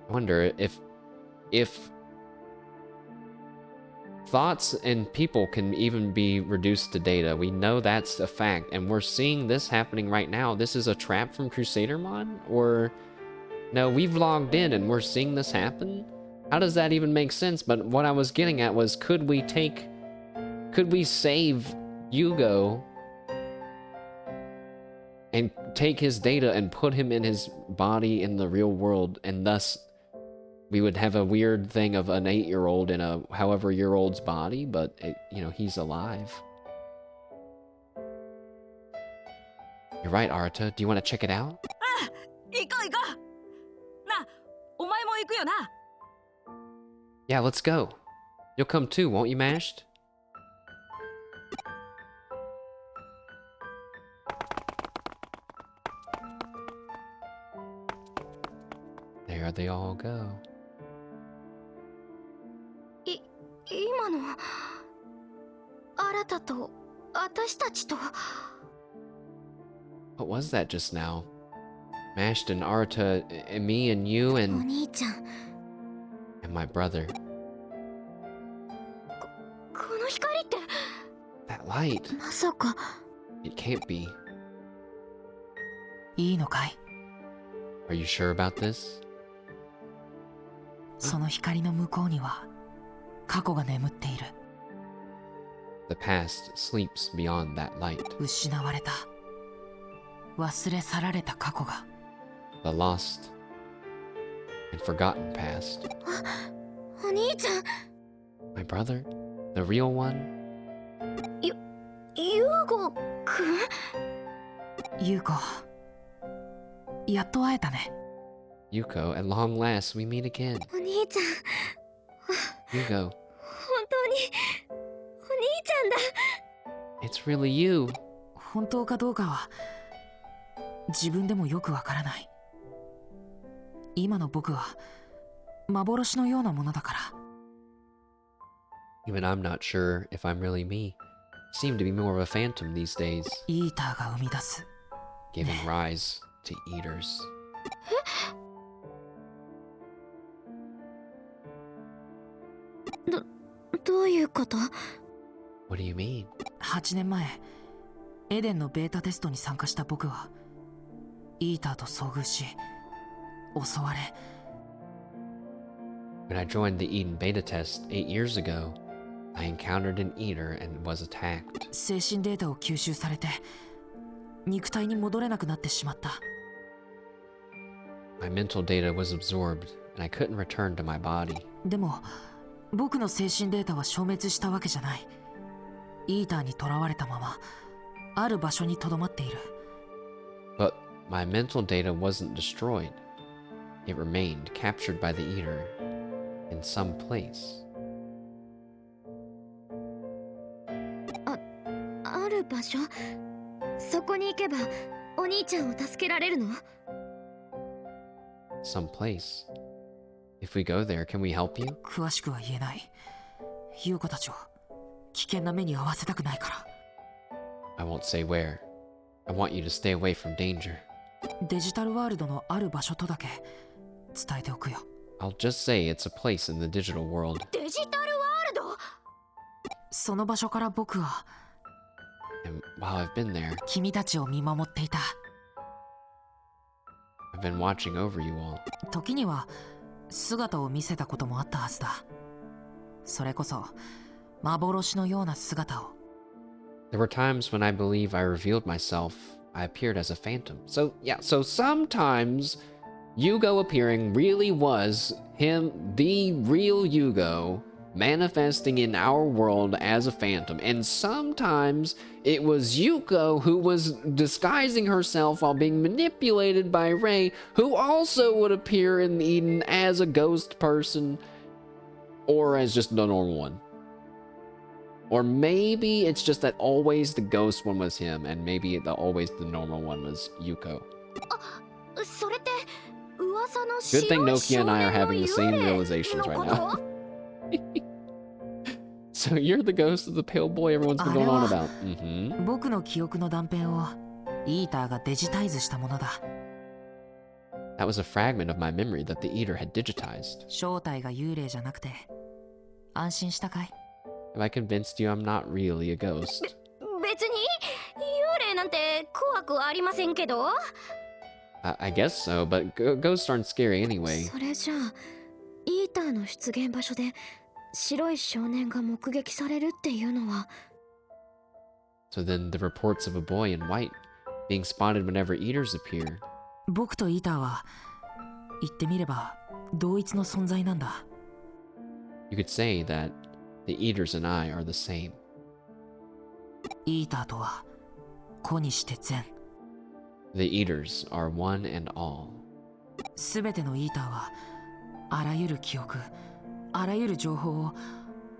I wonder if thoughts and people can even be reduced to data. We know that's a fact, and we're seeing this happening right now. This is a trap from Crusadermon? Or... no, we've logged in and we're seeing this happen? How does that even make sense? But what I was getting at was, could we save Yugo and take his data and put him in his body in the real world, and thus we would have a weird thing of an 8-year-old in a however-year-old's body, but, you know, he's alive. You're right, Arata. Do you want to check it out? 行こう行こう。な、お前も行くよな。 Yeah, let's go. You'll come too, won't you, Mashed? There they all go. 今の新と私たちと What was that just now? Mashed and Arata and me and you お and 兄ちゃん and my brother. この光って That light. まさか It can't be. いいのかい？ Are you sure about this? その光の向こうには過去が眠っている。 The past sleeps beyond that light. 失われた、忘れ去られた過去が。 The lost and forgotten past. お兄ちゃん My brother? The real one? ユウゴくん ユウコ、やっと会えたね。 Yuko, at long last we meet again. お兄ちゃん Yugo, 本当に It's really you. 本当かどうかは自分でもよくわからない。今の僕は幻のようなものだから。Even I'm not sure if I'm really me. Seem to be more of a phantom these days, イーターが生み出す giving rise to eaters. どういうこと？ What do you mean? 8年前エデンのベータテストに参加した僕はイーターと遭遇し襲われ。 When I joined the Eden beta test 8 years ago, I encountered an eater and was attacked. 精神データを吸収されて肉体に戻れなくなってしまった。 My mental data was absorbed, and I couldn't return to my body. でも僕の精神データは消滅したわけじゃない。イーターに囚われたままある場所にとどまっている。 But my mental data wasn't destroyed. It remained captured by the eater in some place. ある場所？そこに行けばお兄ちゃんを助けられるの？ Some place. If we go there, can we help you? 詳しくは言えない。優子たちを危険な目に遭わせたくないから。 I won't say where. I want you to stay away from danger. デジタルワールドのある場所とだけ伝えておくよ。 I'll just say it's a place in the digital world. デジタルワールド？その場所から僕は And while I've been there, 君たちを見守っていた。 I've been watching over you all. 時には姿を見せたこともあったはずだ。それこそ幻のような姿を。 There were times when I believe I revealed myself. I appeared as a phantom. So sometimes Yugo appearing really was him, the real Yugo, manifesting in our world as a phantom. And sometimes it was Yuko who was disguising herself while being manipulated by Rei, who also would appear in Eden as a ghost person or as just the normal one. Or maybe it's just that always the ghost one was him, and maybe always the normal one was Yuko. それって噂の Good 白 thing い Nokia 少 and I are 年の having the 幽 same 霊 realizations の right こ now. と？ So you're the ghost of the pale boy everyone's been going on about. Mm-hmm. 僕の記憶の断片をイーターがデジタイズしたものだ。 That was a fragment of my memory that the eater had digitized. 正体が幽霊じゃなくて安心したかい？ Have I convinced you I'm not really a ghost? 別に幽霊なんて怖くありませんけど。 I guess so, but ghosts aren't scary anyway. それじゃあイーターの出現場所で白い少年が目撃されるっていうのは。 So then the reports of a boy in white being spotted whenever eaters appear. 僕とイーターは言ってみれば同一の存在なんだ。 You could say that the eaters and I are the same. イーターとは子にして善。 The eaters are one and all. すべてのイーターはあらゆる記憶、あらゆる情報を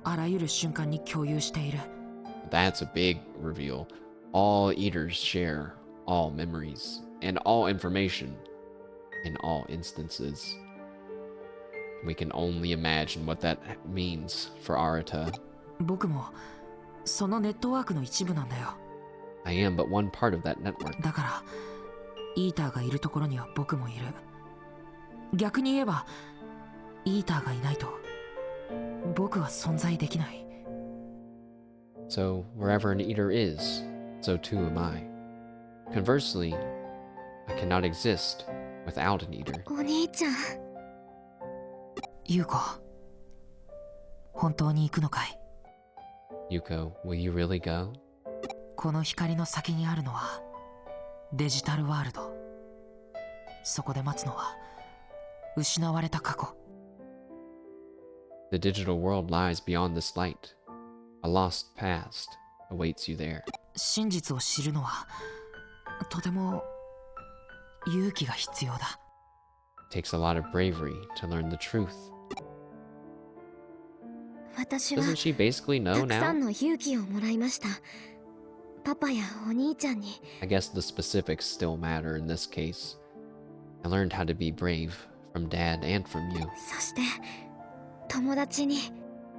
あらゆる瞬間に共有している。 That's a big reveal. All eaters share all memories and all information in all instances. We can only imagine what that means for Arata. 僕もそのネットワークの一部なんだよ。 I am but one part of that network. だからイーターがいるところには僕もいる。逆に言えばイーターがいないと僕は存在できない。 So wherever an eater is, so too am I. Conversely, I cannot exist without an eater. お兄ちゃん。優子、本当に行くのかい？ Yuko, will you really go? この光の先にあるのはデジタルワールド。そこで待つのは失われた過去。 The digital world lies beyond this light. A lost past awaits you there. 真実を知るのはとても勇気が必要だ。 It takes a lot of bravery to learn the truth. 私は Doesn't she basically た know くさ now? んの勇気をもらいました。パパやお兄ちゃんに。 I guess the specifics still matter in this case. I learned how to be brave from Dad and from you. そして友達に。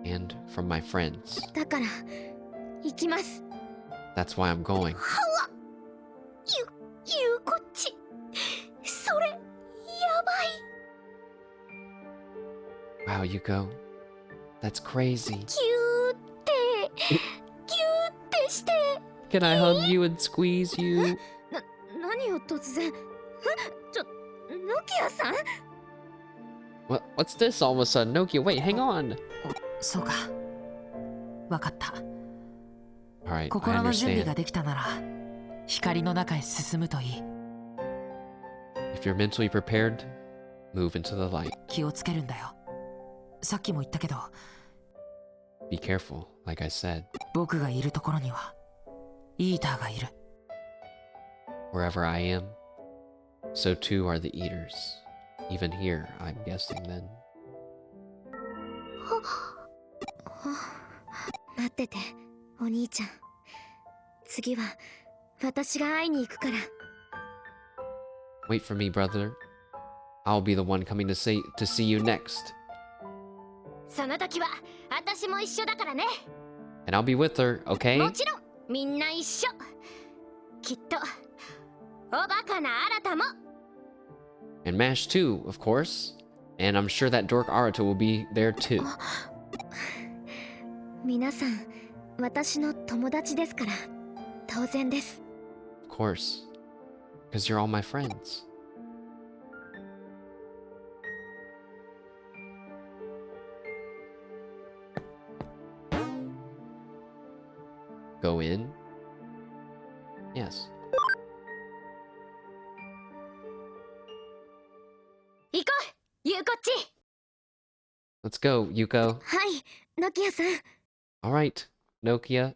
And from my friends. だから行きます。 That's why I'm going. ゆうこっち、それやばい。 Wow, Yuko. That's crazy. ギューってして。 Can I hug you and squeeze you? 何を突然。ノキアさん。 What's this all of a sudden? Nokia, wait, hang on. そうか。わかった。 Alright, I 心の準備 understand. ができたなら光の中へ進むといい。 If you're mentally prepared, move into the light. 気をつけるんだよ。さっきも言ったけど、 Be careful, like I said. 僕がいるところにはイーターがいる。 Wherever I am, so too are the eaters. Even here, I'm guessing then. 待ってて、お兄ちゃん。次は私が会いに行くから。 Wait for me, brother. I'll be the one coming to see you next. その時は私も一緒だからね。 And I'll be with her, okay? もちろんみんな一緒。きっとおバカな新たも。 And Mash too, of course. And I'm sure that dork Arata will be there too. 皆さん私の友達ですから当然です。 Of course. Because you're all my friends. Go in? Yes. 行こう、ゆうこっち。 Let's go, Yuko. はい、ノキアさん。 Alright, Nokia.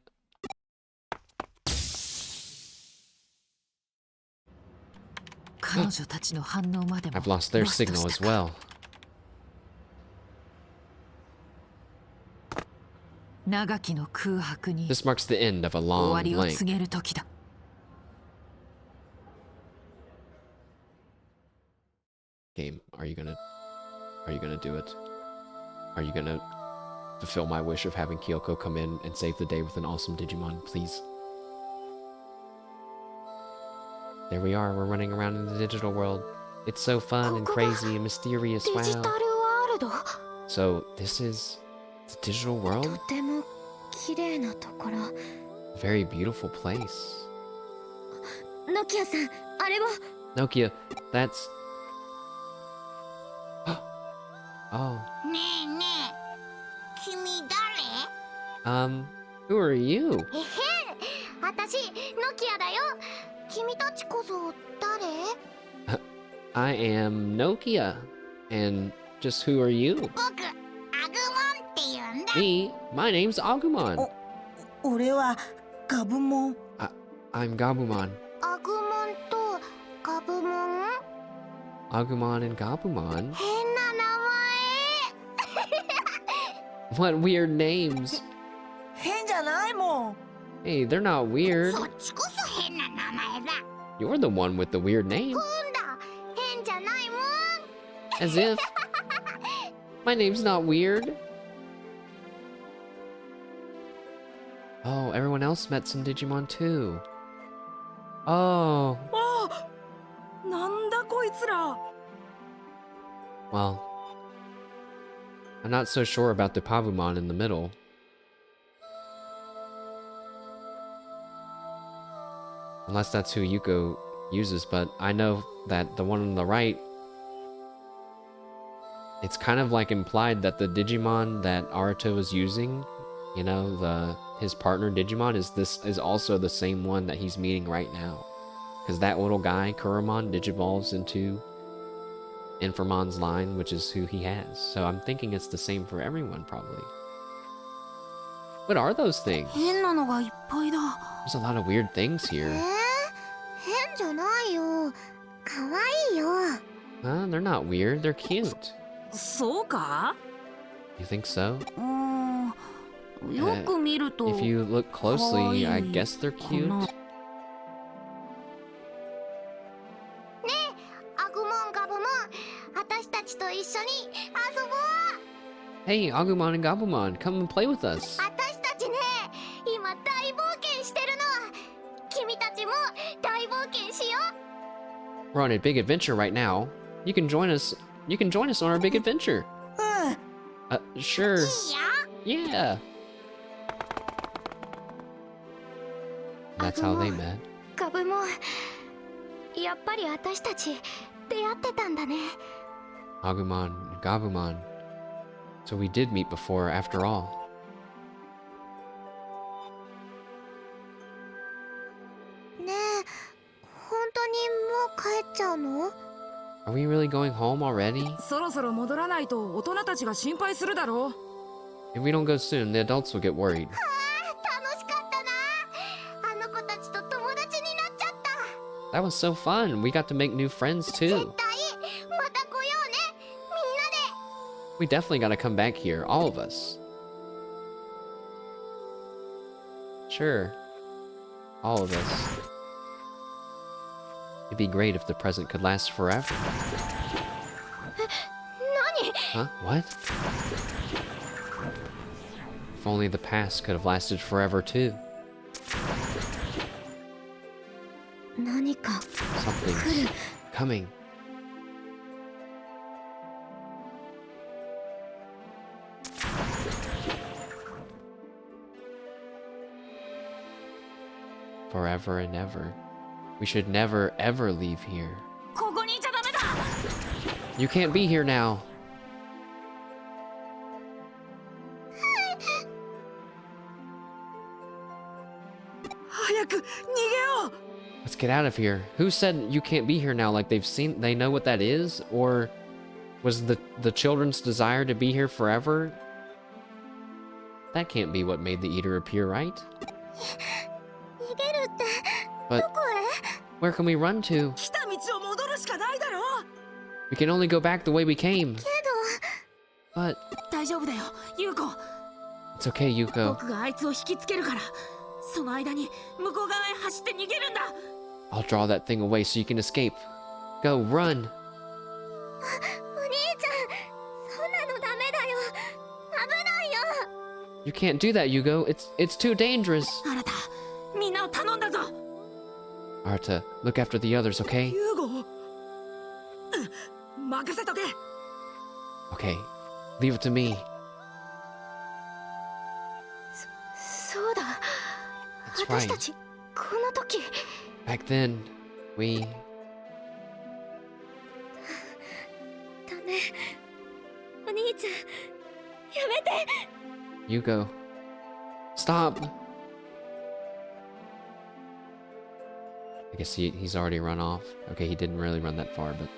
彼女たちの反応までも I've lost their ロスト signal し as たか。 well. 長きの空白に This marks the end of a 終わ long りを blank. 告げる時だ。 Game, are you gonna do it? Are you gonna fulfill my wish of having Kyoko come in and save the day with an awesome Digimon, please? There we are, we're running around in the digital world. It's so fun and crazy and mysterious, デジタル wow. ワールド。 So, this is the digital と world? ても綺麗なところ。 Very beautiful place. ノキアさん、あれは。 Nokia, that's... Oh, ねえねえ、君誰？ who are you? えへん、私ノキアだよ。君たちこそ誰？ I am Nokia. And just who are you? 僕、アグモンって言うんだ。 Me? My name's Agumon. 俺はガブモン。 I'm Gabumon. アグモンとガブモン。 Agumon and Gabumon? 変な名 What weird names? 変じゃないもん。 Hey, they're not weird. そっちこそ変な名前だ。 You're the one with the weird name. 前。なんだ、変じゃないもん。 As if. My name's not weird. Oh, everyone else met some Digimon too. Oh, ああ、なんだこいつら。 well. I'm not so sure about the Pavumon in the middle. Unless that's who Yuko uses, but I know that the one on the right, it's kind of like implied that the Digimon that Aruto is using, you know, his partner Digimon is also the same one that he's meeting right now. Because that little guy, Kurumon, digivolves into Informon's line, which is who he has. So I'm thinking it's the same for everyone, probably. What are those things? 変なのがいっぱいだ。 There's a lot of weird things here. 変じゃないよ。可愛いよ。 They're not weird, they're cute. そうか？ You think so? うーん、よく見ると If you look closely, I guess they're cute. アグモンガブモン、私たちと一緒に遊ぼう。 Hey, Agumon and Gabumon, come and play with us. 私たちね、今大冒険してるの。君たちも大冒険しよう。 We're on a big adventure right now. You can join us. You can join us on our big adventure. Sure. いいよ。 Yeah. That's how they met. ガブモン、やっぱり私たち出会ってたんだね。 Agumon and Gabumon. So we did meet before, after all. ねえ、本当にもう帰っちゃうの？ Are we really going home already? そろそろ戻らないと大人たちが心配するだろう。 If we don't go soon, the adults will get worried. 楽しかったな。あの子たちと友達になっちゃった。 That was so fun. We got to make new friends 絶 too. 対また来ようね。みんなで。 We definitely got to come back here, all of us. Sure. All of us. It'd be great if the present could last forever. 何？ Huh? What? If only the past could have lasted forever too. 何か Something's coming. Forever and ever. We should never ever leave here. ここにいちゃダメだ。 You can't be here now. 早く逃げよう。 Let's get out of here. Who said you can't be here now? Like they know what that is? Or was the children's desire to be here forever? That can't be what made the eater appear, right? 逃げるって But どこへ？ where can we run to? 来た道を戻るしかないだろう。 We can only go back the way we came. けど But 大丈夫だよ、優子。 it's okay, Yuko. 僕があいつを引きつけるから、その間に向こう側へ走って逃げるんだ。 I'll draw that thing away so you can escape. Go, run. お兄ちゃん、そんなのダメだよ。危ないよ。 You can't do that, Yugo. It's too dangerous. あなた、みんなを頼んだぞ。 Arta, look after the others, okay? ユーゴ、任せとけ。 Okay, leave it to me. そうだ。 That's 私た right. ちこの時 Back then, we... ダメ。お兄ちゃん、やめて。 Yugo. Stop! I guess he's already run off. Okay, he didn't really run that far, but...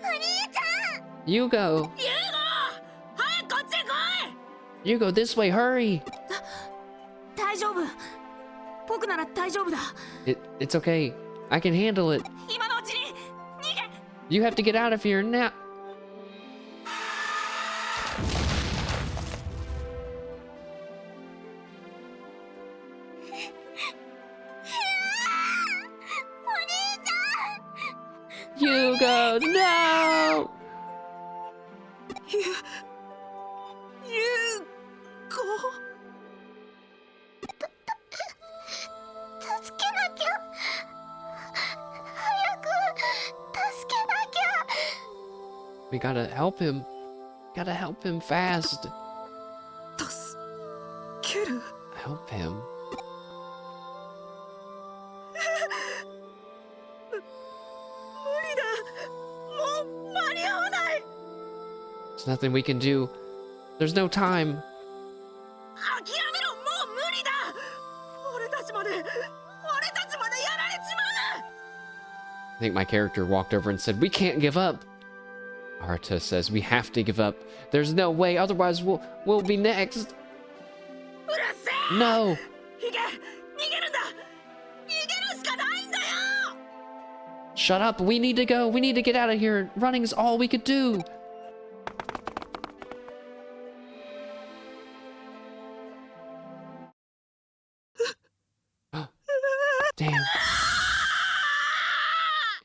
お兄ちゃん。 Yugo! 優子、早くこっちへ来い。 Yugo, this way, hurry! 大丈夫。僕なら大丈夫だ。 It's okay. I can handle it. 今のうちに逃げ。 You have to get out of here now. Yugo, no! ユーゴ。助けなきゃ。早く助けなきゃ。 We gotta help him. Gotta help him fast. 助ける。 Help him. 無理だ。もう間に合わない。 There's nothing we can do. There's no time. 諦めろ、もう無理だ。俺たちまでやられちまう。 I think my character walked over and said, "We can't give up." Arta says, "We have to give up. There's no way, otherwise we'll be next." うるせえ。 No! 逃げるんだ。逃げるしかないんだよ。 Shut up! We need to go! We need to get out of here! Running's all we could do! Damn.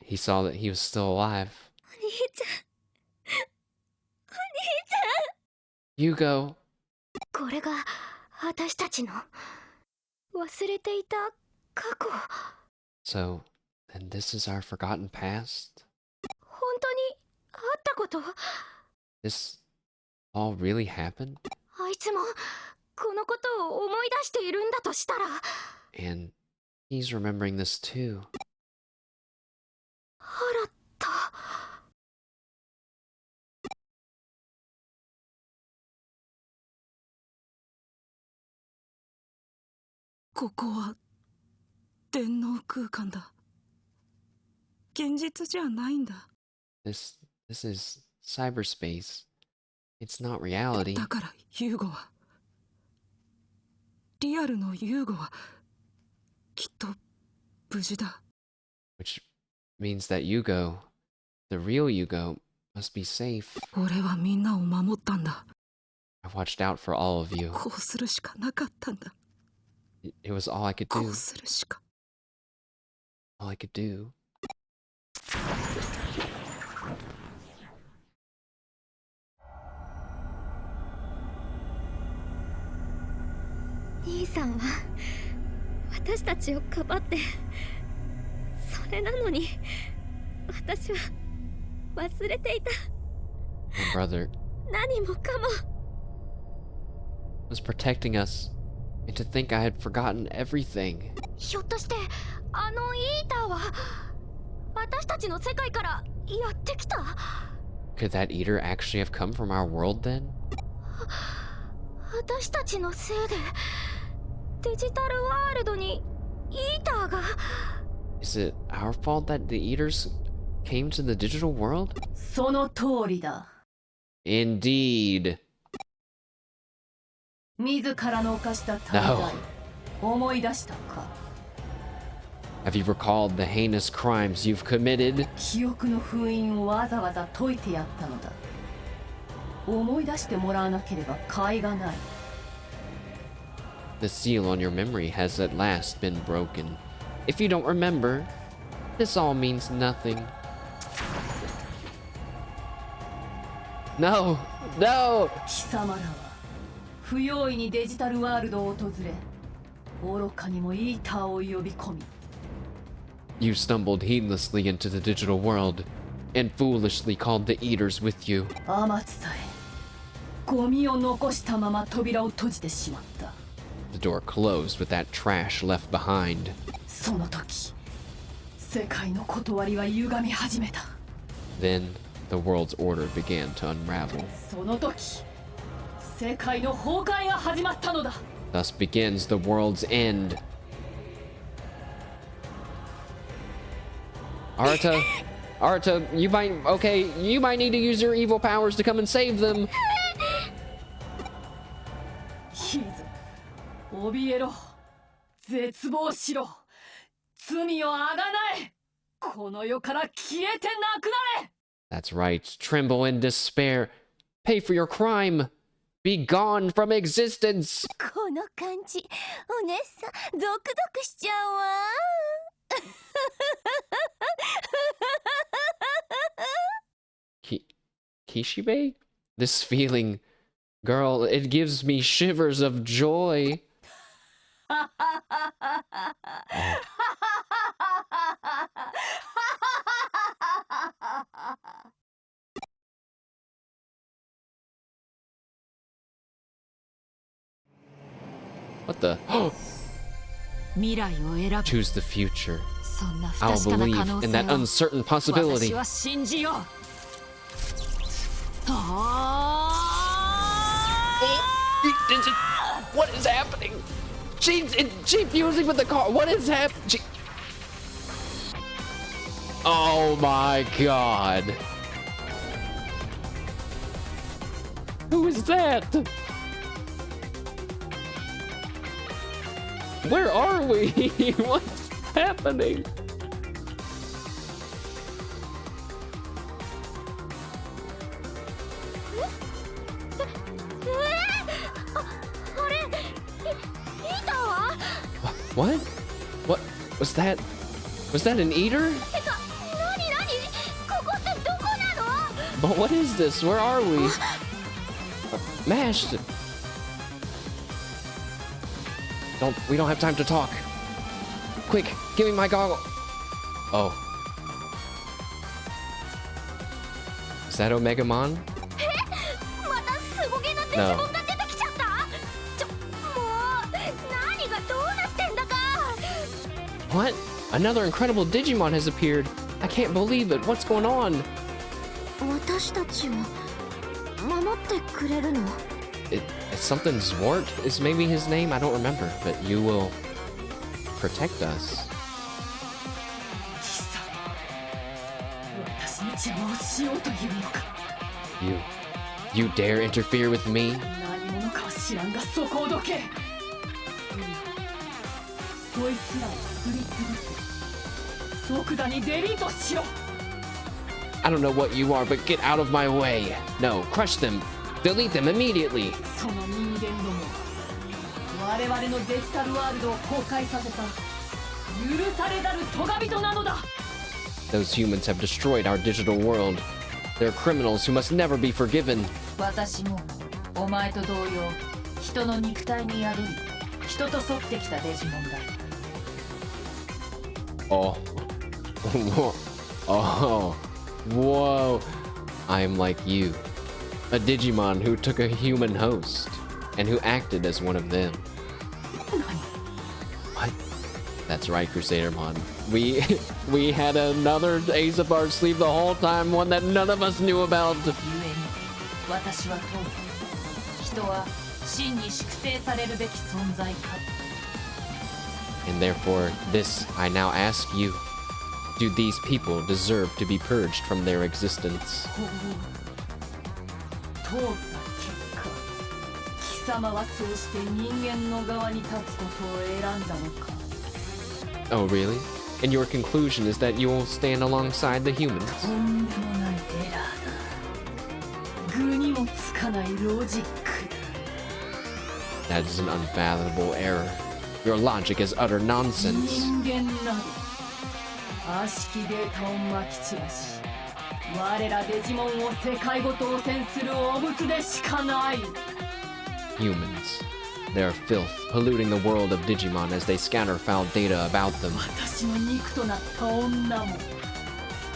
He saw that he was still alive. お兄ちゃん、お兄ちゃん。 Yugo. これが私たちの忘れていた過去。 So, then this is our forgotten past? 本当にあったこと？ This all really happened? あいつもこのことを思い出しているんだとしたら。 And he's remembering this too. 腹った。ここは電脳空間だ。現実じゃないんだ。 This is cyberspace. It's not reality. だからユーゴは、リアルのユーゴはきっと無事だ。 Which means that Yugo, the real Yugo, must be safe. 俺はみんなを守ったんだ。 I watched out for all of you. こうするしかなかったんだ。 It was all I could こ do. うするしか。 All I could do. 兄さんは私たちをかばって、それなのに私は忘れていた。 My brother 何もかも。 was protecting us, and to think I had forgotten everything. ひょっとしてあのイーターは私たちの世界からやってきた？ Could that eater actually have come from our world then? 私たちのせいでデジタルワールドにイーターが。 Is it our fault that the eaters came to the digital world? その通りだ。 Indeed. 自らの犯した大罪、思い出したか？ Have you recalled the heinous crimes you've committed? 記憶の封印をわざわざ解いてやったのだ。思い出してもらわなければ甲斐がない。 The seal on your memory has at last been broken. If you don't remember, this all means nothing. No! No! 貴様らは不用意にデジタルワールドを訪れ、愚かにもイーターを呼び込み、 You stumbled heedlessly into the digital world and foolishly called the eaters with you. 天津さえゴミを残したまま扉を閉じてしまった。 The door closed with that trash left behind. その時、世界の断りは歪み始めた。 Then the world's order began to unravel. その時、世界の崩壊が始まったのだ。 Thus begins the world's end. Arata, you might need to use your evil powers to come and save them. ヒーズ、怯えろ、絶望しろ、罪をあがなえ、この世から消えてなくなれ。 That's right. Tremble in despair. Pay for your crime. Be gone from existence. この感じ、お姉さんドクドクしちゃうわ。 Kishibe? This feeling, girl, it gives me shivers of joy. What the? 未来を選ぶ。 Choose the future. そんな不 I'll 確かな believe 可能 in 性 that を uncertain possibility. 私は信じよう。What is happening? She fusing with the car. What is happening? Oh my god. Who is that? Where are we? What's happening? What? What? Was that an eater? てか何ここってどこなの？ But what is this? Where are we? Mashed. We don't have time to talk. Quick, give me my goggle. Oh. Is that Omegamon? またすごげなデジモンが出てきちゃった。もう何がどうなってんだか。 What? Another incredible Digimon has appeared. I can't believe it. What's going on? 私たちを守ってくれるの？ It's something Zwart is maybe his name. I don't remember, but you will protect us. 私の邪魔をしようというのか。 You dare interfere with me? 何者かは知らんがそこをどけ。こいつらを振り潰す。即座にデリートしろ。 I don't know what you are, but get out of my way. No, crush them. Delete them immediately. その人間どもは我々のデジタルワールドを崩壊させた許されざる咎人なのだ。 Those humans have destroyed our digital world. They're criminals who must never be forgiven. 私もお前と同様人の肉体に宿り人と沿ってきたデジモンだ。 Oh. Oh. Whoa. I'm like you. A Digimon who took a human host and who acted as one of them. What? That's right, Crusadermon. We had another ace up our sleeve the whole time, one that none of us knew about. 故に私は問う。人は真に粛清されるべき存在か。 And therefore, this I now ask you. Do these people deserve to be purged from their existence? 通った結果、貴様はそうして人間の側に立つことを選んだのか。 Oh, really? And your conclusion is that you will stand alongside the humans? とんでもないエラーだ。具にもつかないロジックだ。 That is an unfathomable error. Your logic is utter nonsense. 人間など悪しきデータをまき散らし、我らデジモンを世界ごと汚染する汚物でしかない。 Humans. They are filth, polluting the world of Digimon as they scatter foul data about them. 私の肉となった女も、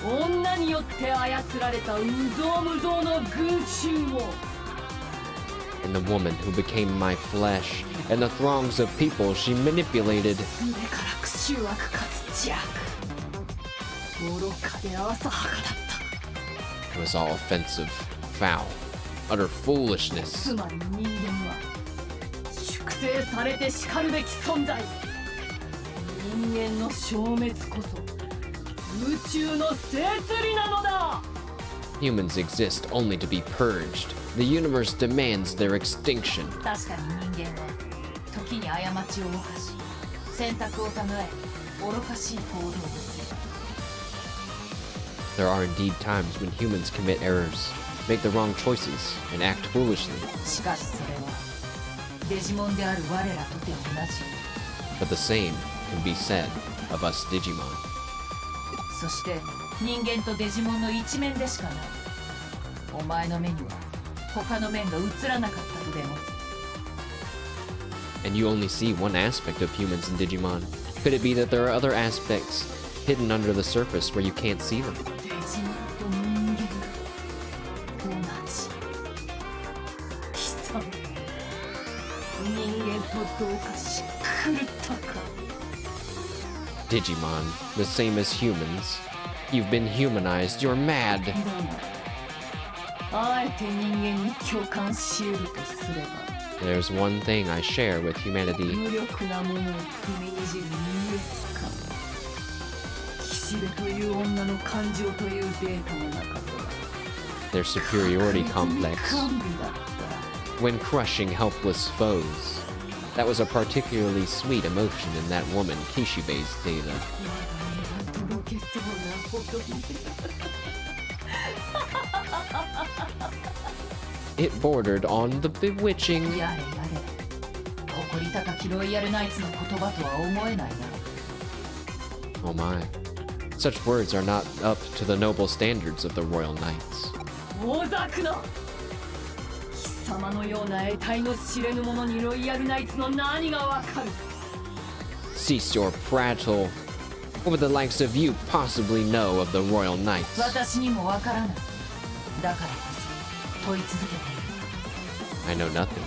女によって操られた無造無造の群衆も。 And the woman who became my flesh, and the throngs of people she manipulated. すべからく醜悪かつ邪悪。愚かで浅はかだった。 It was all offensive, foul, utter foolishness. つまり人間は粛清されてしかるべき存在。人間の消滅こそ宇宙の摂理なのだ。 Humans exist only to be purged. The universe demands their extinction. 確かに人間は時に過ちを犯し選択をたがえ愚かしい行動をする。 There are indeed times when humans commit errors, make the wrong choices, and act foolishly. しかしそれはデジモンである我らとて同じ。 But the same can be said of us Digimon. そして人間とデジモンの一面でしかない。お前の目には他の面が映らなかったとでも。 And you only see one aspect of humans and Digimon. Could it be that there are other aspects hidden under the surface where you can't see them? デジモンと人間が同じ。貴様、人間とどうかし狂ったか。 Digimon, the same as humans. You've been humanized. You're mad. だが、あえて人間に共感し得るとすれば。 There's one thing I share with humanity. 無力なものを踏みにじる優越感。岸辺という女の感情というデータの中では Their superiority complex 完備だった。 when crushing helpless foes. That was a particularly sweet emotion in that woman, Kishibe's data. とろけそうなほどに It bordered on the bewitching. やれやれ誇り高きロイヤルナイツの言葉とは思えないな。Oh my. Such words are not up to the noble standards of the royal knights. 大ざくな貴様のような得体の知れぬ者にロイヤルナイツの何がわかる Cease your prattle. What would the likes of you possibly know of the royal knights? 私にもわからない。だからこそ問い続けている。 I know nothing.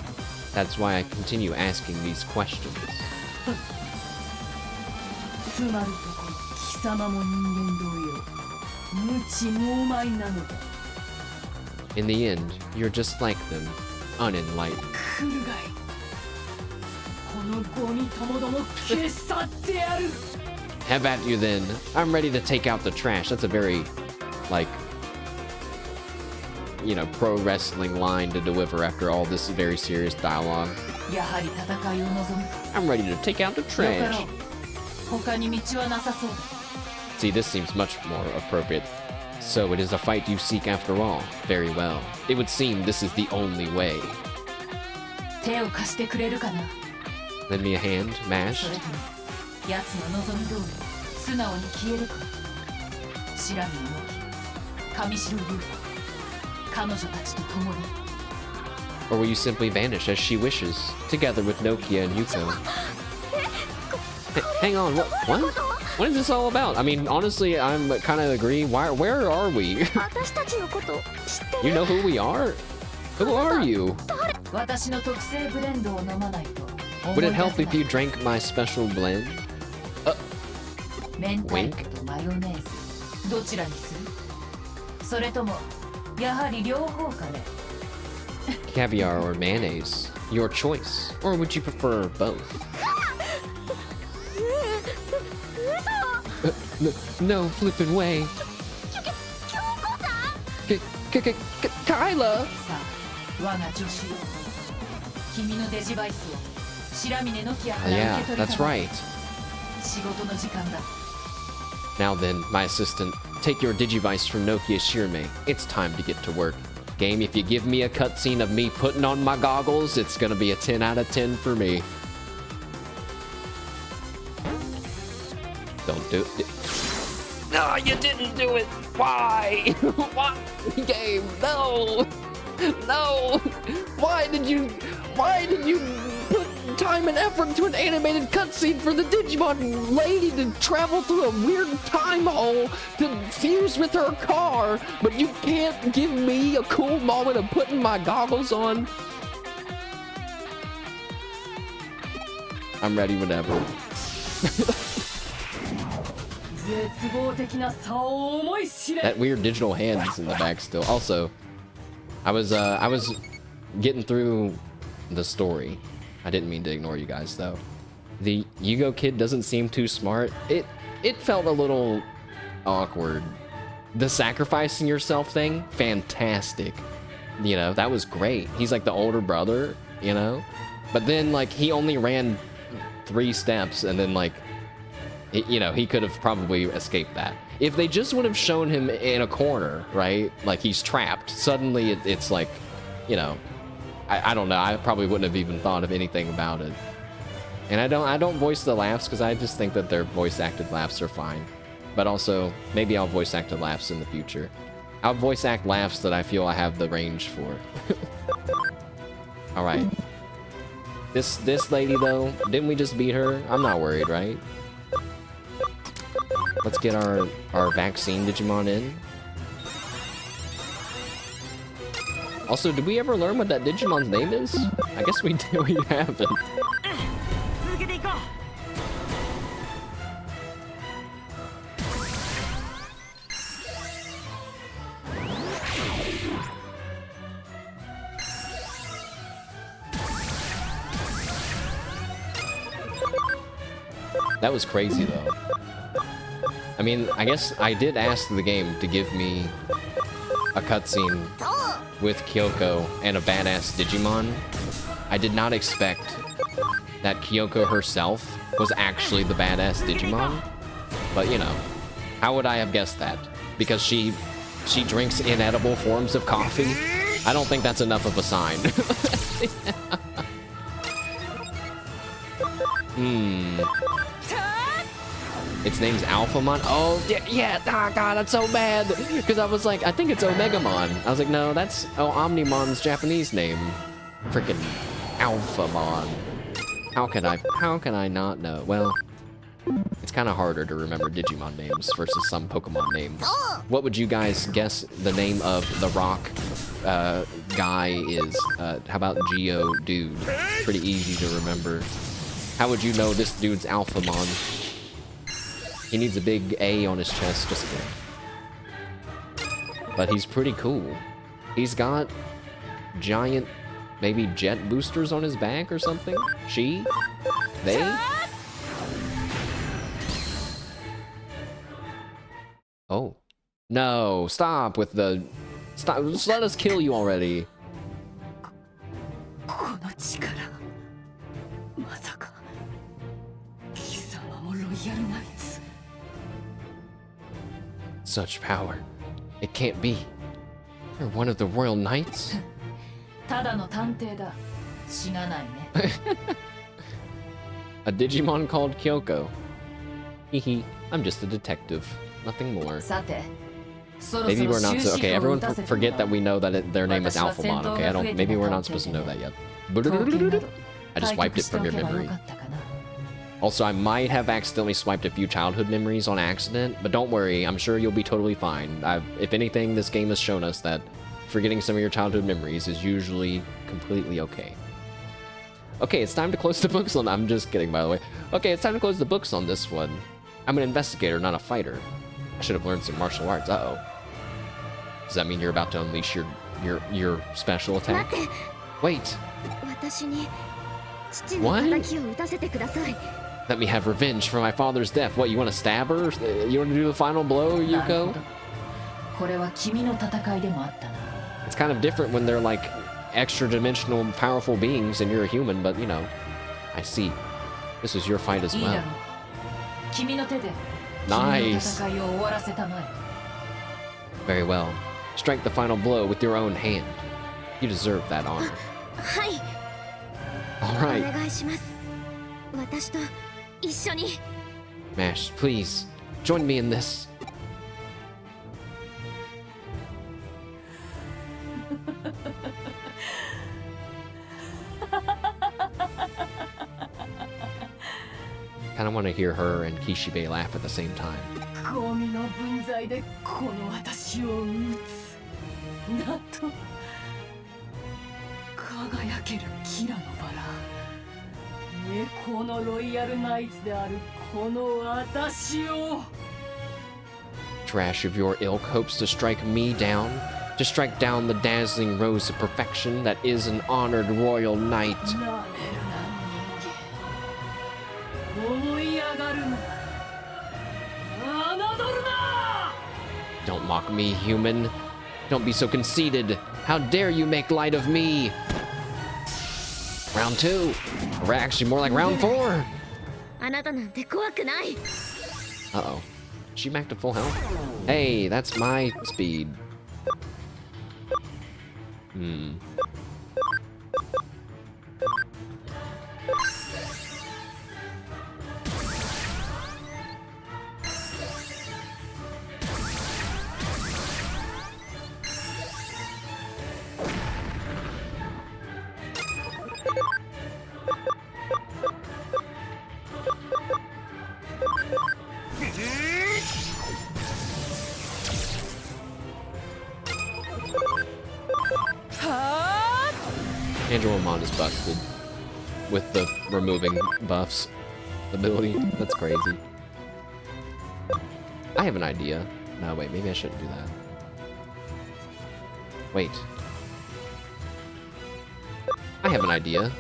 That's why I continue asking these questions. つまるとこ貴様も人間同様無知無昧なのだ In the end, you're just like them, unenlightened. 来るがいこのゴミともども消し去ってやる Have at you then. I'm ready to take out the trash. That's a very, like, you know, pro wrestling line to deliver after all this very serious dialogue. やはり戦いを望むか。 I'm ready to take out the よかろ trash. う。他に道はなさそうだ。 See, this seems much more appropriate. So it is a fight you seek after all. Very well. It would seem this is the only way. 手を貸してくれるかな。 Lend me a hand, そ mashed. れとも奴の望み通り素直に消えるか。白身の木、上白優子、彼女たちと共に。 Or will you simply vanish as she wishes, together with Nokia and Yuko? Hang on, what? What is this all about? I mean, honestly, I'm kind of agree. Where are we? 私たちのこと知って You know who we are? Who are you? 私の特製ブレンドを飲まないと。 Would it help if you drank my special blend? 明太子とマヨネーズどちらにする？それともやはり両方かね？ Caviar or mayonnaise? Your choice. Or would you prefer both? No flipping way. Kyla! さあ、我が助手よ。君のデジバイスを白峰ノキアから Yeah, 受け取り that's たまえ。 right. 仕事の時間だ。 Now then, my assistant, take your Digivice from Nokia Shirme. It's time to get to work. Game, if you give me a cutscene of me putting on my goggles, it's gonna be a 10 out of 10 for me. Don't do it. No, you didn't do it! Why? Why? Game, no! No! Why did you put time and effort into an animated cutscene for the Digimon lady to travel through a weird time hole to fuse with her car, but you can't give me a cool moment of putting my goggles on? I'm ready whenever. 絶望的な差を思い知れ That weird digital hand is in the back still. Also, I was getting through the story. I didn't mean to ignore you guys though. The Yugo kid doesn't seem too smart. It felt a little awkward. The sacrificing yourself thing, fantastic. You know, that was great. He's like the older brother, you know? But then like he only ran 3 steps and then like you know, he could have probably escaped that. If they just would have shown him in a corner, right? Like he's trapped. Suddenly it's like, you know, I don't know. I probably wouldn't have even thought of anything about it. And I don't voice the laughs because I just think that their voice acted laughs are fine. But also, maybe I'll voice act the laughs in the future. I'll voice act laughs that I feel I have the range for. All right. This lady though, didn't we just beat her? I'm not worried, right? Let's get our vaccine Digimon in. Also, did we ever learn what that Digimon's name is? I guess we haven't. That was crazy though. I mean, I guess I did ask the game to give me a cutscene with Kyoko and a badass Digimon. I did not expect that Kyoko herself was actually the badass Digimon. But you know, how would I have guessed that? Because she drinks inedible forms of coffee? I don't think that's enough of a sign. Its name's Alphamon? Oh, yeah, oh god, that's so bad! Because I was like, I think it's Omegamon. I was like, no, that's Omnimon's Japanese name. Freaking Alphamon. How can I not know? Well, it's kind of harder to remember Digimon names versus some Pokemon names. What would you guys guess the name of the rock guy is? How about Geodude? Pretty easy to remember. How would you know this dude's Alphamon? He needs a big A on his chest, just kidding. But he's pretty cool. He's got giant, maybe jet boosters on his back or something? She? They? Oh. No, stop with the... Stop, just let us kill you already. この力まさか貴様もロイヤルナイツ Such power. It can't be. You're one of the royal knights? ただの探偵だ死なないね A Digimon called Kyoko. Hehe, I'm just a detective. Nothing more. さて Maybe we're not so... Okay, everyone forget that we know that their name is Alphamon, okay? Maybe we're not supposed to know that yet. I just wiped it from your memory. Also, I might have accidentally swiped a few childhood memories on accident, but don't worry, I'm sure you'll be totally fine. If anything, this game has shown us that forgetting some of your childhood memories is usually completely okay. Okay, it's time to close the books on... I'm just kidding, by the way. Okay, it's time to close the books on this one. I'm an investigator, not a fighter. I should have learned some martial arts. Uh-oh. Does that mean you're about to unleash your special attack? Wait. What? Let me have revenge for my father's death. What, you want to stab her? You want to do the final blow, Yuko? これは君の戦いでもあったな It's kind of different when they're like extra-dimensional powerful beings and you're a human, but you know. I see. This was your fight as いいだ well. ろう君の手で Nice. 君の戦いを終わらせたまえ Very well. Strike the final blow with your own hand. You deserve that honor. はい All お right. 願いします私と一緒に Mash, please, join me in this. Kind of want to hear her and Kishibe laugh at the same time. ゴミの分際でこの私を撃つなんと輝けるキラのバラ猫のロイヤルナイツであるこの私を Trash of your ilk hopes to strike me down, to strike down the dazzling rose of perfection that is an honored royal knight. なめるな人間思い上がるな侮るな Don't mock me, human. Don't be so conceited. How dare you make light of me? Round 2. Or actually more like round 4. あなたなんて怖くない Uh-oh. Is she back to full health? Hey, that's my speed. Andromon is busted with the removing buffs ability. That's crazy. I have an idea. No, wait, maybe I shouldn't do that. Wait. I have an idea.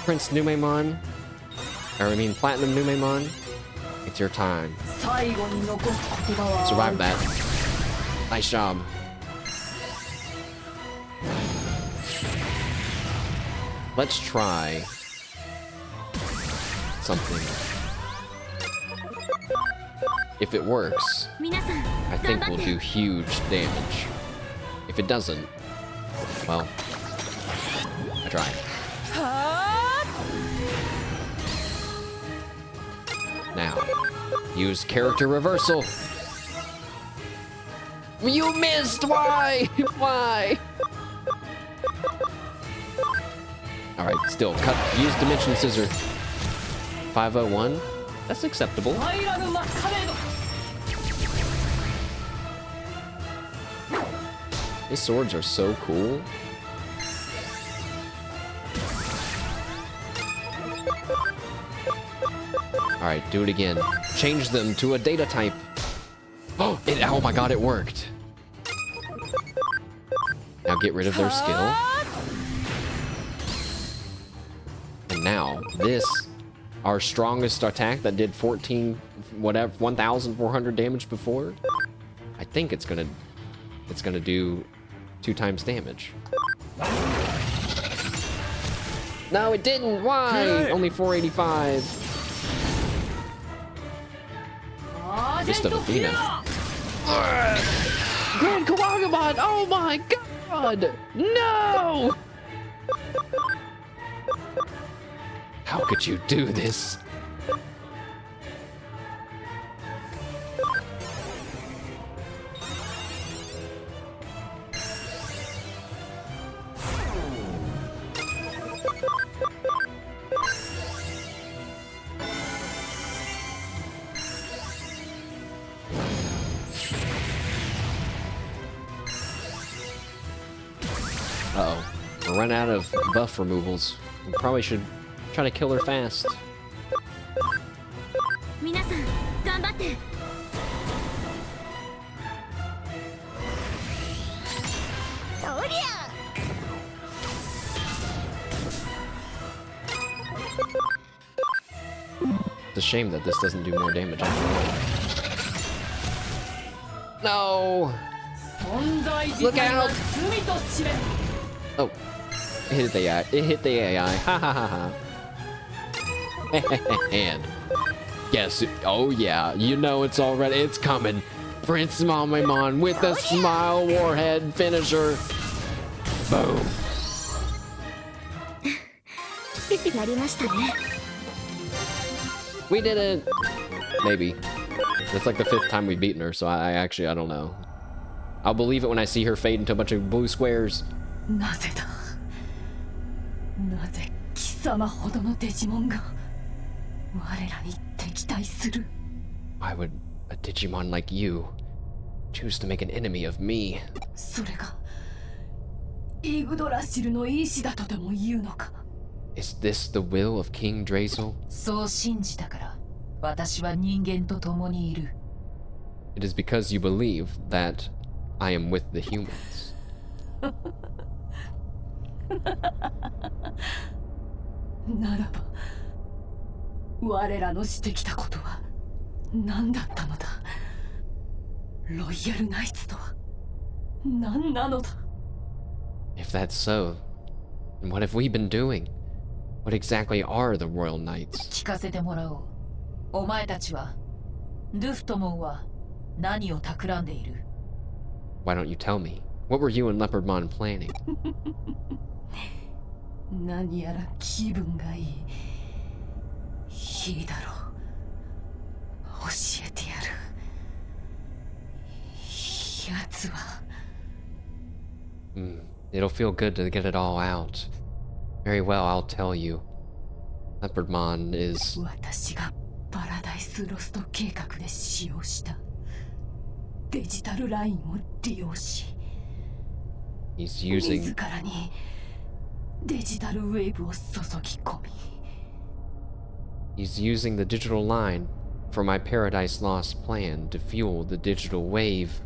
Prince Numemon, or I mean Platinum Numemon, it's your time. 最後に残す言葉は Survive that. Nice job. Let's try something. If it works, 皆さん I 頑 think 張 we'll って do huge damage. If it doesn't, well, I tried. Now, use character reversal. You missed! Why? Why? Alright, still, use Dimension Scissor. 501? That's acceptable. These swords are so cool. Alright, do it again. Change them to a data type. Oh my god, it worked. Now get rid of their skill. And now, this, our strongest attack that did 1,400 damage before, I think it's gonna do 2 times damage. No, it didn't! Why? Only 485. Mr. Athena. Grand Kawagamon! Oh my god! No! How could you do this? Uh-oh. We're running out of buff removals. We probably should try to kill her fast. It's a shame that this doesn't do more damage anymore. No! Look out! Oh, it hit the AI. It hit the AI. Ha ha ha ha. And yes, oh yeah, you know it's already. It's coming. Prince Mamemon with the Smile Warhead finisher. Boom. We did it. Maybe. It's like the 5th time we've beaten her, so I don't know. I'll believe it when I see her fade into a bunch of blue squares. Why would a Digimon like you choose to make an enemy of me? Is this the will of King Drazel? It is because you believe that I am with the humans. If that's so, then what have we been doing? What exactly are the Royal Knights? Why don't you tell me? What were you and Leopardmon planning? It'll feel good to get it all out. Very well, I'll tell you. Leopardmon is... He's using... He's using the digital line for my Paradise Lost plan to fuel the digital wave.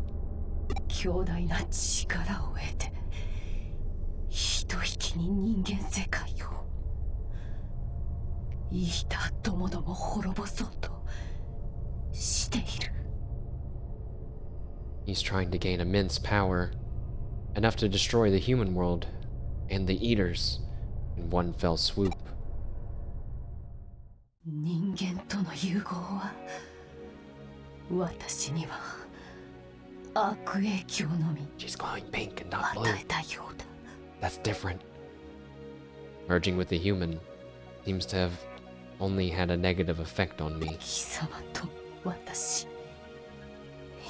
He's trying to gain immense power, enough to destroy the human world and the Eaters in one fell swoop. She's glowing pink and not blue. That's different. Merging with the human seems to have only had a negative effect on me. 貴様と私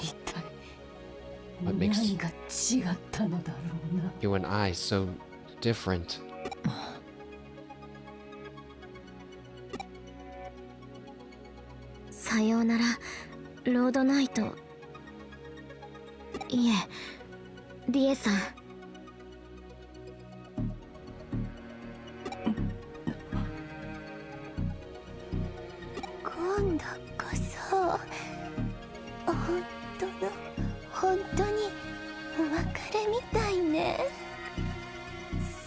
一体 What makes 何が違ったのだろうな。 you and I so different? さようならロードナイト。いえリエさん。今度こそ本当にお別れみたいね。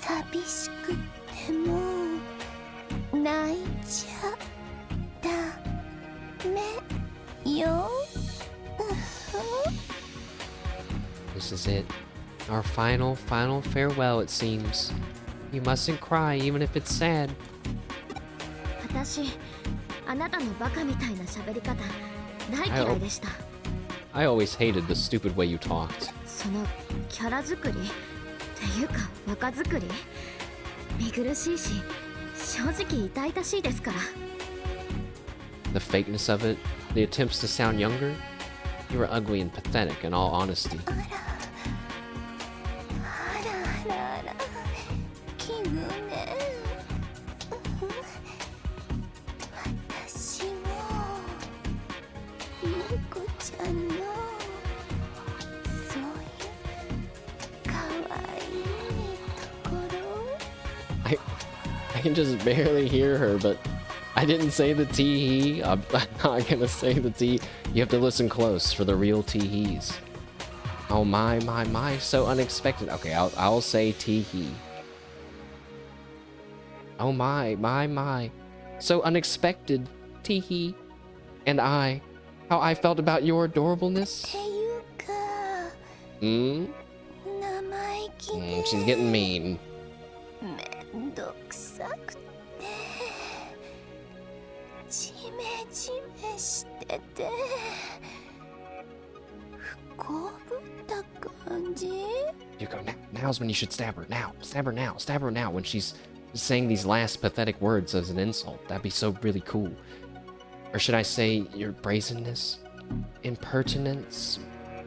寂しくても泣いちゃダメよ。This is it. Our final farewell, it seems. You mustn't cry, even if it's sad. 私あなたのバカみたいな喋り方大嫌いでした。 I always hated the stupid way you talked. そのキャラ作りっていうか若作り見苦しいし正直痛々しいですから。 The fakeness of it, the attempts to sound younger. You were ugly and pathetic, in all honesty. あら奇遇ね。私もゆうこちゃんのそういうかわいいところ。 I can just barely hear her, but I didn't say the tee-hee. I'm not gonna say the tee. You have to listen close for the real tee-hees. Oh my, so unexpected. Okay, I'll say tee-hee. Oh my. So unexpected, tee-hee. And how I felt about your adorableness. っていうか Hmm? 生意気で She's getting mean. めんどくさくてジメジメしてて不幸ぶった感じ。 You go, now's when you should stab her. Stab her now when she's saying these last pathetic words as an insult. That'd be so really cool. Or should I say your brazenness, impertinence,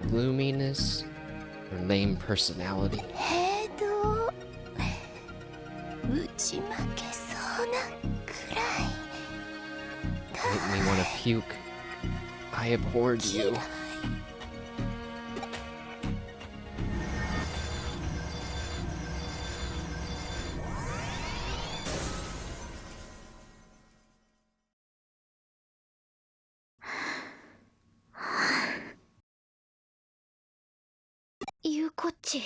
gloominess, your lame personality? けど打ち負けそうなくらい Make me want to puke. I abhorred you. You こっち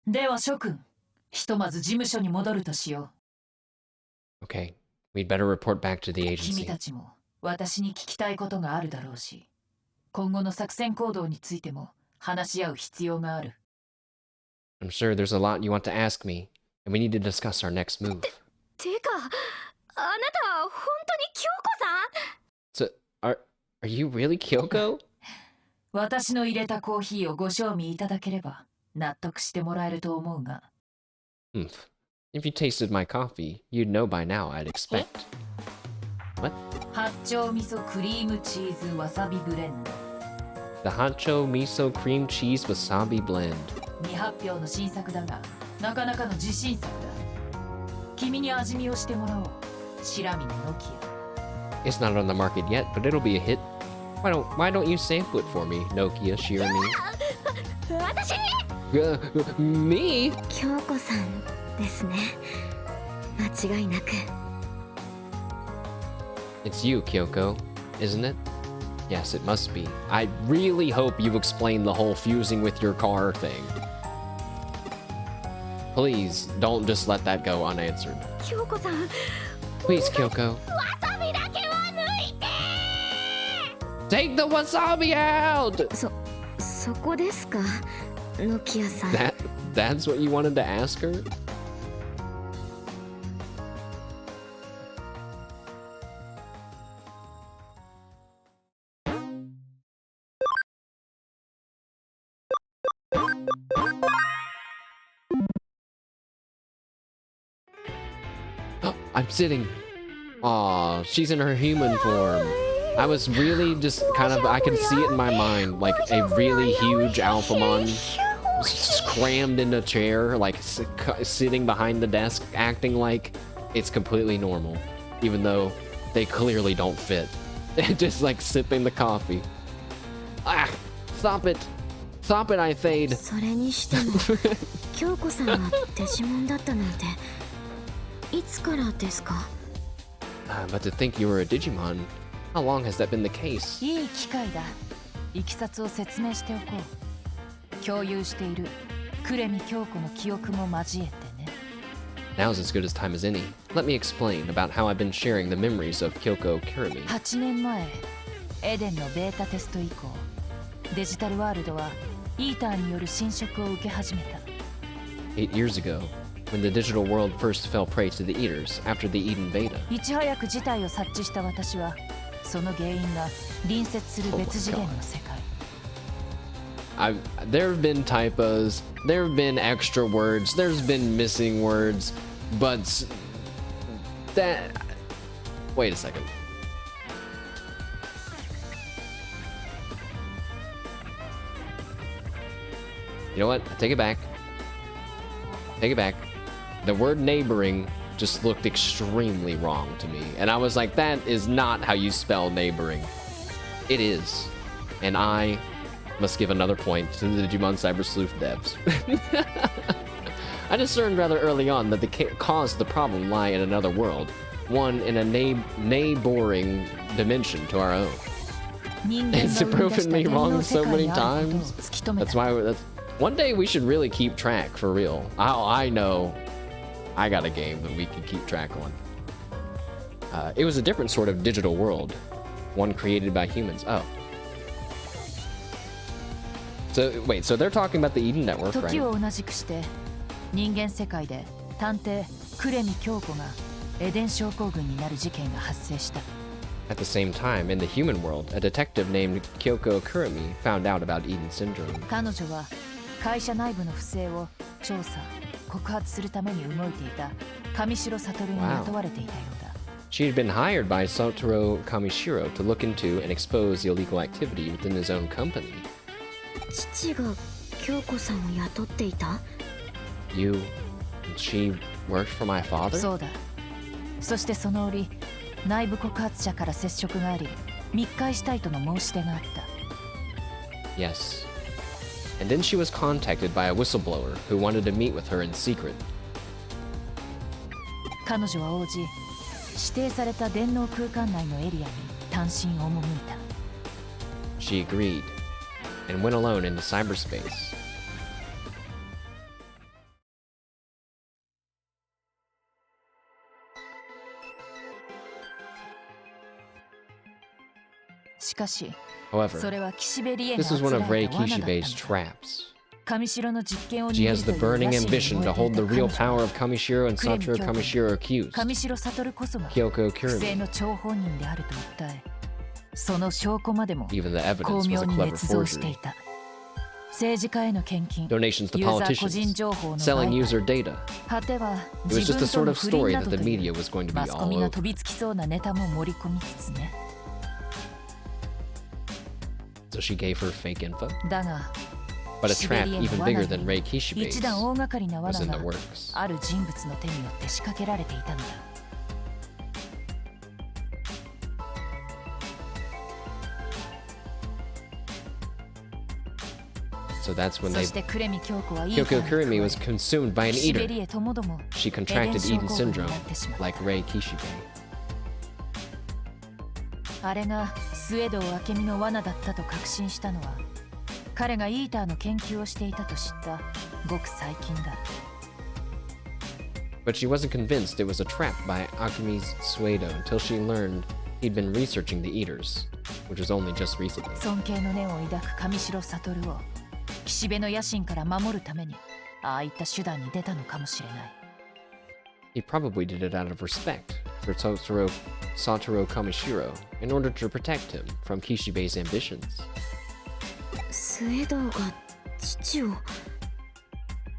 では諸君、ひとまず事務所に戻るとしよ Okay, we'd better report back to the う。君 agency. たちも私に聞きたいことがあるだろうし、今後の作戦行動についても話し合う必要がある。 I'm sure there's a lot you want to ask me, and we need to discuss our next move. てかあなた本当に京子さん。 So, are you really Kyoko? 私の入れたコーヒーをご賞味いただければ納得してもらえると思うが。 If you tasted my coffee, you'd know by now, I'd expect. What? 八丁味噌クリームチーズわさびブレンド。 The Hancho Miso Cream Cheese Wasabi Blend. 未発表の新作だが、なかなかの自信作だ。君に味見をしてもらおう。白身のノキア。 It's not on the market yet, but it'll be a hit. Why don't you sample it for me, Nokia Shirami? 私に Me? 京子さんですね。間違いなく。 It's you, Kyoko, isn't it? Yes, it must be. I really hope you explain the whole fusing with your car thing. Please, don't just let that go unanswered. 京子さん Please, Kyoko. わさびだけは抜いて。 Take the wasabi out! そこですか、ノキアさん。 That's what you wanted to ask her? I'm sitting. Aw, she's in her human form. I was really just kind of, I could see it in my mind, like a really huge Alphamon crammed in a chair, like sitting behind the desk, acting like it's completely normal, even though they clearly don't fit. Just like sipping the coffee. Ah, stop it. Stop it, I fade. それにしても京子さんがデジモンだったなんていつからですか？ But to think you were a Digimon, how long has that been the case? いい機会だ。いきさつを説明しておこう。共有しているクレミ京子の記憶も交えてね。 Now's as good as time as any. Let me explain about how I've been sharing the memories of Kyoko Kurumi. 8年前、エデンのベータテスト以降、デジタルワールドはイーターによる侵食を受け始めた。 8 years ago, when the digital world first fell prey to the Eaters after the Eden Beta. いち早く事態を察知した私は、その原因が隣接する別次元の世界。There have been typos, there have been extra words, there's been missing words, but that... Wait a second. You know what? I take it back. Take it back. The word neighboring just looked extremely wrong to me. And I was like, that is not how you spell neighboring. It is. And I must give another point to the Digimon Cyber Sleuth devs. I discerned rather early on that the cause of the problem lie in another world. One in a neighboring dimension to our own. It's proven me wrong so many times. That's why... One day we should really keep track, for real. I know I got a game that we can keep track on. It was a different sort of digital world. One created by humans. Oh. So, wait, so they're talking about the Eden Network, right? 時を同じくして人間世界で探偵クレミ京子がエデン症候群になる事件が発生した。 At the same time, in the human world, a detective named Kyoko Kurumi found out about Eden Syndrome. 彼女は会社内部の不正を調査告発するために動いていた上白悟に雇われていたようだ。 She had been hired by Satoru Kamishiro to look into and expose illegal activity within his own company. 父が京子さんを雇っていた？ You... she worked for my father? そうだ。そしてその折、内部告発者から接触があり、密会したいとの申し出があった。 Yes. And then she was contacted by a whistleblower who wanted to meet with her in secret. 彼女は応じ、指定された電脳空間内のエリアに単身赴いた。 She agreed and went alone into cyberspace. However, this is one of Rei Kishibe's traps. She has the burning ambition to hold the real power of Kamishiro and Satoru Kamishiro accused, Kyoko Kurumi. Even the evidence was a clever forgery. Donations to politicians, selling user data. It was just the sort of story that the media was going to be all over. So she gave her fake info? But a trap even bigger than Rei Kishibe's was in the works. So that's when Kyoko Kurumi was consumed by an eater. She contracted Eden Syndrome, like Rei Kishibe. あれがスエドウ明美の罠だったと確信したのは、彼がイーターの研究をしていたと知ったごく最近だ。But she wasn't convinced it was a trap by Akemi's Suedo until she learned he'd been researching the Eaters, which was only just recently. 尊敬の念を抱く上白悟を岸辺の野心から守るために、ああいった手段に出たのかもしれない。He probably did it out of respect for Satoru Kamishiro in order to protect him from Kishibe's ambitions. スエドウが父を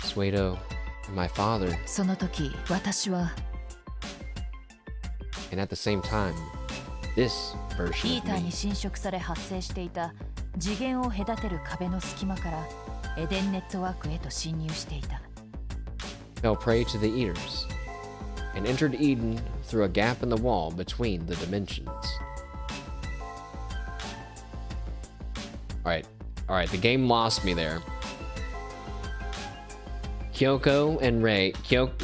Suedo, my father. その時私は And at the same time, this version イー of ター me に侵食され発生していた次元を隔てる壁の隙間からエデンネットワークへと侵入していた。 fell prey to the eaters and entered Eden through a gap in the wall between the dimensions. Alright, the game lost me there. Kyoko and Rei.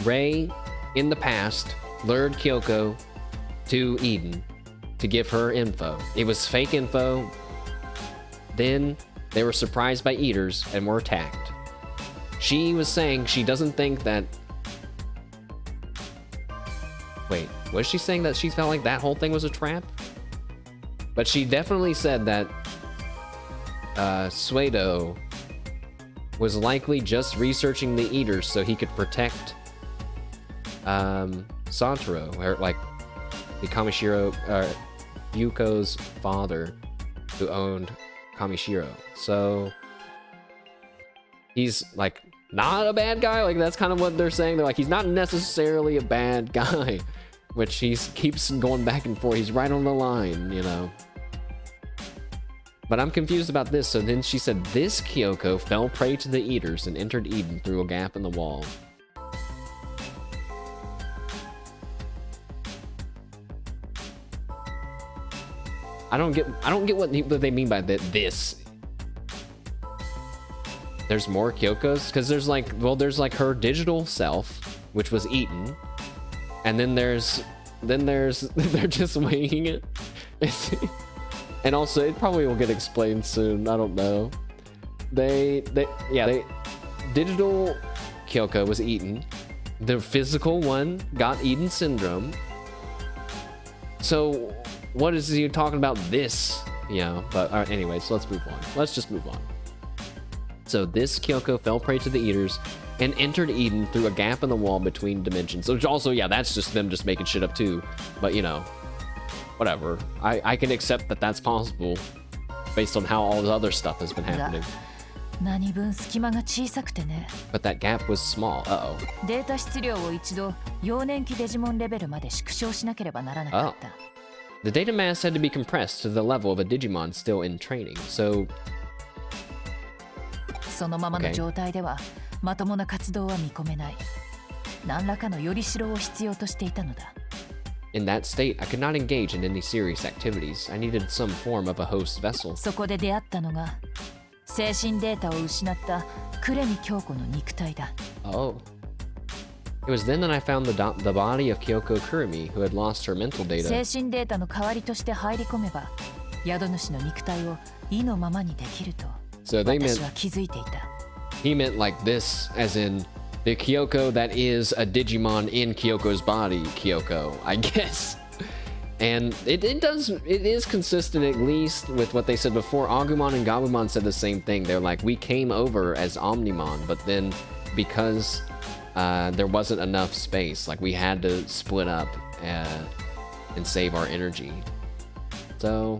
Rei, in the past, lured Kyoko to Eden to give her info. It was fake info. Then they were surprised by eaters and were attacked. She was saying she doesn't think that... Wait, was she saying that she felt like that whole thing was a trap? But she definitely said that Suedo was likely just researching the eaters so he could protect Santoro, or like the Kamishiro, Yuko's father, who owned Kamishiro. So he's like not a bad guy. Like that's kind of what they're saying. They're like he's not necessarily a bad guy, which he keeps going back and forth. He's right on the line, you know. But I'm confused about this. So then she said this Kyoko fell prey to the eaters and entered Eden through a gap in the wall. I don't get what they mean by that. This. There's more Kyokos because there's like, well, there's like her digital self, which was eaten, and then there's they're just winging it. And also, it probably will get explained soon. I don't know. Digital Kyoko was eaten. The physical one got Eden syndrome. So, what is he talking about? This, you know? But anyways, let's move on. Let's just move on. So this Kyoko fell prey to the eaters and entered Eden through a gap in the wall between dimensions. Which also, yeah, that's just them just making shit up too. But you know. Whatever. I can accept that that's possible based on how all the other stuff has been happening. 何分隙間が小さくてね。 But that gap was small. Uh-oh. データ質量を一度幼年期デジモンレベルまで縮小しなければならなかった。 The data mass had to be compressed to the level of a Digimon still in training. So そのままの状態ではまともな活動は見込めない。何らかのよりしろを必要としていたのだ。 in that state, I could not engage in any serious activities. I needed some form of a host vessel. そこで出会ったのが精神データを失った呉見京子の肉体だ。 Oh. It was then that I found the body of Kyoko Kurumi, who had lost her mental data. 精神データの代わりとして入り込めば宿主の肉体を意のままにできると So they 私は気づいていた。 He meant like this, as in the Kyoko that is a Digimon in Kyoko's body, Kyoko, I guess. And it is consistent at least with what they said before. Agumon and Gabumon said the same thing. They're like, we came over as Omnimon, but then because there wasn't enough space, like we had to split up and save our energy. So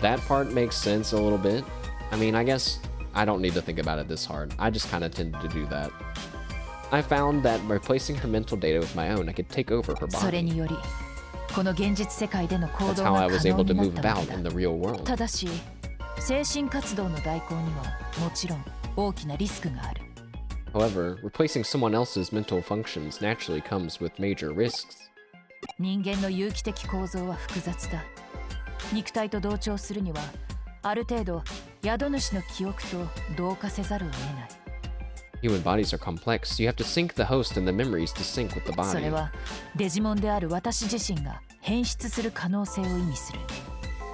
that part makes sense a little bit. I mean, I guess I don't need to think about it this hard. I just kind of tended to do that. I found that by replacing her mental data with my own, I could take over her それ body. によりこの現実世界での行 That's 動 how が I 可 was 能 able に to なっ move たの about in だ。 the real world. ただし精神活動の代行にはもちろん大きなリスクがある。 However, replacing someone else's mental functions naturally comes with major risks. 人間の有機的構造は複雑だ。肉体と同調するにはある程度宿主の記憶と同化せざるを得ない。 Human bodies are complex. You have to sync the host and the memories to sync with the それ body. はデジモンである私自身が変質する可能性を意味する。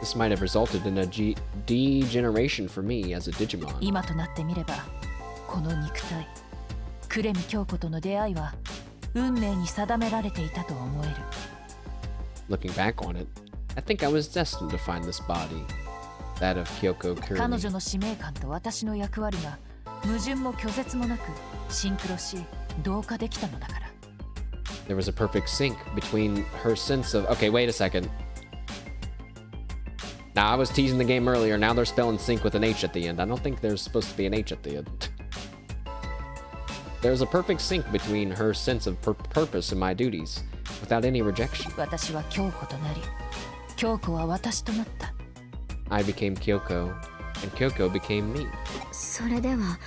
This might have resulted in a degeneration for me as a Digimon. 今となってみればこの肉体呉見京子との出会いは運命に定められていたと思える。 Looking back on it, I think I was destined to find this body, that of Kyoko 彼 Kurumi. 女の使命感と私の役割が矛盾も拒絶もなくシンクロし同化できたのだから。 There was a perfect sync between her sense of... Okay, wait a second. Now, I was teasing the game earlier. Now they're spelling sync with an H at the end. I don't think there's supposed to be an H at the end. There's a perfect sync between her sense of purpose and my duties. without any rejection. 私は京子となり、京子は私となった。I became Kyoko, and Kyoko became me. それでは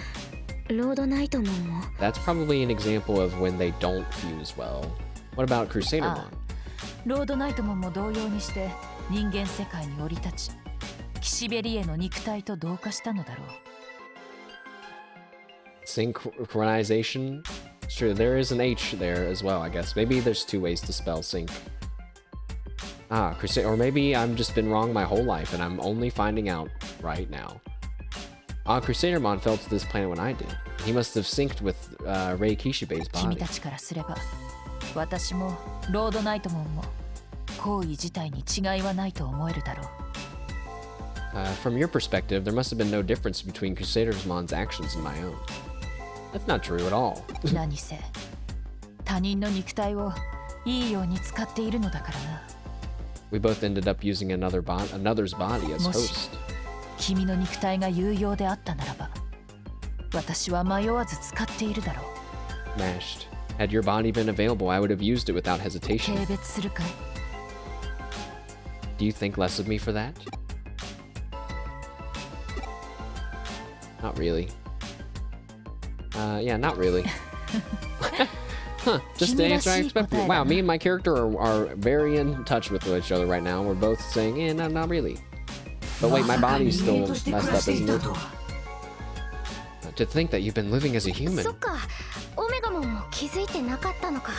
ロードナイトモンも That's probably an example of when they don't fuse well. What about Crusadermon? ロードナイトモンも同様にして人間世界に降り立ち、キシベリエの肉体と同化したのだろう。Synchronization? Sure, there is an H there as well, I guess. Maybe there's two ways to spell sync. Ah, or maybe I've just been wrong my whole life and I'm only finding out right now. Ah, Crusadermon fell to this planet when I did. He must have synced with Rei Kishibe's 君 body. たちからすれば、私もロードナイトモンも行為自体に違いはないと思えるだろう。From your perspective, there must have been no difference between Crusadermon's actions and my own. That's not true at all. 何せ他人の肉体をいいように使っているのだからな。We both ended up using another's body as もし host. 君の肉体が有用であったならば、私は迷わず使っているだろう。 Mashed. Had your body been available, I would have used it without hesitation. 軽蔑するかい？ Do you think less of me for that? Not really. Yeah, not really. Huh, just the answer I expected. Wow, me and my character are very in touch with each other right now. We're both saying, eh, no, not really. But wait, my body's still messed up, isn't it? To think that you've been living as a human. そっか、オメガモンも気づいてなかったのか。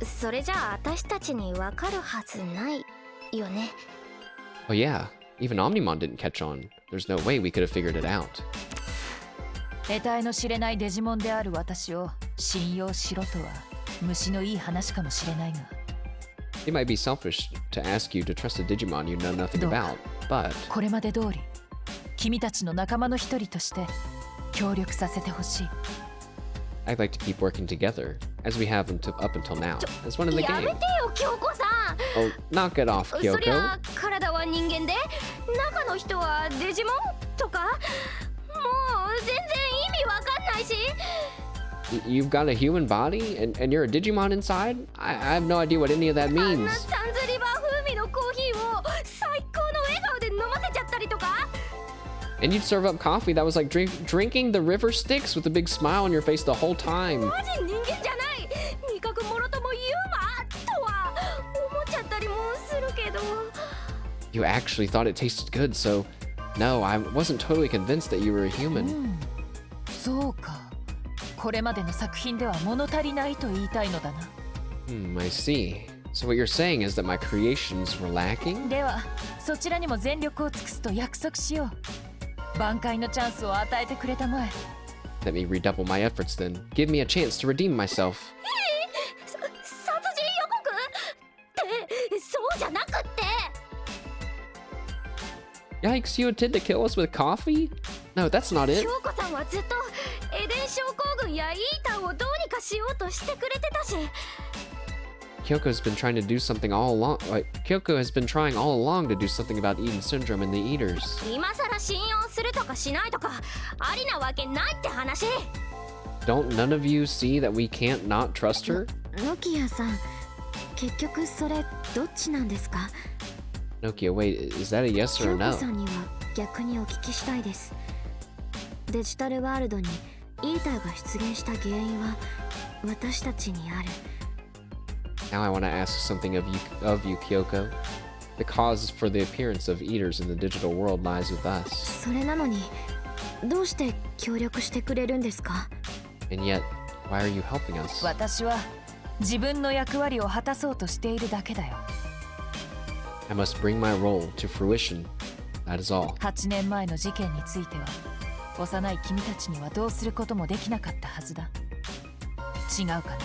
それじゃあ私たちにわかるはずないよね。Oh yeah, even Omnimon didn't catch on. There's no way we could have figured it out. 得体の知れないデジモンである私を信用しろとは虫のいい話かもしれないが。It might be selfish to ask you to trust a Digimon you know nothing どうか about, but これまで通り君たちの仲間の一人として協力させてほしい。 I'd like to keep working together, as we have up until now, as one in the やめ game. てよ、京子さん。 Oh, knock it off, そり Kyoko. ゃ体は人間で中の人はデジモンとか、もう全然意味わかんないし。 You've got a human body, and you're a Digimon inside? I have no idea what any of that あんな means. サンズリバー風味のコーヒーを最高の笑顔で飲ませちゃったりとか。 And you'd serve up coffee that was like drinking the river Styx with a big smile on your face the whole time. マジ人間じゃない。味覚もろともユーマとは思っちゃったりもするけど。 You actually thought it tasted good, so no, I wasn't totally convinced that you were a human. そうか。これまでの作品では物足りないと言いたいのだな。I see. So what you're saying is that my creations were lacking? ではそちらにも全力を尽くすと約束しよう。挽回のチャンスを与えてくれたまえ。 Let me redouble my efforts then. Give me a chance to redeem myself. 殺人予告ってそうじゃなくって。 Yikes, you intend to kill us with coffee? No, that's not it. 京子さんはずっとエデン症候群やイーターをどうにかしようとしてくれてたし。 Kyoko's been trying to do something all along. Kyoko has been trying all along to do something about Eden syndrome and the Eaters. 今さら信用するとかしないとかありなわけないって話。 Don't none of you see that we can't not trust her? ノキアさん、結局それどっちなんですか？ Nokia, wait, is that a yes or a 京子 no? さんには逆にお聞きしたいです。デジタルワールドにイーターが出現した原因は私たちにある。 Now I want to ask something of you, Kyoko. The cause for the appearance of Eaters in the digital world lies with us. それなのにどうして協力してくれるんですか？ And yet, why are you helping us? 私は自分の役割を果たそうとしているだけだよ。 I must bring my role to fruition. That is all. 8年前の事件については幼い君たちにはどうすることもできなかったはずだ。違うかな。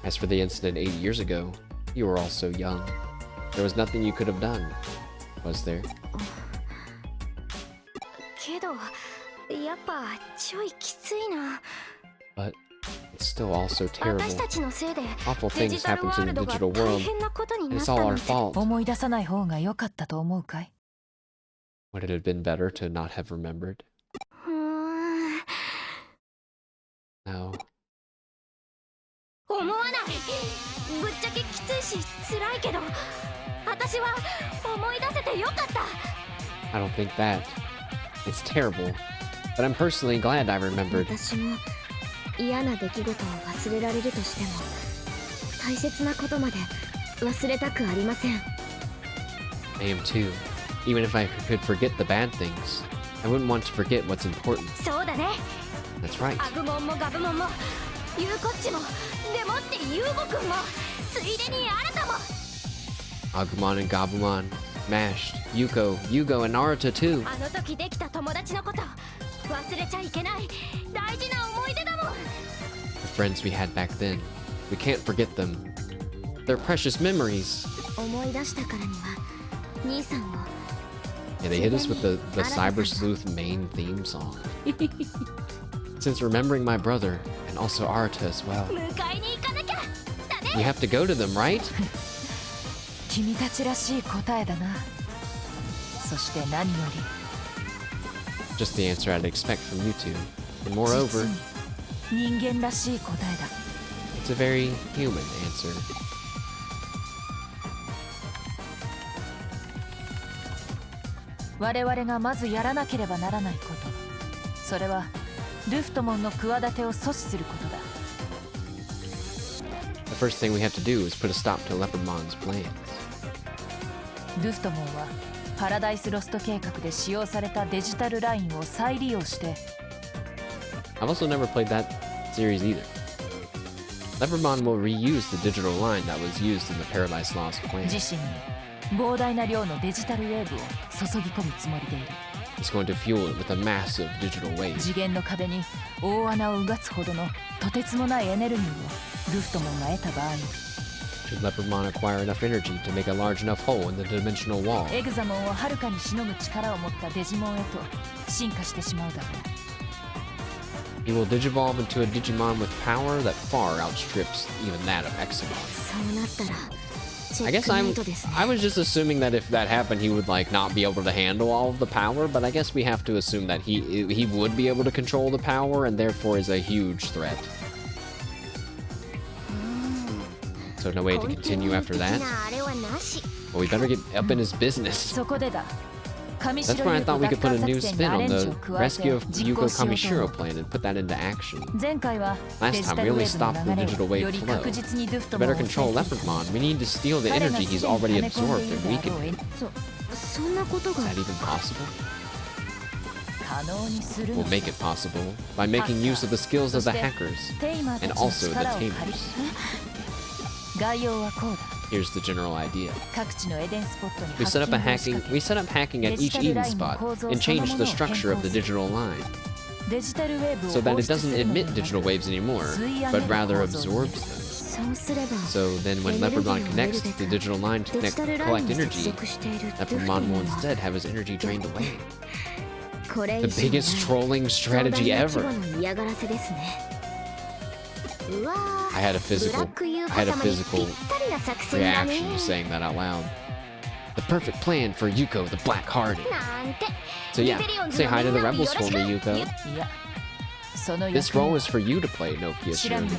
As for the incident 8 years ago, you were all so young. There was nothing you could have done, was there? けどやっぱちょいきついな。 But it's still all so terrible. 私たちのせいで Awful デ things ジタル happened ワ to ー the ルドが digital 大 world. 変なことになっ It's た all な our んて。 fault. 思い出さない方が良かったと思うかい？ Would it have been better to not have remembered? うーん。 No. お思わない。ぶっちゃけきついし辛いけど、私は思い出せてよかった。 I don't think that. It's terrible. But I'm personally glad I remembered. 私も嫌な出来事を忘れられるとしても、大切なことまで忘れたくありません。 I am too. Even if I could forget the bad things, I wouldn't want to forget what's important. そうだね。 That's right. アグモンもガブモンもユウコッチも、でもってユウゴくんも、ついでにアラタも。 Agumon and Gabumon, Mashed, Yuko, Yugo, and Naruto too. あの時できた友達のこと忘れちゃいけない、大事な思い出だもん。 The friends we had back then. We can't forget them. They're precious memories. 思い出したからには兄さんを。 Yeah, they hit us with the Cyber Sleuth main theme song. Since remembering my brother, and also Arata as well. 迎えに行かなきゃ。 We have to go to them, right? 君たちらしい答えだな。そして何より Just the answer I'd expect from you two. And moreover, 実に人間らしい答えだ。 it's a very human answer. 我々がまずやらなければならないこと、それはルフトモンの企てを阻止することだ。 The first thing we have to do is put a stop to Leopardmon's plans. ルフトモンはパラダイスロスト計画で使用されたデジタルラインを再利用して。 I've also never played that series either. Leopardmon will reuse the digital line that was used in the Paradise Lost plan. 自身に膨大な量のデジタルウェーブを注ぎ込むつもりでいる。 It's going to fuel it with a massive digital wave. 次元の壁に大穴をうがつほどのとてつもないエネルギーをルフトモンが得た場合、 Should Leopardmon acquire enough energy to make a large enough hole in the dimensional wall, エグザモンをはるかにしのぐ力を持ったデジモンへと進化してしまうだろう。 he will digivolve into a Digimon with power that far outstrips even that of Examon. そうなったら I guess I was just assuming that if that happened, he would like not be able to handle all of the power, but I guess we have to assume that he would be able to control the power and therefore is a huge threat. So no way to continue after that? Well, we better get up in his business. そこでだ。 That's why I thought we could put a new spin on the rescue of Yuko Kamishiro plan and put that into action. 前回は Last time we only stopped the digital wave flow. To better control Leopardmon, we need to steal the energy he's already absorbed and weaken it. そんなことが Is that even possible? 可能にする We'll make it possible by making use of the skills of the hackers テイマー and たちの also the 力を借り tamers. 概要はこうだ。 Here's the general idea. 各地のエデンスポットに We set up ハッキングを仕掛け we set up hacking at each Eden spot and changed the structure of the digital line デジタルウェーブを so that 放 it 出す doesn't るので emit はなく digital waves anymore, but rather absorbs them. そうすれば So then when Leopardmon connects to the digital line to デジタルライ collect ンに接 energy, 続しているルフト Leopardmon モ will ンは instead have his energy drained away. これ The 以上ない biggest trolling 壮大 strategy な ever. 規模の嫌がらせですね。うわー I had a physical ブラックユー I コ had a 様に physical ぴったりな作戦だね reaction to saying that out loud. The perfect plan for Yuko the Black-Hearted. なんて So yeah, say hi to the rebels for me, よ Yuko. いや、その This 役 role 目 is for you to play, Nokia 知らん Shirley. が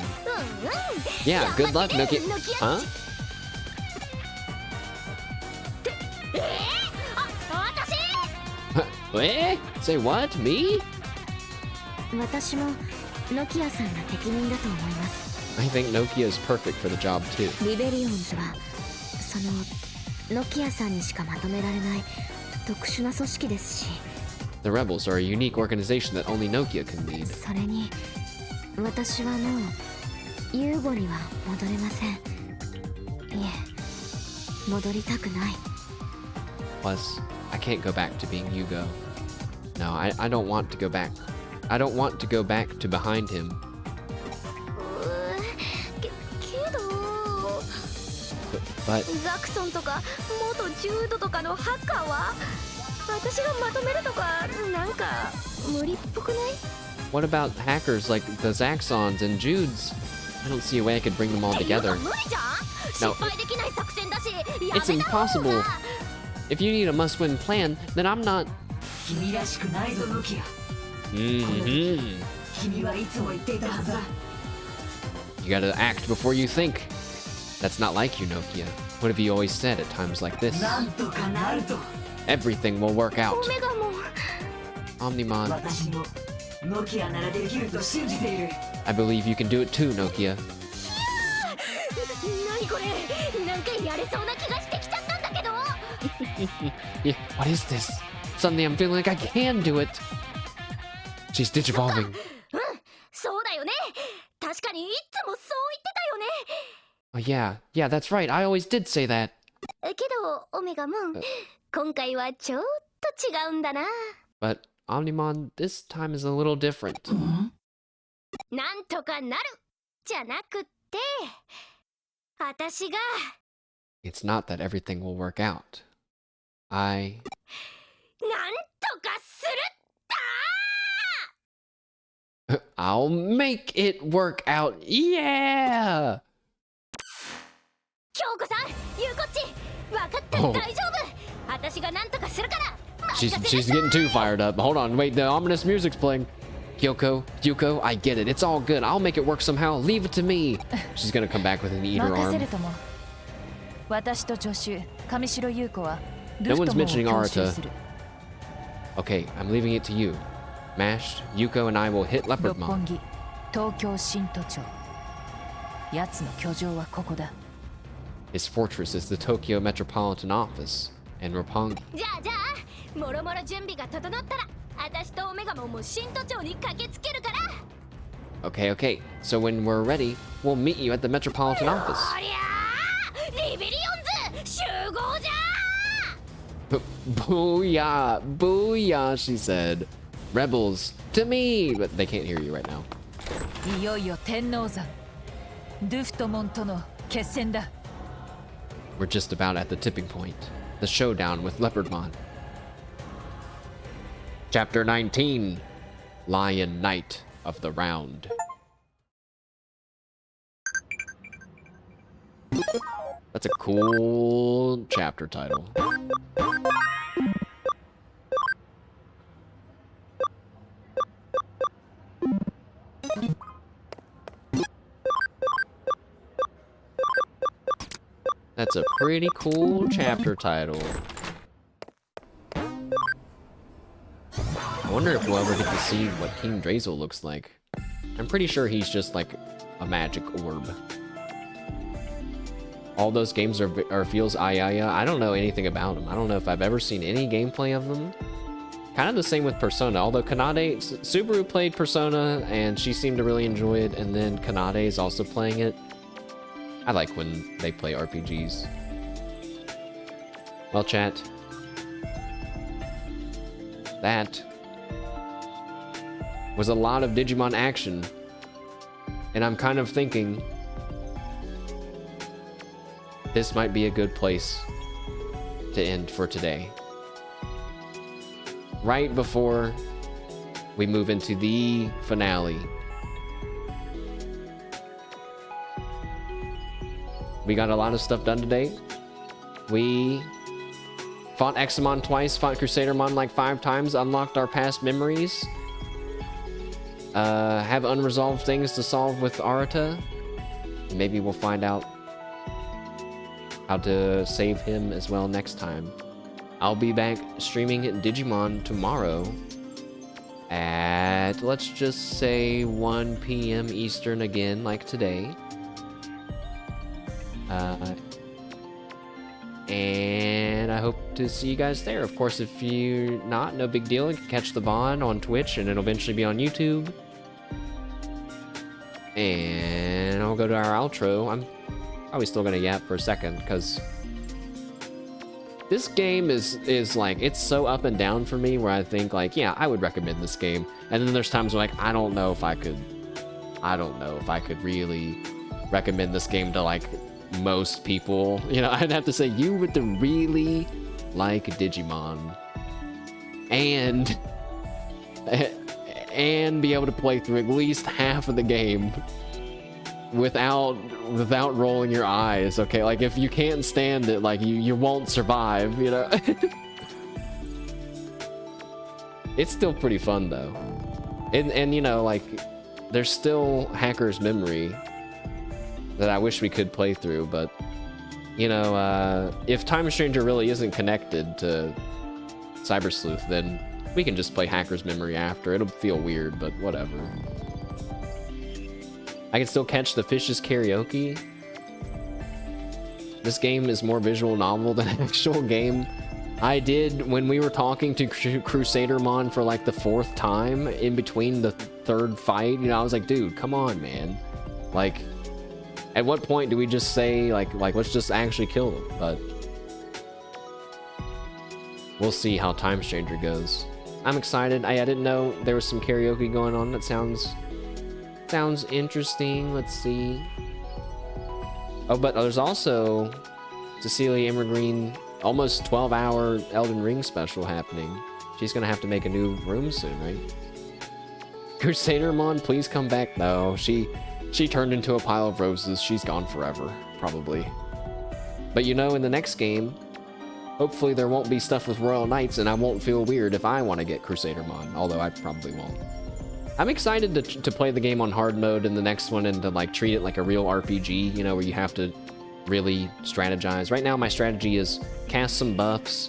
Yeah, good luck, Nokia. Huh? 私 Eh? Say what? Me? 私もノキアさんが適任だと思います。 I think Nokia is perfect for the job too. リベリオンズはそのノキアさんにしかまとめられない特殊な組織ですし、 The rebels are a unique organization that only Nokia can lead. それに私はもうユーゴには戻れません。いえ、戻りたくない。 Plus, I can't go back to being Yugo. No, I don't want to go back. I don't want to go back to behind him. けど But ザクソンとか元ジュードとかのハッカーは私がまとめるとかなんか無理っぽくない？ what about hackers like the Zaxxons and Judes? I don't see a way I could bring them all together. 無理じゃん。 No, 失敗できない作戦だし、 it's impossible. If you need a must-win plan, then I'm not. 君らしくないぞノキア。 Mm-hmm. 君はいつも言っていたはずだ。You gotta act before you think. That's not like you, Nokia. What have you always said at times like this? Everything will work out. Omnimon. I believe you can do it too, Nokia. Yeah, what is this? Suddenly I'm feeling like I can do it. She's digivolving. Oh yeah, that's right. I always did say that. But Omnimon, this time is a little different. It's not that everything will work out. I'll make it work out. Yeah! Oh. She's getting too fired up. Hold on, wait, the ominous music's playing. Yuko, I get it. It's all good. I'll make it work somehow. Leave it to me. She's gonna come back with an eater arm. No one's mentioning Arata. Okay, I'm leaving it to you. Mashed, Yuko and I will hit Leopardmon. His fortress is the Tokyo Metropolitan Office, and Roppongi. Okay. So when we're ready, we'll meet you at the Metropolitan Office. Booyah, she said. Rebels, to me! But they can't hear you right now. We're just about at the tipping point. The showdown with Leopardmon. Chapter 19. Lion Knight of the Round. That's a cool chapter title. That's a pretty cool chapter title. I wonder if we'll ever get to see what King Drazel looks like. I'm pretty sure he's just like a magic orb. All those games are feels I don't know anything about them. I don't know if I've ever seen any gameplay of them. Kind of the same with Persona, although Subaru played Persona and she seemed to really enjoy it, and then Kanade is also playing it. I like when they play RPGs. Well, chat. That was a lot of Digimon action. And I'm kind of thinking this might be a good place to end for today. Right before we move into the finale. We got a lot of stuff done today. We fought Examon twice, fought Crusadermon like 5 times, unlocked our past memories. Have unresolved things to solve with Arata. Maybe we'll find out how to save him as well next time. I'll be back streaming Digimon tomorrow at, let's just say, 1 p.m. Eastern again, like today. And I hope to see you guys there. Of course, if you're not, no big deal. You can catch the VOD on Twitch, and it'll eventually be on YouTube. And I'll go to our outro. I'm probably still gonna yap for a second, because this game is like, it's so up and down for me, where I think like, yeah, I would recommend this game. And then there's times where like, I don't know if I could really recommend this game to like most people. You know, I'd have to say you would really like Digimon and be able to play through at least half of the game without rolling your eyes. Okay, like if you can't stand it, like you won't survive, you know. It's still pretty fun though, and you know, like there's still hacker's memory that I wish we could play through, but you know, if Time Stranger really isn't connected to Cyber Sleuth, then we can just play Hacker's Memory after. It'll feel weird, but whatever. I can still catch the Fish's Karaoke. This game is more visual novel than an actual game. I did, when we were talking to Crusadermon for like the 4th time in between the 3rd fight, you know, I was like, dude, come on, man. Like, at what point do we just say, like let's just actually kill them? But we'll see how Time Stranger goes. I'm excited. I didn't know there was some karaoke going on. That sounds interesting. Let's see. Oh, but there's also Cecilia Immergreen almost 12-hour Elden Ring special happening. She's gonna have to make a new room soon, right? Crusadermon, please come back. No, she turned into a pile of roses. She's gone forever, probably. But you know, in the next game, hopefully there won't be stuff with Royal Knights, and I won't feel weird if I want to get Crusadermon, although I probably won't. I'm excited to play the game on hard mode in the next one and to like treat it like a real RPG, you know, where you have to really strategize. Right now my strategy is cast some buffs,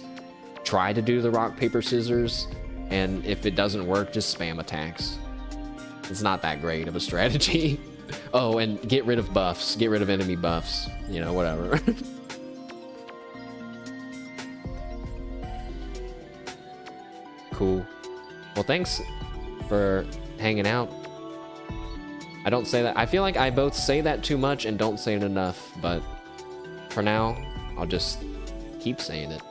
try to do the rock, paper, scissors, and if it doesn't work, just spam attacks. It's not that great of a strategy. Oh, and get rid of buffs, get rid of enemy buffs, you know, whatever. Cool. Well, thanks for hanging out. I don't say that. I feel like I both say that too much and don't say it enough, but for now, I'll just keep saying it.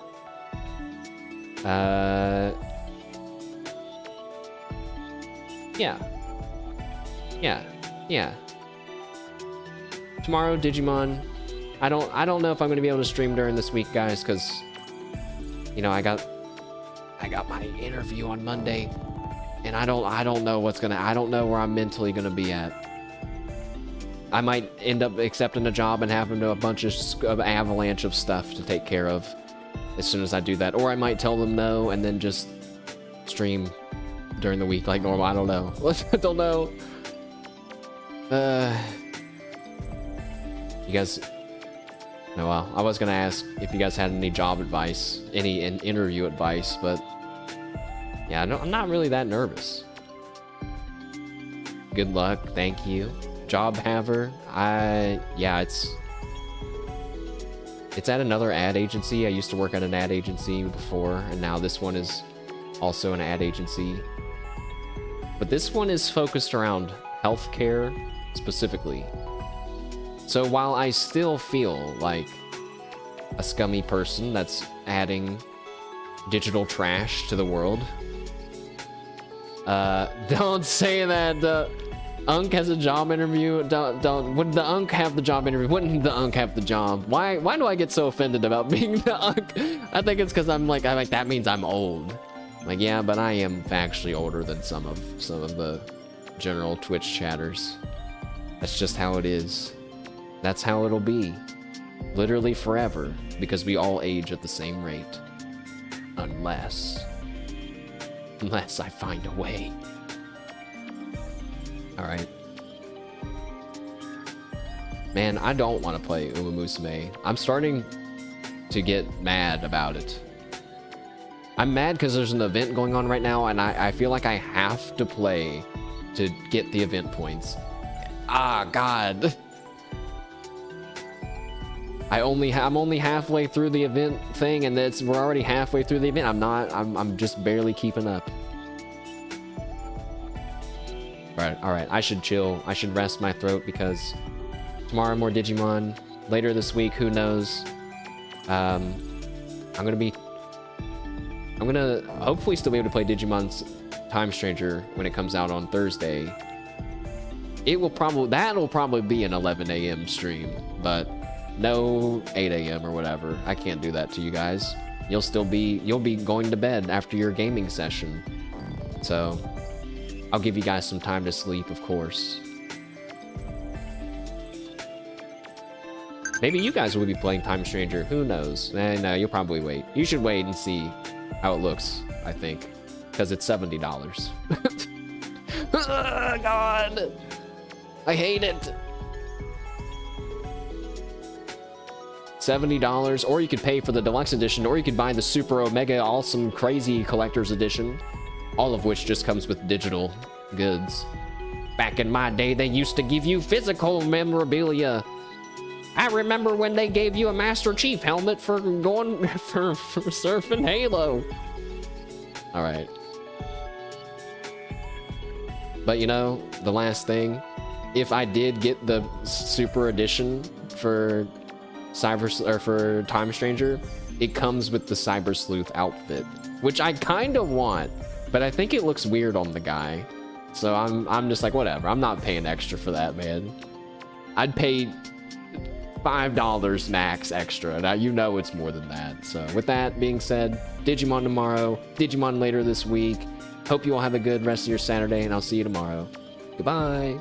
Yeah. Tomorrow, Digimon. I don't know if I'm gonna be able to stream during this week, guys, because you know I got my interview on Monday, and I don't know what's gonna. I don't know where I'm mentally gonna be at. I might end up accepting a job and having a bunch of avalanche of stuff to take care of as soon as I do that, or I might tell them no and then just stream during the week like normal. I don't know. I don't know. You guys. No, well, I was gonna ask if you guys had any job advice, any interview advice, but yeah, I'm not really that nervous. Good luck, thank you. Job haver, yeah, it's at another ad agency. I used to work at an ad agency before, and now this one is also an ad agency. But this one is focused around healthcare specifically. So while I still feel like a scummy person that's adding digital trash to the world, don't say that. Unk has a job interview. Would the Unk have the job interview? Wouldn't the Unk have the job? Why do I get so offended about being the Unk? I think it's because I'm like that means I'm old. Like, yeah, but I am factually older than some of the general Twitch chatters. That's just how it is. That's how it'll be. Literally forever, because we all age at the same rate. Unless I find a way. Alright. Man, I don't want to play Uma Musume. I'm starting to get mad about it. I'm mad because there's an event going on right now, and I feel like I have to play to get the event points. Ah, God. I'm only halfway through the event thing, and we're already halfway through the event. I'm just barely keeping up. Alright, I should chill. I should rest my throat because tomorrow more Digimon. Later this week, who knows? I'm gonna hopefully still be able to play Digimon's Time Stranger when it comes out on Thursday. That'll probably be an 11 a.m. stream, but no 8 a.m. or whatever. I can't do that to you guys. You'll be going to bed after your gaming session. So I'll give you guys some time to sleep, of course. Maybe you guys will be playing Time Stranger. Who knows? No, you'll probably wait. You should wait and see how it looks, I think. Because it's $70. Oh, God. I hate it. $70, or you could pay for the deluxe edition, or you could buy the super omega awesome crazy collector's edition, all of which just comes with digital goods. Back in my day, they used to give you physical memorabilia. I remember when they gave you a Master Chief helmet for going for surfing Halo. All right. But you know, the last thing, if I did get the super edition for for Time Stranger, it comes with the Cyber Sleuth outfit, which I kind of want, but I think it looks weird on the guy. So I'm just like, whatever. I'm not paying extra for that, man. I'd pay $5 max extra. Now, you know it's more than that. So with that being said, Digimon tomorrow, Digimon later this week. Hope you all have a good rest of your Saturday, and I'll see you tomorrow. Goodbye.